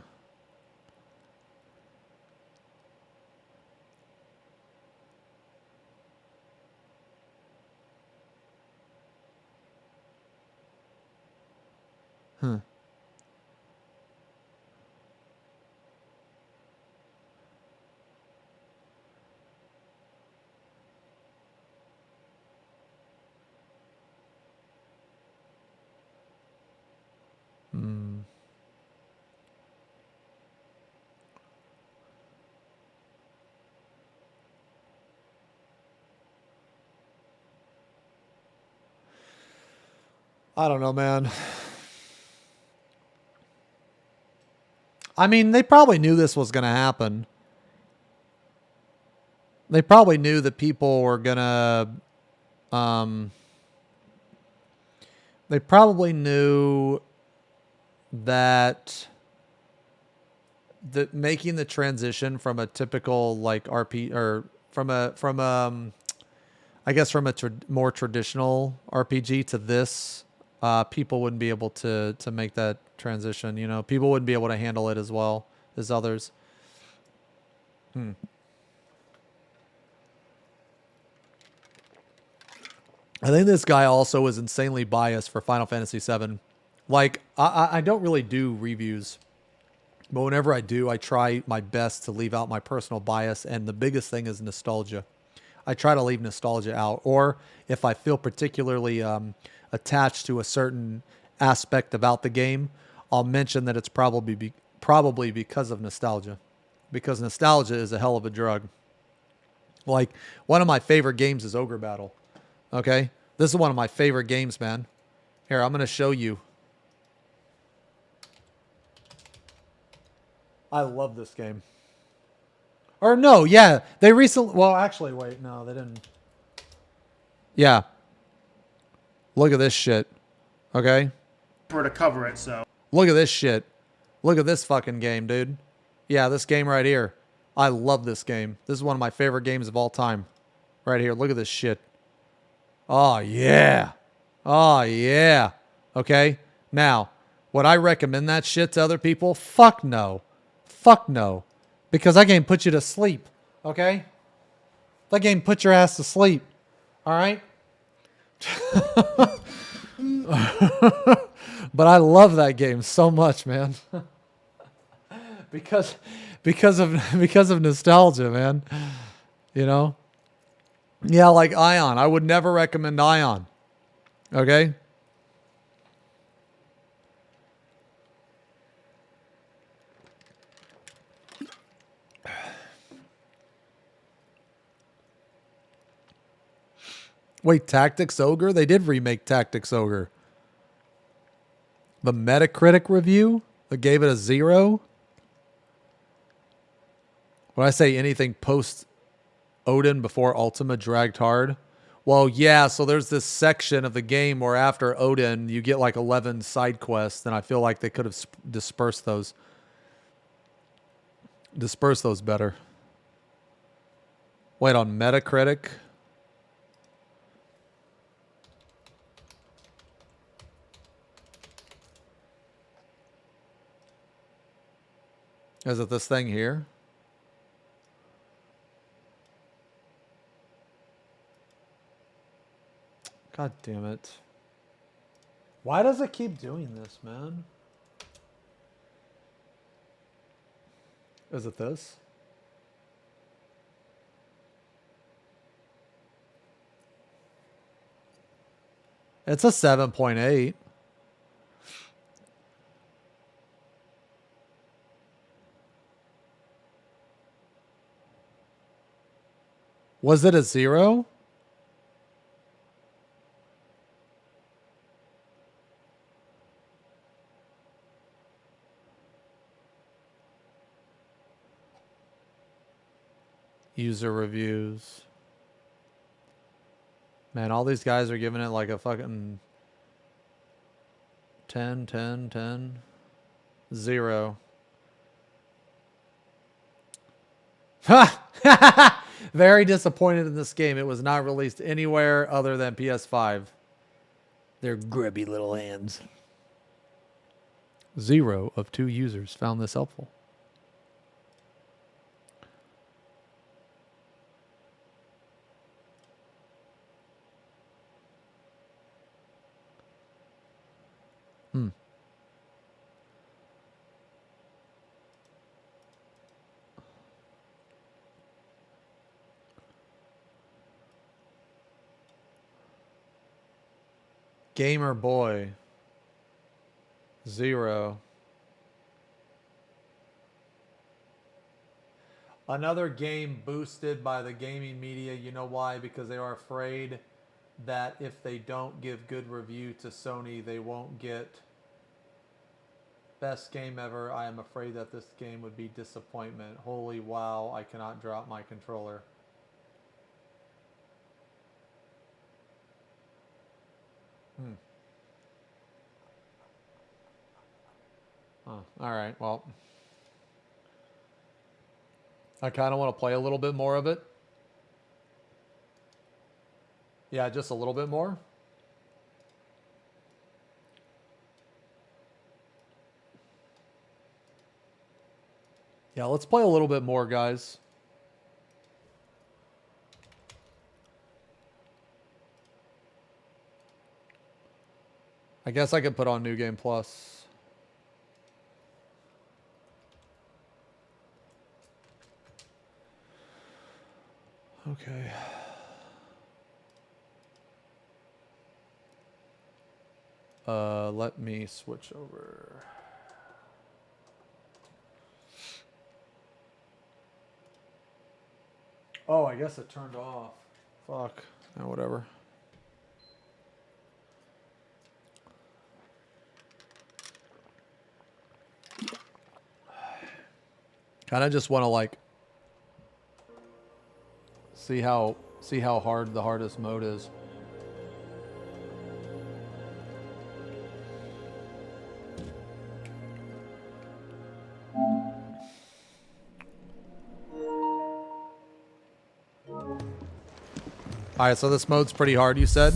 Huh. Hmm. I don't know, man. I mean, they probably knew this was going to happen. They probably knew that people were going to... they probably knew that making the transition from a typical like RP or from a I guess from a more traditional RPG to this, people wouldn't be able to make that transition. You know, people wouldn't be able to handle it as well as others. I think this guy also is insanely biased for Final Fantasy VII. Like, I don't really do reviews, but whenever I do, I try my best to leave out my personal bias, and the biggest thing is nostalgia. I try to leave nostalgia out, or if I feel particularly attached to a certain aspect about the game, I'll mention that it's probably because of nostalgia, because nostalgia is a hell of a drug. Like, one of my favorite games is Ogre Battle. Okay? This is one of my favorite games, man. Here, I'm going to show you. I love this game. Or no, yeah. They recently... Well, actually, wait. No, they didn't. Yeah. Look at this shit. Okay? For to cover it, so... Look at this shit. Look at this fucking game, dude. Yeah, this game right here. I love this game. This is one of my favorite games of all time. Right here. Look at this shit. Oh, yeah. Oh, yeah. Okay? Now, would I recommend that shit to other people? Fuck no. Fuck no. Because that game puts you to sleep. Okay? That game puts your ass to sleep. Alright? But I love that game so much, man. because of nostalgia, man. You know? Yeah, like Ion. I would never recommend Ion. Okay? Wait, Tactics Ogre? They did remake Tactics Ogre. The Metacritic review that gave it a 0. When I say anything post Odin before Ultima dragged hard. Well, yeah, so there's this section of the game where after Odin, you get like 11 side quests, and I feel like they could have dispersed those. Disperse those better. Wait, on Metacritic? Is it this thing here? God damn it. Why does it keep doing this, man? Is it this? It's a 7.8. Was it a 0? User reviews. Man, all these guys are giving it like a fucking 10, 10, 10, 0. Ha! Very disappointed in this game. It was not released anywhere other than PS5. Their grubby little hands. 0 of 2 users found this helpful. Gamer Boy. 0. Another game boosted by the gaming media. You know why? Because they are afraid that if they don't give good review to Sony, they won't get best game ever. I am afraid that this game would be disappointment. Holy wow, I cannot drop my controller. Oh, alright, well. I kind of want to play a little bit more of it. Yeah, just a little bit more. Yeah, let's play a little bit more, guys. I guess I could put on New Game Plus. Okay. Let me switch over. Oh, I guess it turned off. Fuck. Oh, whatever. Kind of just want to like see how hard the hardest mode is. All right, so this mode's pretty hard, you said?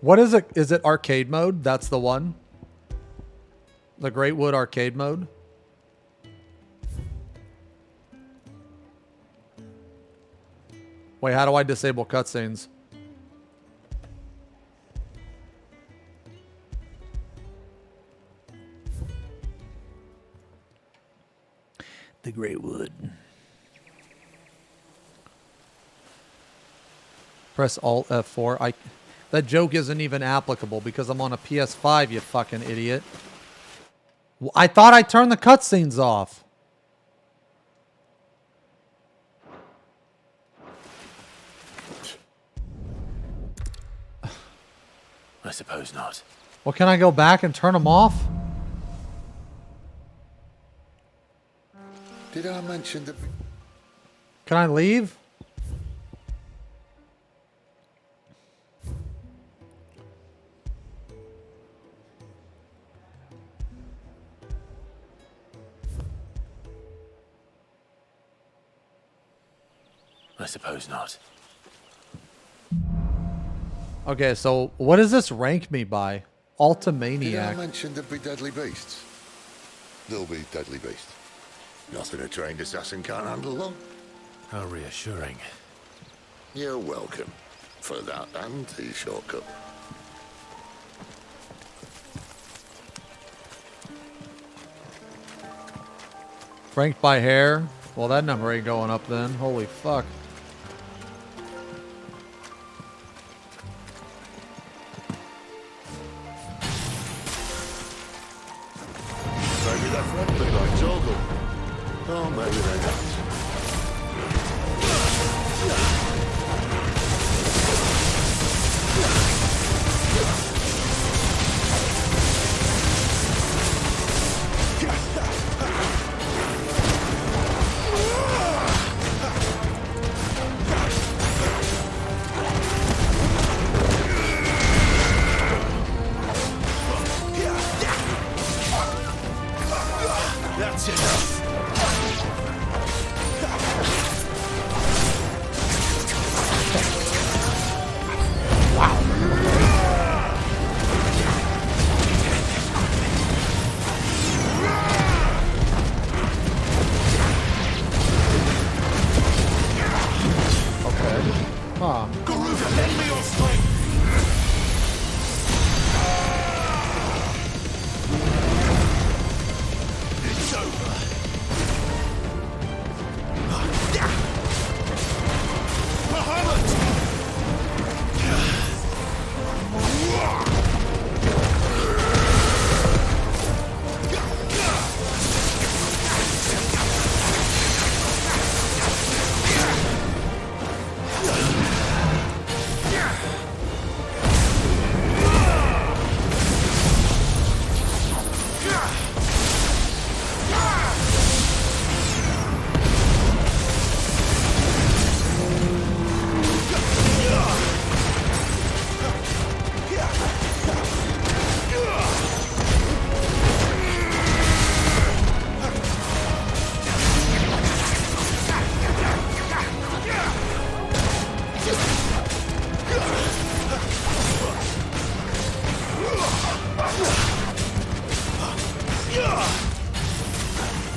What is it? Is it arcade mode? That's the one? The Greatwood arcade mode. Wait, how do I disable cutscenes? The Greatwood. Press Alt F4. That joke isn't even applicable because I'm on a PS5, you fucking idiot. I thought I turned the cutscenes off. I suppose not. Well, can I go back and turn them off? Did I mention that? Can I leave? I suppose not. Okay, so what does this rank me by? Did Ultimaniac. I mention there'd be deadly beasts? There'll be deadly beasts. Nothing a trained assassin can't handle them. How reassuring. You're welcome for that and the shortcut. Ranked by hair? Well, that number ain't going up then. Holy fuck. Maybe they're friendly like Toggle. Oh, maybe they're not. That's enough. Huh. Lend me your strength. It's over.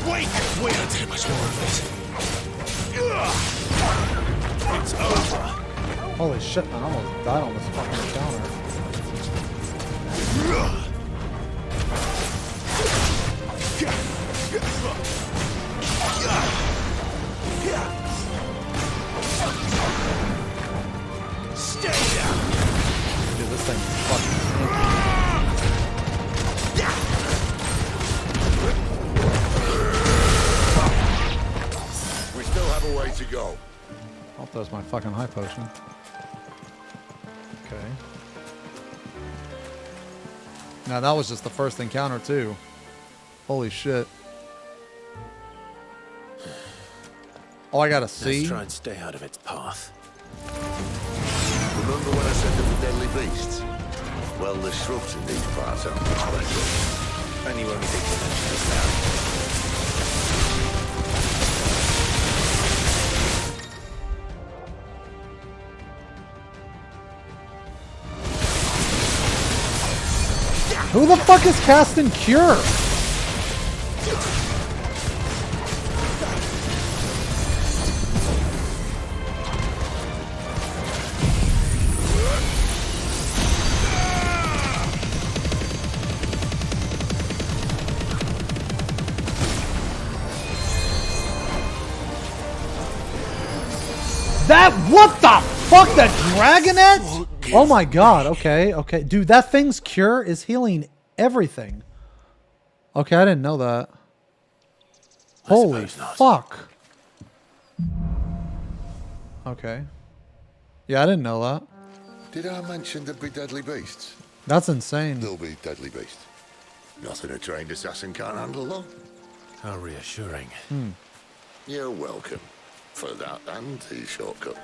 Wait! We don't take much more of this. It's over. Holy shit, man. I almost died on this fucking counter. Stay down. Dude, this thing is fucking We still have a way to go. Oh, there's my fucking high potion. Okay. Now that was just the first encounter too. Holy shit. Oh, I gotta see. Let's try and stay out of its path. Remember when I said there were deadly beasts? Well, the shrubs in these parts aren't much better. And you only think to mention us now. Who the fuck is casting Cure? That, what the fuck, the dragonette? Oh my god, okay, okay. Dude, that thing's cure is healing everything. Okay, I didn't know that. Holy fuck. Okay. Yeah, I didn't know that. Did I mention there'd be deadly beasts? That's insane. There'll be deadly beasts. Nothing a trained assassin can't handle, though. How reassuring. You're welcome for that and the shortcut.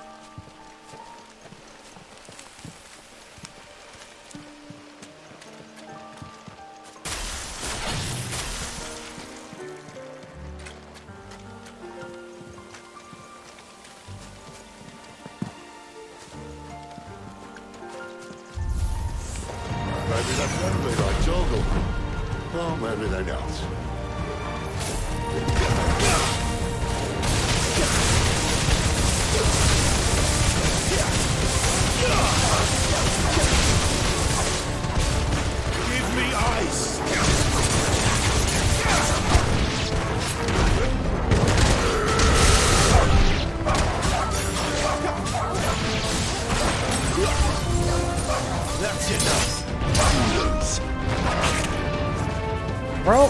Maybe they're friendly like Torgal. Or maybe they're not. Give me ice! That's enough. Bro.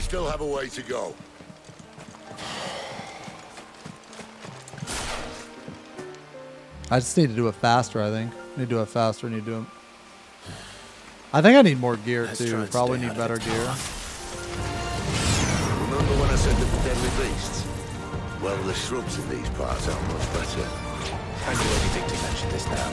Still have a way to go. I just need to do it faster, I think. I need to do it faster. I need to do it. I think I need more gear too. Probably need better gear. Remember when I said there were deadly beasts? Well, the shrubs in these parts are much better. I knew anything to mention this now.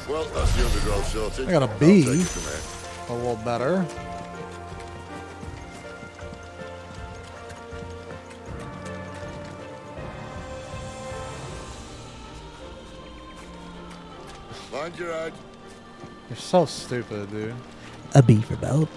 Well, that's the undergrowth sorted. I got a B. a little better. Mind your head. You're so stupid, dude. A beaver belt.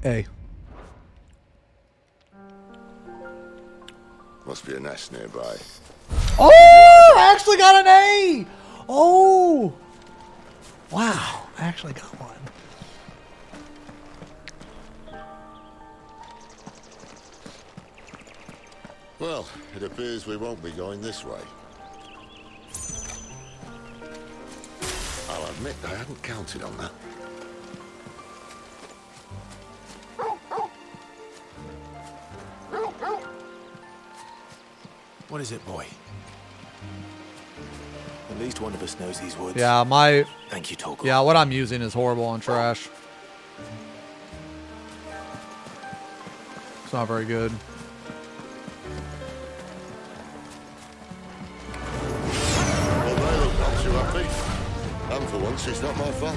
A. Must be a nest nearby. Oh, I actually got an A. Oh, wow, I actually got one. Well, it appears we won't be going this way. I'll admit I hadn't counted on that. What is it, boy? At least one of us knows these woods. Yeah, Thank you, Torgal. Yeah, what I'm using is horrible on trash. It's not very good. Well, they look not too happy. And for once, it's not my fault.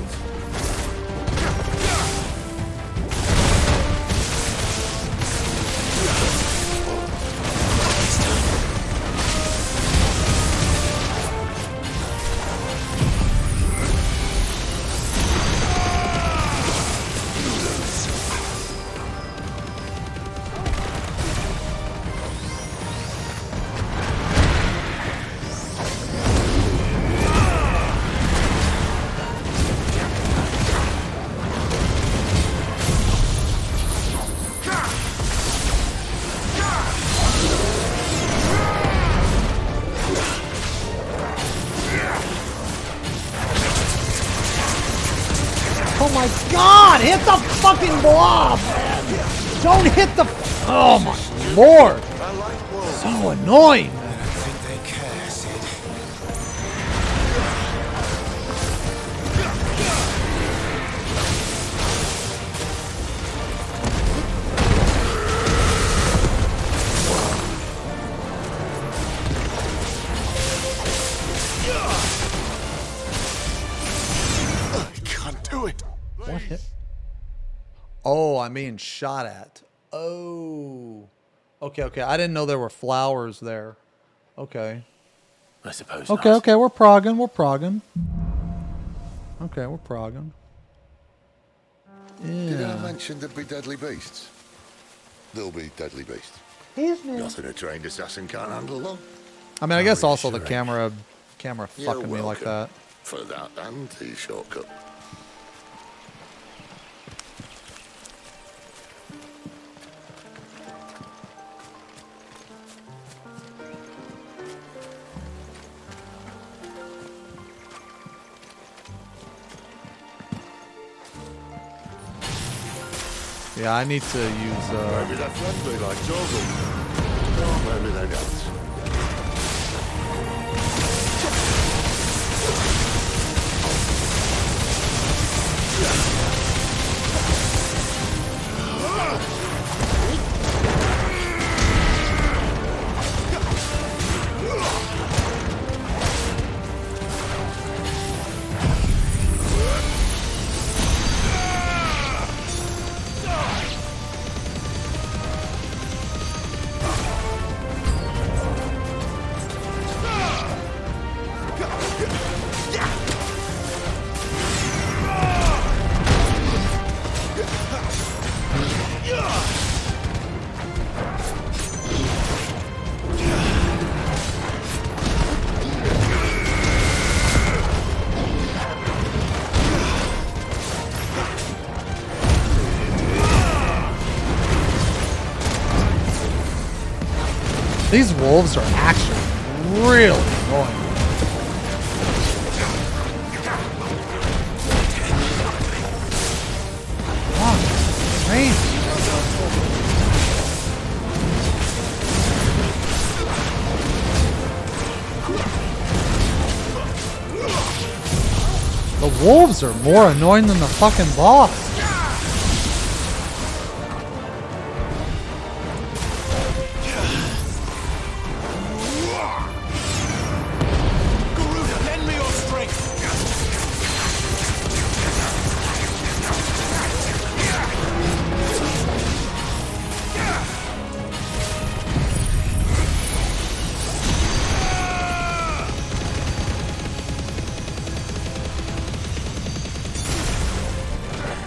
Oh my god! Hit the fucking blob, man! Don't hit the... Oh my lord! So annoying! What hit? Oh, I'm being shot at. Oh. Okay, okay. I didn't know there were flowers there. Okay. I suppose Okay, not. okay. We're progging. We're progging. Okay, we're progging. Did I Yeah. mention there'd be deadly beasts? There'll be deadly beasts. Excuse me. Nothing a trained assassin can't handle, though. I mean, I guess also the reassuring. camera You're fucking me like that. welcome for that and the shortcut. Yeah, I need to use. Maybe they're friendly like Torgal. Or maybe they don't. These wolves are actually really annoying. Oh, crazy. The wolves are more annoying than the fucking boss.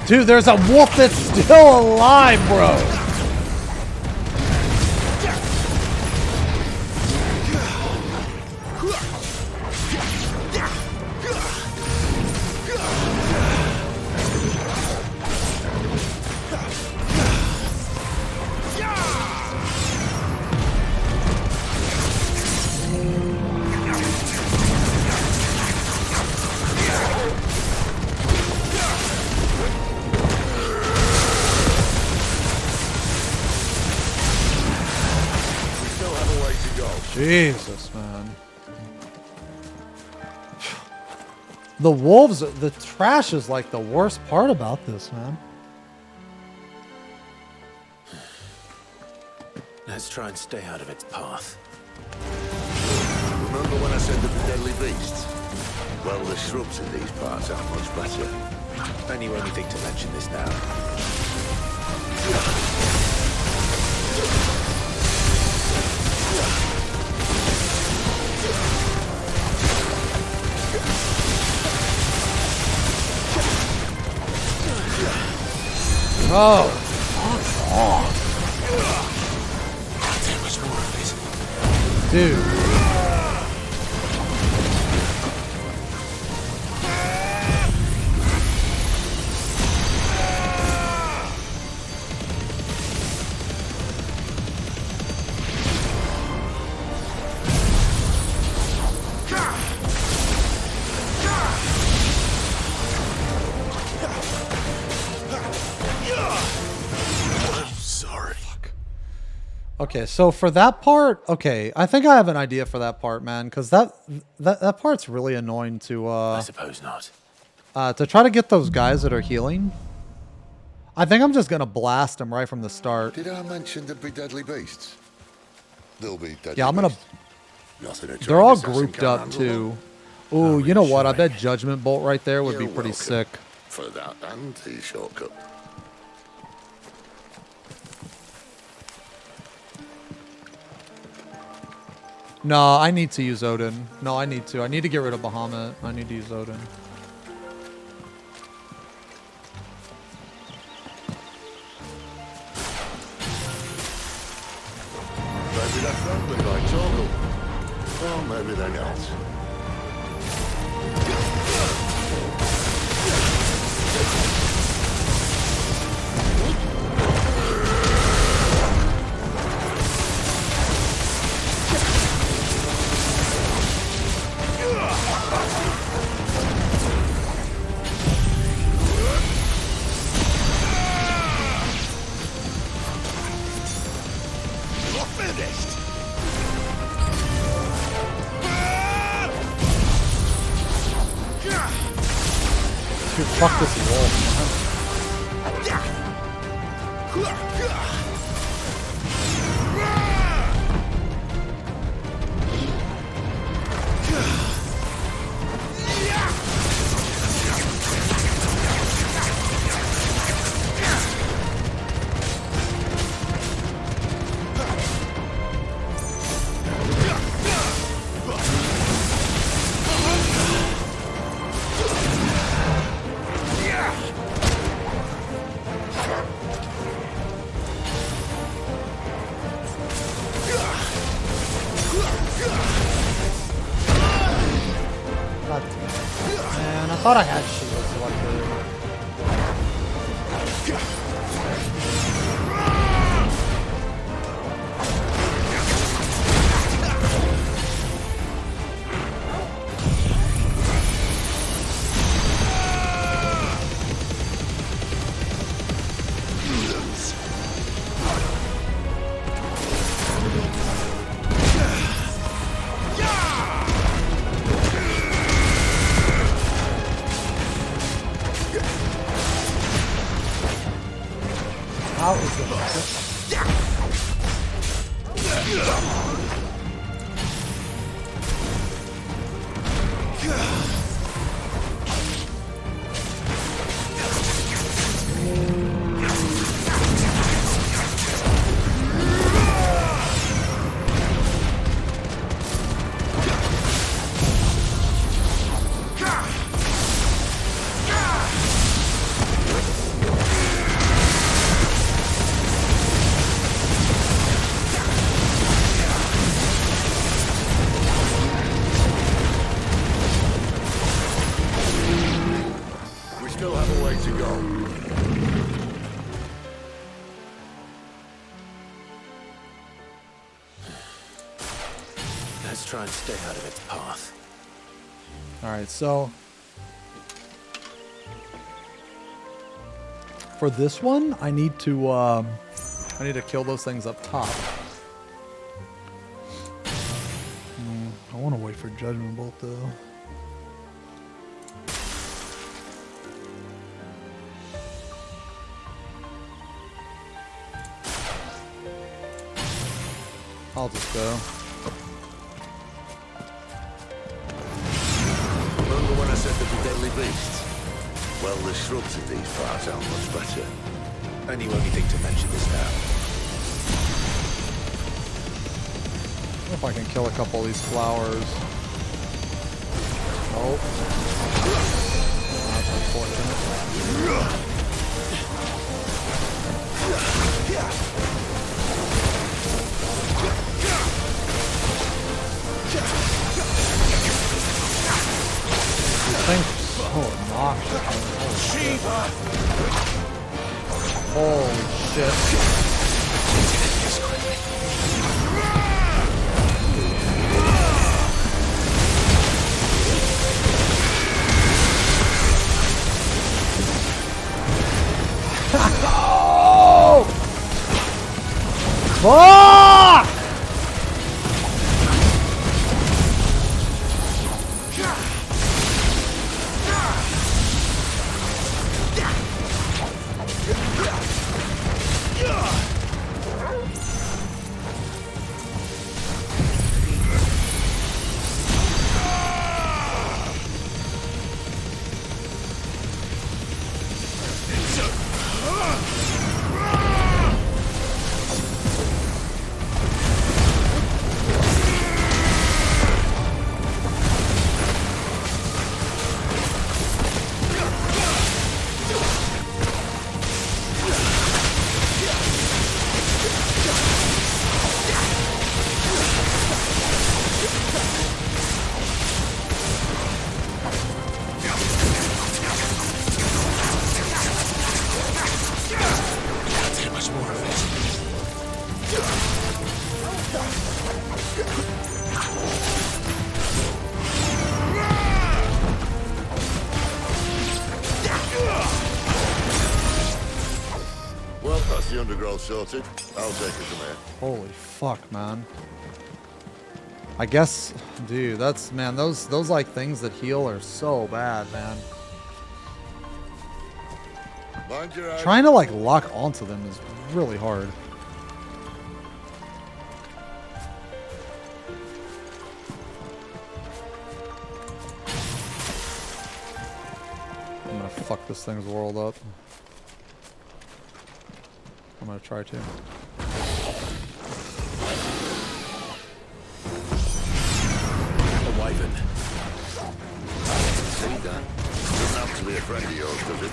Dude, there's a wolf that's still alive, bro. Jesus, man. The wolves, the trash is like the worst part about this, man. Let's try and stay out of its path. Remember when I said that the deadly beasts? Well, the shrubs in these parts are much better. Only when you think to mention this now. Oh, fuck off. Can't take much more of it. Dude. Okay, so for that part, okay, I think I have an idea for that part, man, because that part's really annoying to I suppose not. To try to get those guys that are healing. I think I'm just gonna blast them right from the start. Did I mention there'd be deadly beasts? There'll be deadly Yeah, I'm gonna. beasts. They're all grouped up too. Ooh, you know what? I bet Judgment Bolt right there would be pretty sick. For that and the shortcut. No, I need to use Odin. No, I need to. I need to get rid of Bahamut. I need to use Odin. Maybe they're friendly like Torgal. Or maybe they're not. You're finished! Dude, fuck this wall, man. God damn. Man, I thought I had shields like How is it? We still have a way to go. Let's try and stay out of its path. Alright, so for this one, I need to kill those things up top. I want to wait for Judgment Bolt though. I'll just go. Remember when I said there'd be deadly beasts? Well, the shrubs in these parts aren't much better. And you only think to mention this now. I wonder if I can kill a couple of these flowers. Oh. That's unfortunate. Things are so obnoxious. Holy shit. Oh! Fuck! undergrowth sorted. I'll take it from here. Holy fuck, man. I guess, dude, that's, man, those like things that heal are so bad, man. Mind your eye. Trying to like lock onto them is really hard. I'm gonna fuck this thing's world up. I'm gonna try to. A wyvern. See that? Doesn't have to be a friend of yours, does it?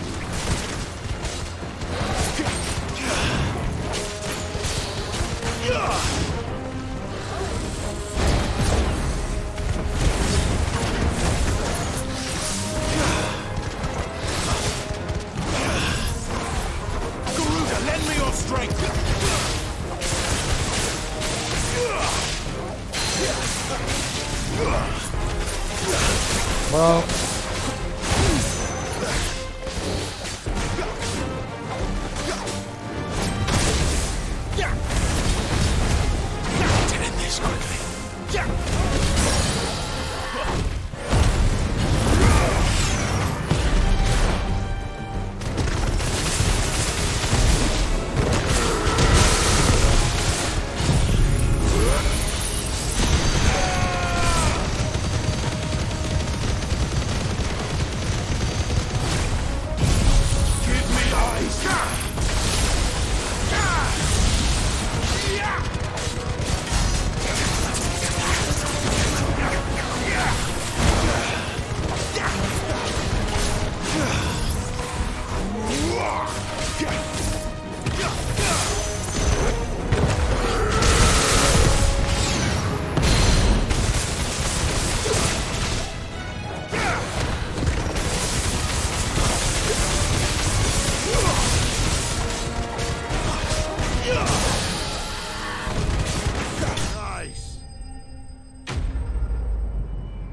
Garuda, lend me your strength! Well. End this quickly.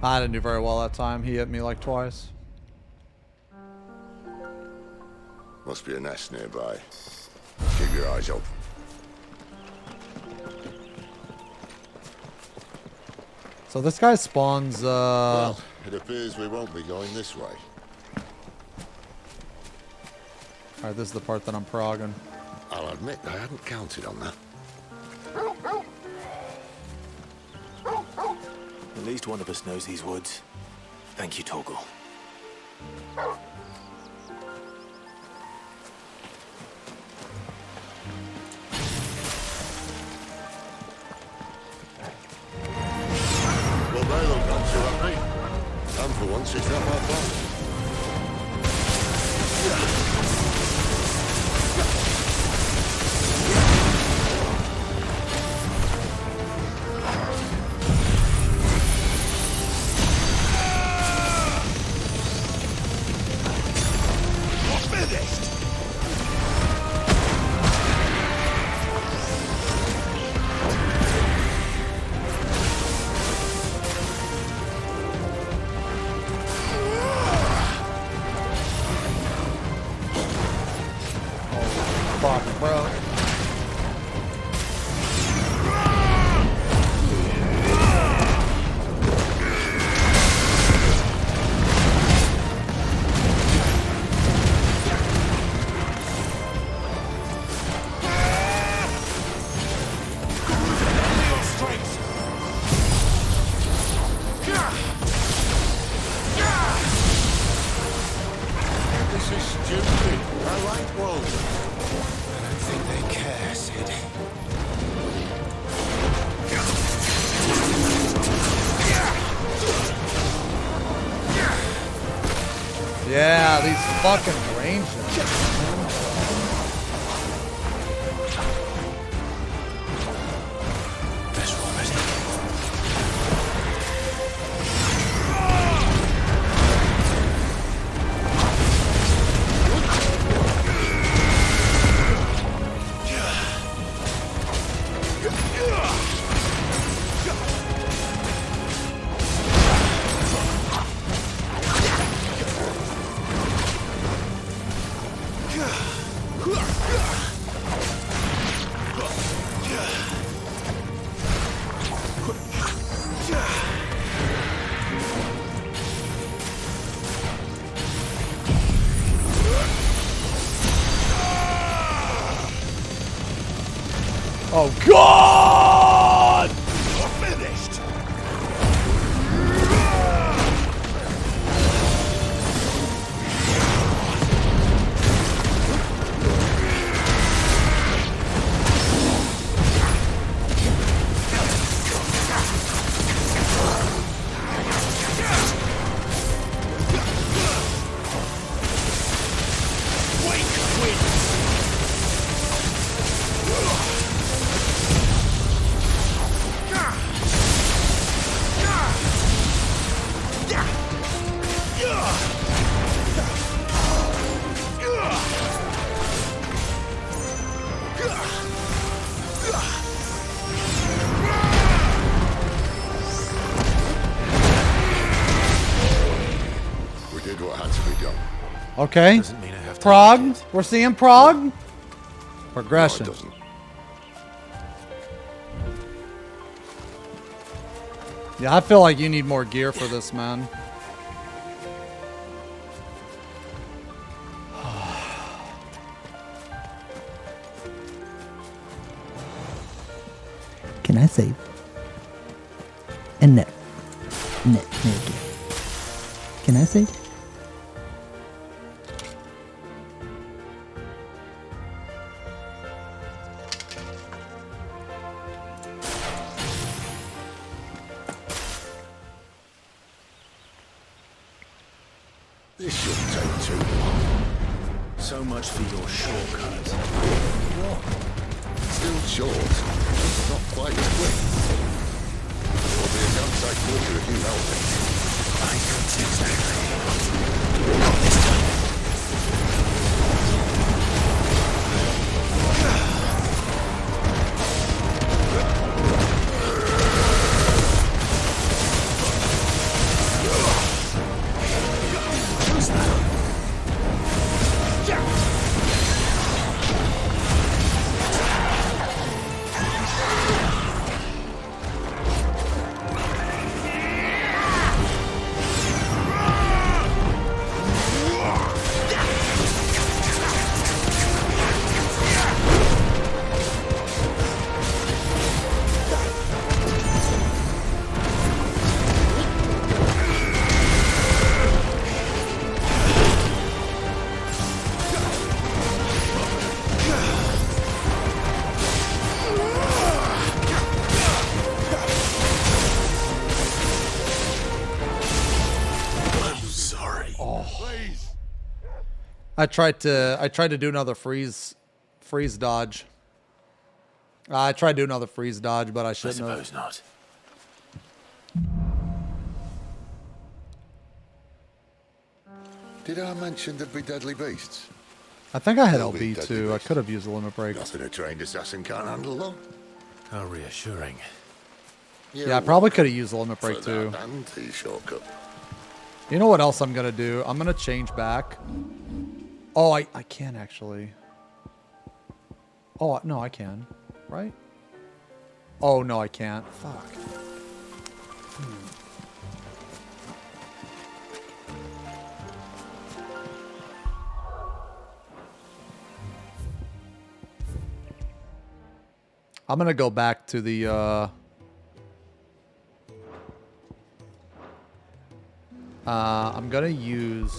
I didn't do very well that time. He hit me like twice. Must be a nest nearby. Keep your eyes open. So this guy spawns, Well, it appears we won't be going this way. Alright, this is the part that I'm progging. I'll admit I hadn't counted on that. At least one of us knows these woods. Thank you, Torgal. Well, they look not too happy. And for once, it's not my fault. Fuck, bro. This is stupid. I like wolves. I don't think they care, Sid. Yeah, these fucking rangers. Oh God! You're finished. We did what had to be done. Okay. Doesn't mean I have to Prague. We're seeing Prague. Progression. No, it doesn't. Yeah, I feel like you need more gear for this, man. Can I save? And no. No, can I save? This shouldn't take too long. So much for your shortcut. What? Still short. Not quite as quick. It'll be a damn sight quicker if you help me. I got exactly. Not this time. I tried to do another freeze dodge. I tried to do another freeze dodge, but I shouldn't have. I suppose not. Did I mention there'd be deadly beasts? I think I had There'll be LB deadly too. I beasts. could have used a limit break. Nothing a trained assassin can't handle, though. How reassuring. Yeah, I probably could have used a limit break For too. that and the shortcut. You know what else I'm gonna do? I'm gonna change back. Oh, I can actually. Oh no, I can. Right? Oh no, I can't. Fuck. I'm gonna go back to the I'm gonna use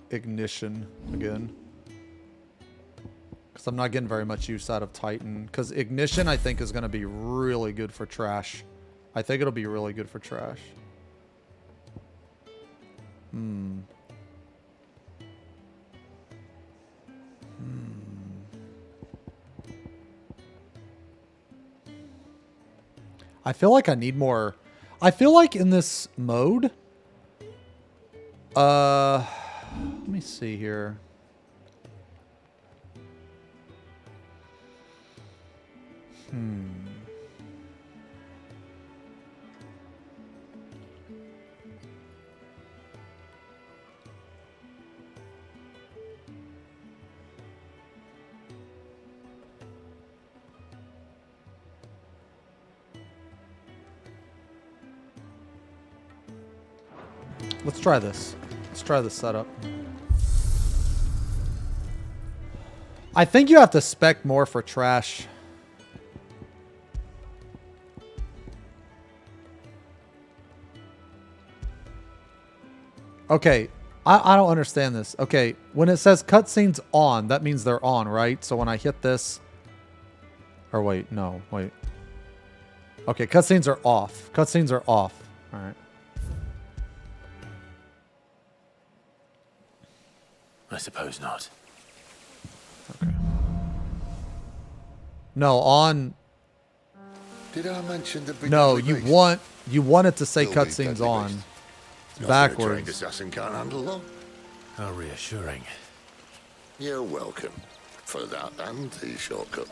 Ignition again, because I'm not getting very much use out of Titan, because Ignition I think is gonna be really good for trash. I think it'll be really good for trash. I feel like I need more. I feel like in this mode, let me see here. Let's try this. Let's try this setup. I think you have to spec more for trash. Okay, I don't understand this. Okay, when it says cutscenes on, that means they're on, right? So when I hit this... Or wait, no, wait. Okay, cutscenes are off. Cutscenes are off. Alright. I suppose not. Okay. No, on... Did I mention the big No, deadly you beast? want it to say Will be cutscenes deadly on. beast. It's Nothing a trained backwards. assassin can't handle them. How reassuring. You're welcome for that and the shortcut.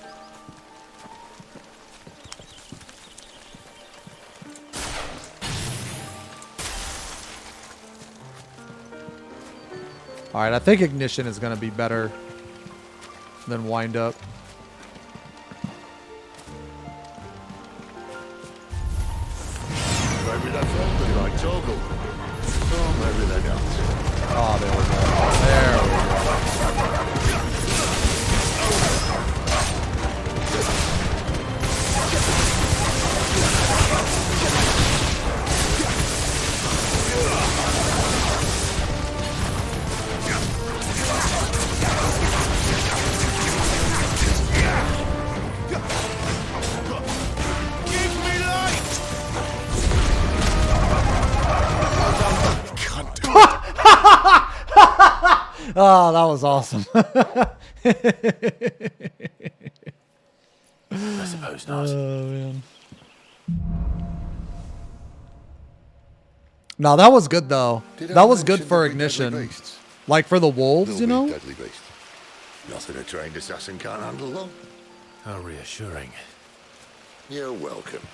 Alright, I think ignition is going to be better than wind up. Maybe that's something like toggle. Oh, maybe they don't. Oh, there we go. There we Oh, that was awesome. I suppose not. Oh, man. No, that was good, though. Did I That was good mention for the big deadly ignition. beasts? Like, for the wolves, They'll you be know? deadly beast. Nothing a trained assassin can't handle them. How reassuring. You're welcome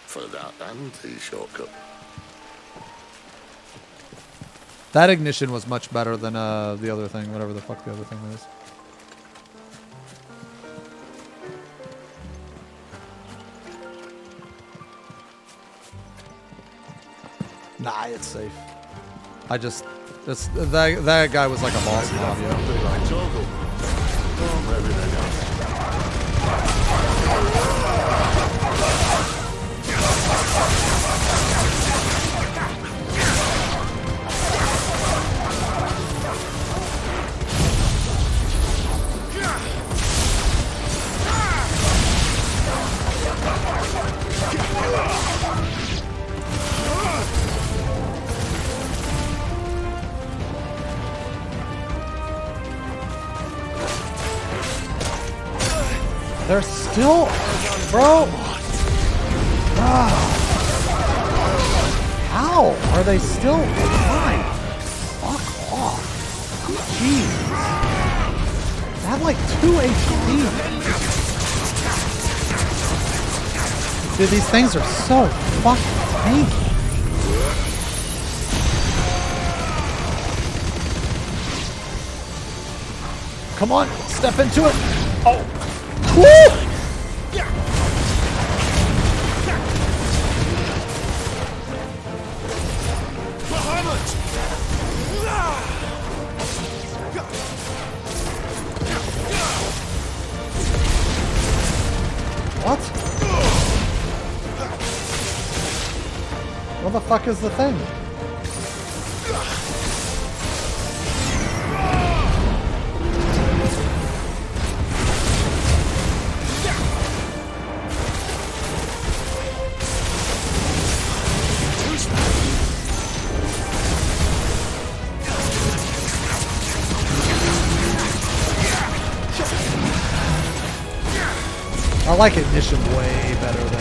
for that and the shortcut. That ignition was much better than the other thing, whatever the fuck the other thing is. Nah, it's safe. I just... that guy was like a boss mob, They're still... Bro! How are they still alive? Fuck off. Jeez. They have like 2 HP. Dude, these things are so fucking tanky. Come on, step into it. Oh. Woo! What? What the fuck is the thing? I like ignition way better than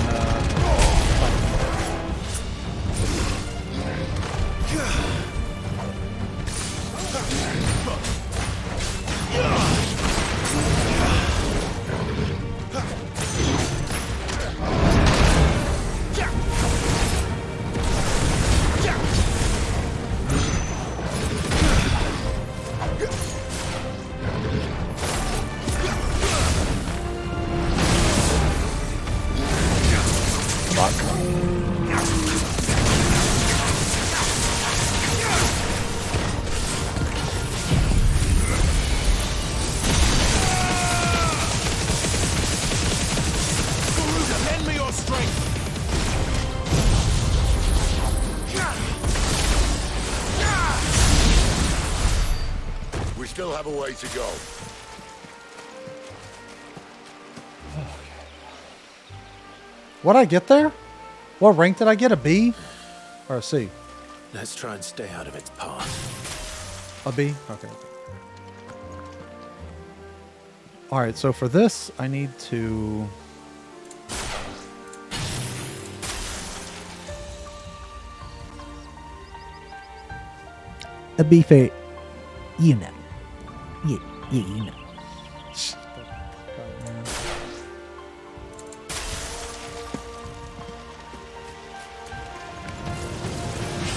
still have a way to go. What'd I get there? What rank did I get? A B? Or a C? Let's try and stay out of its path. A B? Okay. Alright, so for this, I need to... A B for you know. Yeah, you know.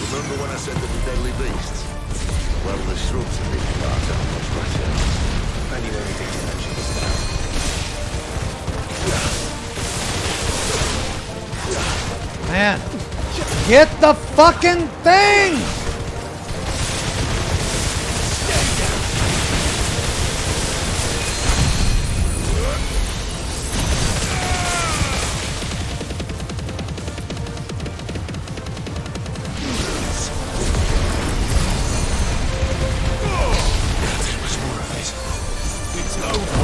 Remember when I said that the deadly beasts? Well, the shrubs have been marked out much better. I knew everything you mentioned just now. Man, get the fucking thing!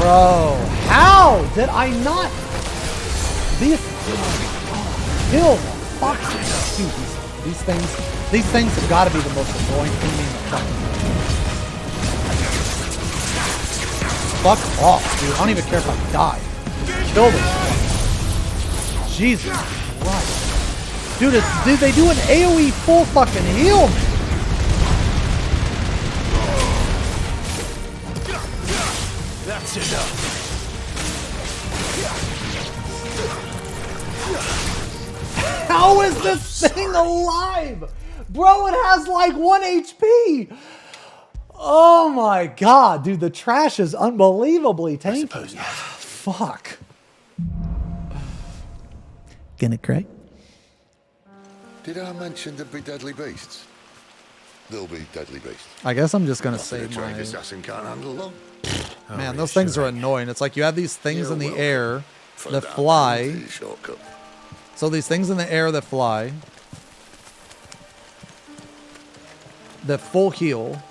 Bro, how did I not? These kill the fuck. Dude, these things have got to be the most annoying thing in the fucking game. Fuck off, dude. I don't even care if I die. Kill them. Jesus Christ, dude. Did they do an AOE full fucking heal? That's enough. How is this thing alive? Bro, it has like 1 HP. Oh my god, dude, the trash is unbelievably tanky. Fuck. Gonna cry? Did I mention there'd be deadly beasts? There'll be deadly beasts. I guess I'm just gonna Nothing say a trained my... assassin can't handle them. Man, those things are annoying. It's like you have these things in the air For that that fly. penalty shortcut. So these things in the air that fly, that full heal,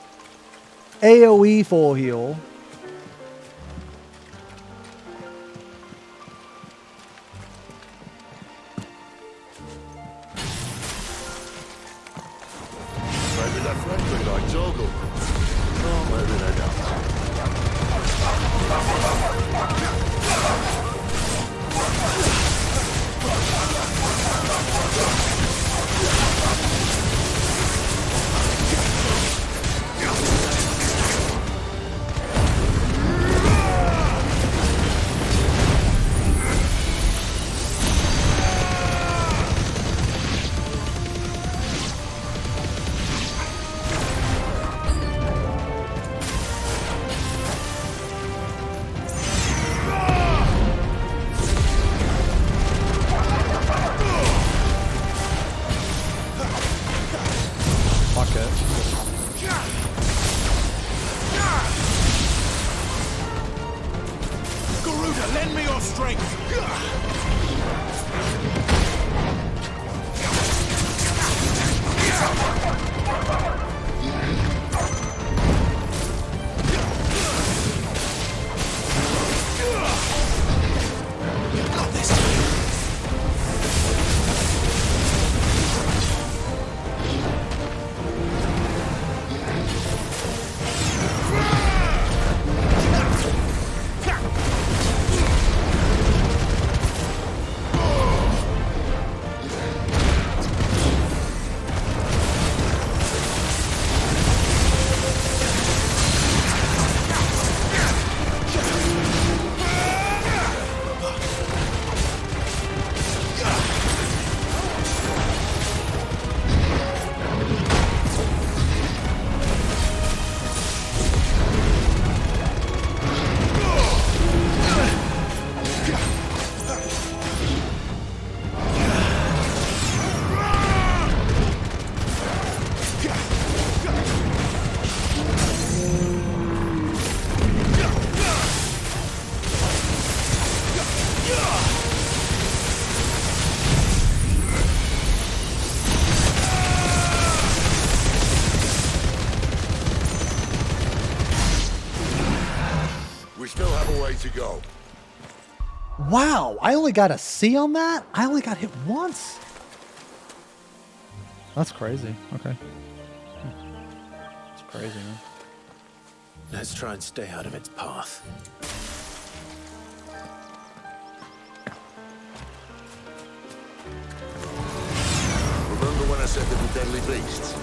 AoE full heal. Maybe they're friendly like Toggle. Oh, maybe they don't. Fuck it. Garuda, lend me your strength. Got this. we still have a way to go. Wow, I only got a C on that? I only got hit once? That's crazy. Okay. It's crazy, man. Let's try and stay out of its path. Remember when I said they were deadly beasts?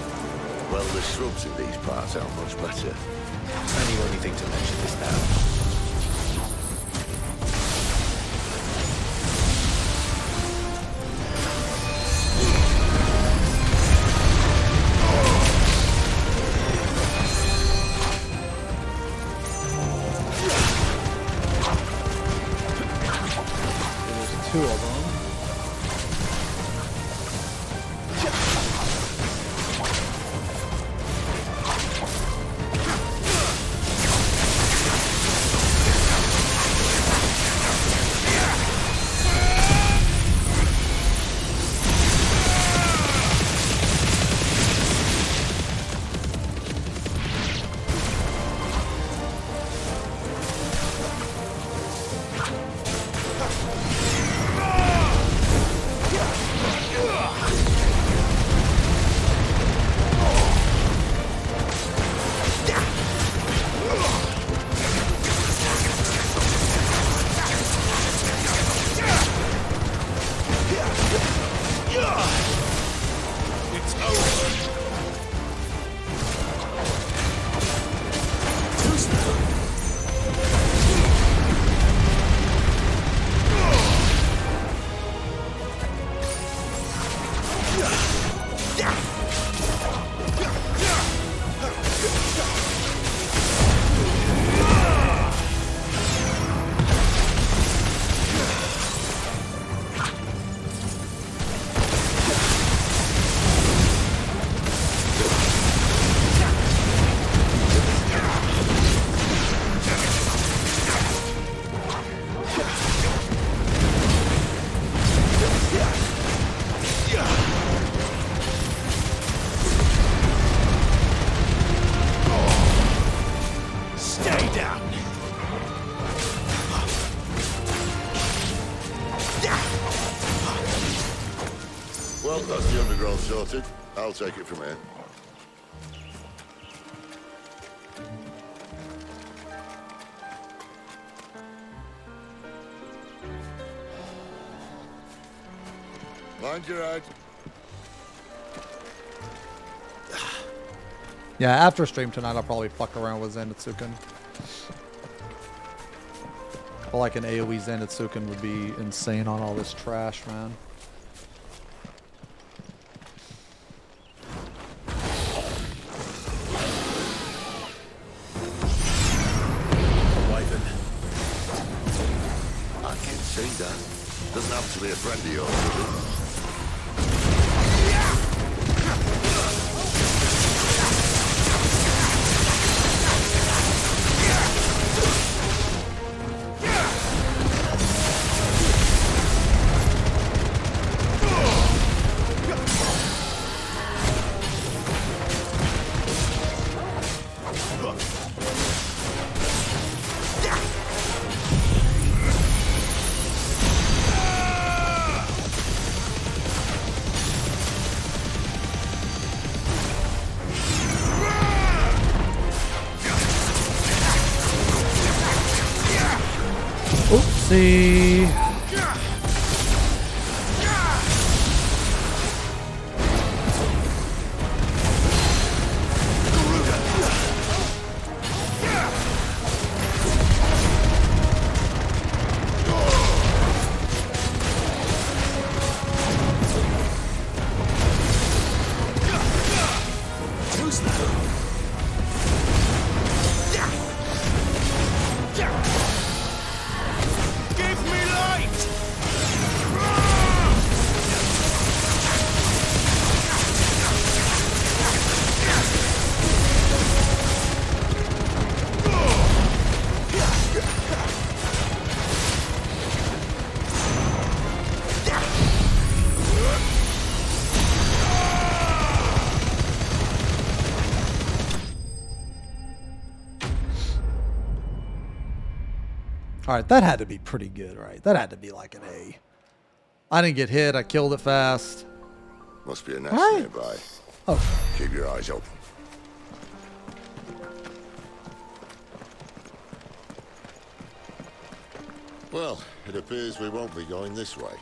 Well, the shrubs in these parts are much better. And you only think to mention this now. Two of them. Well, that's the underground sorted. I'll take it from here. Mind your head. Yeah, after stream tonight, I'll probably fuck around with Zenitsuken. I feel like an AoE Zenitsuken would be insane on all this trash, man. I can see that. Doesn't happen to be a friend of yours, does it? Oopsie. Give me life! Alright, that had to be pretty good, right? That had to be like an A. I didn't get hit. I killed it fast. Must be a nest Right. nearby. Oh. Keep your eyes open. Well, it appears we won't be going this way.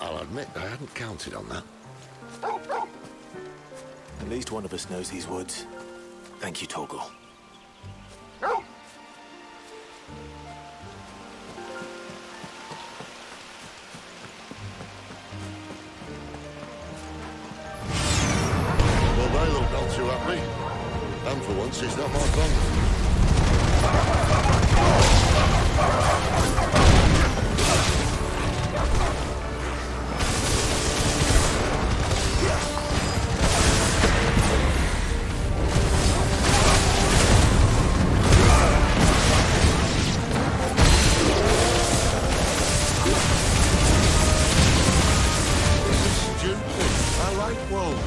I'll admit I hadn't counted on that. At least one of us knows these woods. Thank you, Torgal. Well, they look not too happy. And for once, it's not my fault. Stupid. I like wolves.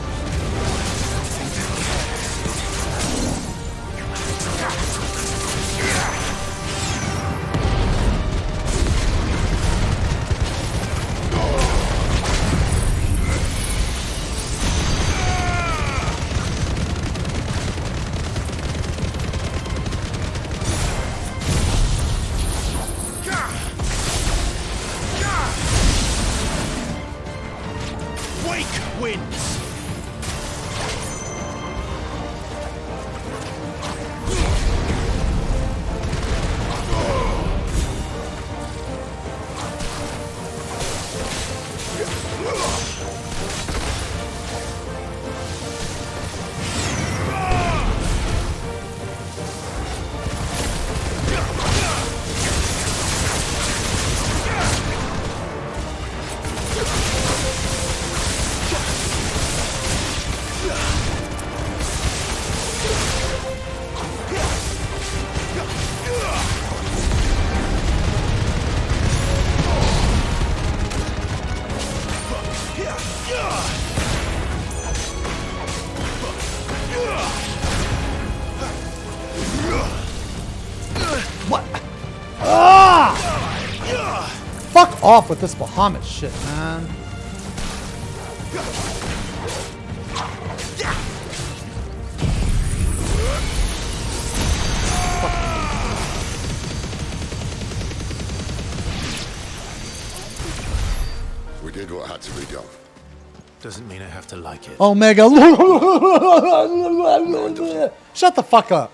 Wake wins! What? Ah! Fuck off with this Bahamut shit, man. We did what had to be done. Doesn't mean I have to like it. Omega. Shut the fuck up.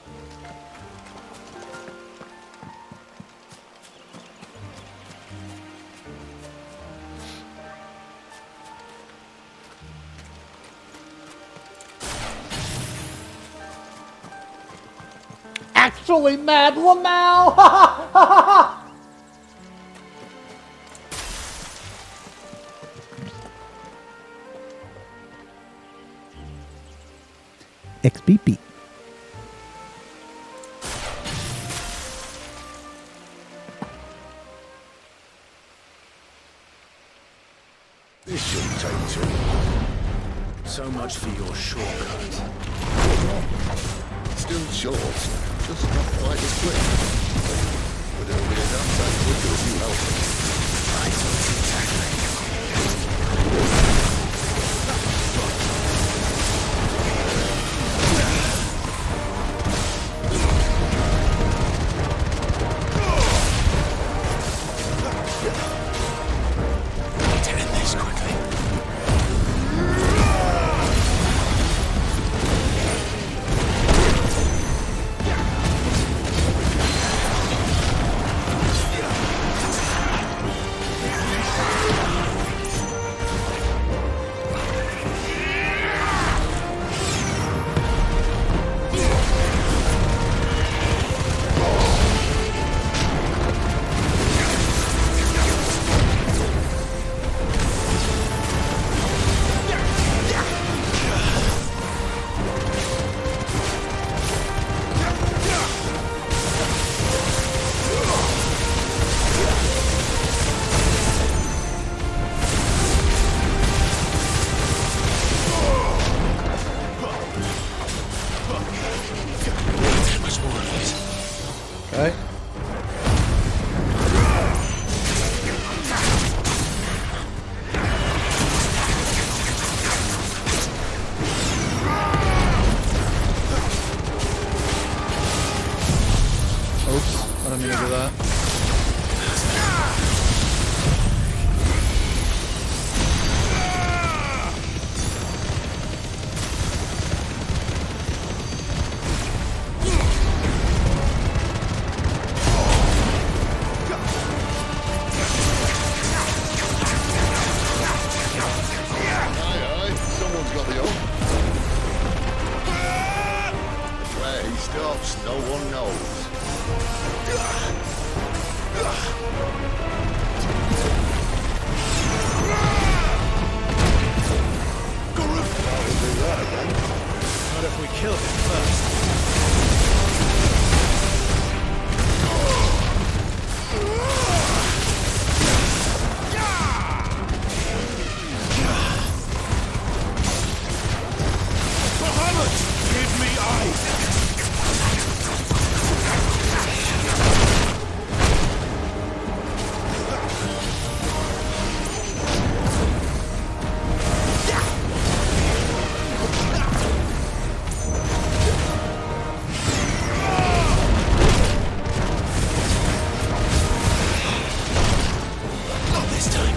Actually, Mad Lamau. XBP. This shouldn't take too long. So much for your shortcut. Still short, just not quite as quick. But it'll be a damn sight quicker if you help me. Turn this quickly. Right? Oops, I didn't mean to do that. Aye, someone's got the hook. Where he stops, no one knows. Not if we kill him first. Muhammad, give me eyes. Not this time.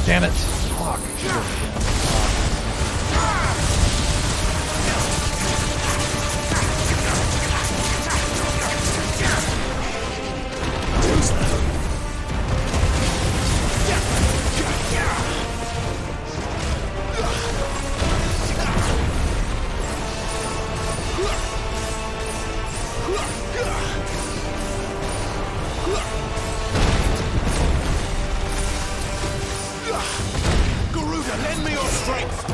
Damn it. Fuck. Garuda, lend me your strength.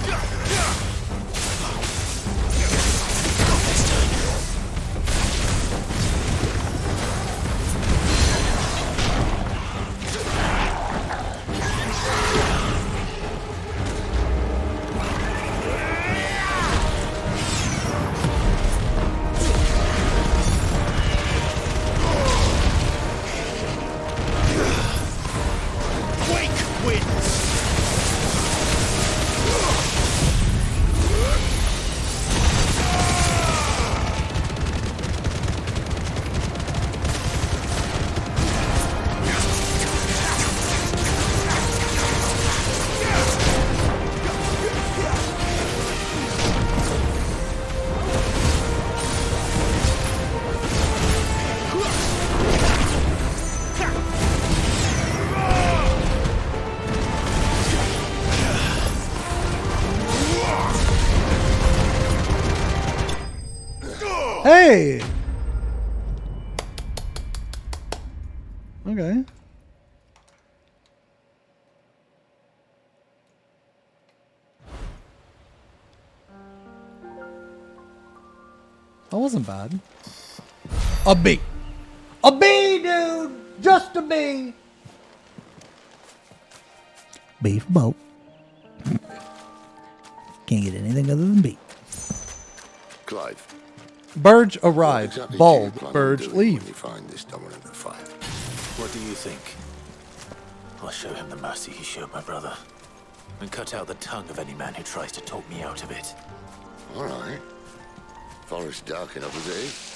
Quake wins. Hey! Okay. That wasn't bad. A bee. A bee, dude! Just a bee! B for boat. Can't get anything other than B. Clive, Burge arrived. Exactly Bald. do you plan on Burge doing leave. when you find this dominant of fire? What do you think? I'll show him the mercy he showed my brother, and cut out the tongue of any man who tries to talk me out of it. All right. Forest dark enough as it is.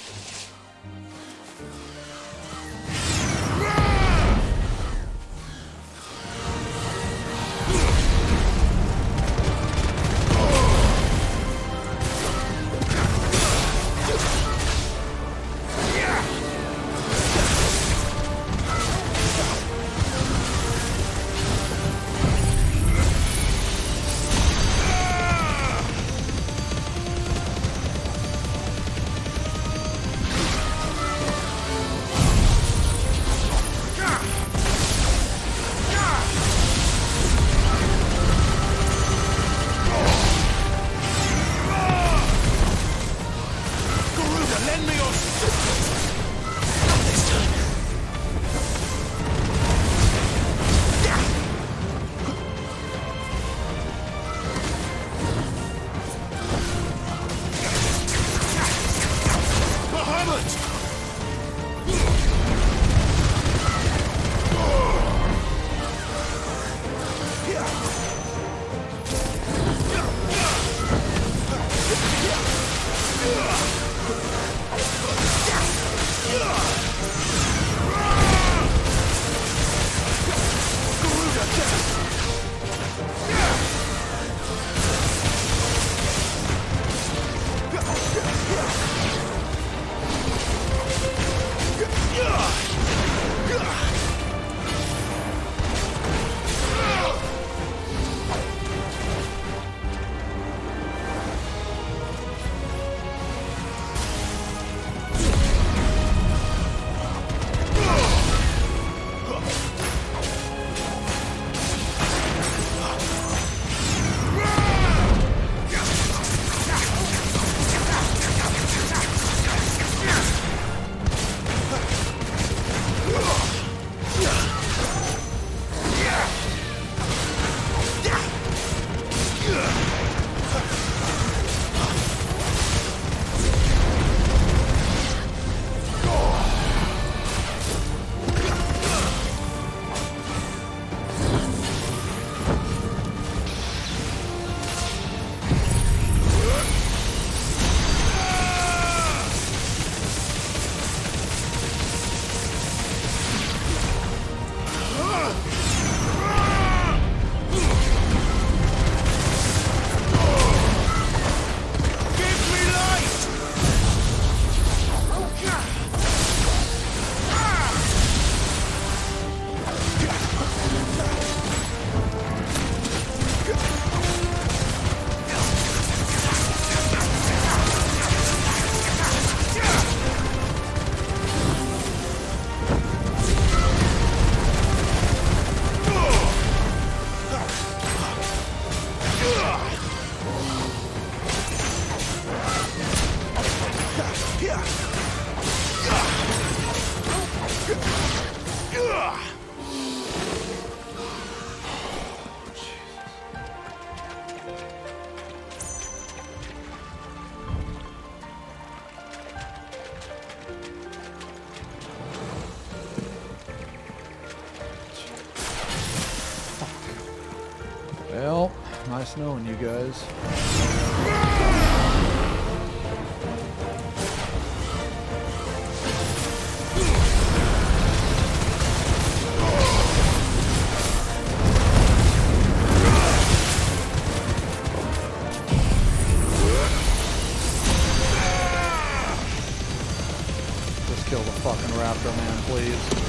Well, nice knowing you guys. Just kill the fucking raptor, man, please.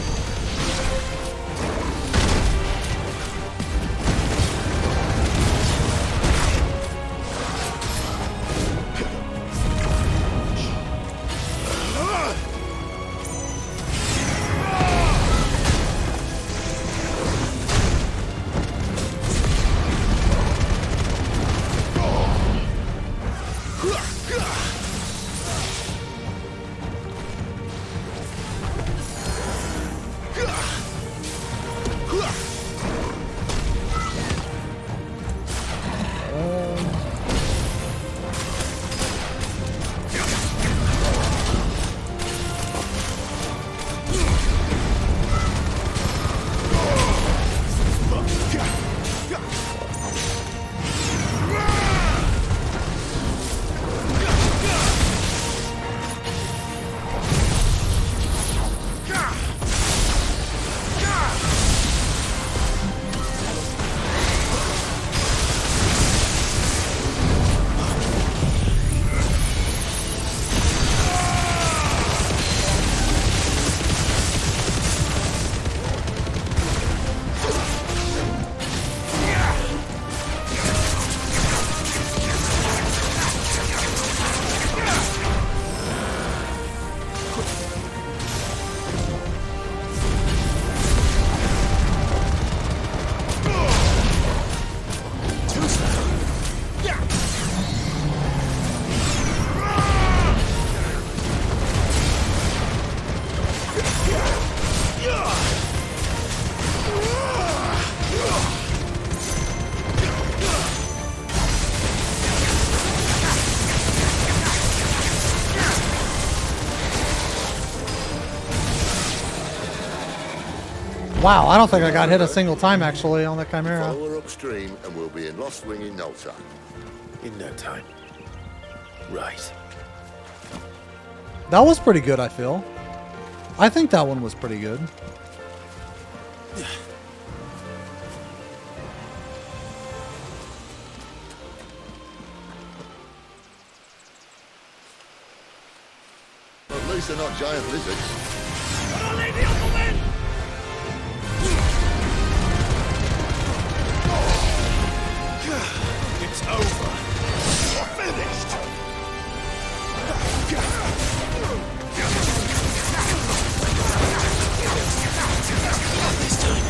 Wow, I don't think I got hit a single time actually on the Chimera. Follow her upstream and we'll be in Lost Wing in no time. In no time. Right. That was pretty good, I feel. I think that one was pretty good. At least they're not giant lizards. It's over. You're finished. This time.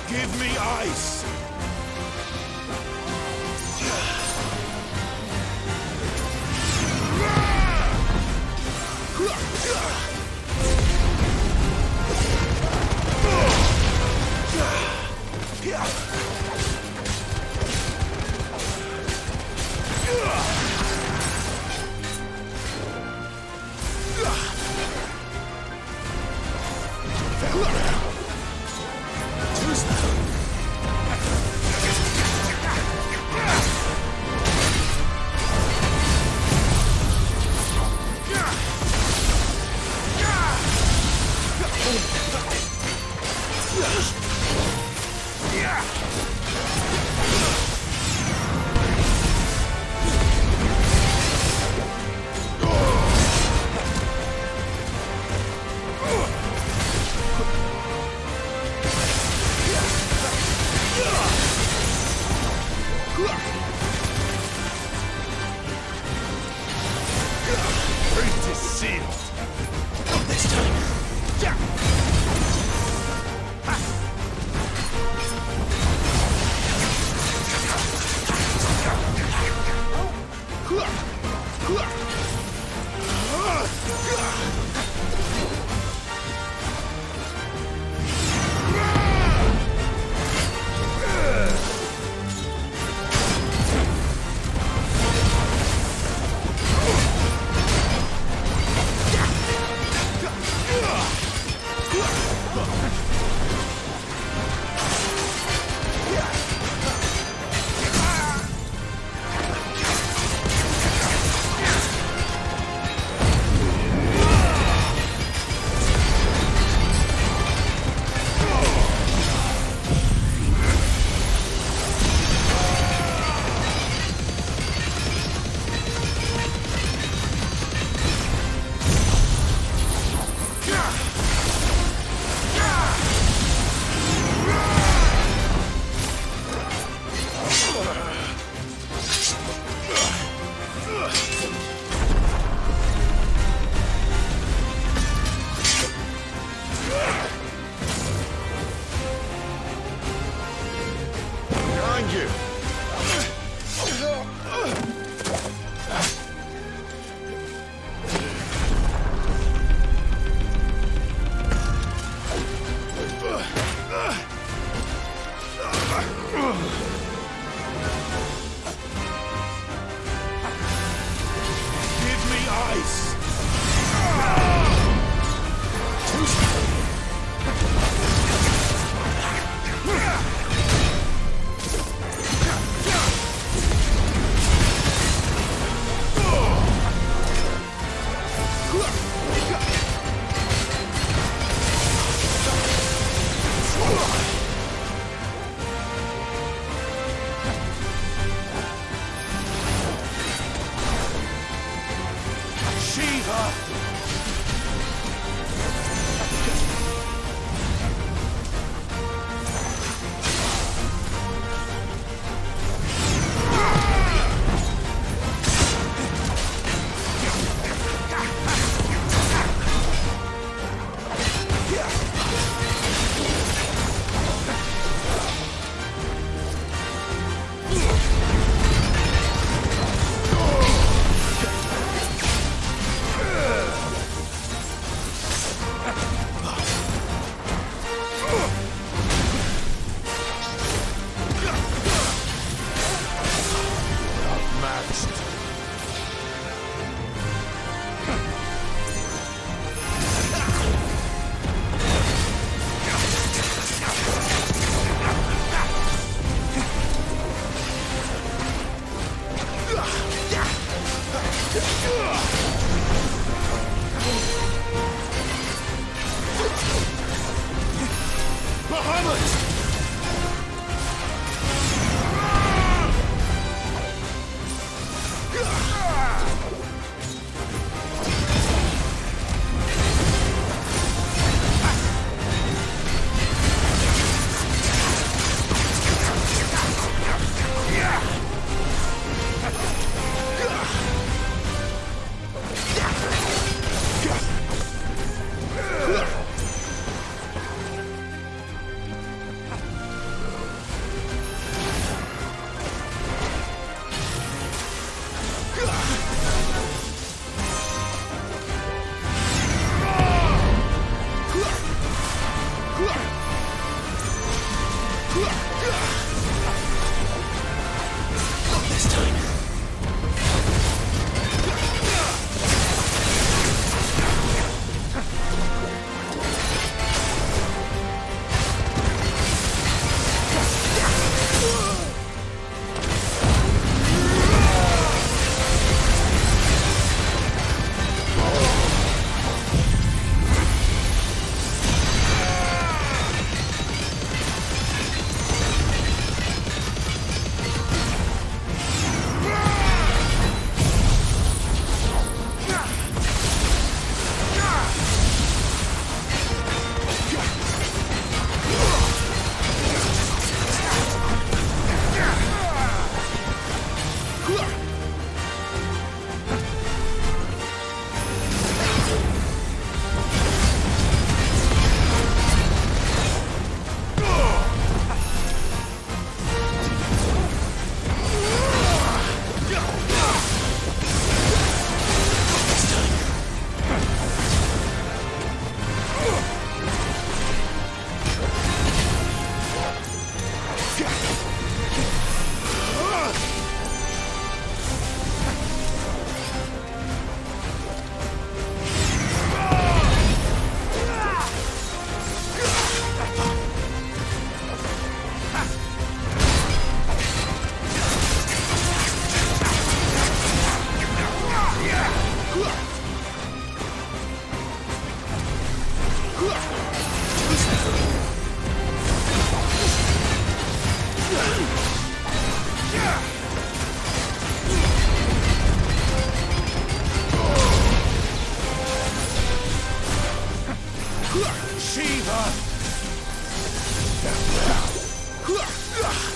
Give me ice. Fate is sealed. Not this time. Behind you. Give me ice. Shiva. Bahamut!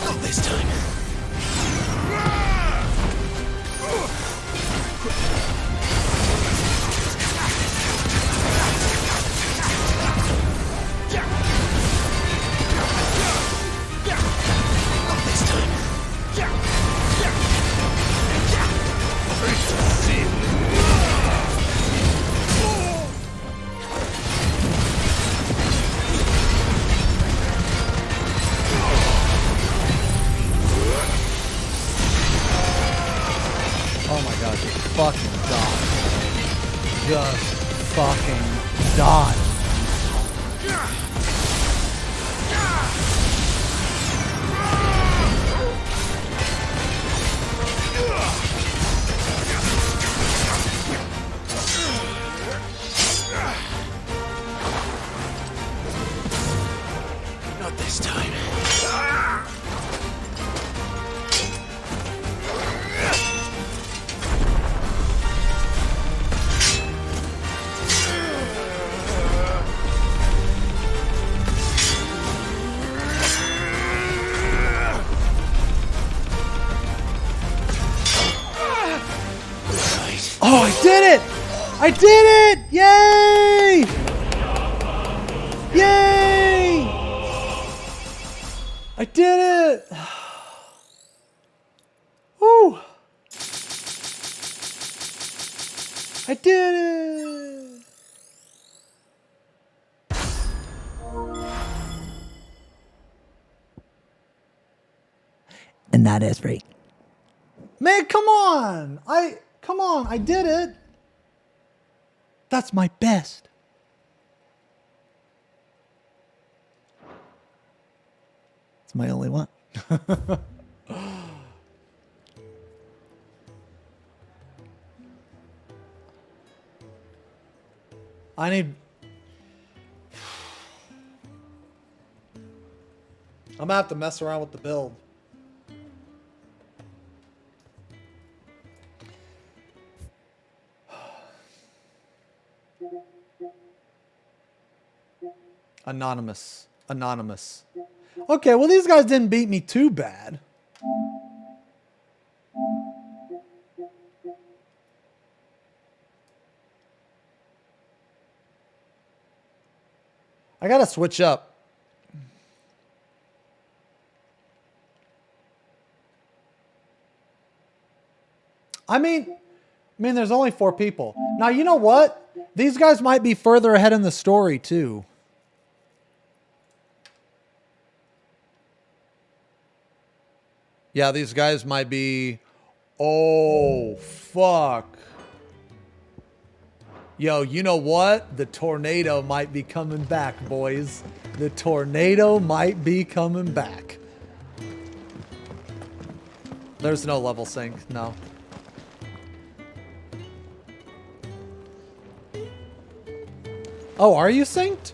Not this time. Oh my god, just fucking die. Just fucking die. Not this time. Oh, I did it! I did it! Yay! Yay! I did it! Woo! I did it! And that is free. Man, come on! Come on, I did it! That's my best. It's my only one. I need... I'm gonna have to mess around with the build. Anonymous. Anonymous. Okay, well these guys didn't beat me too bad. I gotta switch up. I mean, there's only 4 people. Now, you know what? These guys might be further ahead in the story, too. Yeah, these guys might be... Oh, fuck. Yo, you know what? The tornado might be coming back, boys. The tornado might be coming back. There's no level sync, no. Oh, are you synced?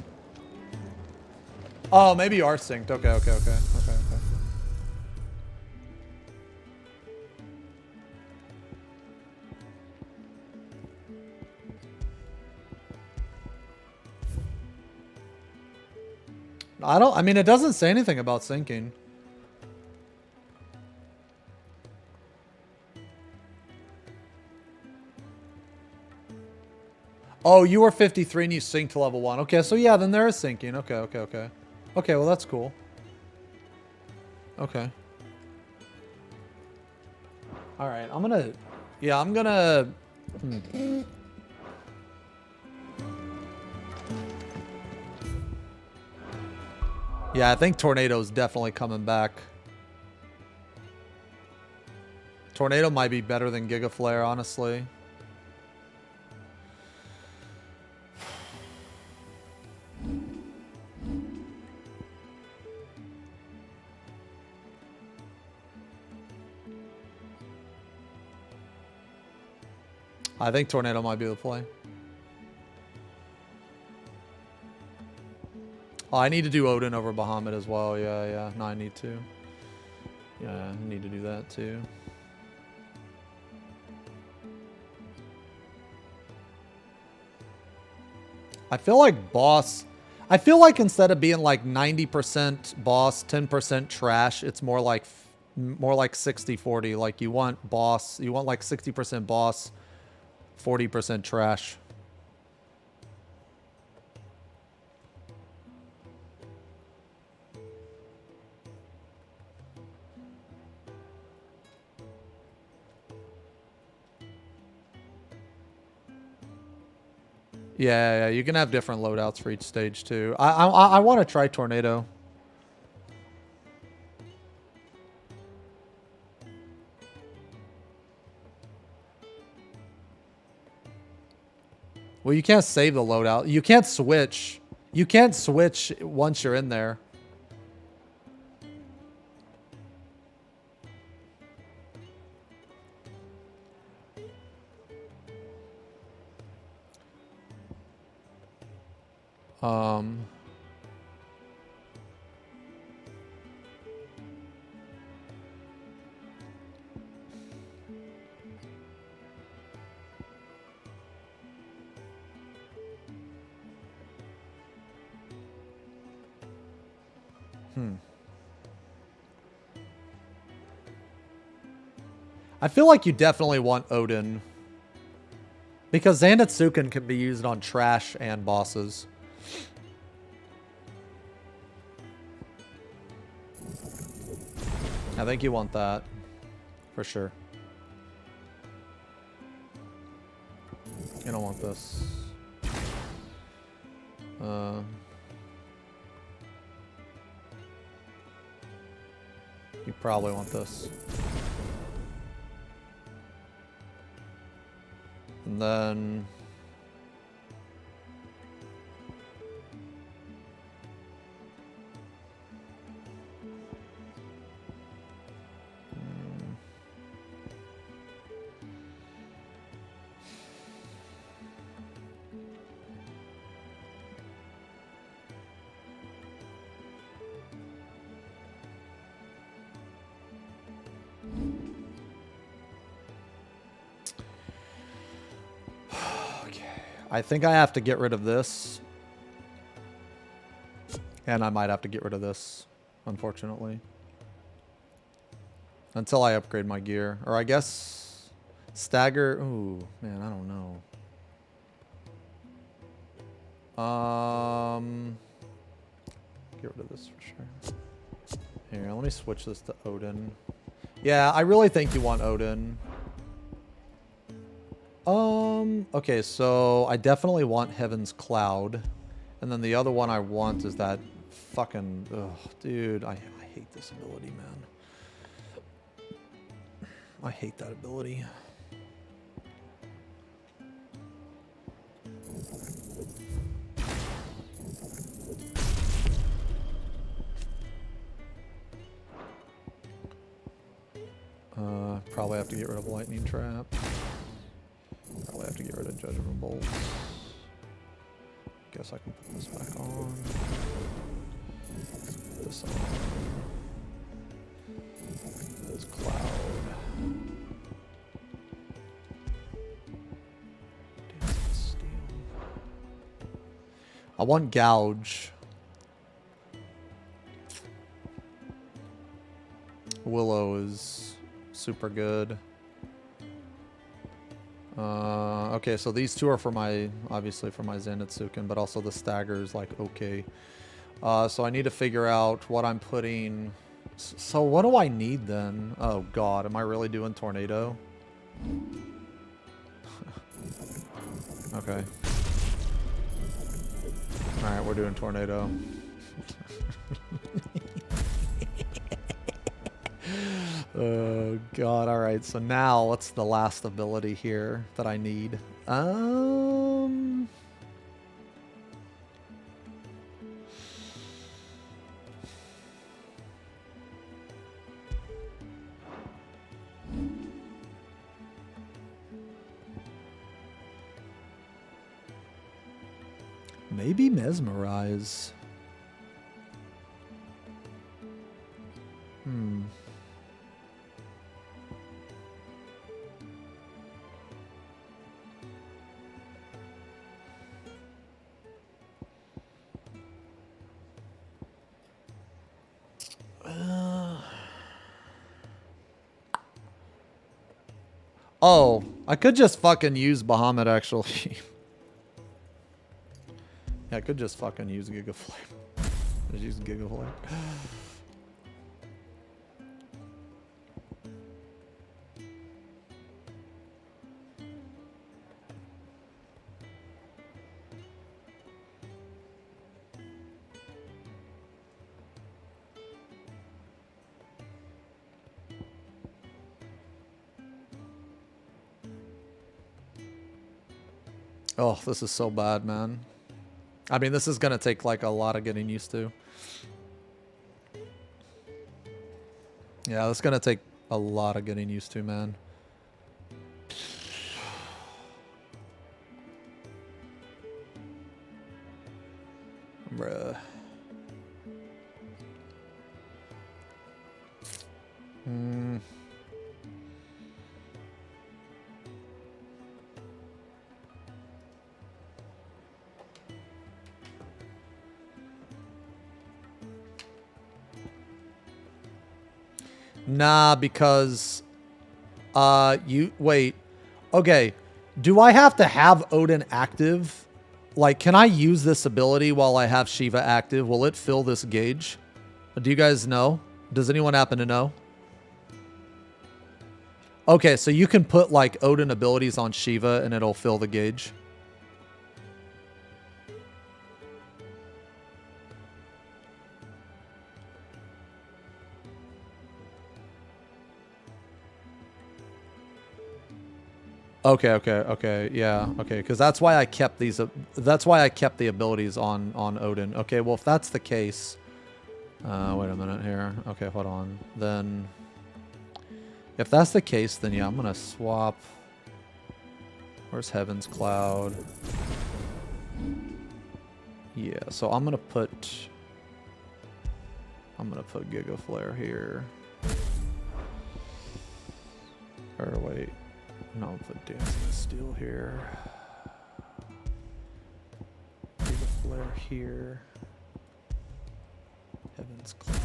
Oh, maybe you are synced. Okay. I mean, it doesn't say anything about syncing. Oh, you were 53 and you synced to level 1. Okay, so yeah, then there is syncing. Okay. Okay, well that's cool. Okay. Alright, I'm gonna... Yeah, I'm gonna... Yeah, I think Tornado's definitely coming back. Tornado might be better than Giga Flare, honestly. I think Tornado might be the play. Oh, I need to do Odin over Bahamut as well. Yeah. No, I need to. Yeah, I need to do that too. I feel like boss... I feel like instead of being like 90% boss, 10% trash, it's more like 60-40. Like you want like 60% boss, 40% trash. Yeah, you can have different loadouts for each stage too. I want to try Tornado. Well, you can't save the loadout. You can't switch. You can't switch once you're in there. I feel like you definitely want Odin. Because Zandatsuken can be used on trash and bosses. I think you want that. For sure. You don't want this. You probably want this. And then... I think I have to get rid of this. And I might have to get rid of this, unfortunately. Until I upgrade my gear. Or I guess... Stagger... Ooh, man, I don't know. Get rid of this for sure. Here, let me switch this to Odin. Yeah, I really think you want Odin. Okay, so I definitely want Heaven's Cloud. And then the other one I want is that fucking... Ugh, dude, I hate this ability, man. I hate that ability. Probably have to get rid of Lightning Trap. Probably have to get rid of Judgment Bolt. Guess I can put this back on. Put this on. This cloud. Dancing Steel. I want Gouge. Willow is super good. Okay, so these two are for my, obviously for my Zenitsuken, but also the stagger is like okay. So I need to figure out what I'm putting. So what do I need then? Oh god, am I really doing Tornado? Okay. Alright, we're doing Tornado. Oh god, alright, so now what's the last ability here that I need? Maybe Mesmerize. Oh, I could just fucking use Bahamut actually. Yeah, I could just fucking use Giga Flame. Just use Giga Flame. Oh, this is so bad, man. I mean, this is gonna take like a lot of getting used to. Yeah, this is gonna take a lot of getting used to, man. Bruh. Nah, because wait. Okay. Do I have to have Odin active? Like, can I use this ability while I have Shiva active? Will it fill this gauge? Do you guys know? Does anyone happen to know? Okay, so you can put like Odin abilities on Shiva and it'll fill the gauge. Okay, yeah, okay, because that's why I kept these. That's why I kept the abilities on Odin. Okay, well if that's the case, wait a minute here. Okay, hold on. Then, if that's the case, then yeah, I'm gonna swap. Where's Heaven's Cloud? Yeah, so I'm gonna put Giga Flare here. Or wait. No, I'll put Dancing Steel here. flare here. Heaven's Cloud.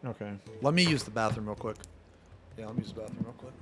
Okay. Let me use the bathroom real quick. Yeah, let me use the bathroom real quick.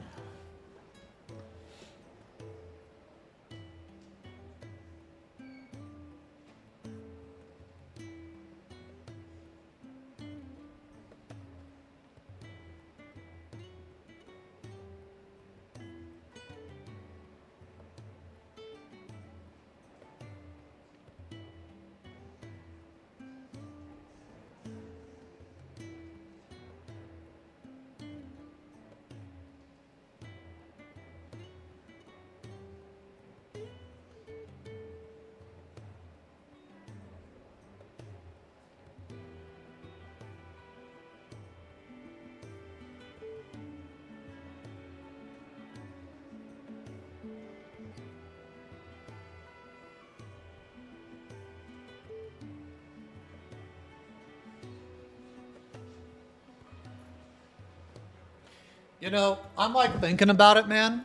You know, I'm like thinking about it, man.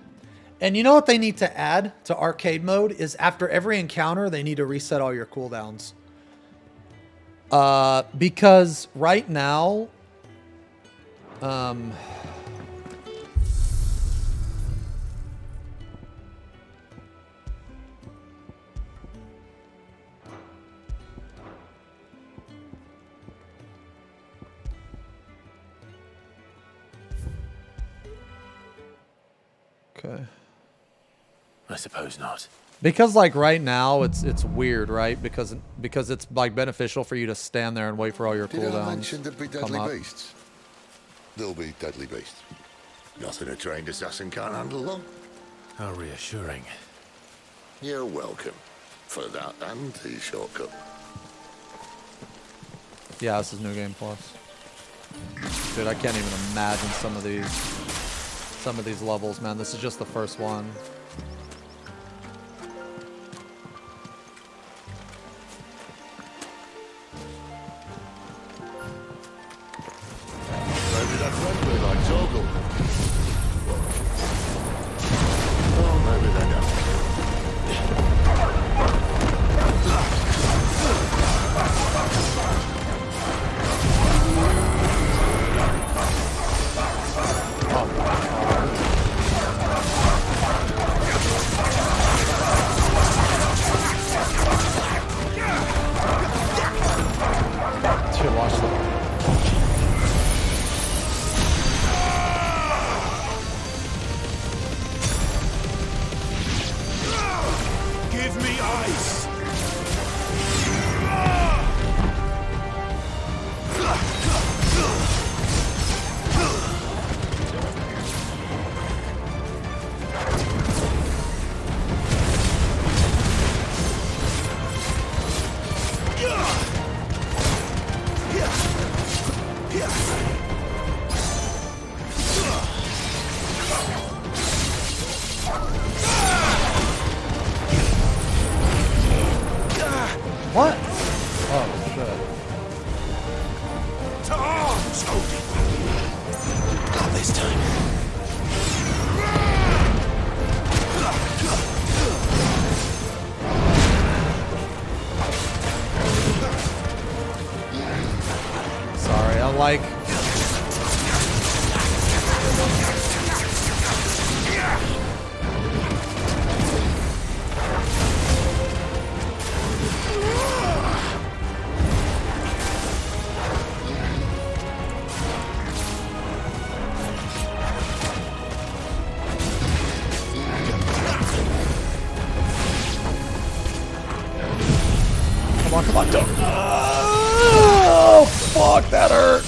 And you know what they need to add to arcade mode is after every encounter, they need to reset all your cooldowns. Because right now, okay. I suppose not. Because like right now it's weird, right? Because it's like beneficial for you to stand there and wait for all your Did I cooldowns mention there'd be to come deadly up. beasts? There'll be deadly beasts. Nothing a trained assassin can't handle them. How reassuring. You're welcome. For that and the shortcut. Yeah, this is New Game Plus. Dude, I can't even imagine some of these levels, man. This is just the first one. Maybe that friendly like Torgal. Oh, maybe they Dude, watch that. Give me ice! What? Oh, shit. To arms, Odin! Not this time. Sorry, I like... Come on, come on, don't. Oh, fuck, that hurt.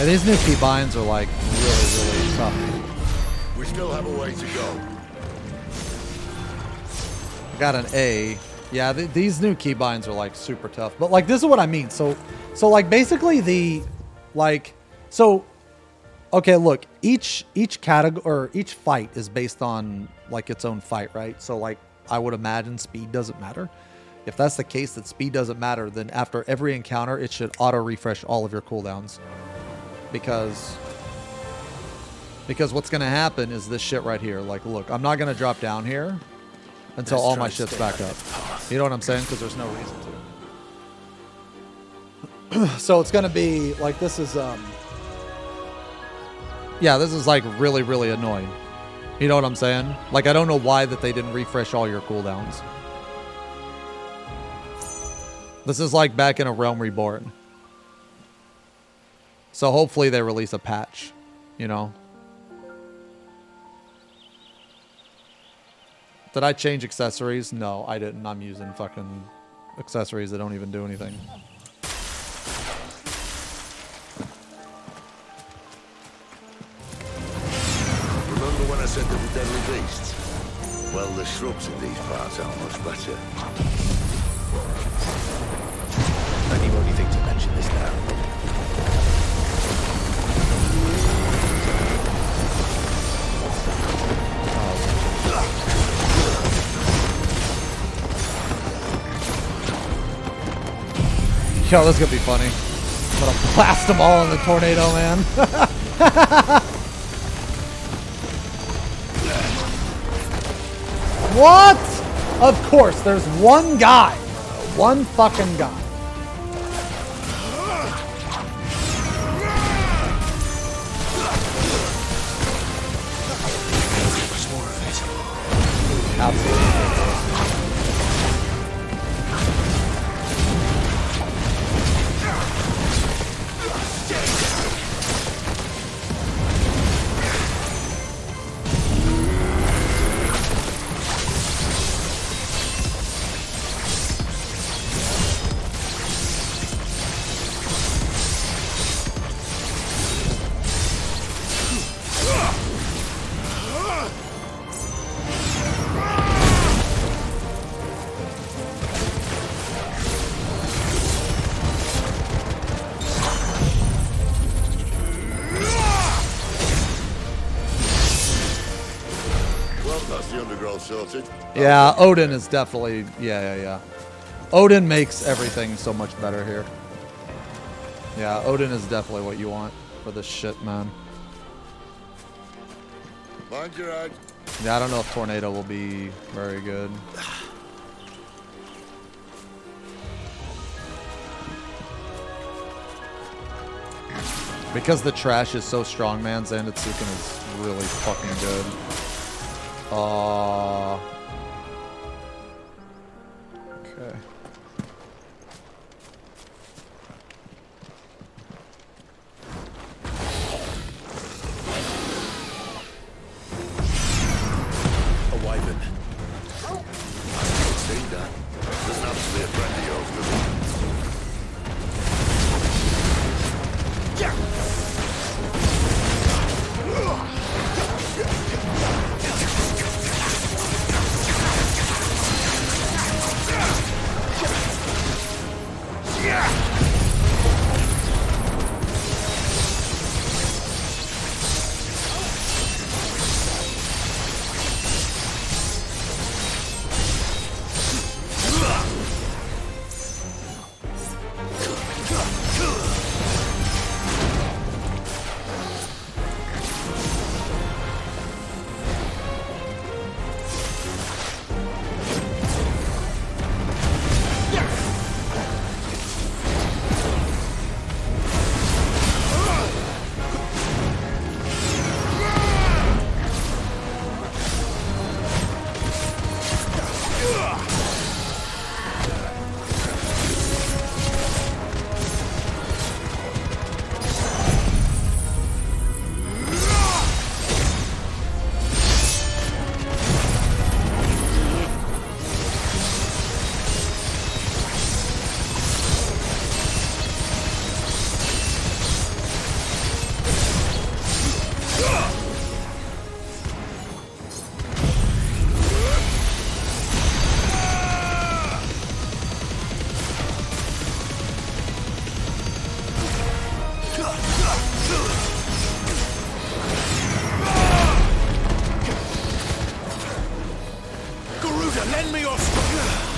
Yeah, these new keybinds are like really tough. We still have a way to go. I got an A. Yeah, these new keybinds are like super tough. But like this is what I mean. So like basically okay, look, each category or each fight is based on like its own fight, right? So like I would imagine speed doesn't matter. If that's the case that speed doesn't matter, then after every encounter it should auto refresh all of your cooldowns. Because what's gonna happen is this shit right here. Like look, I'm not gonna drop down here until all my shit's back up. You know what I'm saying? Because there's no reason to. So it's gonna be like this is yeah, this is like really annoying. You know what I'm saying? Like I don't know why that they didn't refresh all your cooldowns. This is like back in a Realm Reborn. So hopefully they release a patch, you know? Did I change accessories? No, I didn't. I'm using fucking accessories that don't even do anything. Remember when I said there were deadly beasts? Well, the shrubs in these parts aren't much better. And you only think to mention this now. Yo, this is gonna be funny. I'm gonna blast them all in the tornado, man. What? Of course, there's one guy. One fucking guy. Absolutely. Sorted. Yeah, Odin is definitely, yeah. Odin makes everything so much better here. Yeah, Odin is definitely what you want for this shit, man. Mind your eye. Yeah, I don't know if Tornado will be very good. Because the trash is so strong, man, Zandatsuken is really fucking good. Okay. A wyvern. I haven't seen that. Doesn't have to be a friend of yours, does it? Yeah. your strength.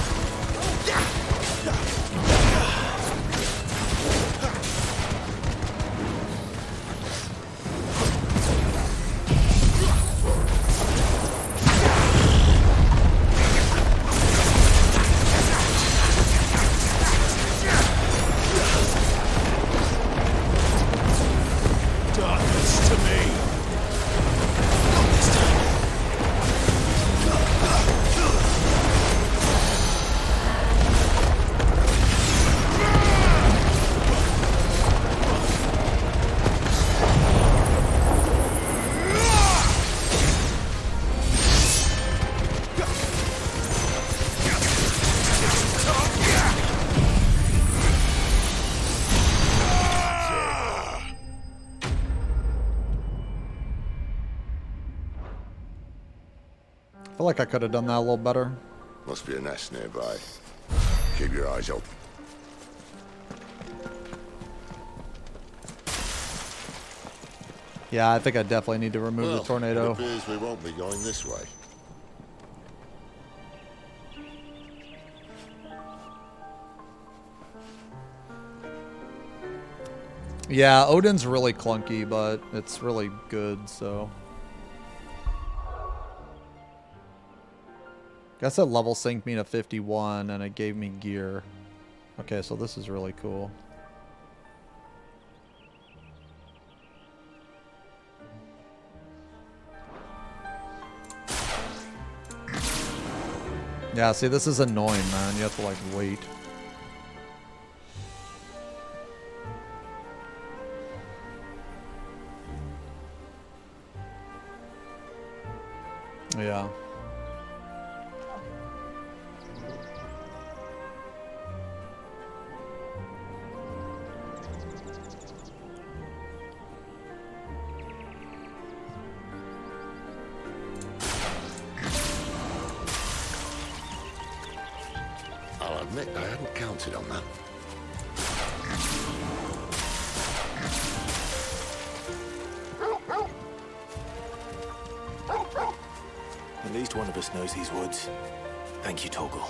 Darkness to me. I feel like I could have done that a little better. Must be a nest nearby. Keep your eyes open. Yeah, I think I definitely need to remove Well, the tornado. It appears we won't be going this way. Yeah, Odin's really clunky, but it's really good, so. Guess it level synced me to 51 and it gave me gear. Okay, so this is really cool. Yeah, see, this is annoying, man. You have to, like, wait. Yeah. I'll admit I hadn't counted on that. At least one of us knows these woods. Thank you, Toggle.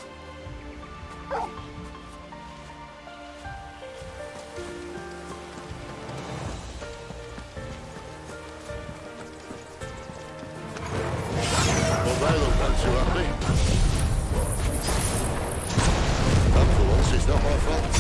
Well, they look none too happy. And for once, it's not my fault.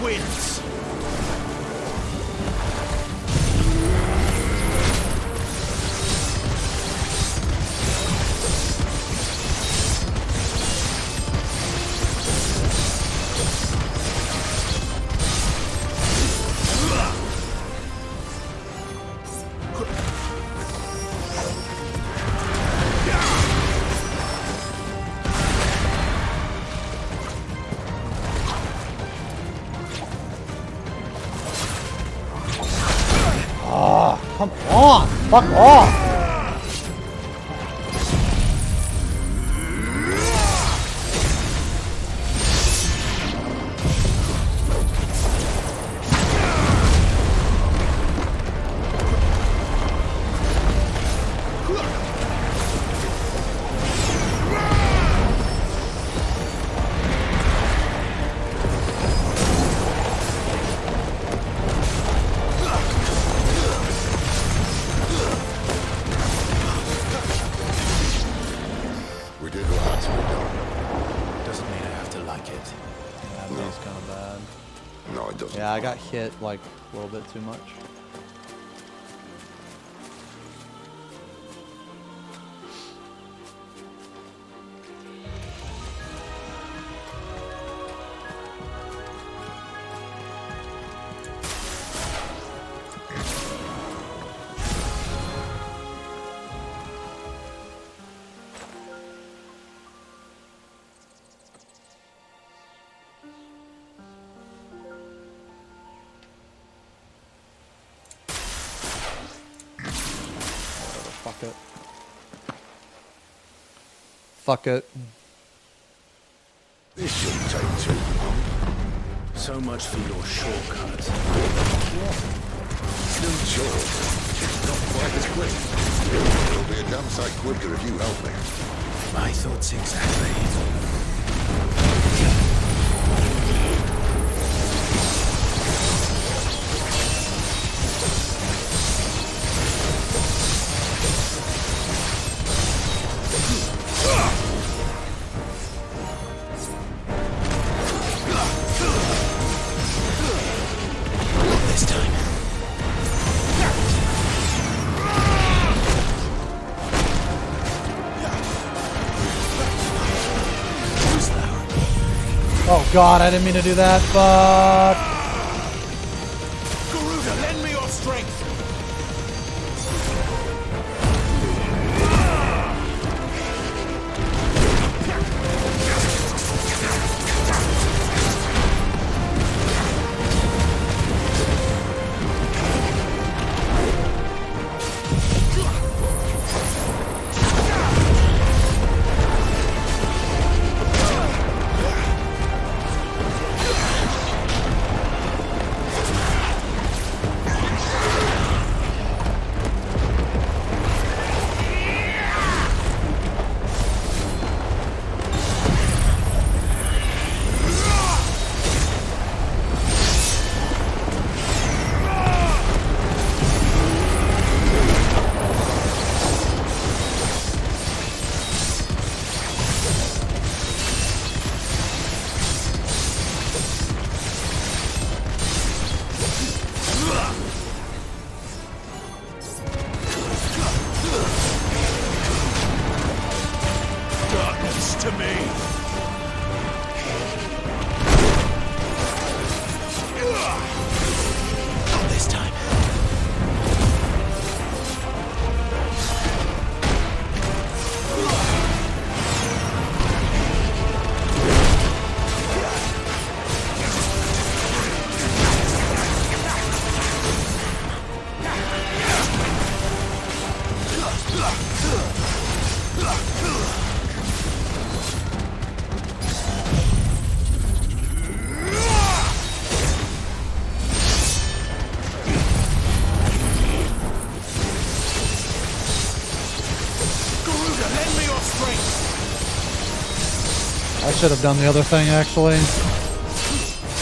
Wins. Come on! Fuck off! I got hit like a little bit too much. Fuck it. Fuck it. This shouldn't take too long. So much for your shortcut. Still short, just not quite as quick. It'll be a damn sight quicker if you help me. My thoughts exactly. This time. Oh god, I didn't mean to do that. Fuck. Garuda, lend me your strength. Darkness to me. Not this time. Garuda, lend me your strength. I should have done the other thing actually.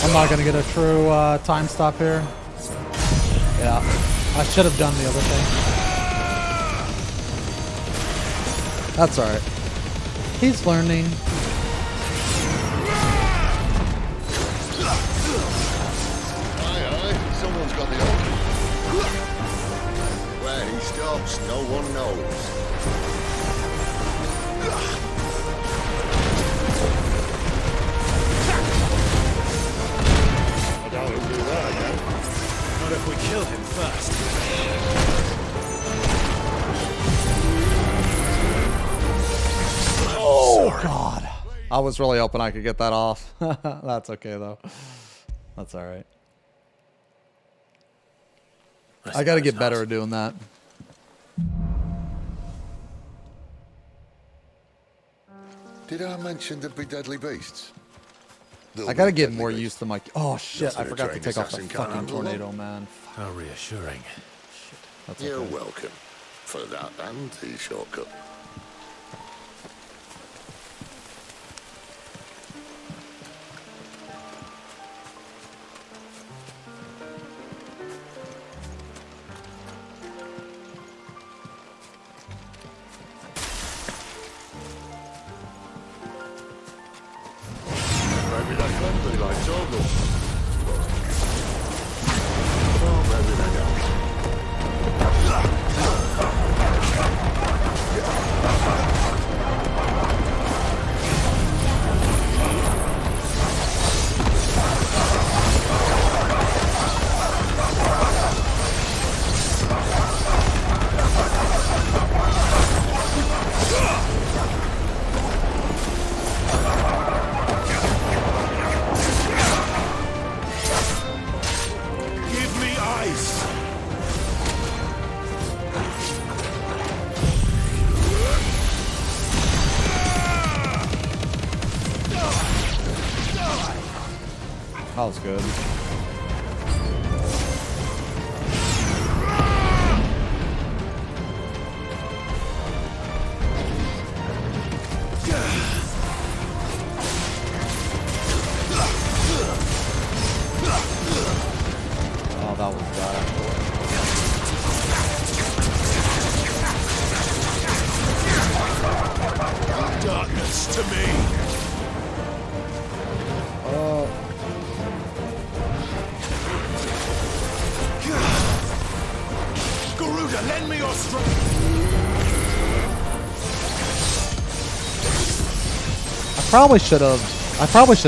I'm not gonna get a true time stop here. Yeah, I should have done the other thing. That's alright. He's learning. Aye, someone's got the opening. Where he stops, no one knows. I doubt he'll do that again. Not if we kill him first. Oh god. I was really hoping I could get that off. That's okay though. That's alright. I gotta get better at doing that. Did I mention there'd be deadly beasts? I gotta get more used to my... Oh shit, I forgot to take off the fucking tornado, man. How reassuring. That's You're okay. welcome for that and the shortcut. Maybe they can be like Zorgo. good. Oh, that was bad actually. Darkness to me. Oh. Garuda, lend me your strength. I probably should have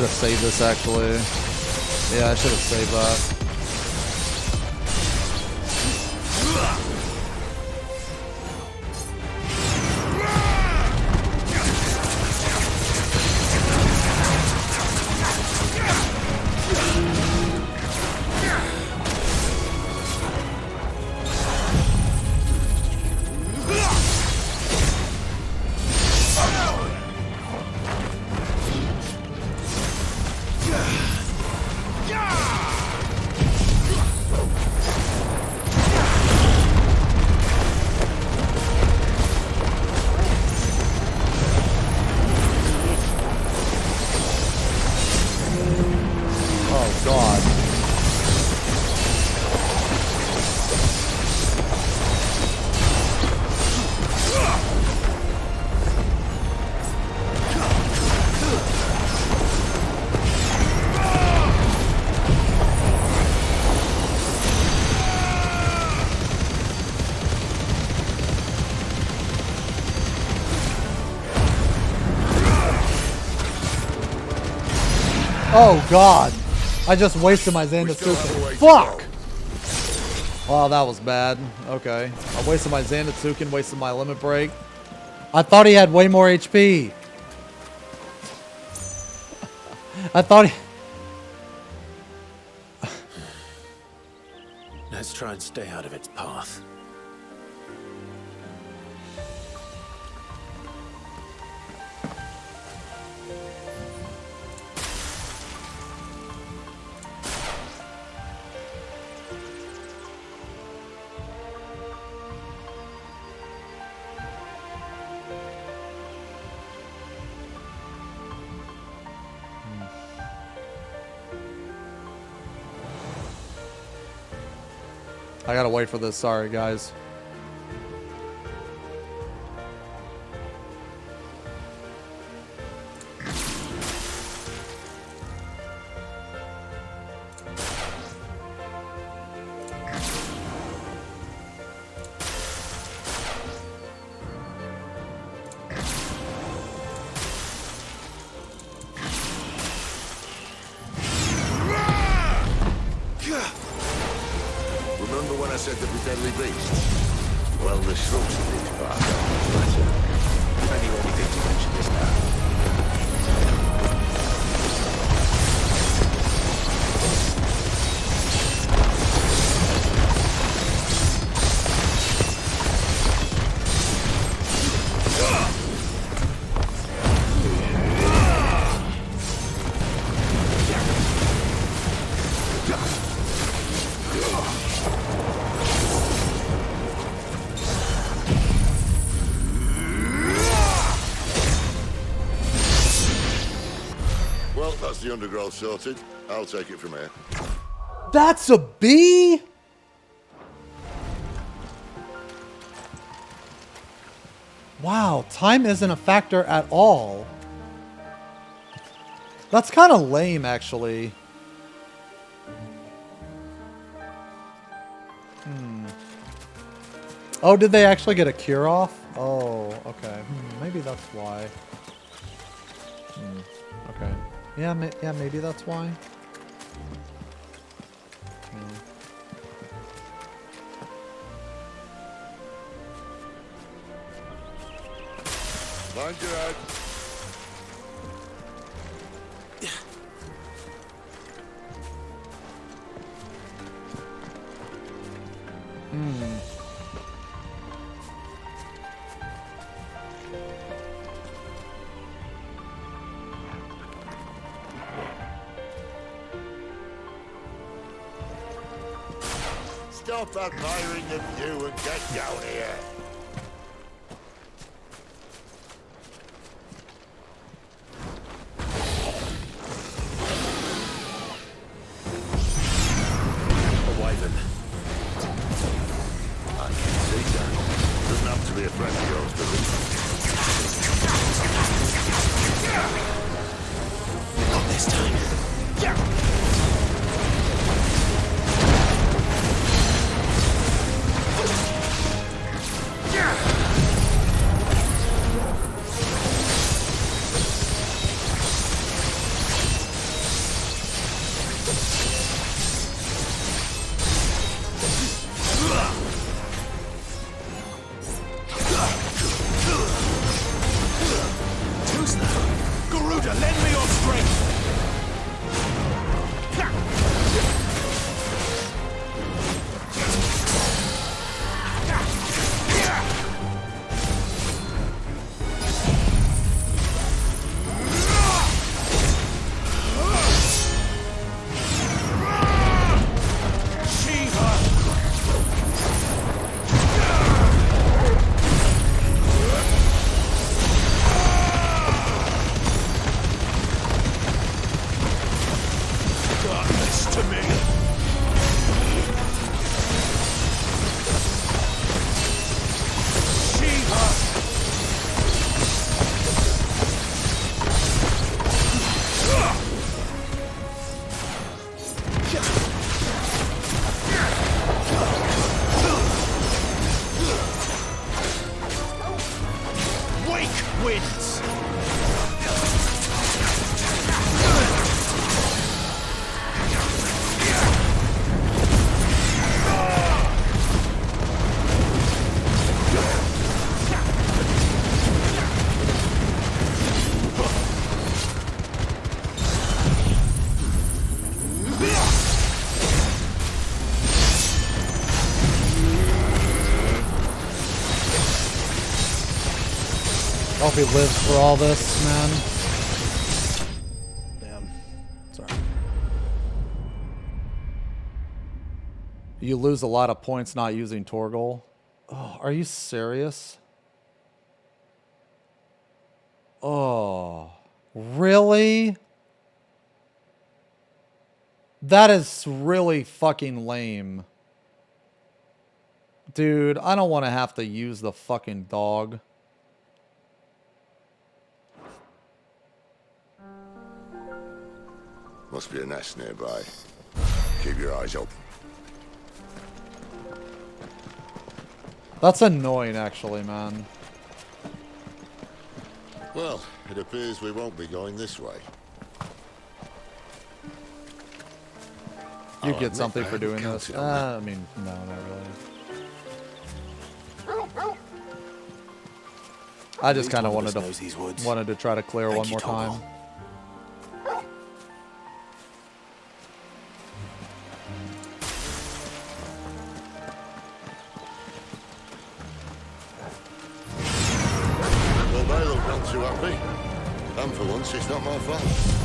saved this actually. Yeah, I should have saved that. Oh god. Oh god. I just wasted my Xanatsuken. Fuck! Wow, that was bad. Okay. I wasted my Xanatsuken, wasted my limit break. I thought he had way more HP. I thought he... Let's try and stay out of its path. I gotta wait for this. Sorry, guys. Remember when I said that we're deadly beasts? Well, the shrubs of this part are much better. Funny when you think to mention this now. Well, that's the undergrowth sorted. I'll take it from here. That's a bee? Wow, time isn't a factor at all. That's kind of lame, actually. Oh, did they actually get a cure off? Oh, okay. Maybe that's why. Okay. Yeah, yeah, maybe that's why. Mind your head. Stop admiring the view and get down here. A wyvern. I can see that. Doesn't have to be a friend of yours, does it? Not this time. Garuda, lend me your strength! I hope he lives for all this, man. Damn. Sorry. You lose a lot of points not using Torgal. Oh, are you serious? Oh, really? That is really fucking lame. Dude, I don't want to have to use the fucking dog. Must be a nest nearby. Keep your eyes open. That's annoying, actually, man. Well, it appears we won't be going this way. You I'll get admit something I for hadn't doing this. counted on that. I mean, no, not really. I just kind of wanted to try to clear one more time. Well, they look not too happy. And for once, it's not my fault.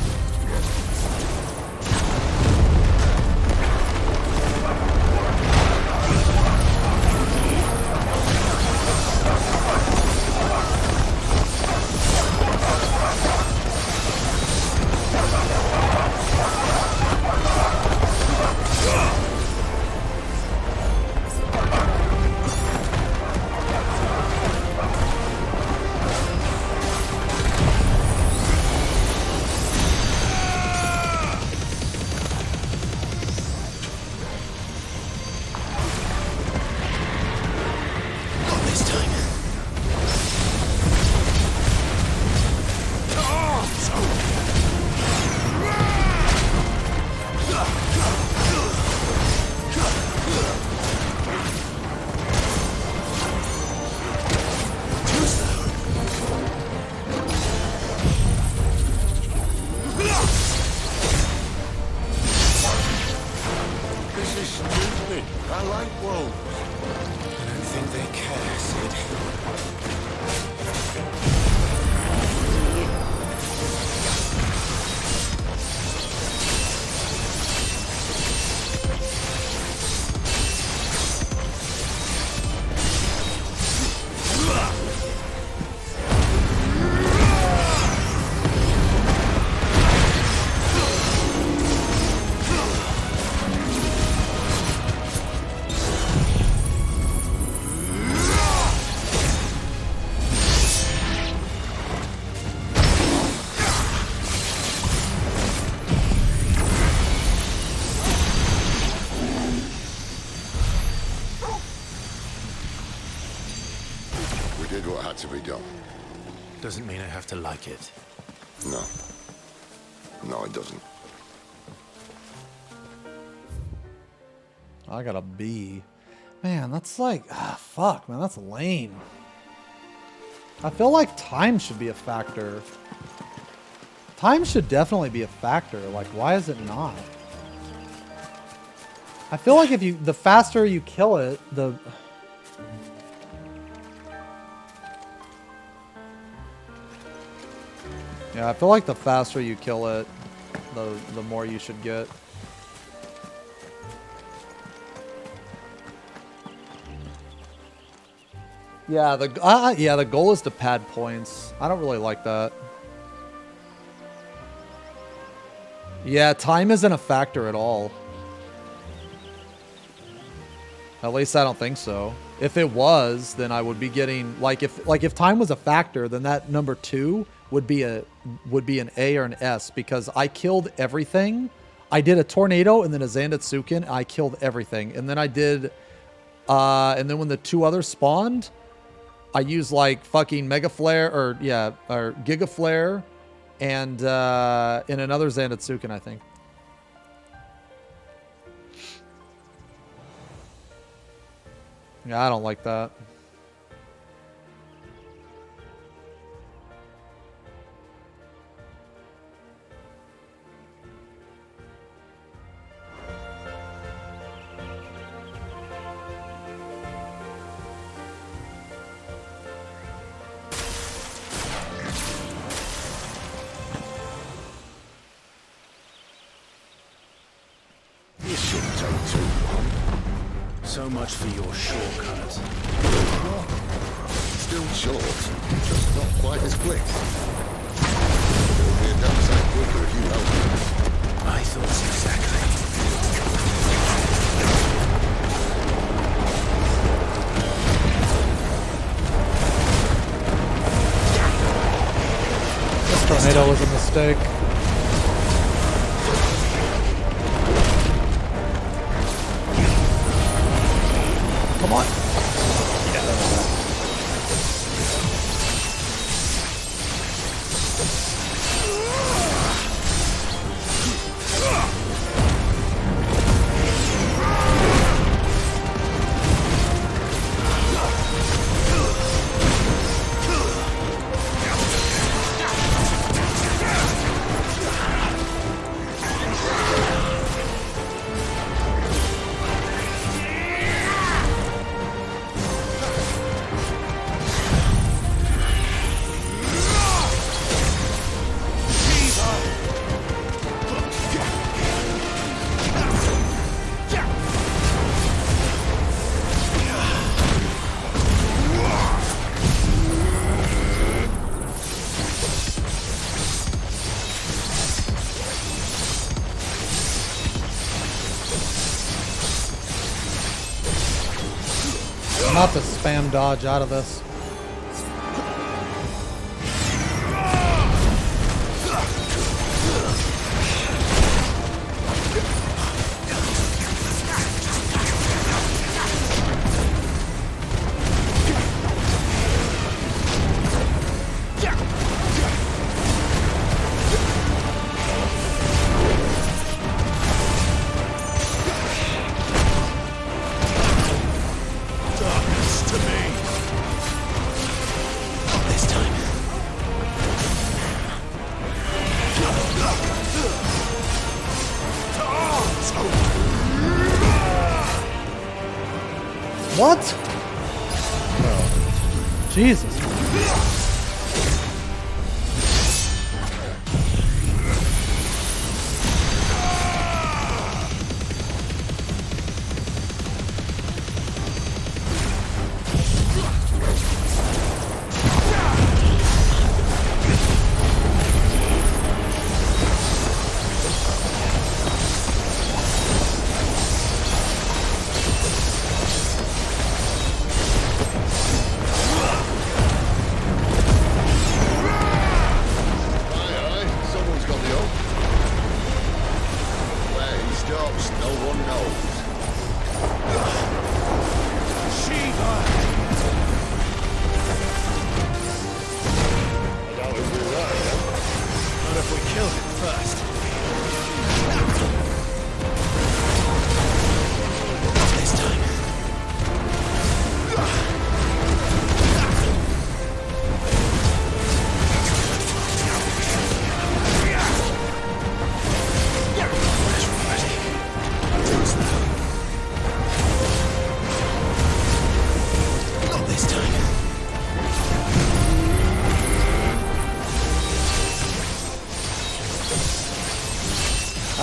did what had to be done. Doesn't mean I have to like it. No. No, it doesn't. I got a B. Man, that's like, fuck, man, that's lame. I feel like time should be a factor. Time should definitely be a factor. Like, why is it not? I feel like if you, the faster you kill it, the... Yeah, I feel like the faster you kill it, the more you should get. Yeah, the goal is to pad points. I don't really like that. Yeah, time isn't a factor at all. At least I don't think so. If it was, then I would be getting if time was a factor, then that number 2 would be an A or an S because I killed everything. I did a tornado and then a Zandatsuken. I killed everything, and then I did, and then when the 2 others spawned, I used like fucking Mega Flare or Giga Flare, and in another Zandatsuken, I think. Yeah, I don't like that. This shouldn't take too long. So much for your shortcut. Still short, just not quite as quick. It'll be a damn sight quicker if you help me. My thoughts exactly. This tornado was a mistake. Come on. Not to spam dodge out of this. What? Oh. Jesus.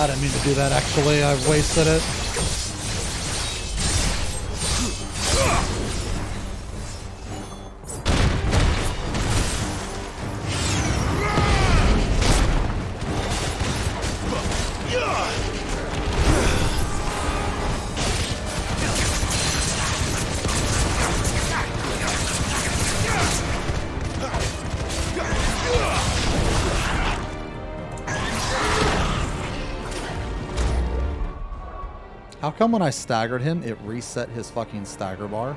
I didn't mean to do that, actually. I wasted it. How come when I staggered him, it reset his fucking stagger bar?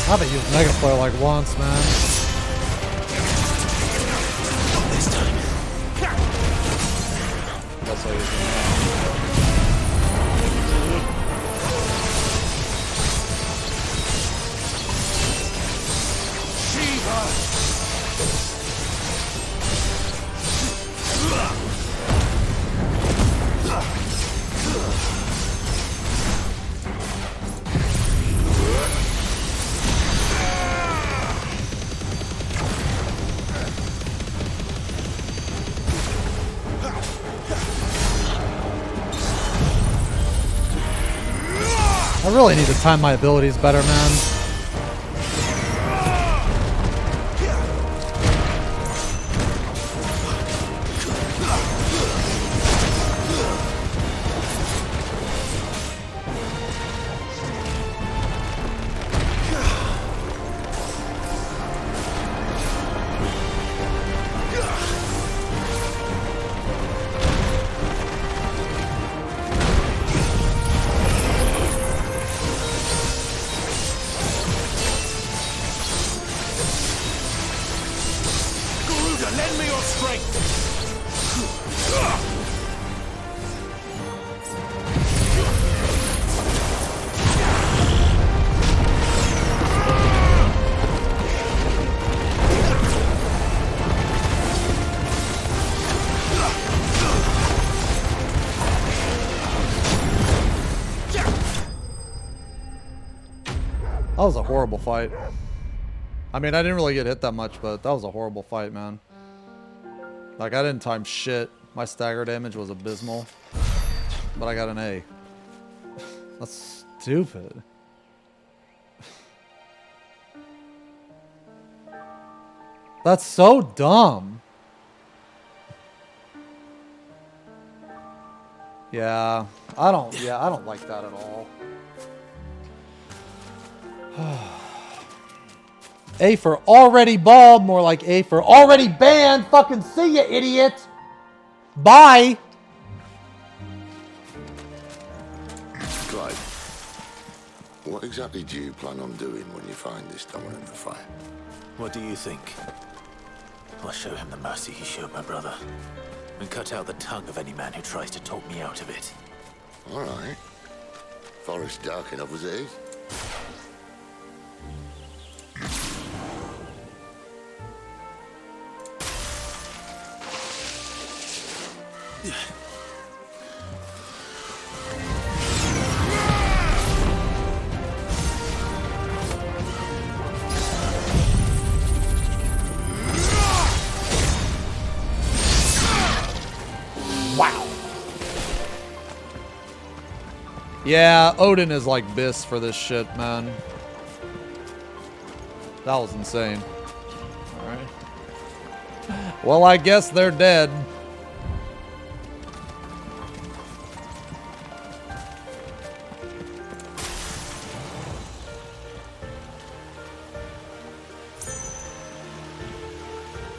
I haven't used Mega Flare like once, man. This time. That's all you're I really need to time my abilities better, man. Lend me your strength! That was a horrible fight. I mean, I didn't really get hit that much, but that was a horrible fight, man. Like, I didn't time shit. My stagger damage was abysmal. but I got an A. That's stupid. That's so dumb. Yeah, I don't like that at all. A for already bald, more like A for already banned. Fucking see ya, idiot. Bye. Clive, what exactly do you plan on doing when you find this dominant of the fire? What do you think? I'll show him the mercy he showed my brother, and cut out the tongue of any man who tries to talk me out of it. All right. Forest dark enough as it is. Wow. Yeah, Odin is like Biss for this shit, man. That was insane. Alright. Well, I guess they're dead.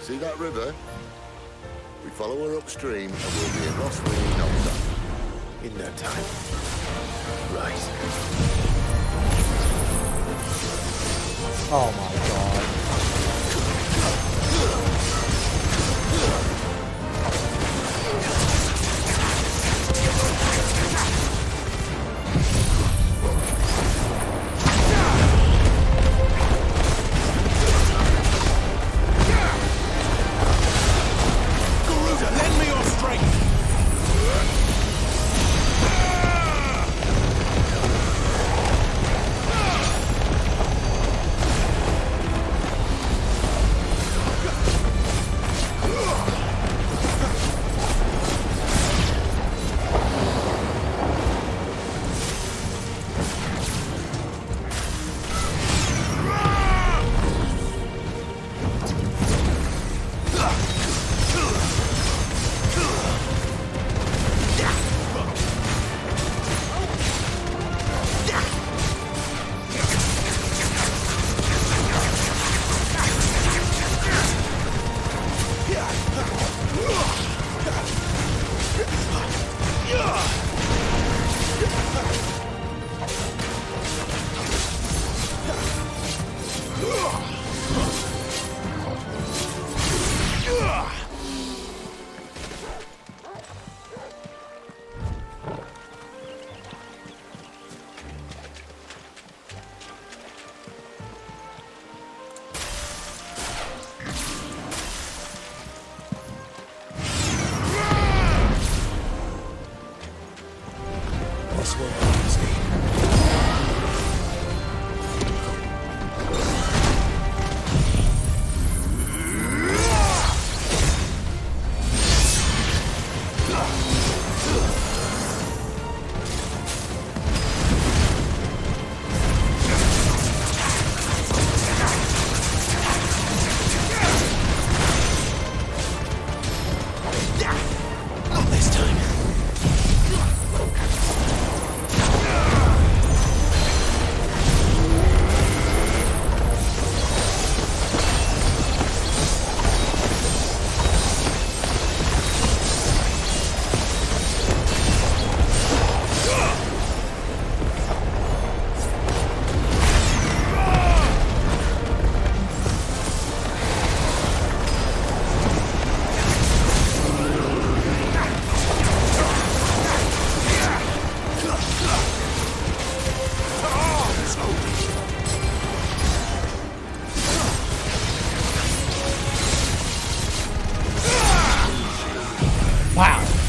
See that river? We follow her upstream and we'll be in Rosswing in no time. In no time. Right. Oh my god. Garuda, lend me your strength!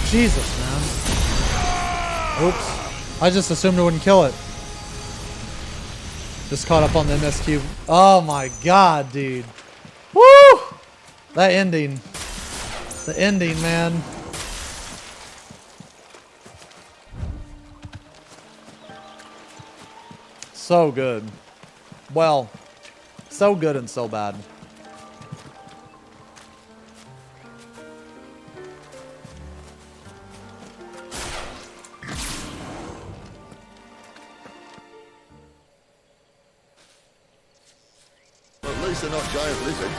Jesus, man. Oops. I just assumed it wouldn't kill it. Just caught up on the MSQ. Oh my god, dude. Woo! That ending. The ending, man. So good. Well, so good and so bad. At least they're not giant lizards.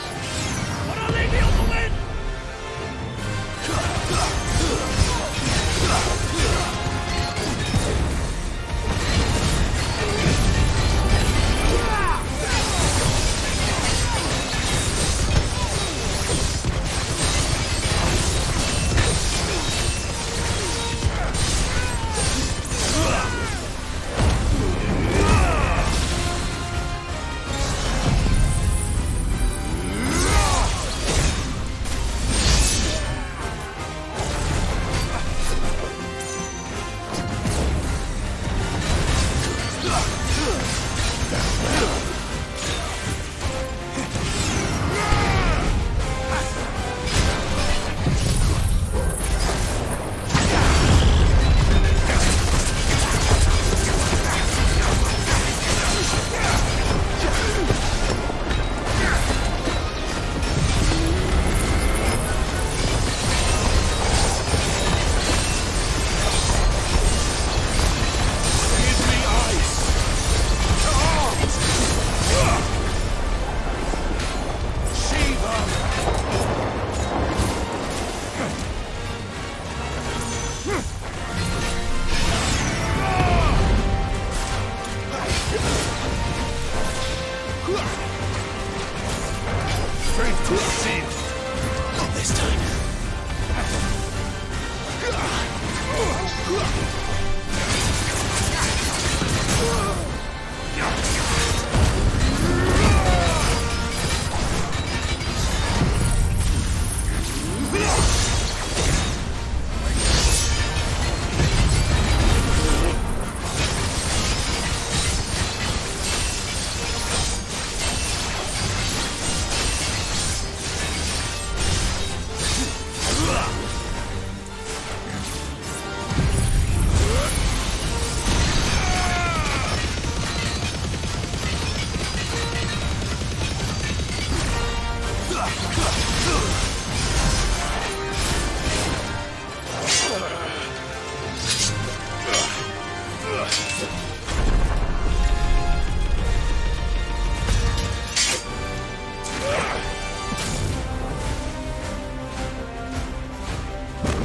Not this time.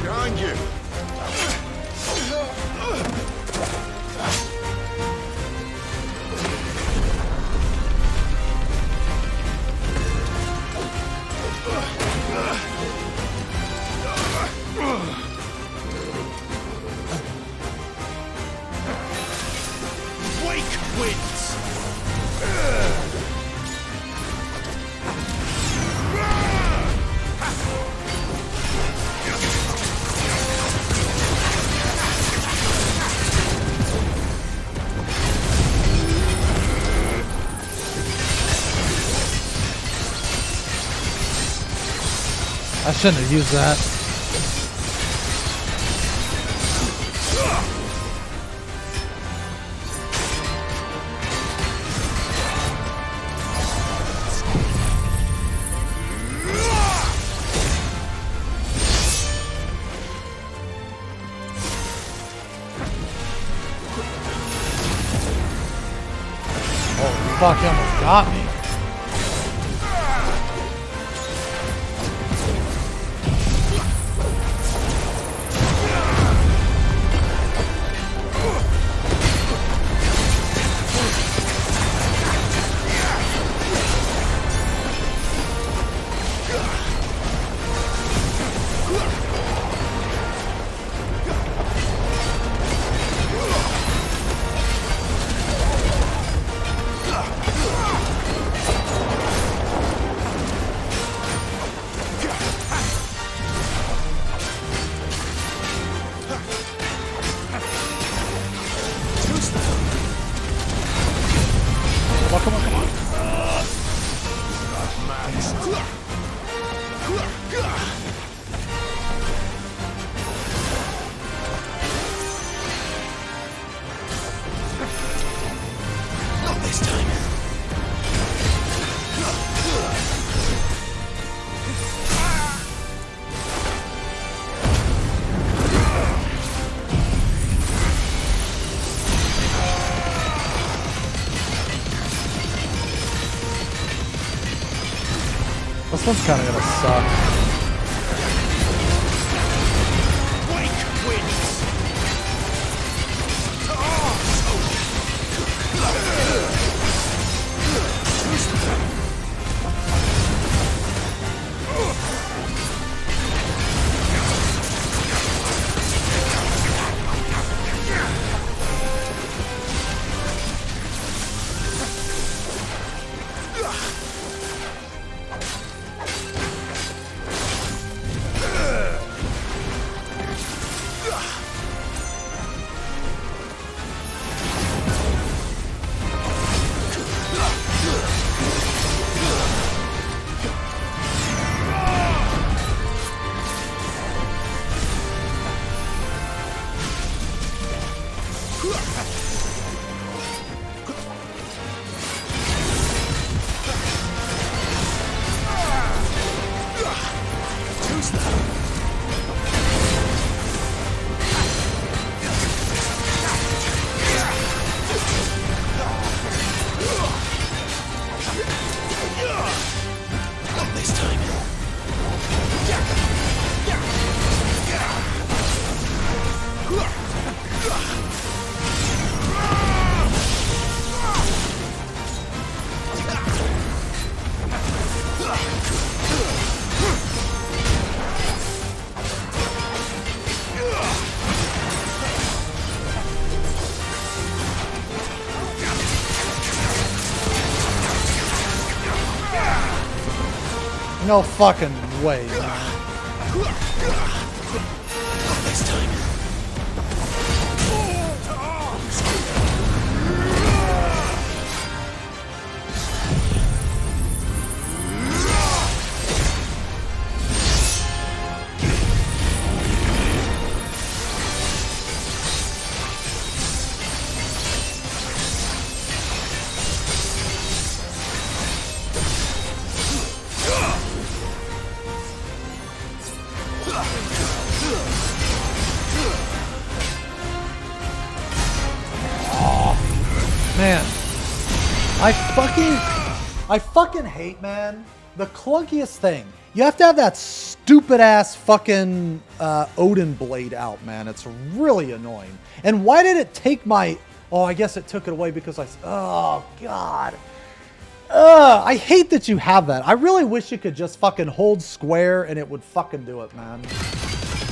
Behind you. Wake wins. I shouldn't have used that. Oh, fuck, he almost got me. Come on, come on. This one's kind of gonna suck. No fucking way, man. This time. Man, I fucking hate, man, the clunkiest thing. You have to have that stupid ass fucking Odin blade out, man. It's really annoying. And why did it take my? Oh, I guess it took it away because oh god. I hate that you have that. I really wish you could just fucking hold square and it would fucking do it, man.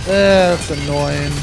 That's annoying.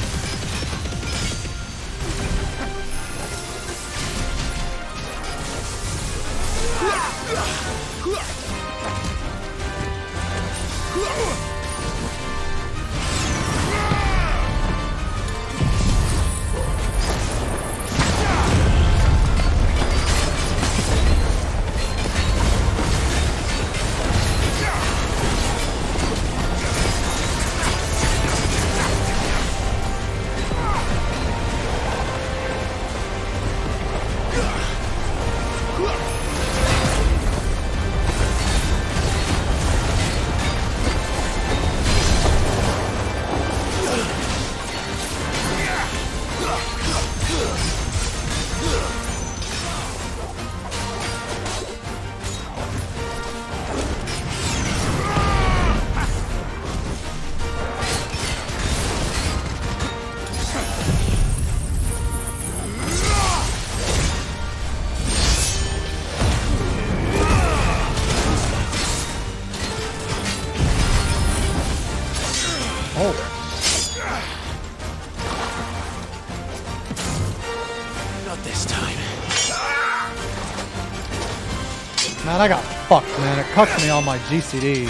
Man, I got fucked, man. It cucked me on my GCD.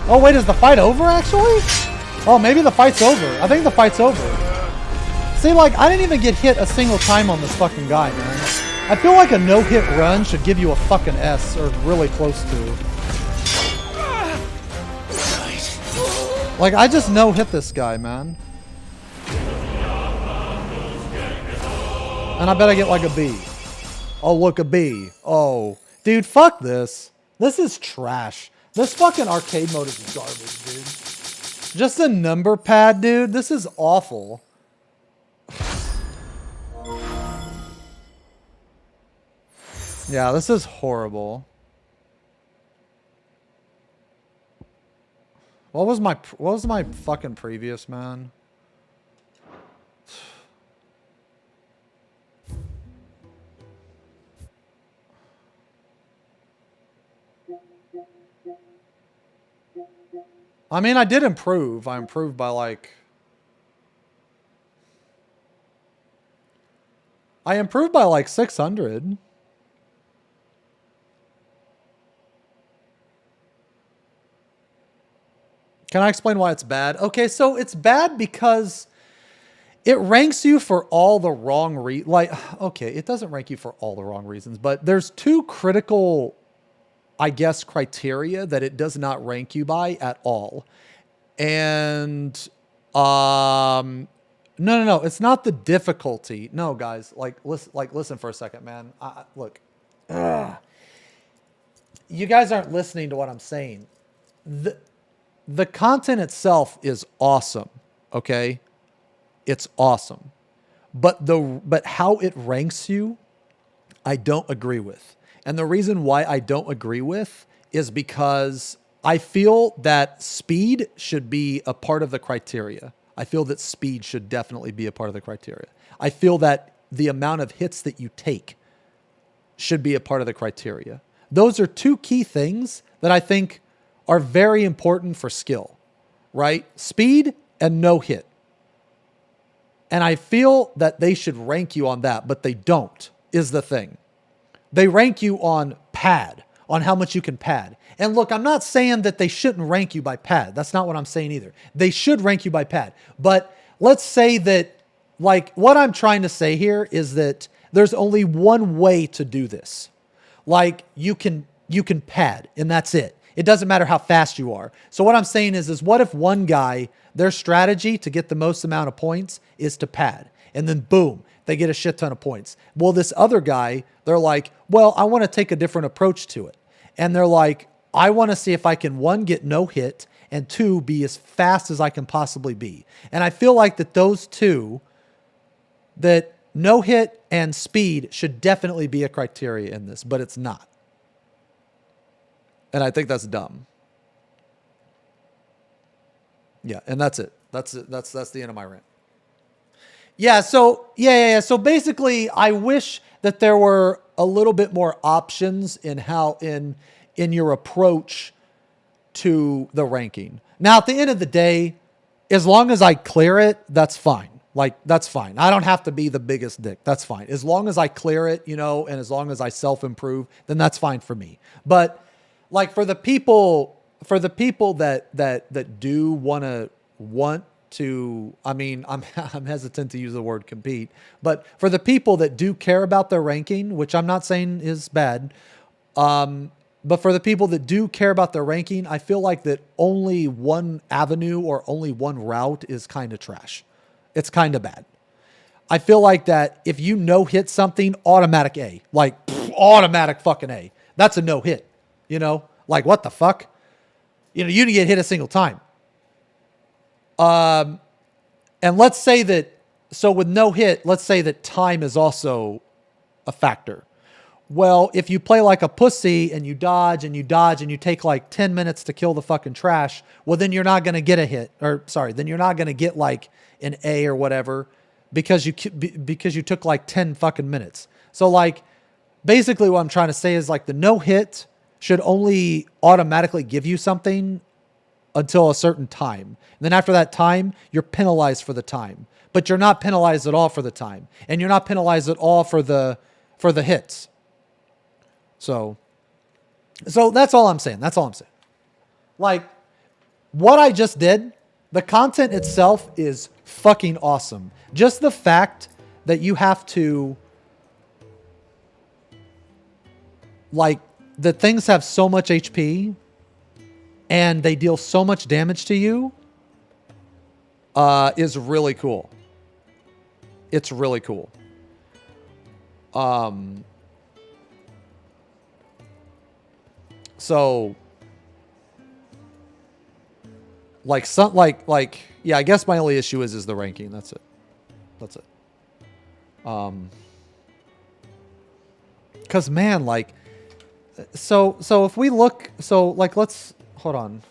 Oh, wait, is the fight over, actually? Oh, maybe the fight's over. I think the fight's over. See, like, I didn't even get hit a single time on this fucking guy, man. I feel like a no-hit run should give you a fucking S, or really close to. Like, I just no-hit this guy, man. And I bet I get like a B. Oh, look, a B. Oh. Dude, fuck this. This is trash. This fucking arcade mode is garbage, dude. Just a number pad, dude. This is awful. Yeah, this is horrible. What was my fucking previous, man? I mean, I did improve. I improved by like... I improved by like 600. Can I explain why it's bad? Okay, so it's bad because it ranks you for all the wrong okay, it doesn't rank you for all the wrong reasons, but there's two critical, I guess, criteria that it does not rank you by at all. And no, it's not the difficulty. No, guys, listen for a second, man. Look. You guys aren't listening to what I'm saying. The content itself is awesome, okay? It's awesome. But how it ranks you, I don't agree with. And the reason why I don't agree with is because I feel that speed should be a part of the criteria. I feel that speed should definitely be a part of the criteria. I feel that the amount of hits that you take should be a part of the criteria. Those are two key things that I think are very important for skill, right? Speed and no hit. And I feel that they should rank you on that, but they don't, is the thing. They rank you on pad, on how much you can pad. And look, I'm not saying that they shouldn't rank you by pad. That's not what I'm saying either. They should rank you by pad. But let's say that, like, what I'm trying to say here is that there's only one way to do this. Like, you can pad, and that's it. It doesn't matter how fast you are. So what I'm saying is what if one guy, their strategy to get the most amount of points is to pad, and then boom, they get a shit ton of points. Well, this other guy, they're like, well, I want to take a different approach to it. And they're like, I want to see if I can, one, get no hit, and two, be as fast as I can possibly be. And I feel like that those two, that no hit and speed should definitely be a criteria in this, but it's not. And I think that's dumb. Yeah, and that's it. That's the end of my rant. Yeah, so yeah. So basically, I wish that there were a little bit more options in how in your approach to the ranking. Now, at the end of the day, as long as I clear it, that's fine. Like, that's fine. I don't have to be the biggest dick. That's fine. As long as I clear it, and as long as I self-improve, then that's fine for me. But like for the people that do want to, I mean, I'm hesitant to use the word compete, but for the people that do care about their ranking, which I'm not saying is bad, but for the people that do care about their ranking, I feel like that only one avenue or only one route is kind of trash. It's kind of bad. I feel like that if you no hit something, automatic A, like automatic fucking A. That's a no hit. Like what the fuck? You didn't get hit a single time. And let's say that, so with no hit, let's say that time is also a factor. Well, if you play like a pussy and you dodge and you dodge and you take like 10 minutes to kill the fucking trash, well, then you're not going to get a hit, then you're not going to get like an A or whatever because you took like 10 fucking minutes. So like, basically what I'm trying to say is like the no hit should only automatically give you something until a certain time. And then after that time, you're penalized for the time. But you're not penalized at all for the time. And you're not penalized at all for the hits. So that's all I'm saying. That's all I'm saying. Like, what I just did, the content itself is fucking awesome. Just the fact that you have to, like, the things have so much HP and they deal so much damage to you is really cool. It's really cool. So yeah, I guess my only issue is the ranking. That's it. Cause man, like, so if we look, so like, let's hold on.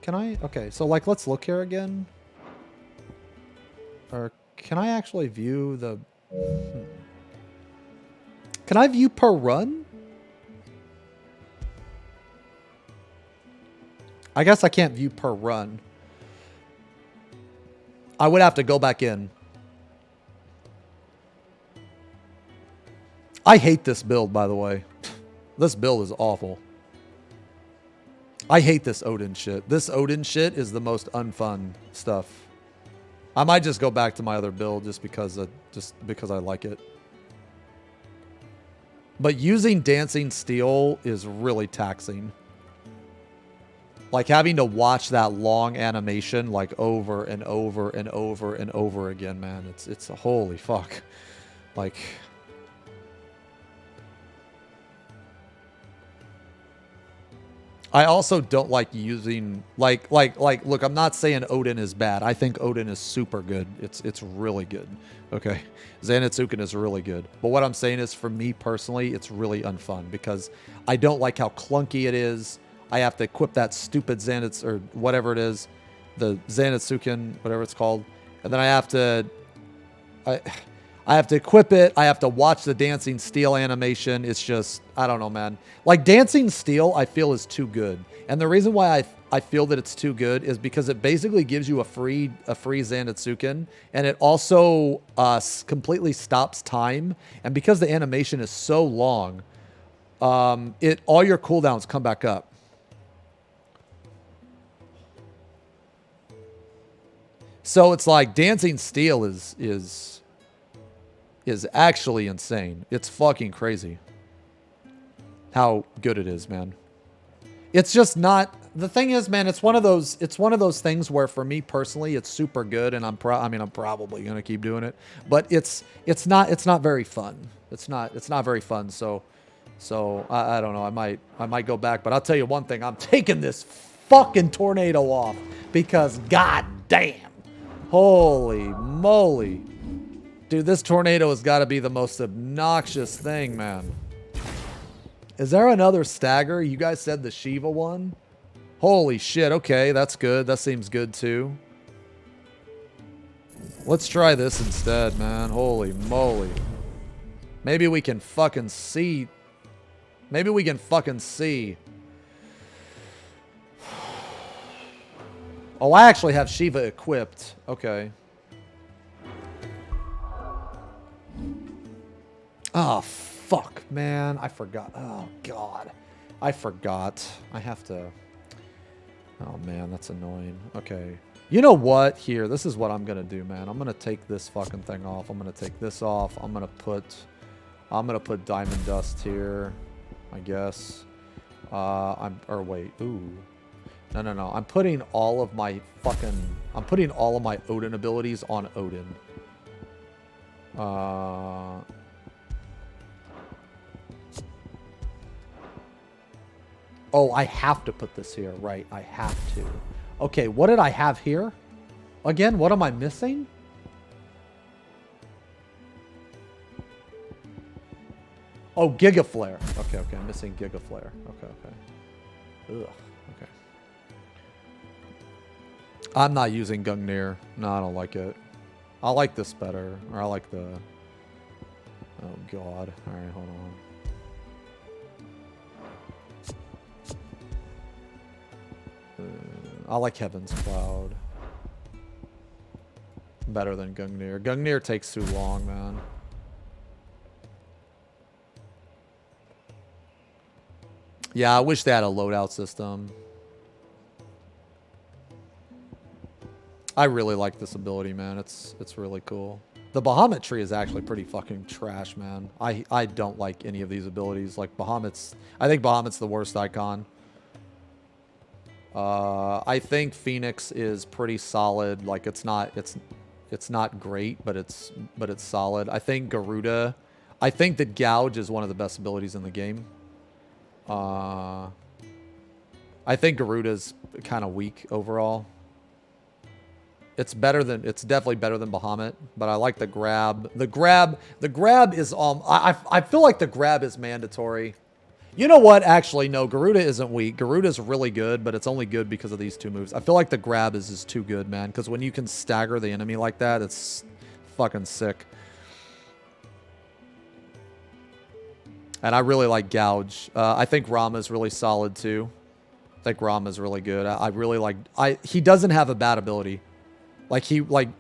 can I? Okay, so like, let's look here again. Or can I actually view the... Can I view per run? I guess I can't view per run. I would have to go back in. I hate this build, by the way. This build is awful. I hate this Odin shit. This Odin shit is the most unfun stuff. I might just go back to my other build just because I like it. But using Dancing Steel is really taxing. Like having to watch that long animation like over and over and over and over again, man. It's a holy fuck. Like... I also don't like using like look, I'm not saying Odin is bad. I think Odin is super good. It's really good. Okay. Xenotsuken is really good. But what I'm saying is for me personally, it's really unfun because I don't like how clunky it is. I have to equip that stupid Xenots or whatever it is, the Xenotsuken, whatever it's called. And then I have to equip it. I have to watch the Dancing Steel animation. It's just, I don't know, man. Like, Dancing Steel, I feel, is too good. And the reason why I feel that it's too good is because it basically gives you a free Zanetsuken, and it also completely stops time. And because the animation is so long, all your cooldowns come back up. So it's like Dancing Steel is actually insane. It's fucking crazy how good it is, man. It's just not, the thing is, man, it's one of those things where for me personally it's super good and I'm probably going to keep doing it, but it's not very fun. It's not very fun. So I don't know. I might go back, but I'll tell you one thing, I'm taking this fucking tornado off because god damn. Holy moly. Dude, this tornado has got to be the most obnoxious thing, man. Is there another stagger? You guys said the Shiva one? Holy shit, okay, that's good. That seems good too. Let's try this instead, man. Holy moly. Maybe we can fucking see. Maybe we can fucking see. Oh, I actually have Shiva equipped. Okay. Oh, fuck, man. I forgot. Oh, God. I forgot. I have to... Oh, man, that's annoying. Okay. You know what? Here, this is what I'm going to do, man. I'm going to take this fucking thing off. I'm going to take this off. I'm going to put Diamond Dust here, I guess. Or wait. Ooh. No. I'm putting all of my Odin abilities on Odin. Oh, I have to put this here. Right, I have to. Okay, what did I have here? Again, what am I missing? Oh, Giga Flare. Okay, I'm missing Giga Flare. Okay. Ugh. Okay. I'm not using Gungnir. No, I don't like it. I like this better. Or I like the... Oh, God. Alright, hold on. I like Heaven's Cloud. Better than Gungnir. Gungnir takes too long, man. Yeah, I wish they had a loadout system. I really like this ability, man. It's really cool. The Bahamut tree is actually pretty fucking trash, man. I don't like any of these abilities. Like Bahamut's... I think Bahamut's the worst icon. I think Phoenix is pretty solid. Like it's not great, but it's solid. I think Garuda... I think that Gouge is one of the best abilities in the game. I think Garuda's kind of weak overall. It's definitely better than Bahamut, but I like the grab. The grab is I feel like the grab is mandatory. You know what? Actually, no. Garuda isn't weak. Garuda's really good, but it's only good because of these two moves. I feel like the grab is just too good, man. Because when you can stagger the enemy like that, it's fucking sick. And I really like Gouge. I think Rama's really solid, too. I think Rama's really good. I really like... He doesn't have a bad ability.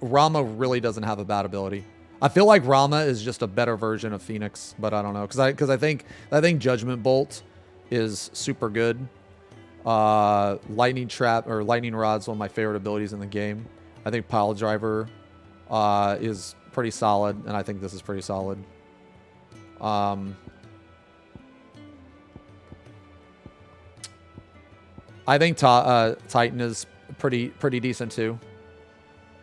Rama really doesn't have a bad ability. I feel like Rama is just a better version of Phoenix, but I don't know. Because I think Judgment Bolt is super good. Lightning Trap or Lightning Rod's one of my favorite abilities in the game. I think Pile Driver is pretty solid, and I think this is pretty solid. I think Titan is pretty decent too.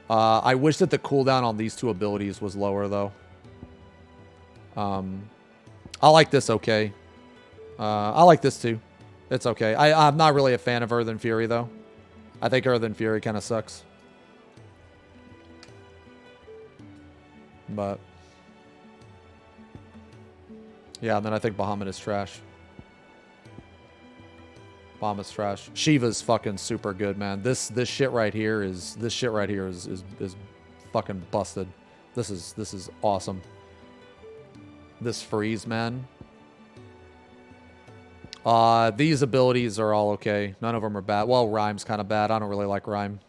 I wish that the cooldown on these two abilities was lower though. I like this okay. I like this too. It's okay. I'm not really a fan of Earth and Fury though. I think Earth and Fury kind of sucks. But yeah, and then I think Bahamut is trash. Bahamut's trash. Shiva's fucking super good, man. This shit right here is fucking busted. This is awesome. This freeze, man. These abilities are all okay. None of them are bad. Well, Rhyme's kind of bad. I don't really like Rhyme.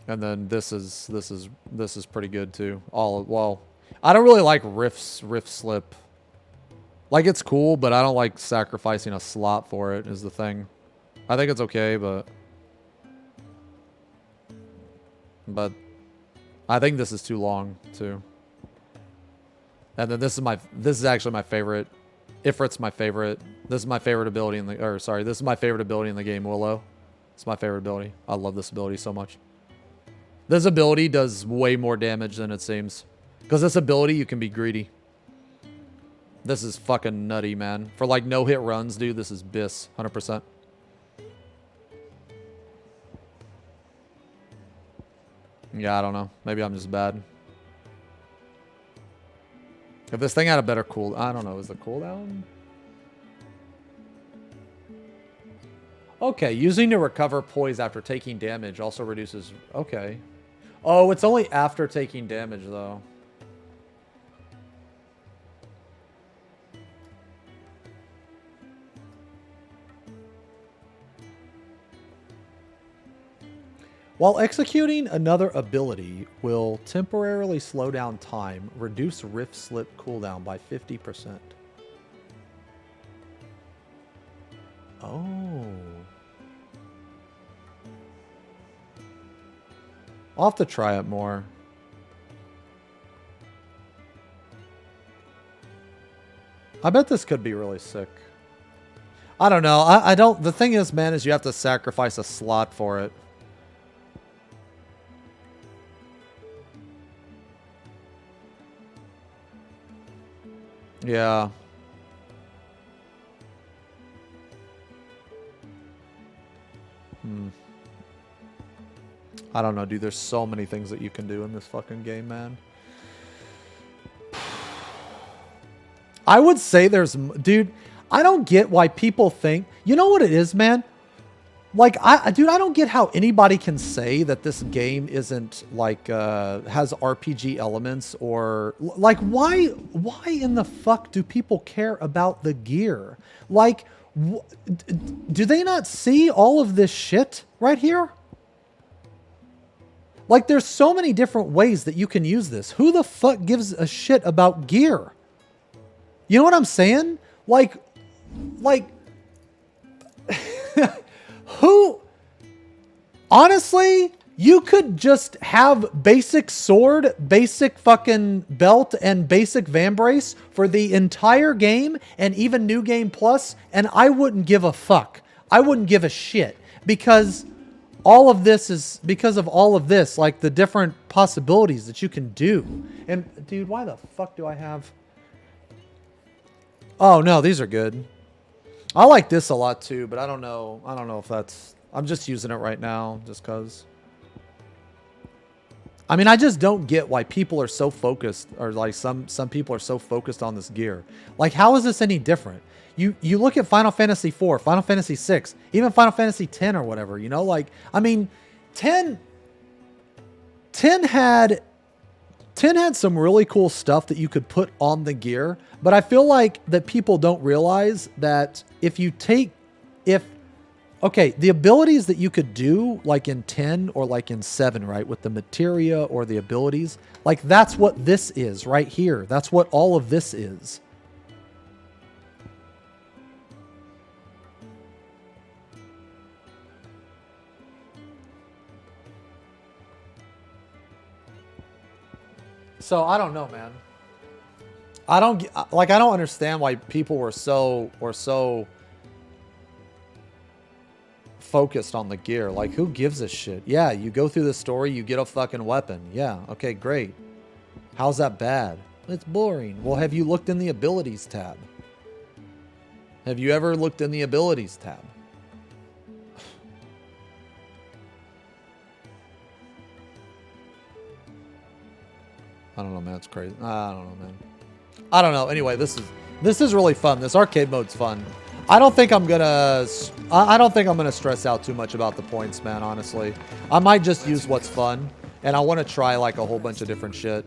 And then this is pretty good too. Well, I don't really like Rift Slip. Like, it's cool, but I don't like sacrificing a slot for it, is the thing. I think it's okay, but I think this is too long, too. And then this is actually my favorite. Ifrit's my favorite. This is my favorite ability in the, this is my favorite ability in the game, Willow. It's my favorite ability. I love this ability so much. This ability does way more damage than it seems. Because this ability, you can be greedy. This is fucking nutty, man. For like no-hit runs, dude, this is BIS. 100%. Yeah, I don't know. Maybe I'm just bad. If this thing had a better cool... I don't know. Is the cooldown? Okay. Using to recover poise after taking damage also reduces... Okay. Oh, it's only after taking damage, though. While executing another ability will temporarily slow down time, reduce Rift Slip cooldown by 50%. Oh. I'll have to try it more. I bet this could be really sick. I don't know. I don't... The thing is, man, is you have to sacrifice a slot for it. Yeah. I don't know, dude. There's so many things that you can do in this fucking game, man. I would say there's... Dude, I don't get why people think... You know what it is, man? Like, dude, I don't get how anybody can say that this game isn't, like, has RPG elements or... Like, why in the fuck do people care about the gear? Like, do they not see all of this shit right here? Like, there's so many different ways that you can use this. Who the fuck gives a shit about gear? You know what I'm saying? Like... Who? Honestly, you could just have basic sword, basic fucking belt, and basic vambrace for the entire game and even New Game Plus, and I wouldn't give a fuck. I wouldn't give a shit because all of this is because of all of this, like the different possibilities that you can do. And dude, why the fuck do I have... Oh no, these are good. I like this a lot too, but I don't know if that's... I'm just using it right now, just cause. I mean, I just don't get why people are so focused, or like some people are so focused on this gear. Like, how is this any different? You look at Final Fantasy IV, Final Fantasy VI, even Final Fantasy X or whatever, you know? Like, I mean, 10 had some really cool stuff that you could put on the gear, but I feel like that people don't realize that okay, the abilities that you could do like in 10 or like in 7, right, with the materia or the abilities, like that's what this is right here. That's what all of this is. So I don't know, man. I don't understand why people were so focused on the gear. Like, who gives a shit? Yeah, you go through the story, you get a fucking weapon. Yeah, okay, great. How's that bad? It's boring. Well, have you looked in the abilities tab? Have you ever looked in the abilities tab? I don't know, man. It's crazy. I don't know, man. I don't know. Anyway, this is really fun. This arcade mode's fun. I don't think I'm gonna stress out too much about the points, man, honestly. I might just use what's fun, and I want to try like a whole bunch of different shit.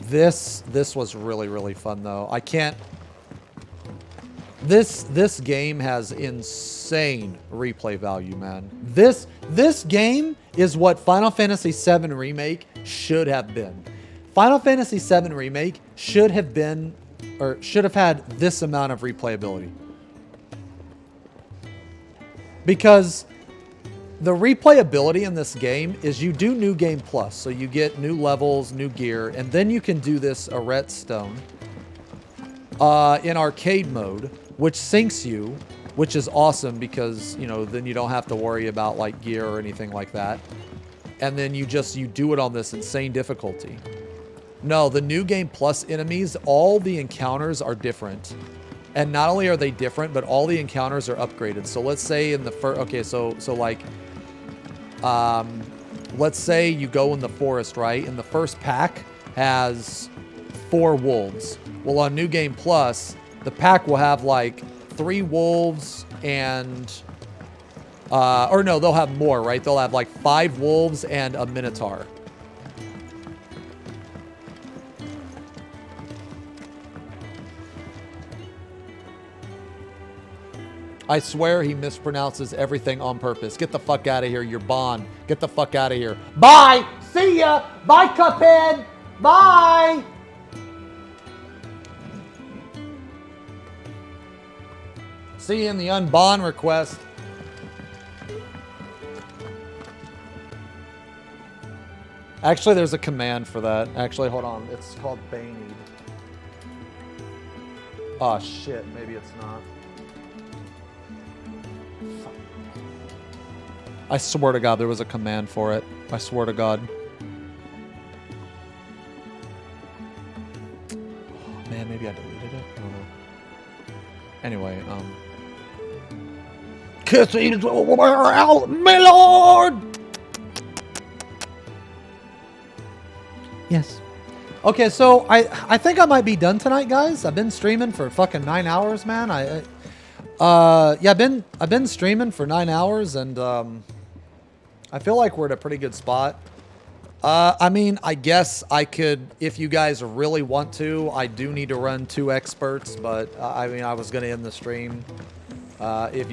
This was really fun though. I can't. This game has insane replay value, man. This game is what Final Fantasy VII Remake should have been. Final Fantasy VII Remake should have been, or should have had this amount of replayability. Because the replayability in this game is you do New Game Plus. So you get new levels, new gear, and then you can do this Arret Stone in arcade mode, which syncs you, which is awesome because, you know, then you don't have to worry about like gear or anything like that. And then you do it on this insane difficulty. No, the New Game Plus enemies, all the encounters are different. And not only are they different, but all the encounters are upgraded. So let's say in the first, okay, so like, let's say you go in the forest, right? And the first pack has 4 wolves. Well, on New Game Plus, the pack will have like 3 wolves and, or no, they'll have more, right? They'll have like 5 wolves and a minotaur. I swear he mispronounces everything on purpose. Get the fuck out of here, you're Bond. Get the fuck out of here. Bye! See ya! Bye, Cuphead! Bye! See you in the unbond request. Actually, there's a command for that. Actually, hold on. It's called Bane. Oh, shit. Maybe it's not. I swear to God, there was a command for it. I swear to God. Oh, man, maybe I deleted it. I don't know. Anyway, Kissing out, my lord! Yes. Okay, so I think I might be done tonight, guys. I've been streaming for fucking 9 hours, man. Yeah, I've been streaming for 9 hours, and I feel like we're at a pretty good spot. I mean, I guess I could, if you guys really want to. I do need to run 2 experts, but I mean, I was gonna end the stream. If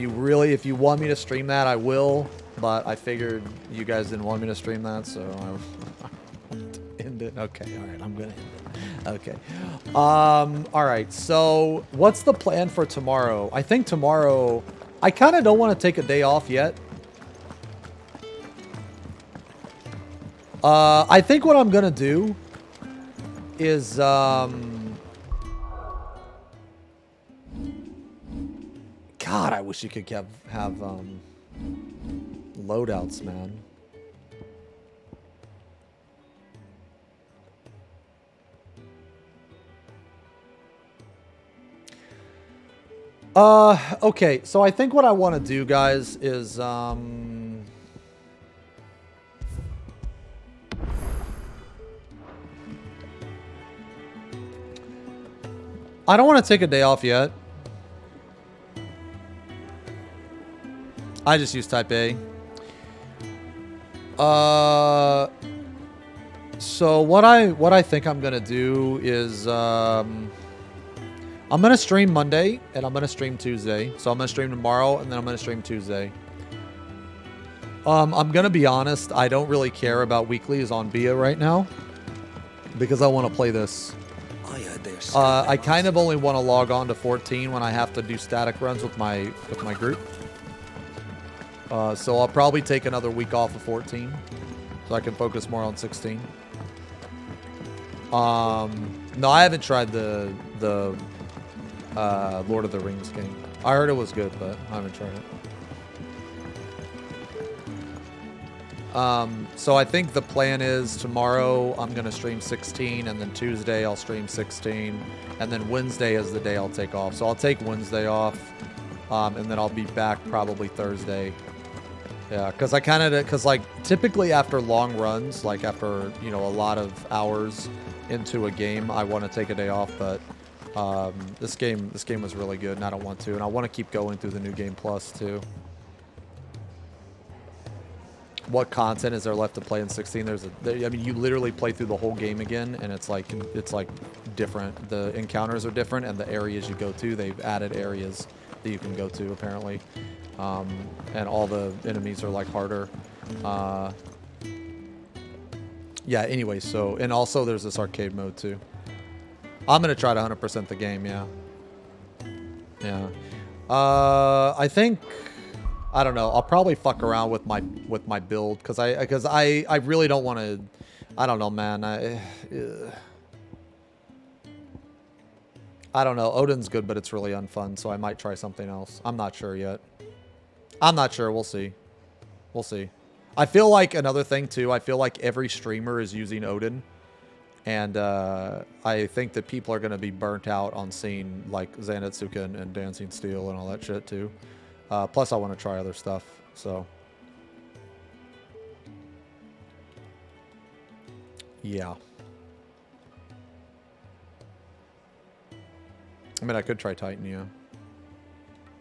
you want me to stream that, I will. But I figured you guys didn't want me to stream that, so I end it. Okay, all right, I'm gonna end it. Okay. All right. So, what's the plan for tomorrow? I think tomorrow, I kind of don't want to take a day off yet. I think what I'm gonna do is God, I wish you could have loadouts, man. Okay, so I think what I want to do, guys, is I don't want to take a day off yet. I just use type A. So what I think I'm gonna do is I'm gonna stream Monday and I'm gonna stream Tuesday. So I'm gonna stream tomorrow and then I'm gonna stream Tuesday. I'm gonna be honest, I don't really care about weeklies on BIA right now because I want to play this. I kind of only want to log on to 14 when I have to do static runs with my group. So I'll probably take another week off of 14 so I can focus more on 16. No, I haven't tried the Lord of the Rings game. I heard it was good, but I haven't tried it. So I think the plan is tomorrow I'm going to stream 16, and then Tuesday I'll stream 16, and then Wednesday is the day I'll take off. So I'll take Wednesday off, and then I'll be back probably Thursday. Yeah, because like typically after long runs, like after, you know, a lot of hours into a game, I want to take a day off, but this game was really good and I don't want to, and I want to keep going through the new game plus too. What content is there left to play in 16? I mean, you literally play through the whole game again, and it's like different. The encounters are different, and the areas you go to, they've added areas that you can go to apparently, and all the enemies are like harder. Yeah. Anyway, so, and also there's this arcade mode too. I'm gonna try to 100% the game. Yeah. Yeah. I think. I don't know. I'll probably fuck around with my build because I really don't want to. I don't know, man. I don't know. Odin's good, but it's really unfun, so I might try something else. I'm not sure yet. I'm not sure. We'll see. We'll see. I feel like another thing too. I feel like every streamer is using Odin, and I think that people are going to be burnt out on seeing like Zanetsuka and Dancing Steel and all that shit too. Plus, I want to try other stuff, so. Yeah. I mean, I could try Titan, yeah.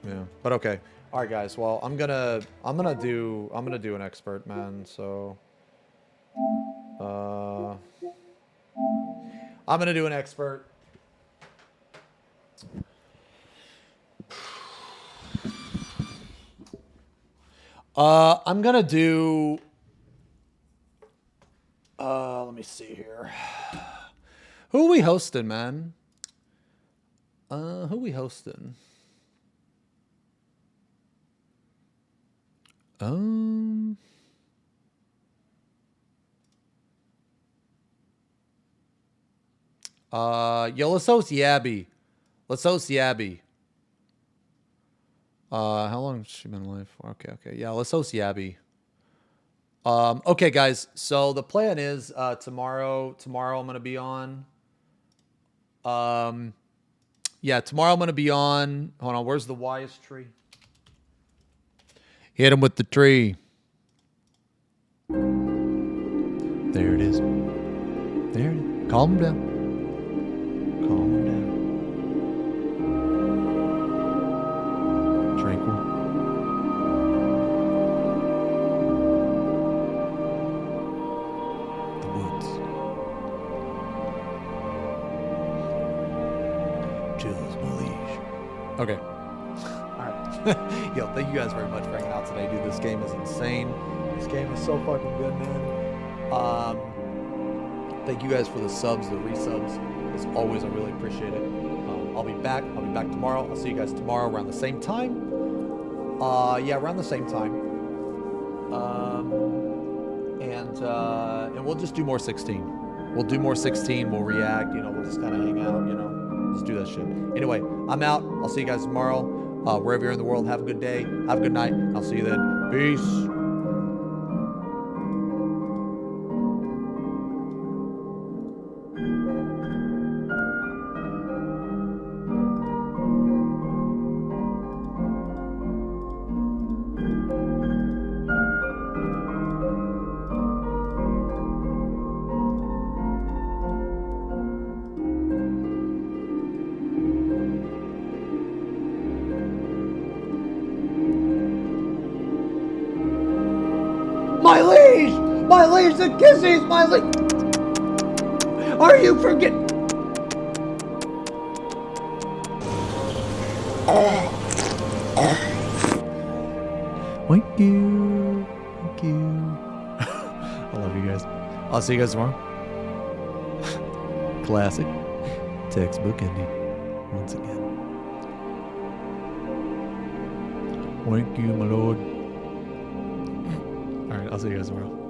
Yeah, but okay. All right, guys. Well, I'm gonna do an expert, man. So, I'm gonna do an expert. I'm gonna do, let me see here. Who are we hosting, man? Who we hosting? Yo, let's host Yabby. Let's host Yabby. How long has she been alive for? Okay. Yeah, let's host Yabby. Okay, guys. So the plan is tomorrow I'm gonna be on. Yeah, tomorrow I'm gonna be on. Hold on, where's the wise tree? Hit him with the tree. There it is. There it is. Calm down. Calm down. Tranquil. The woods. Chills my liege. Okay. Alright. Yo, thank you guys very much for hanging out today, dude. This game is insane. This game is so fucking good, man. Thank you guys for the subs, the resubs. As always, I really appreciate it. I'll be back tomorrow. I'll see you guys tomorrow around the same time. Yeah, around the same time. And we'll just do more 16. We'll do more 16. We'll react. You know, we'll just kind of hang out. You know, just do that shit. Anyway, I'm out. I'll see you guys tomorrow. Wherever you're in the world, have a good day. Have a good night. I'll see you then. Peace. My liege! My liege, the kisses! My liege! Are you forgetting? Thank you. Thank you. I love you guys. I'll see you guys tomorrow. Classic. Textbook ending. Once again. Thank you, my lord. Alright, I'll see you guys tomorrow.